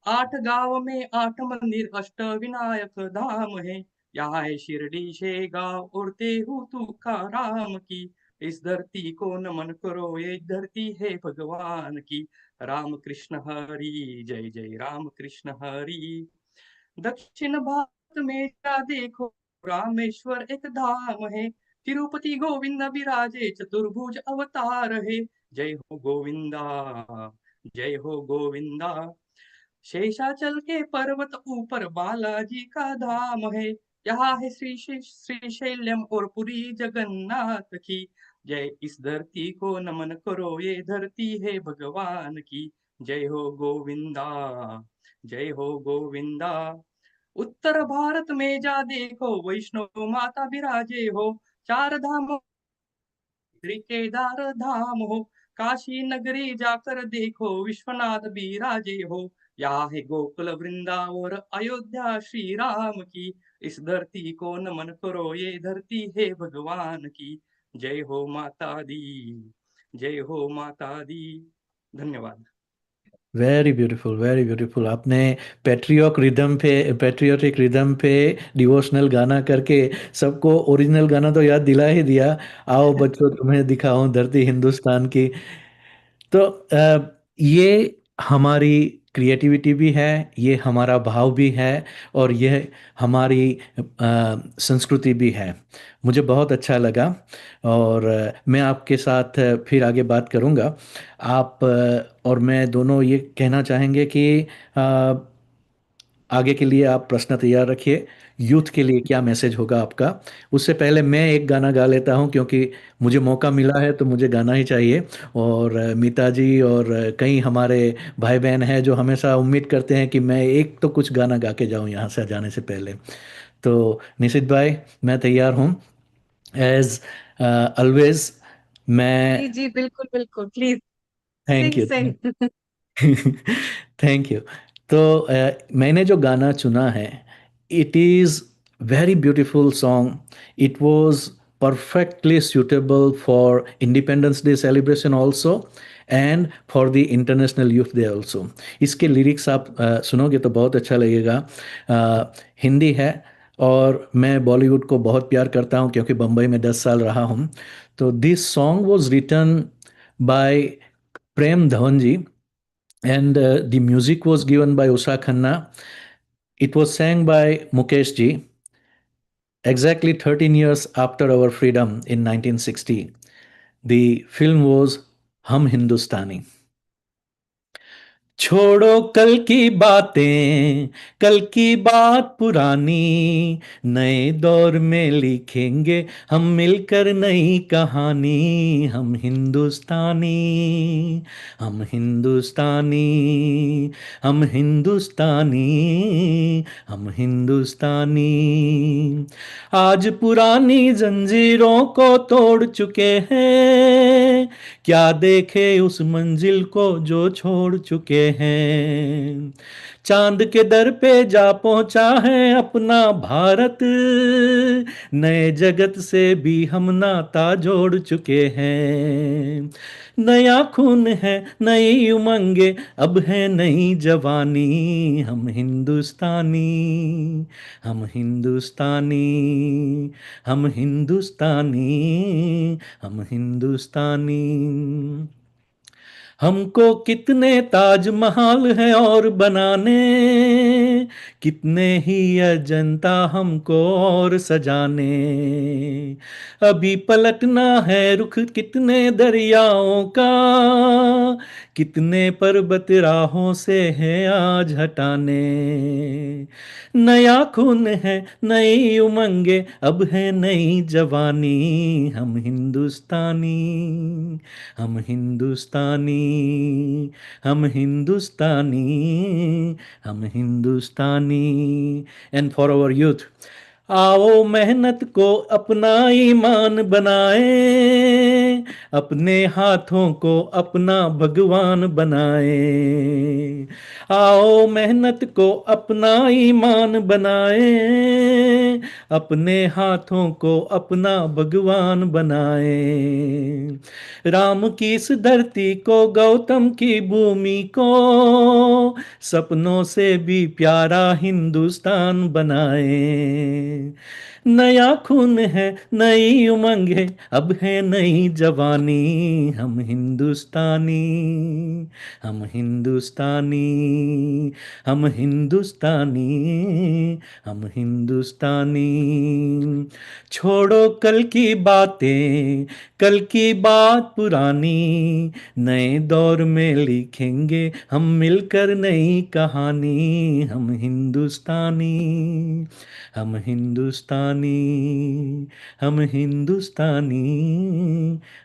8 गांव में 8 मंदिर अष्ट विनायक धाम है। यहाँ है शिरडी शेगांव और तेहू तुकाराम की, इस धरती को नमन करो ये धरती है भगवान की। राम कृष्ण हरि, जय जय राम कृष्ण हरि। दक्षिण भारत में क्या देखो, रामेश्वर एक धाम है। तिरुपति गोविंद विराजे चतुर्भुज अवतार है। जय हो गोविंदा, जय हो गोविंदा। शेषाचल के पर्वत ऊपर बालाजी का धाम है। यहाँ है श्रीशैलम और पुरी जगन्नाथ की। जय, इस धरती को नमन करो ये धरती है भगवान की। जय हो गोविंदा, जय हो गोविंदा। उत्तर भारत में जा देखो, वैष्णो माता विराजे हो। चार धामों केदार धाम हो, काशी नगरी जाकर देखो, विश्वनाथ बिराजे हो। यहाँ है गोकुल वृंदावन अयोध्या श्री राम की, इस धरती को नमन करो, ये धरती है भगवान की। जय हो माता दी, जय हो माता दी। धन्यवाद। Very beautiful, very beautiful. आपने पैट्रियोटिक रिदम पे डिवोशनल गाना करके सबको ओरिजिनल गाना तो याद दिला ही दिया। आओ बच्चों तुम्हें दिखाऊं धरती हिंदुस्तान की। तो ये हमारी क्रिएटिविटी भी है, ये हमारा भाव भी है, और यह हमारी संस्कृति भी है। मुझे बहुत अच्छा लगा, और मैं आपके साथ फिर आगे बात करूँगा। आप और मैं दोनों ये कहना चाहेंगे कि आगे के लिए आप प्रश्न तैयार रखिए। यूथ के लिए क्या मैसेज होगा आपका? उससे पहले मैं एक गाना गा लेता हूं, क्योंकि मुझे मौका मिला है तो मुझे गाना ही चाहिए। और मीता जी और कई हमारे भाई बहन हैं जो हमेशा उम्मीद करते हैं कि मैं एक तो कुछ गाना गा के जाऊं यहाँ से जाने से पहले। तो निशित भाई, मैं तैयार हूँ। एज ऑलवेज मैं। जी जी, बिल्कुल बिल्कुल, प्लीज थैंक सिंग यू। सिंग। Thank you. तो मैंने जो गाना चुना है, it is very beautiful song. It was perfectly suitable for Independence Day celebration also, and for the International Youth Day also. इसके लिरिक्स आप सुनोगे तो बहुत अच्छा लगेगा। हिंदी है, और मैं बॉलीवुड को बहुत प्यार करता हूँ क्योंकि बम्बई में 10 साल रहा हूँ। तो this song was written by Prem Dhawan ji, and the music was given by Usha Khanna. It was sang by Mukesh ji exactly 13 years after our freedom in 1960. The film was Hum Hindustani. छोड़ो कल की बातें, कल की बात पुरानी, नए दौर में लिखेंगे हम मिलकर नई कहानी। हम हिंदुस्तानी, हम हिंदुस्तानी, हम हिंदुस्तानी, हम हिंदुस्तानी। आज पुरानी जंजीरों को तोड़ चुके हैं, क्या देखे उस मंजिल को जो छोड़ चुके हैं। चांद के दर पे जा पहुंचा है अपना भारत, नए जगत से भी हम नाता जोड़ चुके हैं। नया खून है, नई उमंगे, अब है नई जवानी। हम हिंदुस्तानी, हम हिंदुस्तानी, हम हिंदुस्तानी, हम हिंदुस्तानी। हमको कितने ताजमहल हैं और बनाने, कितने ही अजंता हमको और सजाने। अभी पलटना है रुख कितने दरियाओं का, कितने पर्वत राहों से है आज हटाने। नया खून है, नई उमंगे, अब है नई जवानी। हम हिंदुस्तानी, हम हिंदुस्तानी, हम हिंदुस्तानी, हम हिंदुस्तानी। एंड फॉर आवर यूथ, आओ मेहनत को अपना ईमान बनाए, अपने हाथों को अपना भगवान बनाए। आओ मेहनत को अपना ईमान बनाए, अपने हाथों को अपना भगवान बनाए। राम की इस धरती को, गौतम की भूमि को, सपनों से भी प्यारा हिंदुस्तान बनाए। नया खून है, नई उमंग है, अब है नई जवानी। हम हिंदुस्तानी, हम हिंदुस्तानी, हम हिंदुस्तानी, हम हिंदुस्तानी। छोड़ो कल की बातें, कल की बात पुरानी, नए दौर में लिखेंगे हम मिलकर नई कहानी। हम हिंदुस्तानी, हम हिंदुस्तानी, हम हिंदुस्तानी,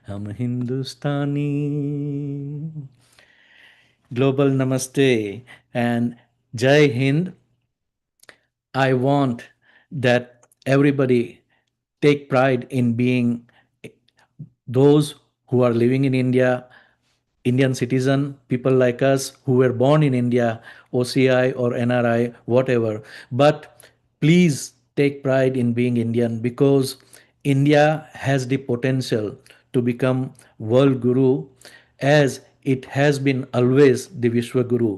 हम हिंदुस्तानी। Global Namaste and Jai Hind. I want that everybody take pride in being those who are living in India, Indian citizen, people like us who were born in India, OCI or NRI, whatever. But please take pride in being Indian, because India has the potential to become world guru, as it has been always the Vishwa Guru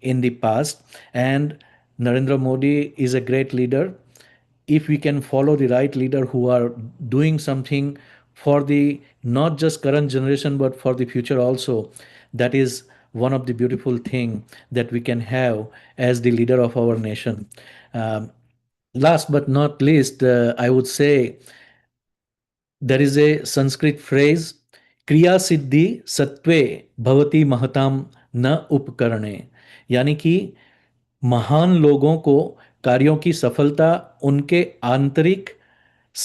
in the past. And Narendra Modi is a great leader. If we can follow the right leader who are doing something for the not just current generation but for the future also, that is one of the beautiful thing that we can have as the leader of our nation. um, Last but not least, I would say there is a Sanskrit phrase, क्रिया सिद्धि सत्वे भवति महताम न उपकरणे, यानी कि महान लोगों को कार्यों की सफलता उनके आंतरिक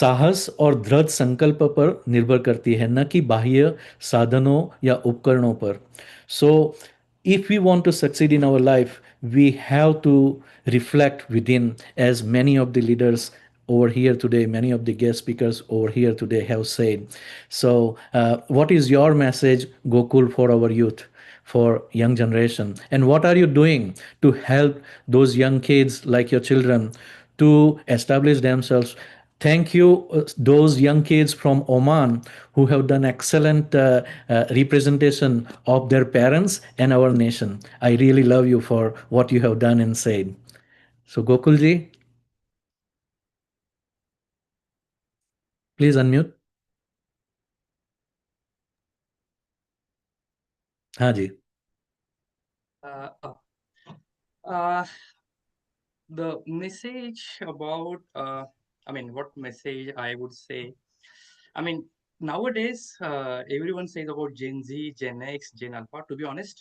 साहस और दृढ़ संकल्प पर निर्भर करती है, न कि बाह्य साधनों या उपकरणों पर. सो if we want to succeed in our life, we have to reflect within, as many of the leaders over here today, many of the guest speakers over here today have said. So, what is your message, Gokul, for our youth, for young generation, and what are you doing to help those young kids like your children to establish themselves? Thank you, those young kids from Oman who have done excellent representation of their parents and our nation. I really love you for what you have done and said. So, Gokulji, please unmute. हाँ जी. Uh, uh, uh, the message about, I mean, what message I would say? I mean, nowadays, everyone says about Gen Z, Gen X, Gen Alpha. To be honest,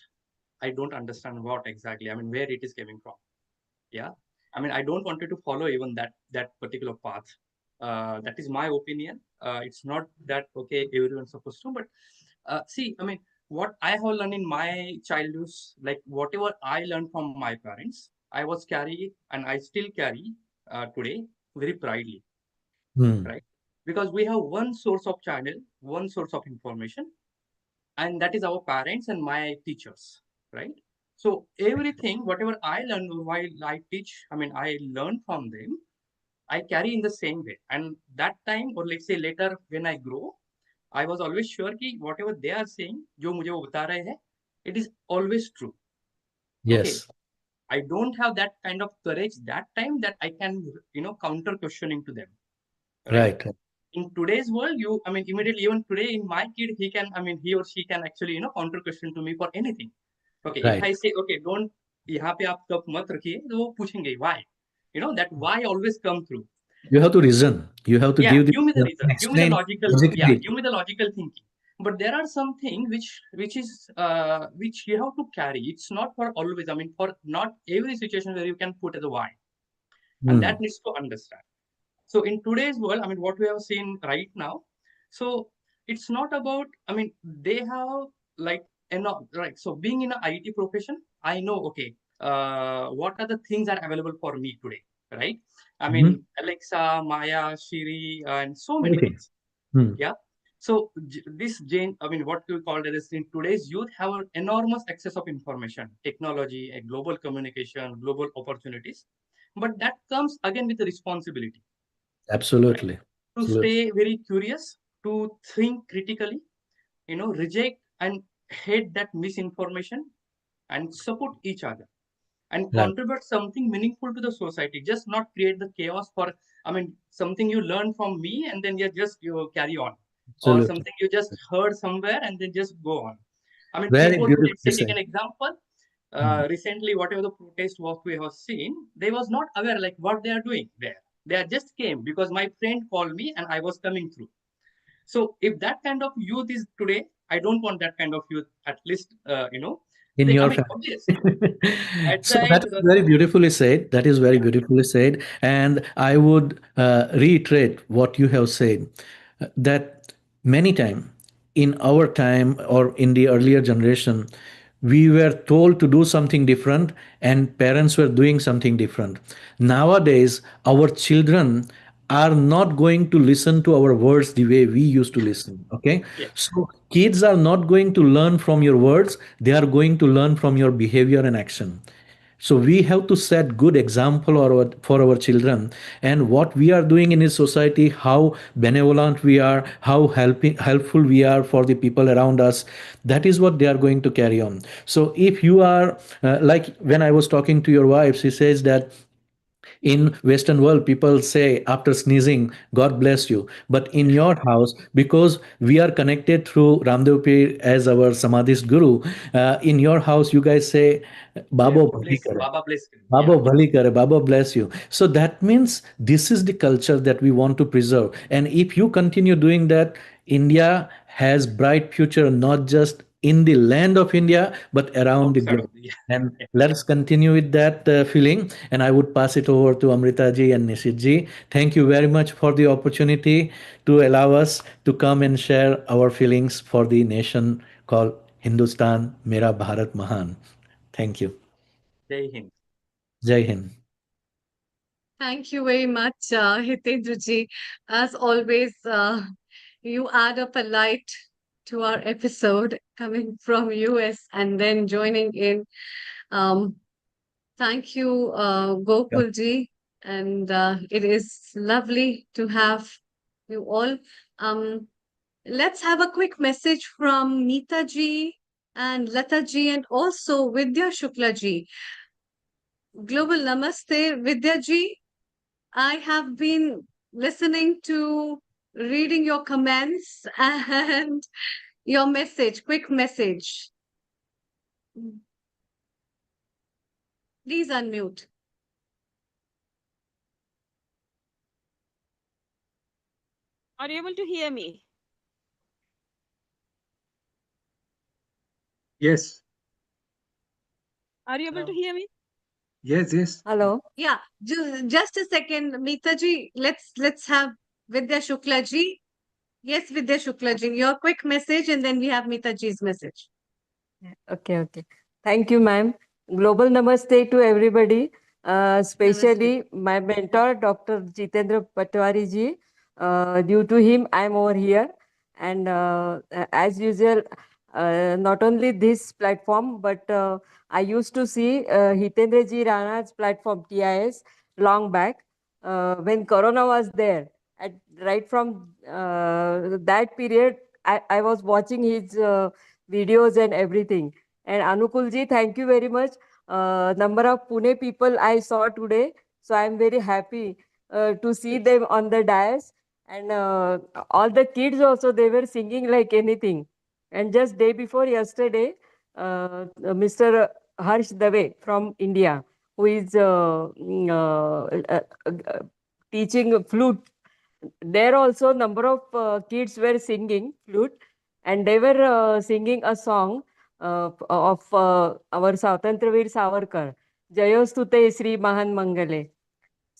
I don't understand what exactly, I mean, where it is coming from. Yeah. I mean, I don't want to follow even that particular path. That is my opinion. It's not that, okay, everyone's supposed to, but see, I mean, what I have learned in my childhood, like whatever I learned from my parents, I was carry and I still carry today very proudly, Hmm. right? Because we have one source of channel, one source of information, and that is our parents and my teachers, right? So everything, whatever I learn while I teach, I mean, I learn from them, I carry in the same way. And that time, or let's say later when I grow, I was always sure कि whatever they are saying, जो मुझे वो बता रहे हैं, it is always true. Okay. Yes. I don't have that kind of courage that time that I can, counter questioning to them. Right. Right. In today's world, I mean, immediately, even today in my kid, he can, I mean, he or she can actually, counter question to me for anything. Okay. If Right. I say, okay, don't, यहाँ पे आप cup मत रखिए, तो वो पूछेंगे why? That why always come through. You have to reason. You have to Yeah, give the give me the reason, give me the explain logical, logically. give me the logical thinking. But there are some things which you have to carry. It's not for always, I mean, for not every situation where you can put as a why. And Hmm. that needs to understand. So in today's world, I mean, what we have seen right now, so it's not about, I mean, they have like, right. So being in an IT profession, I know, okay, what are the things that are available for me today, right? I mean, Alexa, Maya, Siri, and so many Okay. things. Hmm. Yeah. So this Jane, I mean, what we call it is in today's youth have an enormous access of information, technology, a global communication, global opportunities. But that comes again with the responsibility Absolutely. to Absolutely. stay very curious, to think critically, reject and hate that misinformation and support each other and Right. contribute something meaningful to the society. Just not create the chaos for, I mean, something you learn from me and then you carry on, or Absolutely. something you just heard somewhere and then just go on. I mean, Very people, let's beautifully say, take said. an example. Hmm. Recently, whatever the protest what we have seen, they was not aware like what they are doing there. They are just came because my friend called me and I was coming through. So if that kind of youth is today, I don't want that kind of youth. At least, In I your mean, family. obviously, at So side, that is very beautifully said. That is very yeah, beautifully said. And I would reiterate what you have said, that many times in our time or in the earlier generation, we were told to do something different and parents were doing something different. Nowadays, our children are not going to listen to our words the way we used to listen. Okay, Yeah. so kids are not going to learn from your words, they are going to learn from your behavior and action. So we have to set good example for our children, and what we are doing in this society, how benevolent we are, how helpful we are for the people around us, that is what they are going to carry on. So if you are like when I was talking to your wife, she says that in western world people say after sneezing, god bless you, but in your house, because we are connected through Ramdev Pir as our samadhist guru, in your house you guys say babo bhali Bless, kare. Baba bless. Baba Yeah. bhali kare, Baba bless you. So that means this is the culture that we want to preserve. And if you continue doing that, India has bright future, not just in the land of India, but around the Outside globe. of the And yeah. let's continue with that feeling. And I would pass it over to Amrita ji and Nishit ji. Thank you very much for the opportunity to allow us to come and share our feelings for the nation called Hindustan, Mera Bharat Mahan. Thank you. Jai Hind. Jai Hind. Thank you very much, Hitendra. As always, you add up a light to our episode coming from US and then joining in. Um, thank you, Gokul and it is lovely to have you all. Let's have a quick message from Neeta ji and Lata ji and also Vidya Shukla ji. Global Namaste, Vidya ji. I have been listening to reading your comments and your message, quick message. Please unmute. Are you able to hear me? Yes. Are you able to hear me? Yes, yes. Hello. Yeah, just a second, Meeta ji. Let's have Vidya Shukla ji. Yes, Vidya Shukla ji, your quick message, and then we have Meeta ji's message. Okay, okay. Thank you, ma'am. Global namaste to everybody, especially my mentor, Dr. Jitendra Patwari ji. Due to him, I'm over here. And as usual, not only this platform, but I used to see Hitendra ji Rana's platform, TIS, long back when Corona was there. Right from that period, I was watching his videos and everything. And Anukulji, thank you very much. Number of Pune people I saw today, so I'm very happy to see them on the dais. And all the kids also, they were singing like anything. And just day before yesterday, Mr. Harsh Dave from India, who is teaching flute. There also number of kids were singing flute, and they were singing a song of our Swatantraveer Savarkar, Jayostute Sri Mahan Mangale,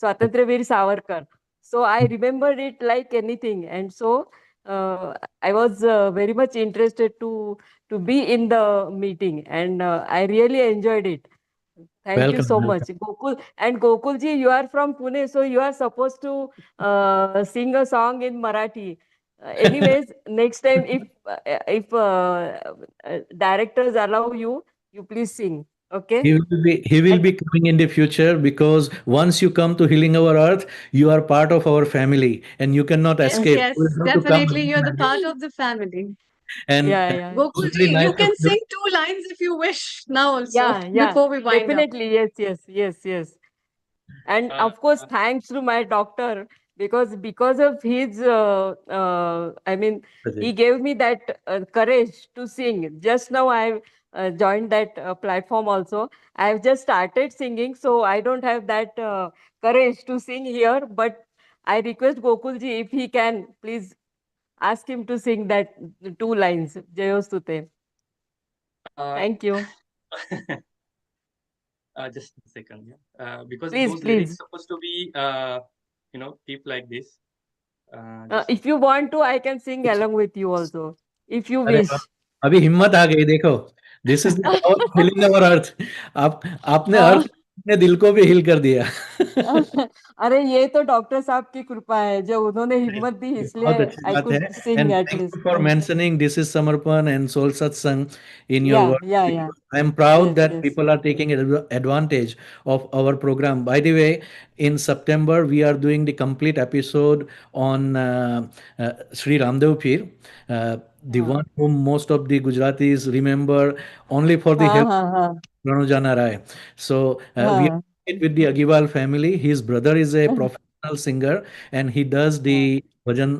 Swatantraveer Savarkar. So I remembered it like anything, and so I was very much interested to be in the meeting, and I really enjoyed it. Thank you Welcome, so much, welcome. Gokul. And Gokulji, you are from Pune, so you are supposed to sing a song in Marathi. Anyways, next time, if directors allow you, you please sing. Okay. He will be coming in the future, because once you come to Healing Our Earth, you are part of our family and you cannot Yes, escape. You yes, will have to come definitely. again You're the and again. part of the family. And Yeah. it was Gokulji, very nice you of can you. sing 2 lines if you wish now also, Yeah. before we wind up. Definitely. Yes. And of course, thanks to my doctor, because of his I mean, he gave me that courage to sing. Just now I joined that platform also. I've just started singing, so I don't have that courage to sing here, but I request Gokulji, if he can, please ask him to sing that 2 lines, Jayostute. Thank you. Just a second, yeah. Because Please, those lyrics please. supposed to be, keep like this. If you want to, I can sing along with you also, if you अरे वाह, wish. अभी हिम्मत आ गई देखो. This is the power of Healing Our Earth. आप आपने अर्थ हाँ. ने दिल को भी हिल कर दिया। अरे ये तो डॉक्टर साहब की कृपा है जो उन्होंने हिम्मत दी इसलिए बहुत अच्छी आई बात कुड है sing and at thank least you for mentioning this is समर्पण एंड सोल सत्संग in your या words या because I am proud yes that yes people are taking advantage of our program. By the way, in September we are doing the complete episode on Sri Ramdev Pir, the one whom most of the Gujaratis remember only for the हाँ help हाँ हाँ Ranujana Rai. So we are हाँ with the Agiwal family. His brother is a professional singer and he does the bhajan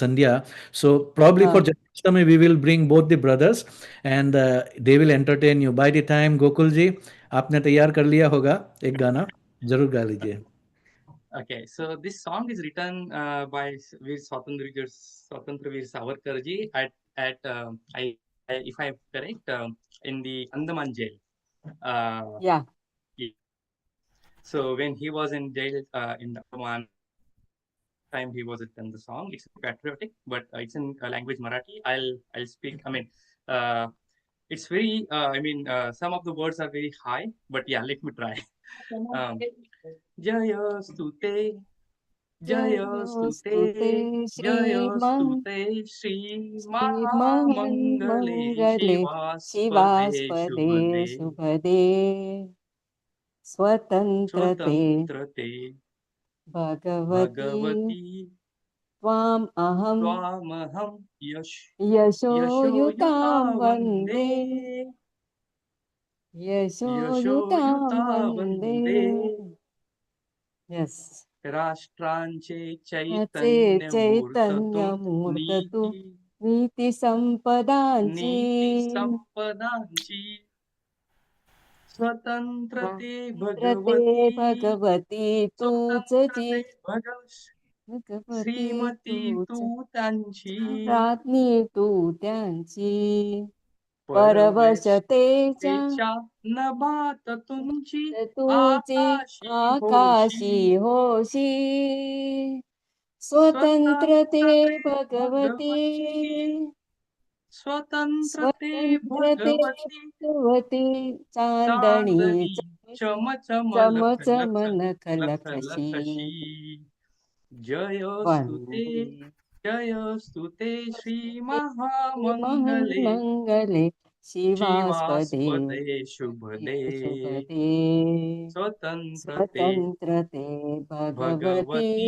sandhya. So probably for हाँ Janmashtami we will bring both the brothers and they will entertain you. By the time Gokul ji आपने तैयार कर लिया होगा एक गाना जरूर गा लीजिए. Okay, so this song is written by Veer Swatantra Veer Savarkar ji at if I'm correct, in the Andaman jail. yeah Yeah. So when he was in jail in Andaman, that time he was written the song. It's patriotic, but it's in language Marathi. I'll speak. I mean, uh, it's very. Some of the words are very high, but yeah, let me try. Um, Jaya Stute. Jayostute Jayostute Shri Mahamangale श्रीमङ्गले Shivaspade शिवास्पदे Shubhade शुभदे स्वतन्त्रते Swatantrate Bhagwati Bhagavati त्वाम् अहं Twamaham यशोयुतां Yashoyuta वन्दे Vande यशोयुतां Yashoyuta वन्दे Vande yes Rashtranche अचे Chaitanya Murtatum चैतन्यमूर्ततु Niti नीतिसम्पदाञ्ची Niti Sampadanchi Swatantrate प्रते Bhagavati Bhagwati तूच जी Swatantrate Bhagwati Srimati तूच Tutanchi राज्ञी तू त्यांची परवशतेच्या Paraveshtecha Nabata Tunchi तुझी Akashi Hoshi आकाशी होशी स्वतंत्रते Swatantrate Bhagwati Bhagavati Swatantrate स्वतंत्रते Bhagavati Bhagwati चांदणी Chandani Chama Chama चम Lakha चम Lakha नख Lakha लखशी Lakhashi Jaya Stute वन्दे Jaya Stute Shri Mahamangale श्रीमङ्गले शिवास्पदे Shivaspade Shubhade शुभदे Swatantrate स्वतन्त्रते Bhagwati Bhagavati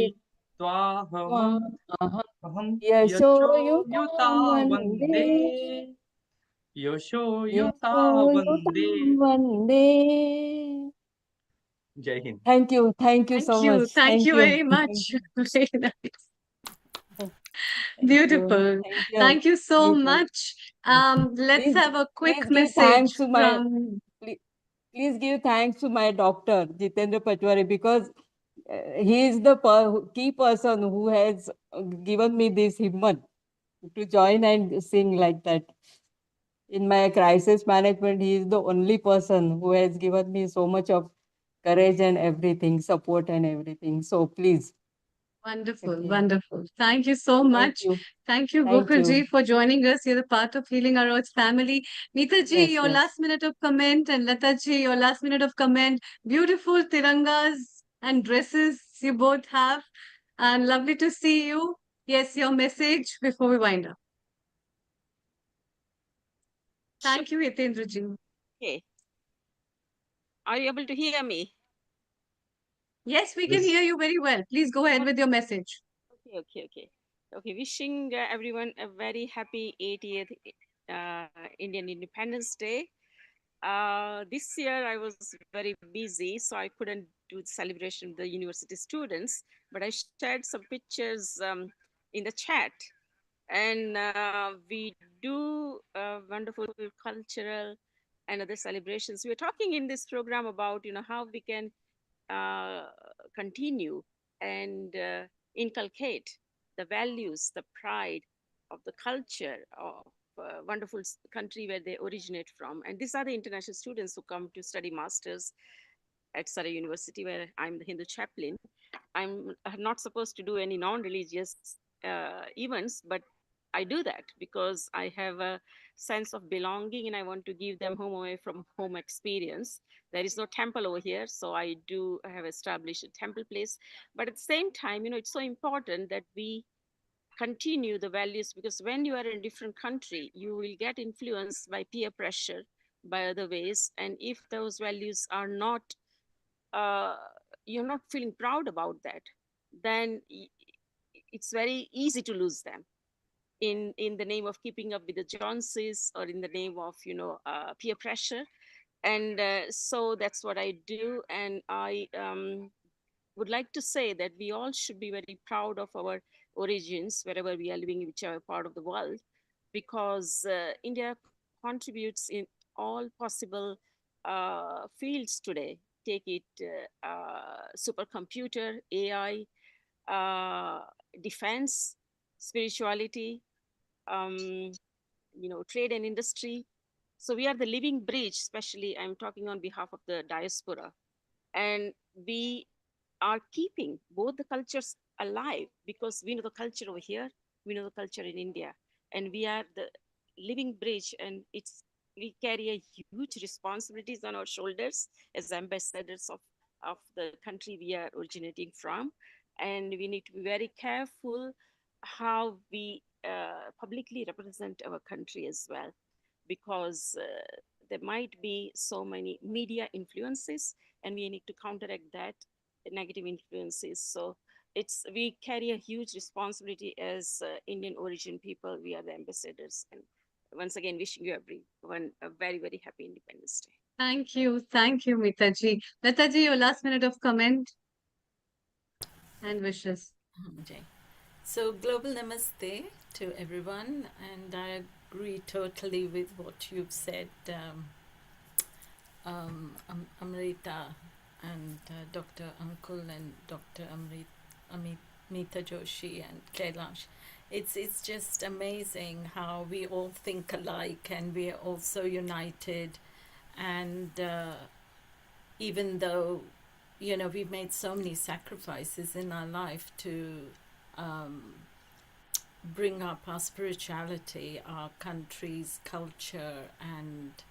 Twahamam त्वामहं Aham यशोयुतां Yashoyuta वन्दे Vande Yashoyuta यशोयुतां Vande वन्दे Jai Hind. Thank you Thank so you. much. Thank you Thank you. very much. Very nice. Thank you. Beautiful. Thank you. Thank you so You too. much. Let's Please, have a quick please give message thanks to my from please, please give thanks to my doctor Jitendra Pachwari because he is the key person who has given me this himmat to join and sing like that. In my crisis management, he is the only person who has given me so much of courage and everything, support and everything. So please. wonderful, Okay. wonderful. Thank you so Thank much. you. Thank you, Thank Gokul ji, you. for joining us. You're the part of Healing Our Earth family. Neeta ji, Yes, your yes. last minute of comment, and Lata ji, your last minute of comment. Beautiful tirangas and dresses you both have, and lovely to see you. Yes, your message before we wind up. Thank you, Hitendra ji. Okay. Are you able to hear me? Yes, we can hear you very well. Please go ahead with your message. Okay. Wishing everyone a very happy 80th Indian Independence Day. This year I was very busy, so I couldn't do the celebration with the university students, but I shared some pictures in the chat. And we do wonderful cultural and other celebrations. We're talking in this program about, how we can uh, continue and inculcate the values, the pride of the culture of wonderful country where they originate from. And these are the international students who come to study masters at Surrey University, where I'm the Hindu chaplain. I'm not supposed to do any non-religious events, but I do that because I have a sense of belonging and I want to give them home away from home experience. There is no temple over here, so I do have established a temple place. But at the same time, it's so important that we continue the values, because when you are in a different country, you will get influenced by peer pressure, by other ways. And if those values are not, uh, you're not feeling proud about that, then it's very easy to lose them in the name of keeping up with the Joneses, or in the name of peer pressure. And so that's what I do. And I would like to say that we all should be very proud of our origins wherever we are living, in whichever part of the world, because India contributes in all possible fields today. Take it supercomputer, AI, defense, spirituality, um, trade and industry. So we are the living bridge, especially I'm talking on behalf of the diaspora. And we are keeping both the cultures alive, because we know the culture over here, we know the culture in India, and we are the living bridge. And we carry a huge responsibilities on our shoulders as ambassadors of the country we are originating from. And we need to be very careful how we publicly represent our country as well, because there might be so many media influences, and we need to counteract that negative influences. So we carry a huge responsibility as Indian origin people. We are the ambassadors. And once again, wishing you everyone a very, very happy Independence Day. Thank you. Thank you, Mitaji. Lataji, your last minute of comment and wishes. Okay. So, global namaste to everyone, and I agree totally with what you've said, Amrita and Dr. Ankul and Dr. Amita Joshi and Kailash. It's just amazing how we all think alike and we are all so united. And even though, we've made so many sacrifices in our life to bring up our spirituality, our country's culture, and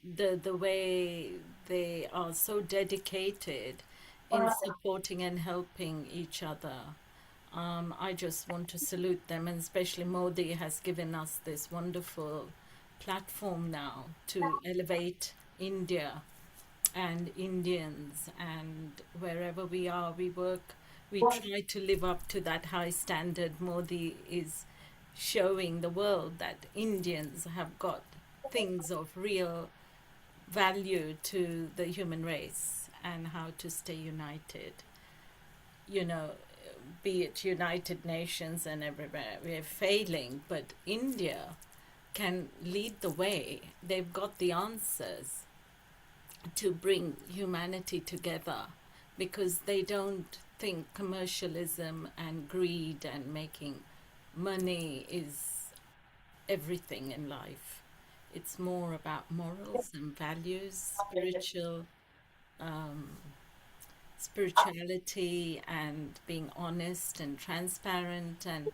the way they are so dedicated in supporting and helping each other. I just want to salute them, and especially Modi has given us this wonderful platform now to elevate India and Indians, and wherever we are, we work, we try to live up to that high standard. Modi is showing the world that Indians have got things of real value to the human race and how to stay united. Be it United Nations and everywhere, we're failing, but India can lead the way. They've got the answers to bring humanity together, because they don't think commercialism and greed and making money is everything in life. It's more about morals and values, spirituality, and being honest and transparent, and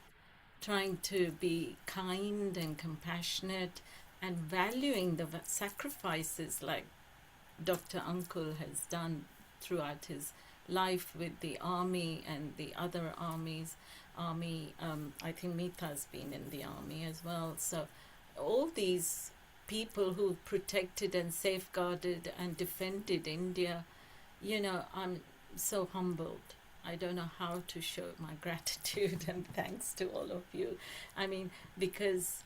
trying to be kind and compassionate, and valuing the sacrifices like Dr. Ankul has done throughout his life with the army and the other armies. I think Mita's been in the army as well. So all these people who protected and safeguarded and defended India, I'm so humbled. I don't know how to show my gratitude and thanks to all of you. I mean, because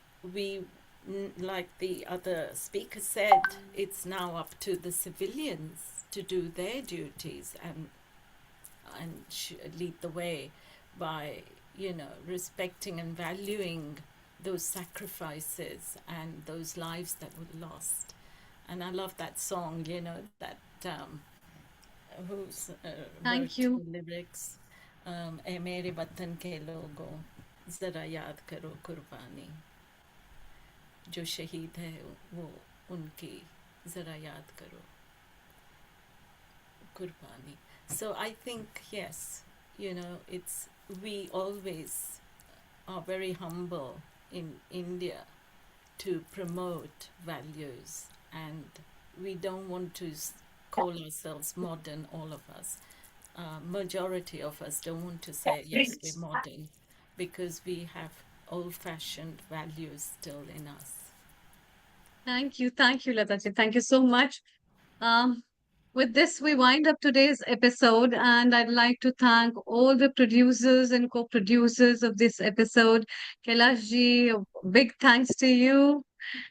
like the other speaker said, it's now up to the civilians to do their duties and lead the way by, respecting and valuing those sacrifices and those lives that were lost. And I love that song, that who's Thank wrote you. the lyrics. "ए मेरे वतन के लोगों, जरा याद करो कुर्बानी, जो शहीद है वो उनकी जरा याद करो कुर्बानी." So I think, yes, we always are very humble in India to promote values, and we don't want to call ourselves modern, all of us. Majority of us don't want to say, yes, we're modern, because we have old-fashioned values still in us. Thank you, Lataji. Thank you so much. With this, we wind up today's episode, and I'd like to thank all the producers and co-producers of this episode. Kailash ji, a big thanks to you,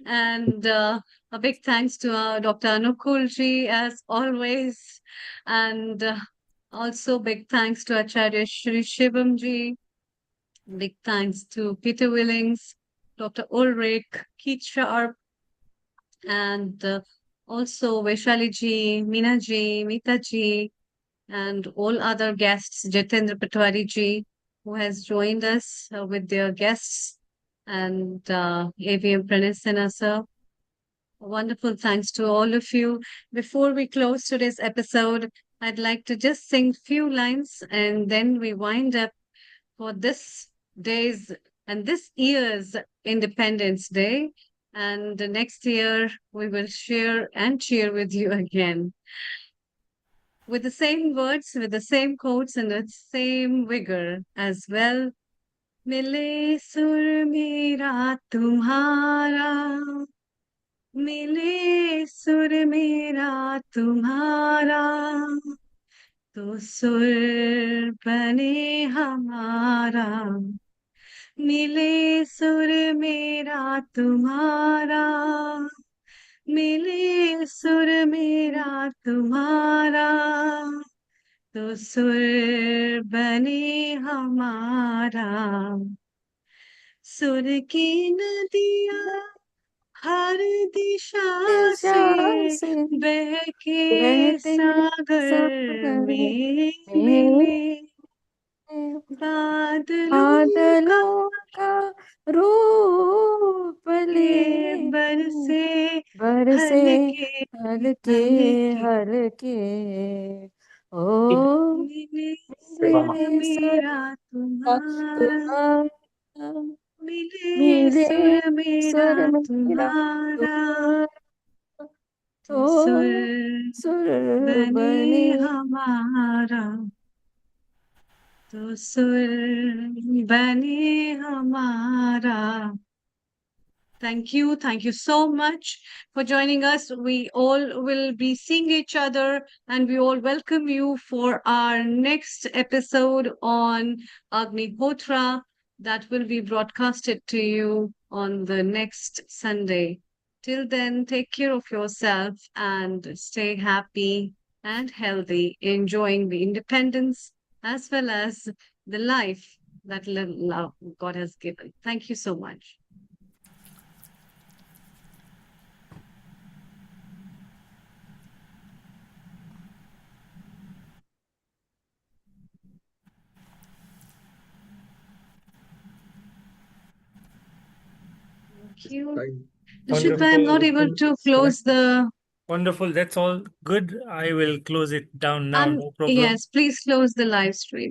and a big thanks to Dr. Anukul ji, as always, and also big thanks to Acharya Shri Shivam ji. Big thanks to Peter Willings, Dr. Ulrich, Keith Sharp, and also Vaishali ji, Meena ji, Meeta ji, and all other guests, Jitendra Patwari ji, who has joined us with their guests, and AVM Pranay Sinha sir. Wonderful thanks to all of you. Before we close today's episode, I'd like to just sing few lines, and then we wind up for this day's and this year's Independence Day. And the next year, we will share and cheer with you again. With the same words, with the same quotes, and the same vigor as well. Mile sur mera tumhara, mile sur mera tumhara, to sur bane hamara. मिले सुर मेरा तुम्हारा, मिले सुर मेरा तुम्हारा, तो सुर बने हमारा. सुर की नदियाँ हर दिशा से बहके सागर में मिले. बादलों का रूप ले बरसे बरसे हल्के हल्के ओ मिले सुर मिले सुर मेरा तुम्हारा, मिले मिले सुर सुर मेरा मेरा तुम्हारा, तो सुर सुर बने बने हमारा, तो सुर बने हमारा. Thank you so much for joining us. We all will be seeing each other, and we all welcome you for our next episode on Agnihotra that will be broadcasted to you on the next Sunday. Till then, take care of yourself and stay happy and healthy, enjoying the independence as well as the life that love God has given. Thank you so much. Thank you. Nishit, I'm not able to close the. Wonderful. That's all good. I will close it down now. No problem. Yes, please close the live stream.